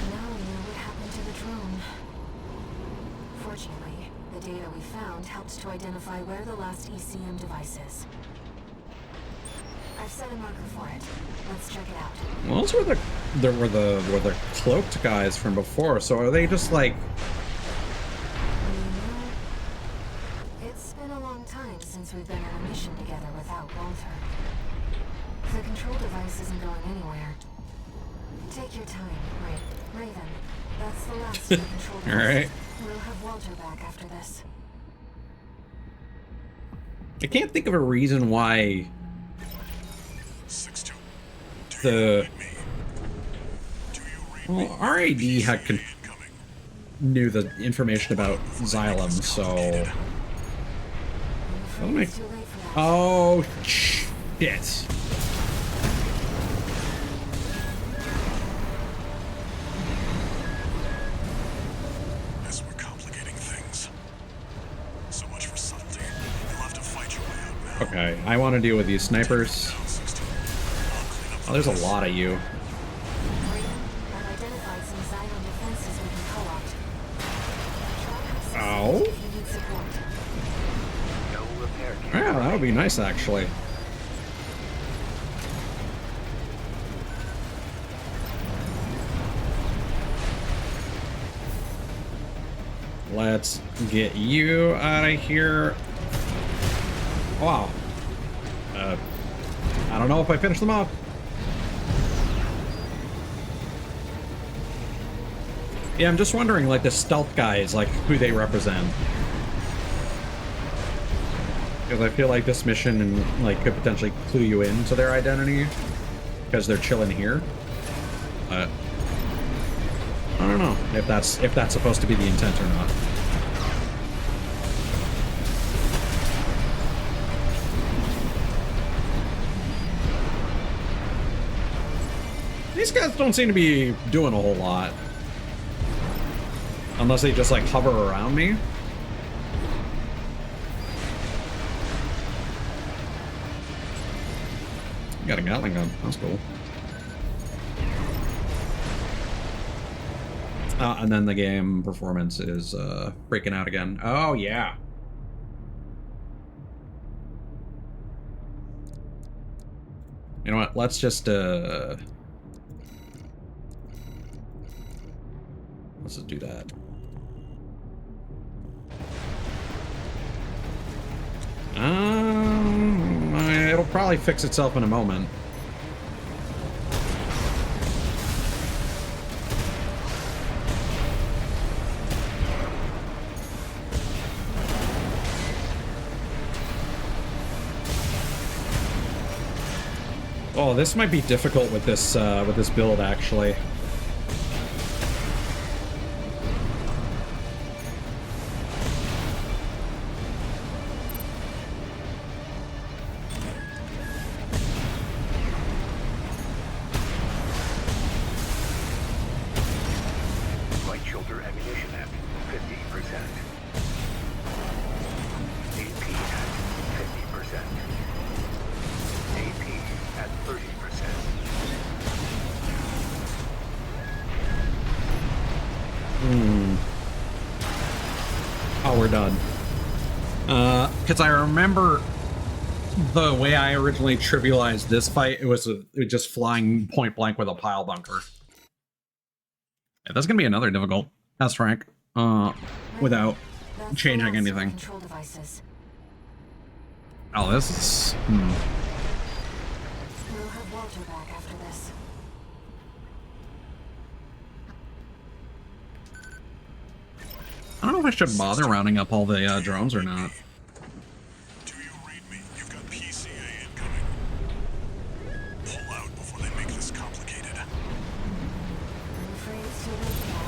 Now we know what happened to the drone. Fortunately, the data we found helped to identify where the last ECM device is. I've set a marker for it. Let's check it out.
Well, those were the cloaked guys from before. So are they just like?
It's been a long time since we've been on a mission together without Walter. The control device isn't going anywhere. Take your time, Raven. That's the last of the control device.
All right.
We'll have Walter back after this.
I can't think of a reason why
6-2.
the well, RAD had knew the information about Xylem, so
It's too late for that.
oh shit.
Guess we're complicating things. So much for subtlety. You'll have to fight your way out now.
Okay, I want to deal with these snipers.
Down 16. I'll clean up
Oh, there's a lot of you.
I've identified some Xylem defenses we can co-opt. Try accessing
Ow.
it if you need support.
No repair kit.
Yeah, that would be nice, actually. Let's get you out of here. Wow. I don't know if I finished them off. Yeah, I'm just wondering, like, the stealth guys, like, who they represent. Because I feel like this mission, like, could potentially clue you into their identity. Because they're chilling here. I don't know if that's supposed to be the intent or not. These guys don't seem to be doing a whole lot. Unless they just, like, hover around me. Got a Gatling gun. That's cool. And then the game performance is breaking out again. Oh, yeah. You know what? Let's just do that. It'll probably fix itself in a moment. Oh, this might be difficult with this build, actually.
Right shoulder ammunition at 50%. AP at 50%. AP at 30%.
Oh, we're done. Because I remember the way I originally trivialized this fight, it was just flying point blank with a pile bunker. Yeah, that's gonna be another difficult. That's frank. Without changing anything.
Control devices.
Oh, this is...
We'll have Walter back after this.
I don't know if I should bother rounding up all the drones or not.
Do you read me? You've got PCA incoming. Pull out before they make this complicated.
I'm afraid it's too late for that.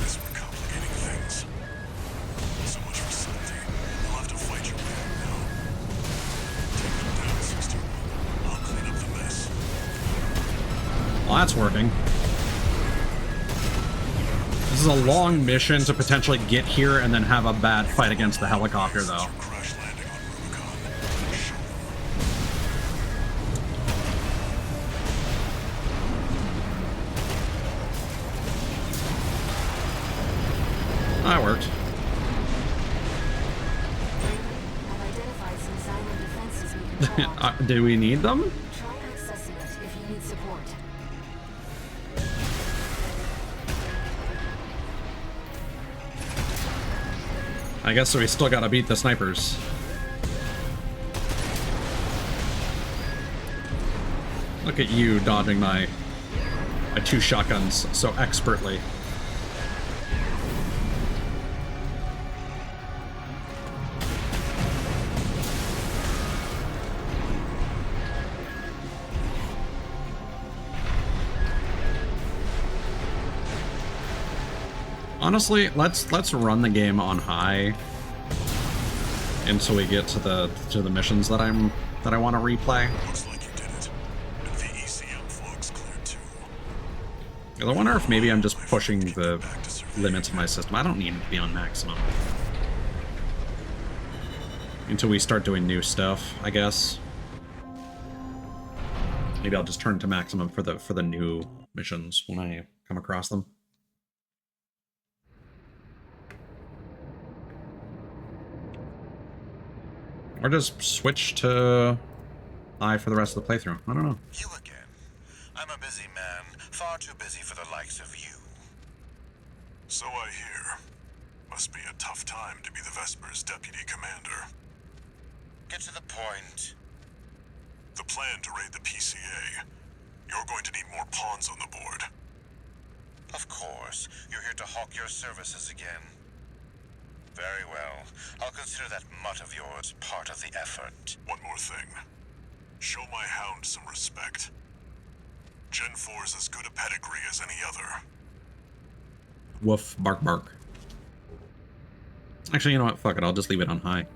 This one complicating things. So much for Sunday. You'll have to fight your way out now. Take them down, 61. I'll clean up the mess.
Well, that's working. This is a long mission to potentially get here and then have a bad fight against the helicopter, though.
Crash landing on Rubicon.
That worked.
I've identified some Xylem defenses we can co-opt.
Do we need them?
Try accessing it if you need support.
I guess so we still gotta beat the snipers. Look at you dodging my two shotguns so expertly. Honestly, let's run the game on high until we get to the missions that I want to replay.
Looks like you did it. And the ECM fog's cleared too.
I wonder if maybe I'm just pushing the limits of my system. I don't need to be on maximum. Until we start doing new stuff, I guess. Maybe I'll just turn to maximum for the new missions when I come across them. Or just switch to high for the rest of the playthrough. I don't know.
You again. I'm a busy man, far too busy for the likes of you.
So I hear. Must be a tough time to be the Vesper's deputy commander.
Get to the point.
The plan to raid the PCA. You're going to need more pawns on the board.
Of course. You're here to hawk your services again. Very well. I'll consider that mutt of yours part of the effort.
One more thing. Show my hound some respect. Gen 4's as good a pedigree as any other.
Woof, bark, bark. Actually, you know what? Fuck it. I'll just leave it on high.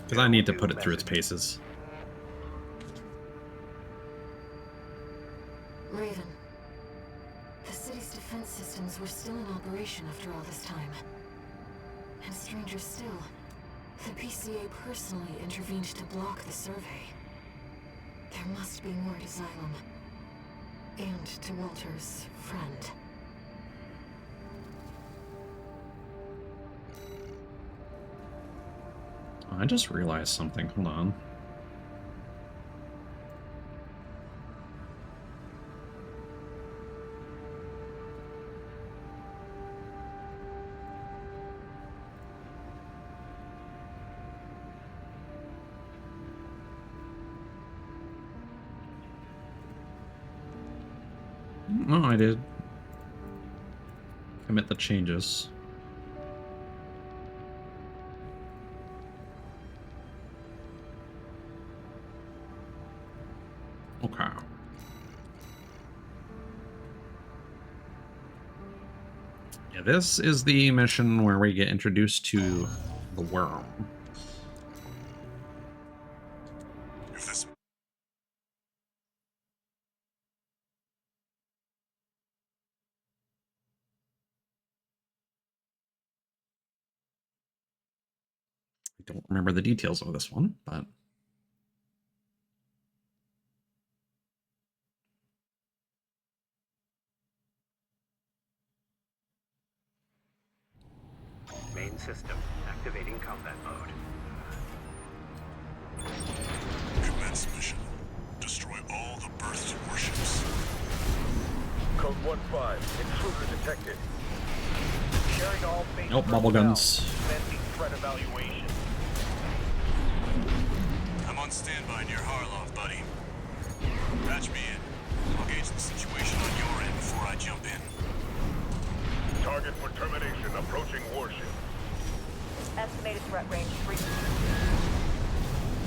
Because I need to put it through its paces.
Raven, the city's defense systems were still in operation after all this time. And stranger still, the PCA personally intervened to block the survey. There must be more to Xylem. And to Walter's friend.
I just realized something. Hold on. Oh, I did commit the changes. Okay. Yeah, this is the mission where we get introduced to the worm.
If this...
I don't remember the details of this one, but...
Main system activating combat mode.
Commence mission. Destroy all the berthed warships.
Code 1-5. Intruder detected. Sharing all base
Nope, bubble guns.
Commencing threat evaluation.
I'm on standby near Harlov, buddy. Patch me in. I'll gauge the situation on your end before I jump in.
Target for termination approaching warship.
Estimated threat range 3.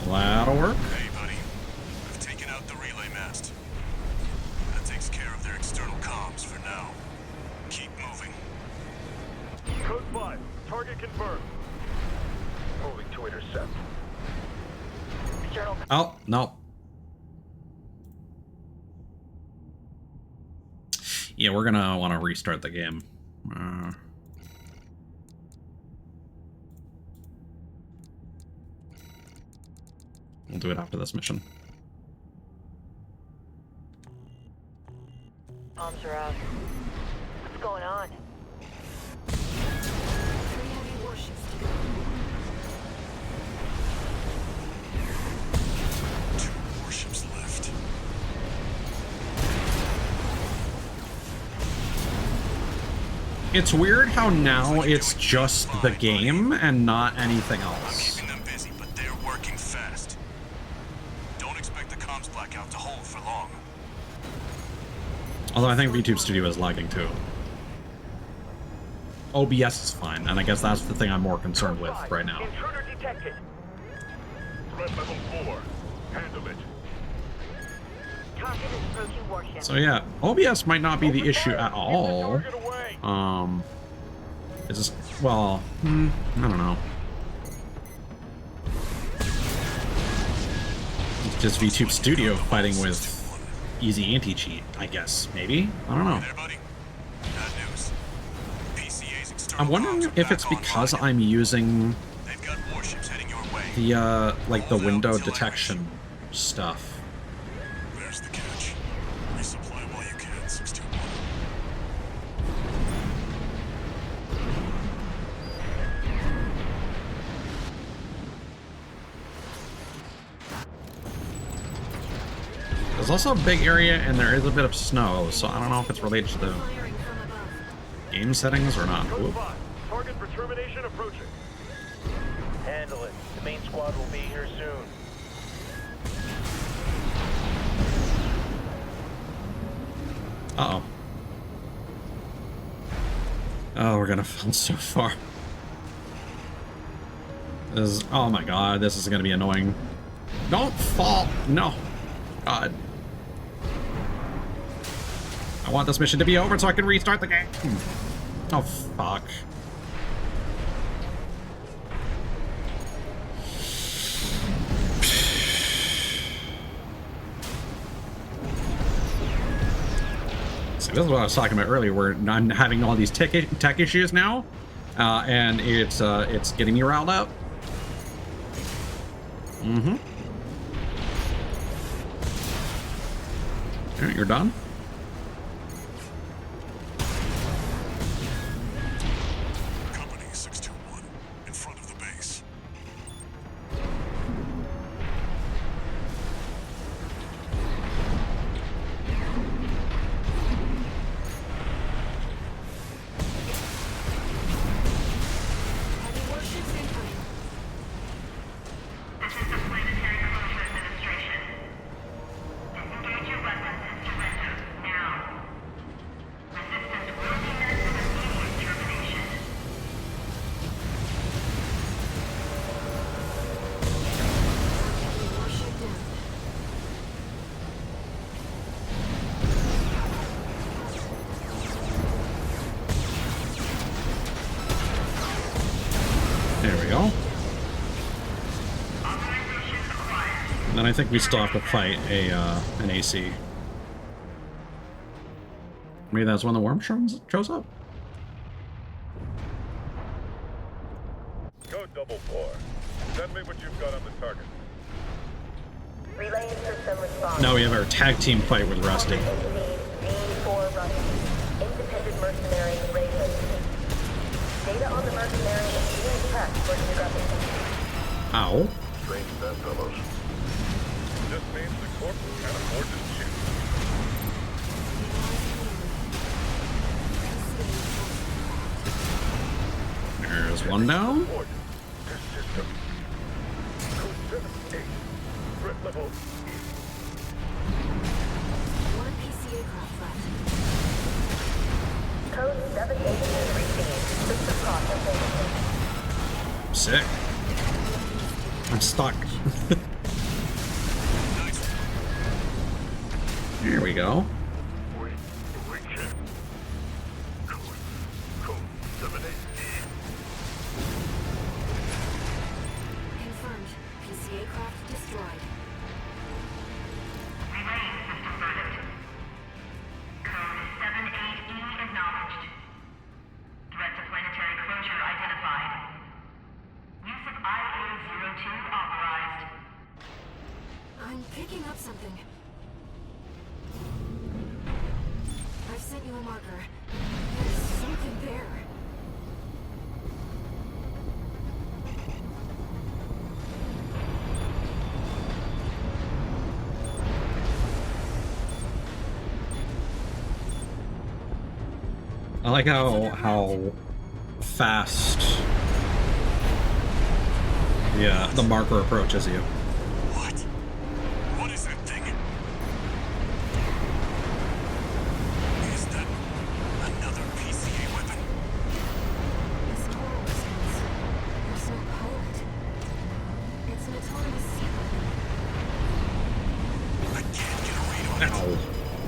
That'll work.
Hey, buddy. I've taken out the relay mast. That takes care of their external comms for now. Keep moving.
Code 5. Target confirmed. Moving to intercept. External.
Oh, no. Yeah, we're gonna want to restart the game. We'll do it after this mission.
Bombs are out. What's going on?
3 heavy warships to go.
2 warships left.
It's weird how now it's just the game and not anything else.
Keeping them busy, but they're working fast. Don't expect the comms blackout to hold for long.
Although I think VTube Studio is lagging too. OBS is fine, and I guess that's the thing I'm more concerned with right now.
Intruder detected. Threat level 4. Handle it.
Target is approaching warship.
So yeah, OBS might not be the issue at all. It's just, well, I don't know. just VTube Studio fighting with easy anti-cheat, I guess. Maybe? I don't know. I'm wondering if it's because I'm using the, like, the window detection stuff.
There's the catch. Resupply while you can, 621.
There's also a big area, and there is a bit of snow, so I don't know if it's related to the game settings or not. Ooh.
Target for termination approaching. Handle it. The main squad will be here soon.
Uh-oh. Oh, we're gonna fall so far. This is, oh my god, this is gonna be annoying. Don't fall! No. God. I want this mission to be over so I can restart the game. Oh, fuck. See, this is what I was talking about earlier. We're not having all these tech issues now, and it's getting me riled up. Mm-hmm. All right, you're done.
Company 621, in front of the base.
This is the Planetary Closure Administration. Disengage your weapons and surrender, now. Resistance will be met with immediate termination.
There we go. And then I think we still have to fight an AC. Maybe that's when the worm shows up.
Go double 4. Send me what you've got on the target.
Relaying system response.
Now we have our tag team fight with Rusty.
D4 Rusty. Independent mercenary Raven. Data on the mercenary is being tracked for discrepancy.
Ow.
Strange bedfellows. This means the corporal can't afford to shoot.
There's one down.
This system. Code 78. Threat level E.
One PCA craft left.
Code 78 is received. System processing.
Sick. I'm stuck. Here we go.
We check. Code 78E.
Confirmed. PCA craft destroyed.
Relaying system verdict. Code 78E acknowledged. Threat to planetary closure identified. Use of IA-02 authorized.
I'm picking up something. I've sent you a marker. There's something there.
I like how fast the marker approaches you.
What? What is that thing? Is that another PCA weapon?
This total response. There's no pilot. It's an autonomous sequence.
I can't get a read on it.
Ow.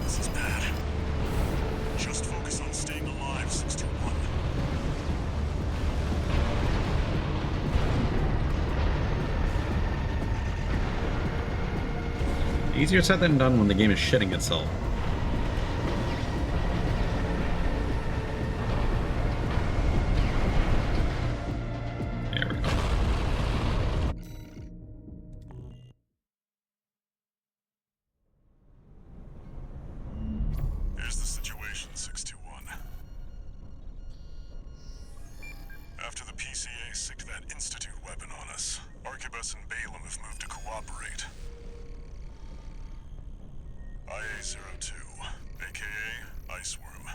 This is bad. Just focus on staying alive, 621.
Easier said than done when the game is shitting itself. There we go.
Here's the situation, 621. After the PCA sicked that Institute weapon on us, Arquebus and Balaam have moved to cooperate. IA-02, aka Iceworm.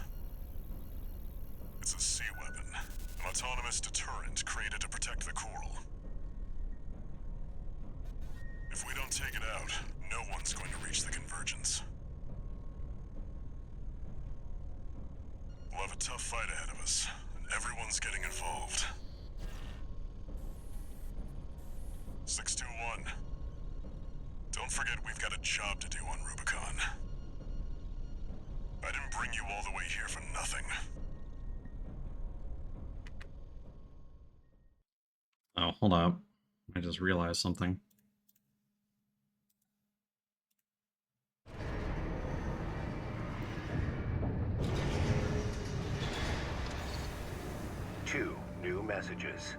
It's a sea weapon, an autonomous deterrent created to protect the coral. If we don't take it out, no one's going to reach the convergence. We'll have a tough fight ahead of us, and everyone's getting involved. 621. Don't forget we've got a job to do on Rubicon. I didn't bring you all the way here for nothing.
Oh, hold up. I just realized something.
Two new messages.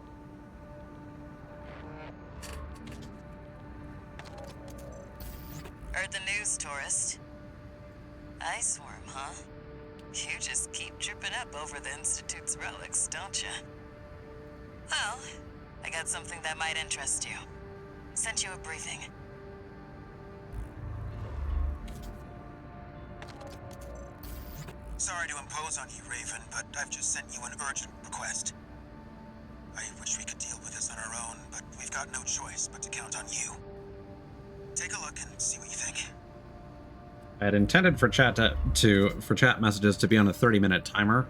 Heard the news, tourist. Iceworm, huh? You just keep tripping up over the Institute's relics, don't you? Well, I got something that might interest you. Sent you a briefing.
Sorry to impose on you, Raven, but I've just sent you an urgent request. I wish we could deal with this on our own, but we've got no choice but to count on you. Take a look and see what you think.
I had intended for chat messages to be on a 30-minute timer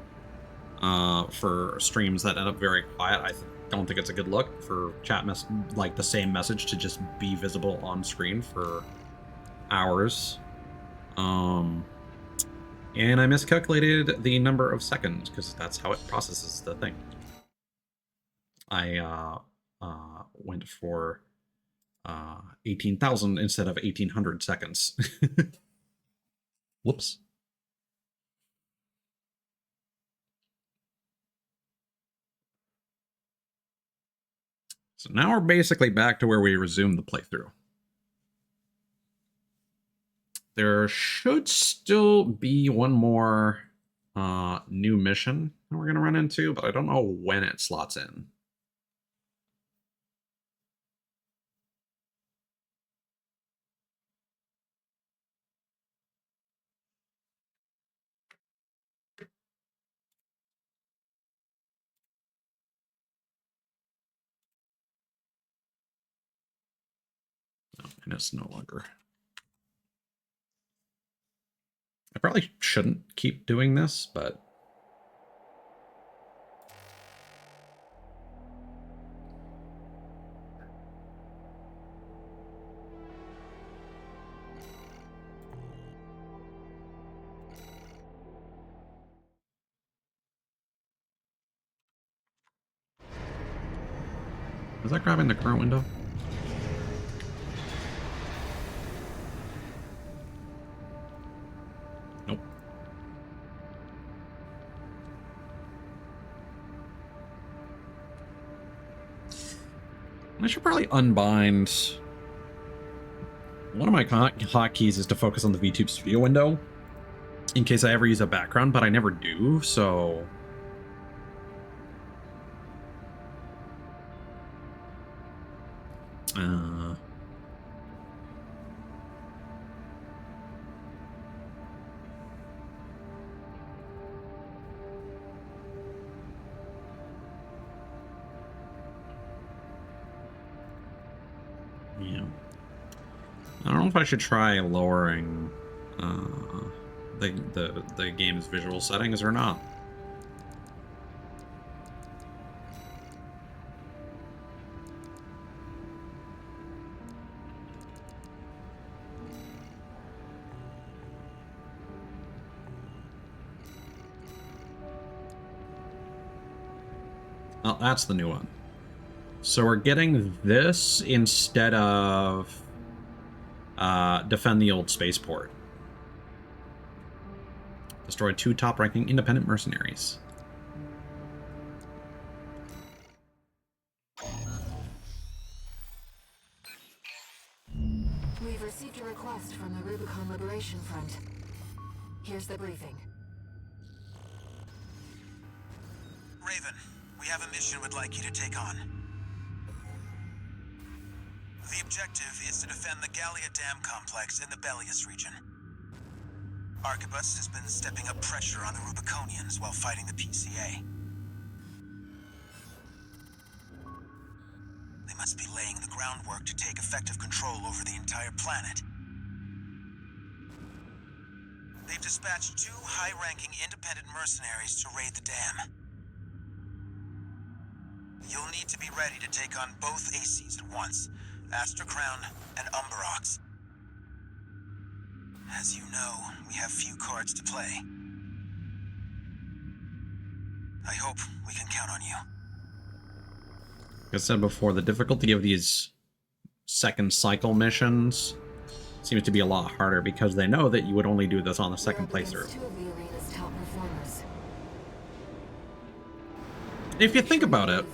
for streams that end up very quiet. I don't think it's a good look for like the same message to just be visible on screen for hours. And I miscalculated the number of seconds because that's how it processes the thing. I went for 18,000 instead of 1,800 seconds. Whoops. So now we're basically back to where we resumed the playthrough. There should still be one more new mission that we're going to run into, but I don't know when it slots in. Oh, and it's no longer. I probably shouldn't keep doing this, but is that grabbing the current window? Nope. I should probably unbind. One of my hotkeys is to focus on the VTube Studio window in case I ever use a background, but I never do, so... Yeah. I don't know if I should try lowering the game's visual settings or not. Oh, that's the new one. So we're getting this instead of defend the old spaceport. Destroy 2 top-ranking independent mercenaries.
We've received a request from the Rubicon Liberation Front. Here's the briefing.
Raven, we have a mission we'd like you to take on. The objective is to defend the Gallia Dam complex in the Bellius region. Arquebus has been stepping up pressure on the Rubiconians while fighting the PCA. They must be laying the groundwork to take effective control over the entire planet. They've dispatched 2 high-ranking independent mercenaries to raid the dam. You'll need to be ready to take on both ACs at once, Astra Crown and Umberox. As you know, we have few cards to play. I hope we can count on you.
Like I said before, the difficulty of these second cycle missions seems to be a lot harder because they know that you would only do this on the second playthrough.
2 of the arena's top performers.
If you think about it,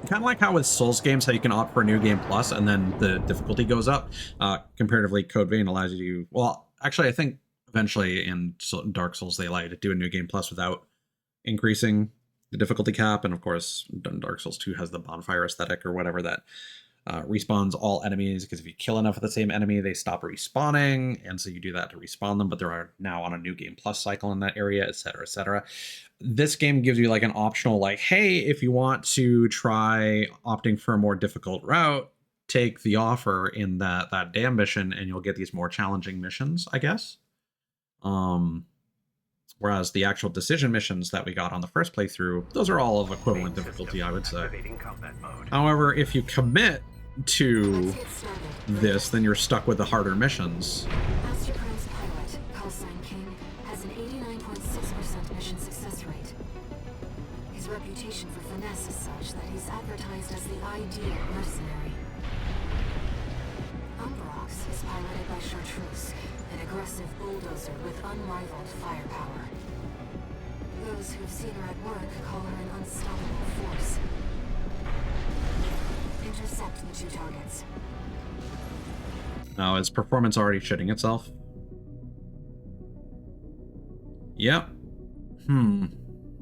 kind of like how with Souls games, how you can opt for New Game Plus and then the difficulty goes up. Comparatively, Code Vein allows you to, well, actually, I think eventually in Dark Souls, they allow you to do a New Game Plus without increasing the difficulty cap. And of course, Dark Souls 2 has the bonfire aesthetic or whatever that respawns all enemies, because if you kill enough of the same enemy, they stop respawning, and so you do that to respawn them, but they're now on a New Game Plus cycle in that area, etc., etc. This game gives you like an optional, like, hey, if you want to try opting for a more difficult route, take the offer in that dam mission, and you'll get these more challenging missions, I guess. Whereas the actual decision missions that we got on the first playthrough, those are all of equivalent difficulty, I would say. However, if you commit to this, then you're stuck with the harder missions.
Astra Crown's pilot, callsign King, has an 89.6% mission success rate. His reputation for finesse is such that he's advertised as the ideal mercenary. Umberox is piloted by Chartreuse, an aggressive bulldozer with unrivaled firepower. Those who've seen her at work call her an unstoppable force. Intercept the 2 targets.
Now, is performance already shitting itself? Yep.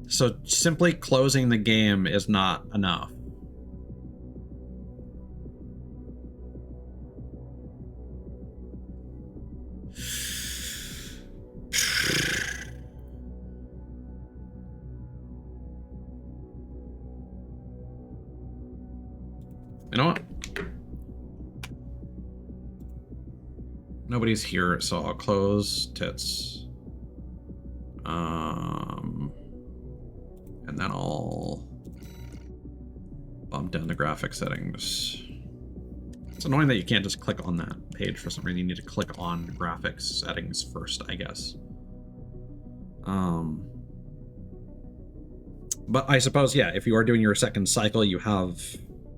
So simply closing the game is not enough. You know what? Nobody's here, so I'll close tits. And then I'll bump down the graphic settings. It's annoying that you can't just click on that page for some reason. You need to click on graphics settings first, I guess. But I suppose, yeah, if you are doing your second cycle, you have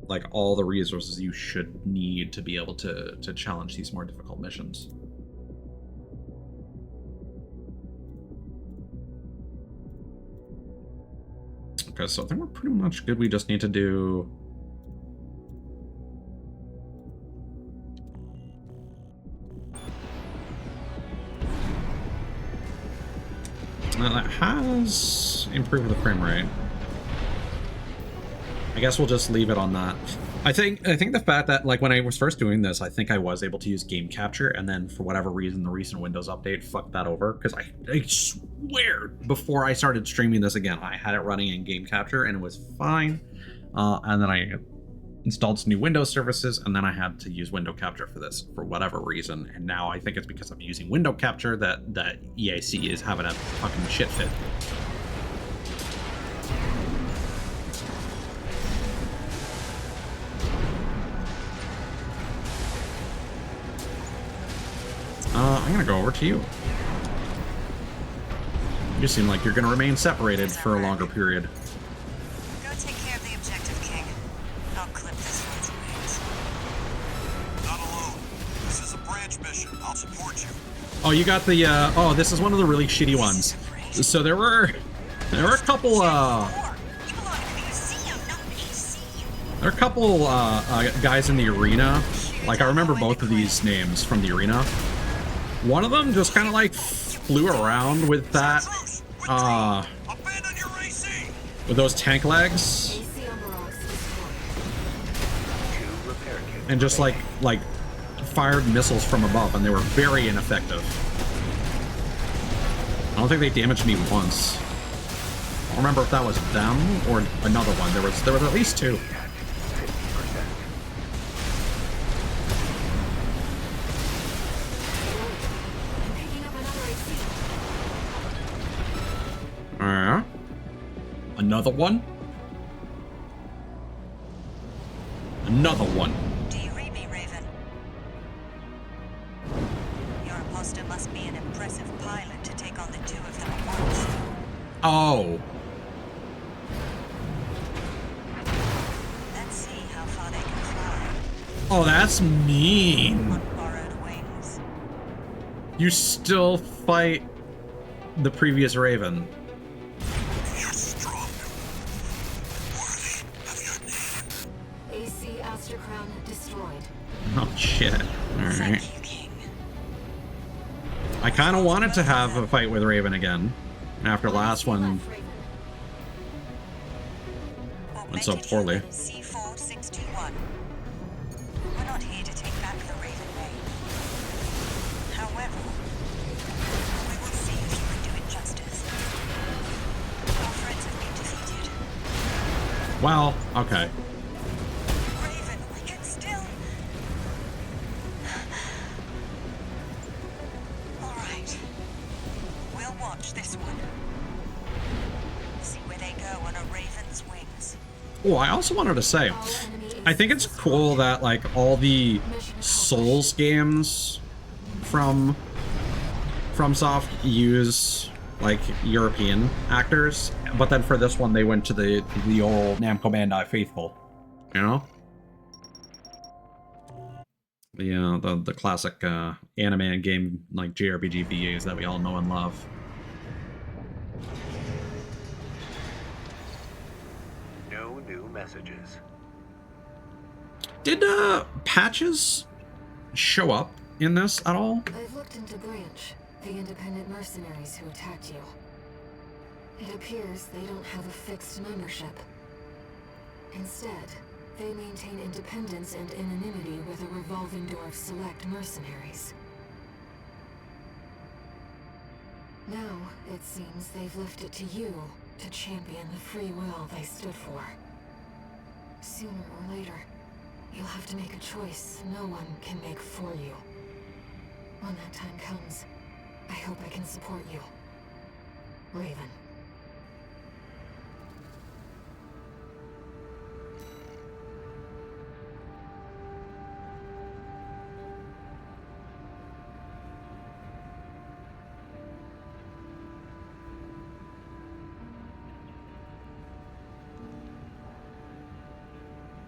like all the resources you should need to be able to challenge these more difficult missions. Okay, so I think we're pretty much good. We just need to do that has improved the frame rate. I guess we'll just leave it on that. I think the fact that, like, when I was first doing this, I think I was able to use game capture, and then for whatever reason, the recent Windows update fucked that over, because I swear before I started streaming this again, I had it running in game capture and it was fine. And then I installed some new Windows services, and then I had to use window capture for this for whatever reason. And now I think it's because I'm using window capture that EAC is having a fucking shit fit. I'm gonna go over to you. You seem like you're gonna remain separated for a longer period.
Go take care of the objective, King. I'll clip this one's wings.
Not alone. This is a
branch mission. I'll support you.
Oh, you got the, oh, this is one of the really shitty ones. So there were a couple, guys in the arena. Like, I remember both of these names from the arena. One of them just kind of, like, flew around with that, with those tank legs. And just, like, fired missiles from above, and they were very ineffective. I don't think they damaged me once. I don't remember if that was them or another one. There was at least two. Another one? Another one.
Do you read me, Raven? Your imposter must be an impressive pilot to take on the two of them at once.
Oh.
Let's see how far they can fly.
Oh, that's mean.
On borrowed wings.
You still fight the previous Raven.
You're strong. Worthy of your name.
AC Aster Crown destroyed.
Oh, shit. Alright.
Thank you, King.
I kind of wanted to have a fight with Raven again. After last one went so poorly.
C4621. We're not here to take back the Raven name. However, we will see if you can do it justice. Our friends have been defeated.
Well, okay.
Raven, we can still... Alright. We'll watch this one. See where they go on a Raven's wings.
Oh, I also wanted to say, I think it's cool that, like, all the Souls games from FromSoft use, like, European actors, but then for this one they went to the old Namco Bandai faithful, you know? The classic anime and game, like, JRPG VAs that we all know and love.
No new messages.
Did patches show up in this at all?
I've looked into Branch, the independent mercenaries who attacked you. It appears they don't have a fixed membership. Instead, they maintain independence and anonymity with a revolving door of select mercenaries. Now, it seems they've left it to you to champion the free will they stood for. Sooner or later, you'll have to make a choice no one can make for you. When that time comes, I hope I can support you. Raven.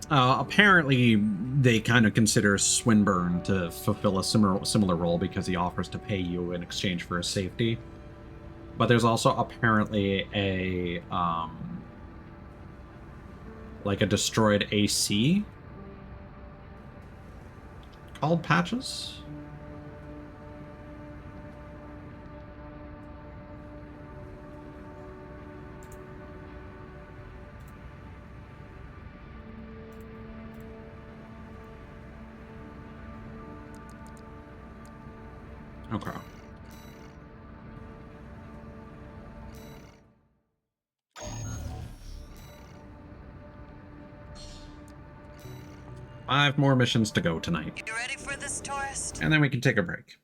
Apparently, they kind of consider Swinburne to fulfill a similar role because he offers to pay you in exchange for his safety. But there's also apparently a like a destroyed AC called Patches. Okay. Five more missions to go tonight.
You ready for this, tourist?
And then we can take a break.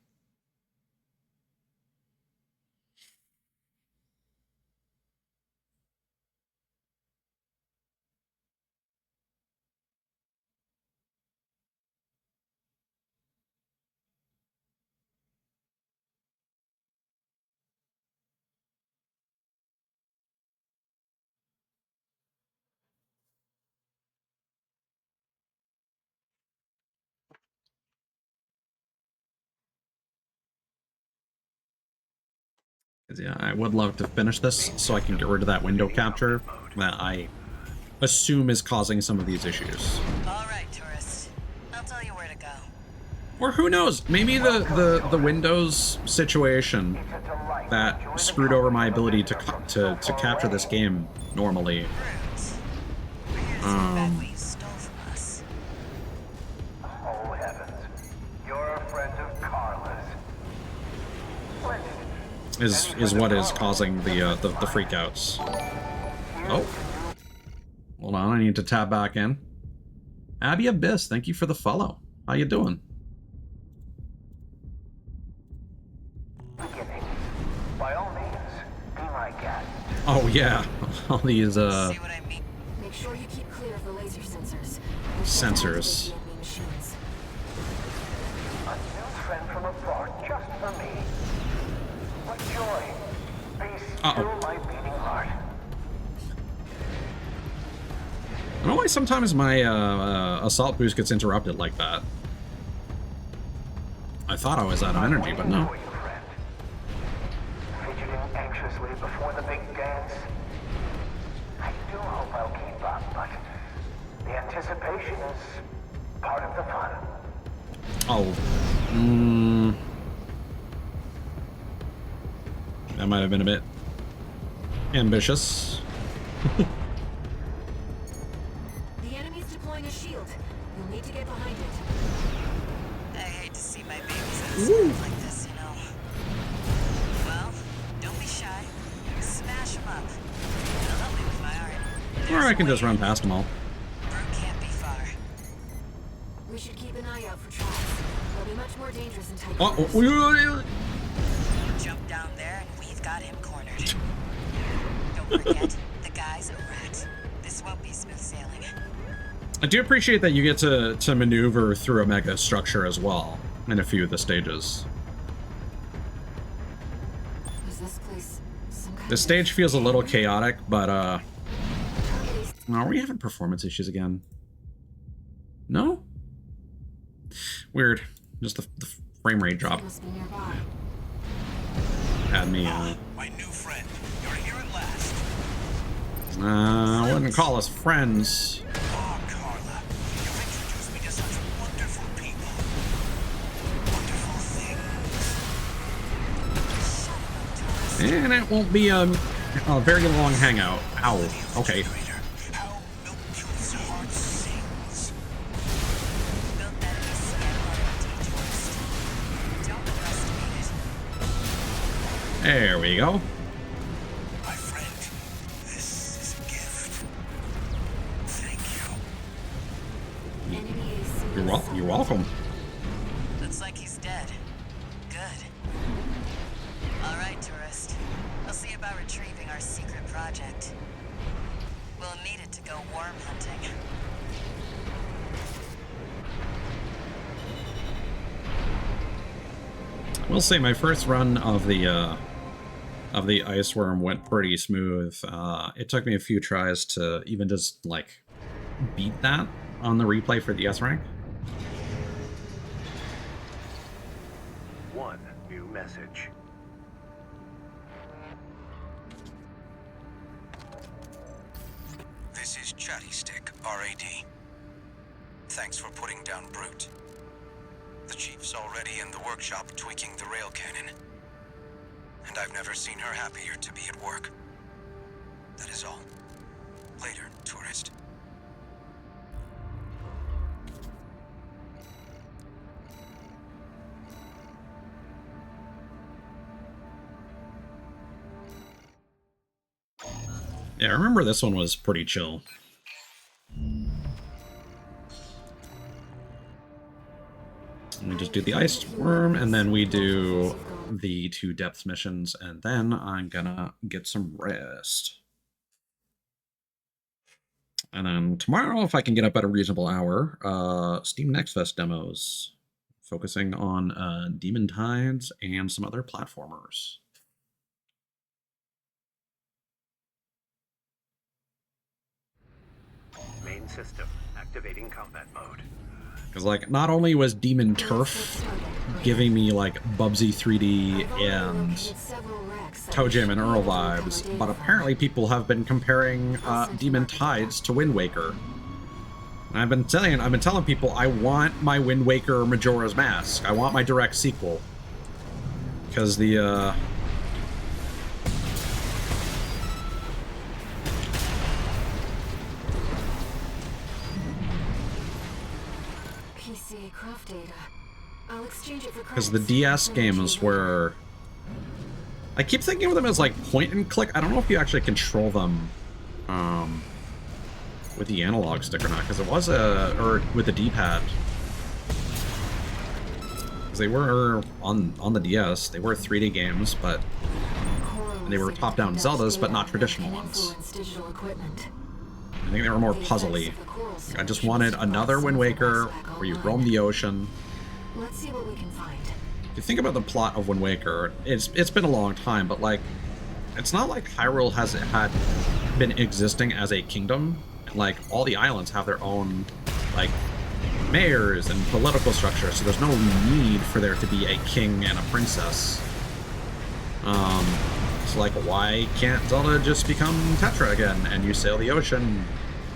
Yeah, I would love to finish this so I can get rid of that window capture that I assume is causing some of these issues.
All right, tourist. I'll tell you where to go.
Or who knows? Maybe the Windows situation that screwed over my ability to capture this game normally.
Oh heavens! You're a friend of Carla's.
Is what is causing the freakouts. Oh, hold on, I need to tab back in. Abby Abyss, thank you for the follow. How you doing?
By all means, be my guest.
Oh yeah, all these
See what I mean? Make sure you keep clear of the laser sensors.
sensors.
A new friend from afar, just for me. What joy! Be still my beating heart.
I don't know why sometimes my assault boost gets interrupted like that. I thought I was out of energy, but no.
Fidgeting anxiously before the big dance. I do hope I'll keep up, but the anticipation is part of the fun.
Oh. That might have been a bit ambitious.
The enemy's deploying a shield. You'll need to get behind it.
I hate to see my babies in a spot like this, you know. Well, don't be shy. Smash them up. They'll help me with my art.
Or I can just run past them all.
Brute can't be far.
We should keep an eye out for traps. They'll be much more dangerous in tight
Oh,
quarters.
Jump down there and we've got him cornered. Don't forget, the guy's a rat. This won't be smooth sailing.
I do appreciate that you get to maneuver through a mega structure as well in a few of the stages.
Is this place some kind
The stage feels a little chaotic, but are we having performance issues again? No? Weird. Just the frame rate drop
must be nearby.
had me.
My new friend, you're here at last.
I wouldn't call us friends.
Oh, Carla, you've introduced me to such wonderful people. Wonderful things.
And it won't be a very long hangout. Ow. Okay.
How Milk's heart sings.
Built that in a scan tourist. Don't underestimate it.
There we go.
My friend, this is a gift. Thank you.
Enemy AC.
You're welcome.
Looks like he's dead. Good. All right, tourist. I'll see about retrieving our secret project. We'll need it to go worm hunting.
We'll say my first run of the ice worm went pretty smooth. It took me a few tries to even just like beat that on the replay for the S rank.
One new message.
This is Chatty Stick, R.A.D. Thanks for putting down Brute. The Chief's already in the workshop tweaking the rail cannon. And I've never seen her happier to be at work. That is all. Later, tourist.
Yeah, I remember this one was pretty chill. We just do the ice worm, and then we do the 2 depths missions, and then I'm gonna get some rest. And then tomorrow, if I can get up at a reasonable hour, Steam Next Fest demos, focusing on Demon Tides and some other platformers.
Main system activating combat mode.
Because, like, not only was Demon Turf giving me, like, Bubsy 3D and Toe Jam and Earl vibes, but apparently people have been comparing Demon Tides to Wind Waker. And I've been telling people I want my Wind Waker Majora's Mask. I want my direct sequel. Because the,
PCA craft data. I'll exchange it for
because the DS games were... I keep thinking of them as like point and click. I don't know if you actually control them with the analog stick or not, because it was or with the D-pad. Because they were on the DS, they were 3D games, but they were top-down Zeldas, but not traditional ones. I think they were more puzzly. I just wanted another Wind Waker where you roam the ocean.
Let's see what we can find.
If you think about the plot of Wind Waker, it's been a long time, but like, it's not like Hyrule had been existing as a kingdom. Like, all the islands have their own, like, mayors and political structure, so there's no need for there to be a king and a princess. So like, why can't Zelda just become Tetra again and you sail the ocean,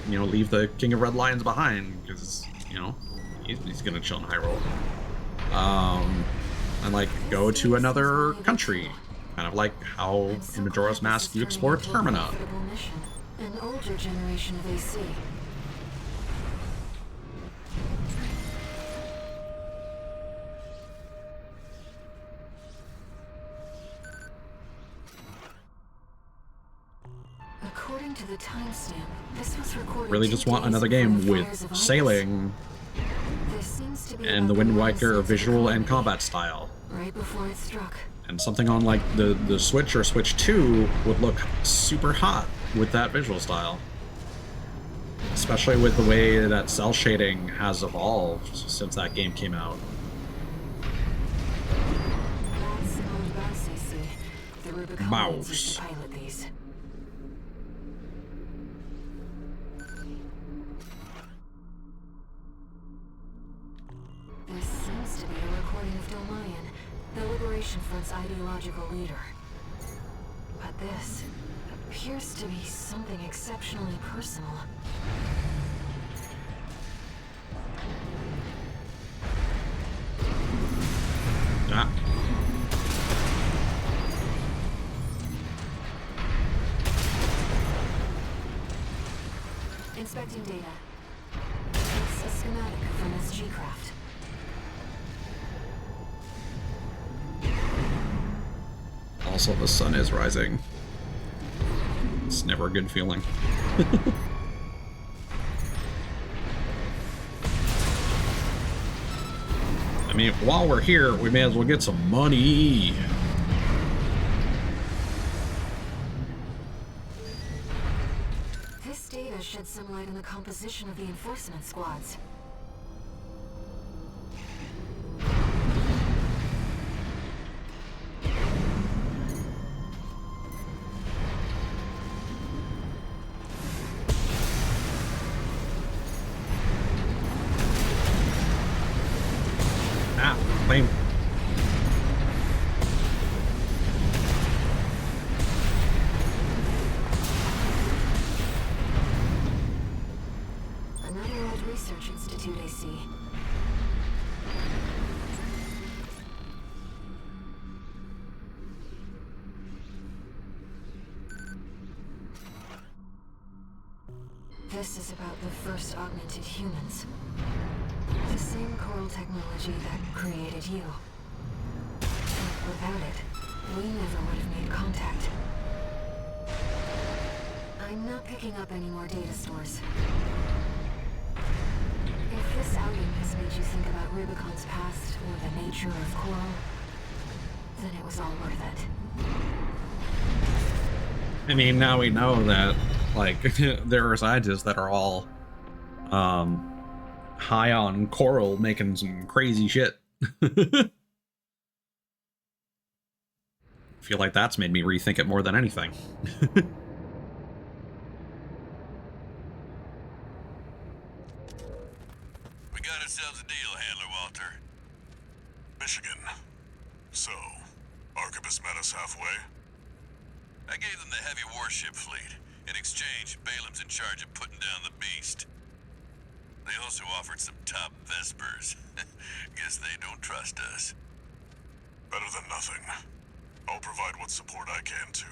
you know, leave the King of Red Lions behind, because, you know, he's gonna chill in Hyrule. And like, go to another country, kind of like how in Majora's Mask you explore Termina.
An older generation of AC. According to the timestamp, this was recorded.
Really just want another game with sailing and the Wind Waker visual and combat style.
Right before it struck.
And something on like the Switch or Switch 2 would look super hot with that visual style. Especially with the way that cell shading has evolved since that game came out.
That's an old mouse, AC. The Rubicon
Mouse.
needs to pilot these. This seems to be a recording of Domayan, the Liberation Front's ideological leader. But this appears to be something exceptionally personal.
Ah.
Inspecting data. It's a schematic from SG Craft.
Also, the sun is rising. It's never a good feeling. I mean, while we're here, we may as well get some money.
This data sheds some light on the composition of the enforcement squads.
Ah, lame.
Another old research institute, I see. This is about the first augmented humans. The same coral technology that created you. Without it, we never would have made contact. I'm not picking up any more data stores. If this outing has made you think about Rubicon's past or the nature of coral, then it was all worth it.
I mean, now we know that, like, there are scientists that are all, high on coral making some crazy shit. Feel like that's made me rethink it more than anything.
We
got ourselves a deal, Handler Walter.
Michigan. So, Arquebus met us halfway?
I gave them the heavy warship fleet. In exchange, Balaam's in charge of putting down the beast. They also offered some top Vespers. Guess they don't trust us.
Better than nothing. I'll provide what support I can, too.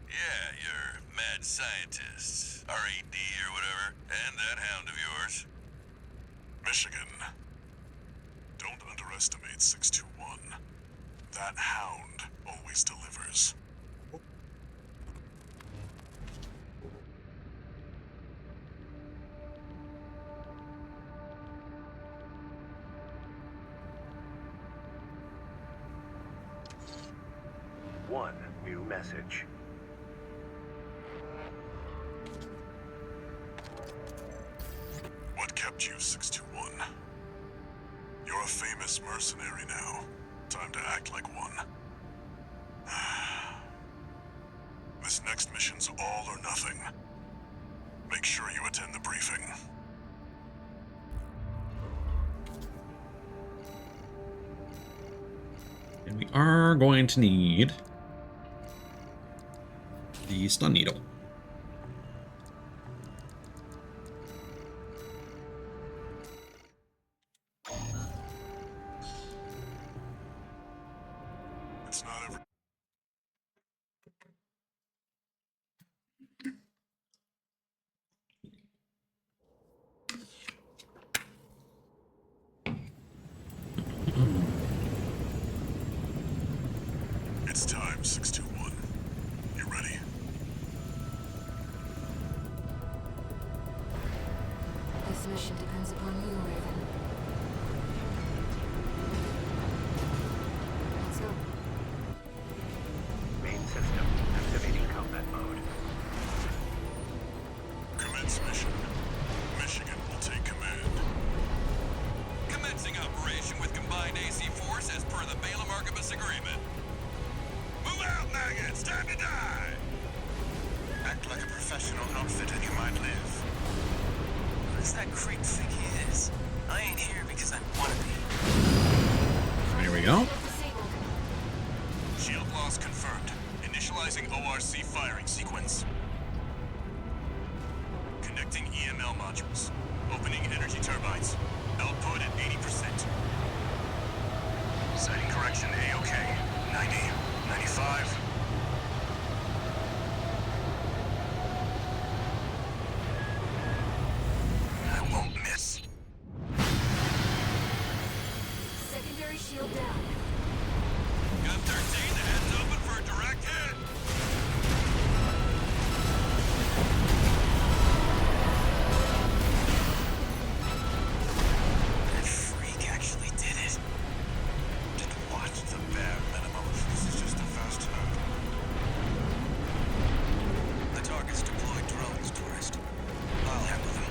Yeah, your mad scientists, R.A.D. or whatever, and that hound of yours.
Michigan. Don't underestimate 621. That hound always delivers.
One new message.
What kept you, 621? You're a famous mercenary now. Time to act like one. This next mission's all or nothing. Make sure you attend the briefing.
And we are going to need the stun needle.
It's not every... It's time, 621. You ready?
This mission depends upon you, Raven. Let's go.
Main system activating combat mode.
Commence mission. Michigan will take command.
Commencing operation with combined AC force as per the Balaam Arquebus agreement. Move out, maggots! Time to die!
Act like a professional outfit and you might live.
Who's that creep think he is? I ain't here because I want to be.
There we go.
Shield loss confirmed. Initializing ORC firing sequence. Connecting EML modules. Opening energy turbines. Output at 80%. Sighting correction A-OK. 90. 95. I won't miss.
Secondary shield down.
Gun 13, the head's open for a direct hit!
That freak actually did it.
Just watch the bare minimum. This is just the first hurdle.
The target's deployed drones, tourist. I'll handle them.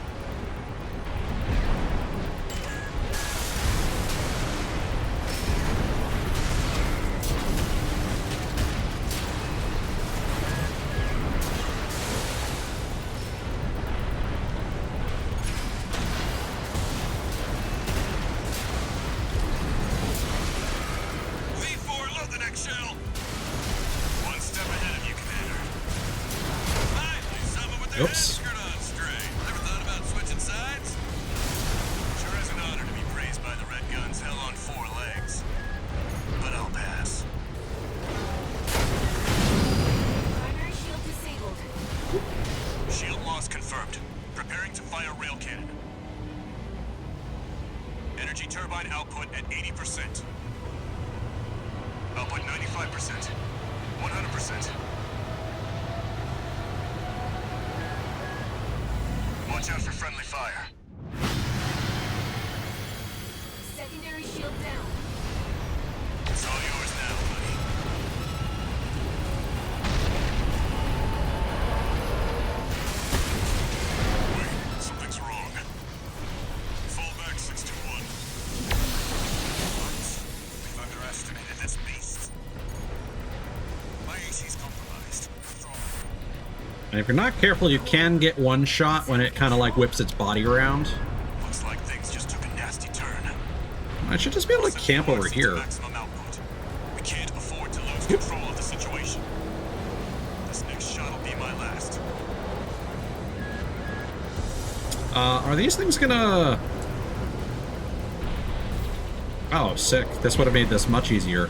V4, load the next shell!
One step ahead of you, Commander.
Finally, someone with their
Oops.
head skirt on straight. Ever thought about switching sides?
Sure is an honor to be praised by the Red Guns hell on 4 legs. But I'll pass.
Primary shield disabled.
Shield loss confirmed. Preparing to fire rail cannon. Energy turbine output at 80%. Output 95%. 100%. Watch out for friendly fire.
Secondary shield down.
It's all yours now, buddy. Wait, something's wrong. Fall back, 621. What? We've underestimated this beast. My AC's compromised.
And if you're not careful, you can get one shot when it kind of like whips its body around.
Looks like things
I should just be able to camp over here.
We can't afford to lose control of the situation. This next shot will be my last.
Are these things gonna... Oh, sick. This would have made this much easier.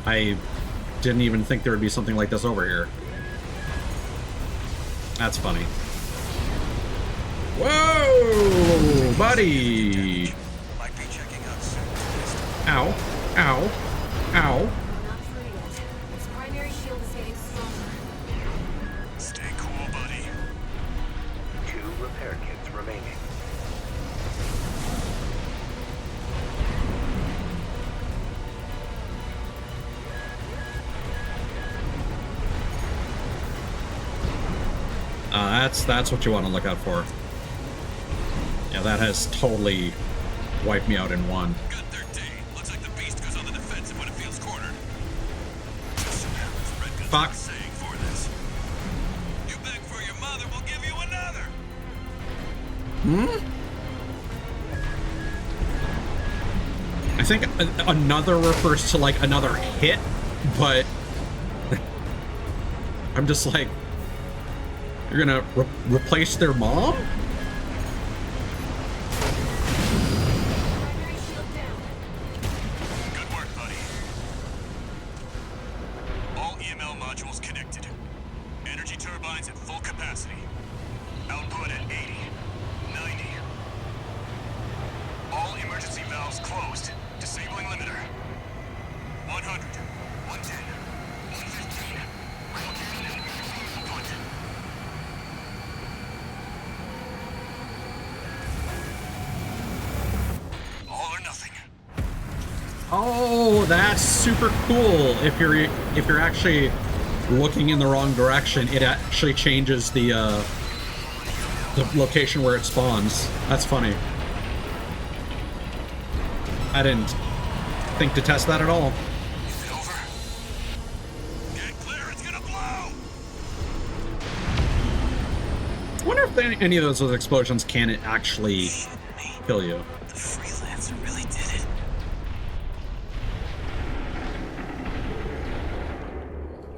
I didn't even think there would be something like this over here. That's funny. Whoa, buddy! Ow, ow, ow.
Not through yet. Its primary shield is getting stronger.
Stay cool, buddy.
2 repair kits remaining.
That's what you want to look out for. Yeah, that has totally wiped me out in one.
Got their day. Looks like the beast goes on the defensive when it feels cornered.
Fuck.
Saying for this. You beg for your mother, we'll give you another.
I think another refers to like another hit, but I'm just like, you're gonna replace their mom?
Good work, buddy. All EML modules connected. Energy turbines at full capacity. Output at 80, 90. All emergency valves closed. Disabling limiter. 100, 110, 115. Output. All or nothing.
Oh, that's super cool. If you're actually looking in the wrong direction, it actually changes the location where it spawns. That's funny. I didn't think to test that at all.
Is it over? Get clear, it's gonna blow!
I wonder if any of those explosions can actually kill you.
The freelancer really did it.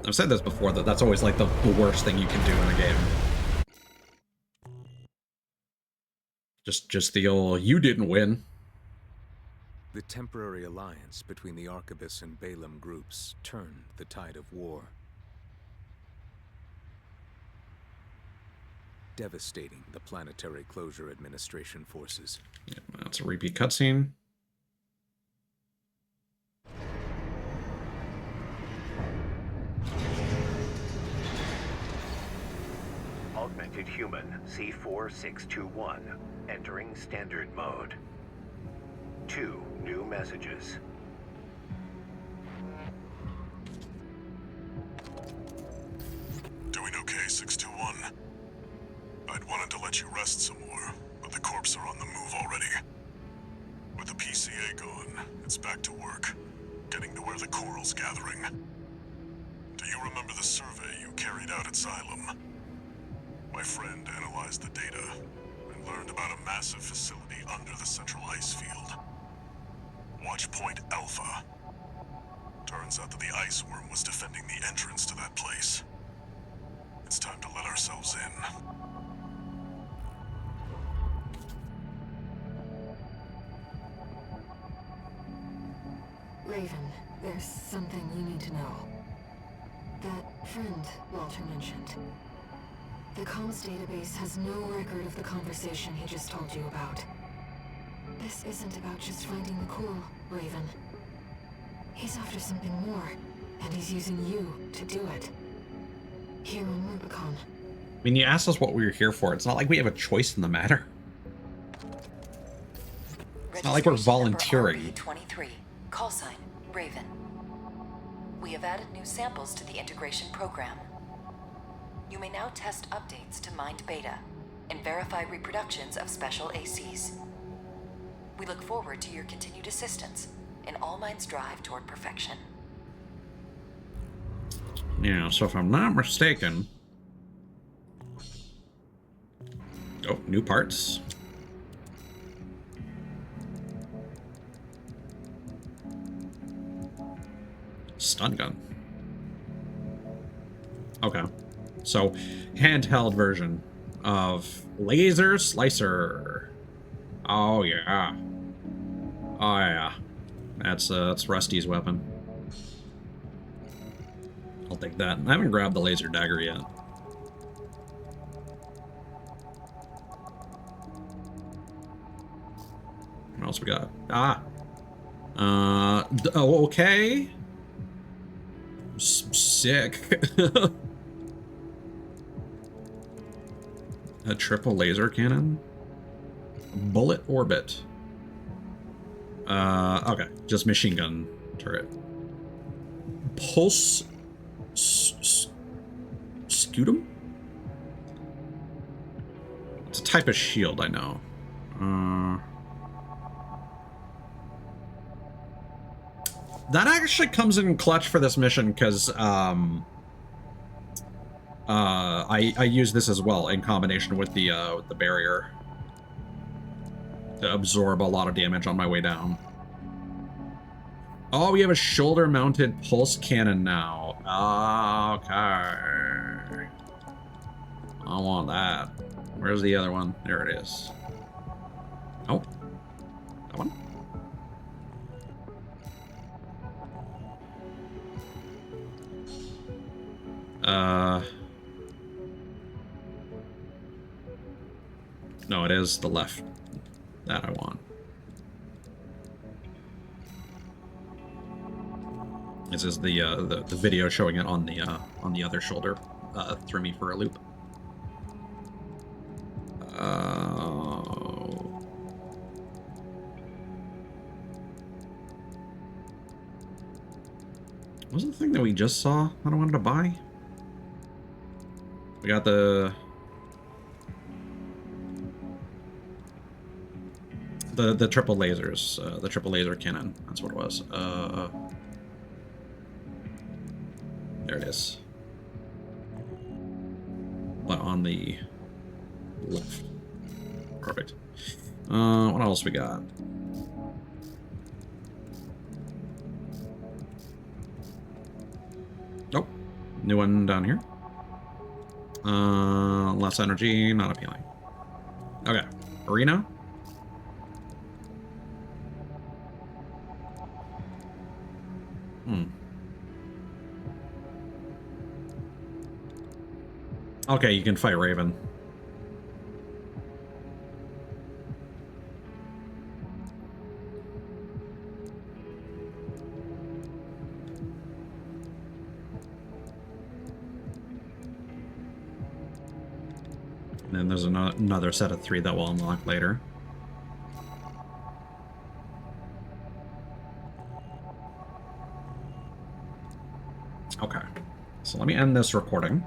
I've said this before, that that's always like the worst thing you can do in a game. Just the old, you didn't win.
The temporary alliance between the Arquebus and Balaam groups turned the tide of war, devastating the Planetary Closure Administration forces.
Yeah, that's a repeat cutscene.
Augmented human C4621 entering standard mode. 2 new messages.
Doing okay, 621? I'd wanted to let you rest some more, but the corps are on the move already. With the PCA gone, it's back to work, getting to where the coral's gathering. Do you remember the survey you carried out at Xylem? My friend analyzed the data and learned about a massive facility under the central ice field. Watchpoint Alpha. Turns out that the ice worm was defending the entrance to that place. It's time to let ourselves in.
Raven, there's something you need to know. That friend Walter mentioned. The comms database has no record of the conversation he just told you about. This isn't about just finding the core, Raven. He's after something more, and he's using you to do it. Here on Rubicon.
I mean, you asked us what we were here for. It's not like we have a choice in the matter. It's not like we're volunteering.
23, call sign Raven. We have added new samples to the integration program. You may now test updates to Mind Beta and verify reproductions of special ACs. We look forward to your continued assistance in All Mind's drive toward perfection.
Yeah, so if I'm not mistaken... Oh, new parts. Stun gun. Okay. So, handheld version of laser slicer. Oh yeah. Oh yeah. That's Rusty's weapon. I'll take that. I haven't grabbed the laser dagger yet. What else we got? Ah. Oh, okay. Sick. A triple laser cannon. Bullet orbit. Okay. Just machine gun turret. Pulse scutum? It's a type of shield, I know. That actually comes in clutch for this mission because I use this as well in combination with the barrier to absorb a lot of damage on my way down. Oh, we have a shoulder-mounted pulse cannon now. Okay. I want that. Where's the other one? There it is. Oh. That one? No, it is the left that I want. This is the video showing it on the other shoulder. Threw me for a loop. What was the thing that we just saw that I wanted to buy? We got the triple lasers, the triple laser cannon. That's what it was. There it is. But on the left. Perfect. What else we got? Oh, new one down here. Less energy, not appealing. Okay, arena. Okay, you can fight Raven. And then there's another set of 3 that will unlock later. Okay, so let me end this recording.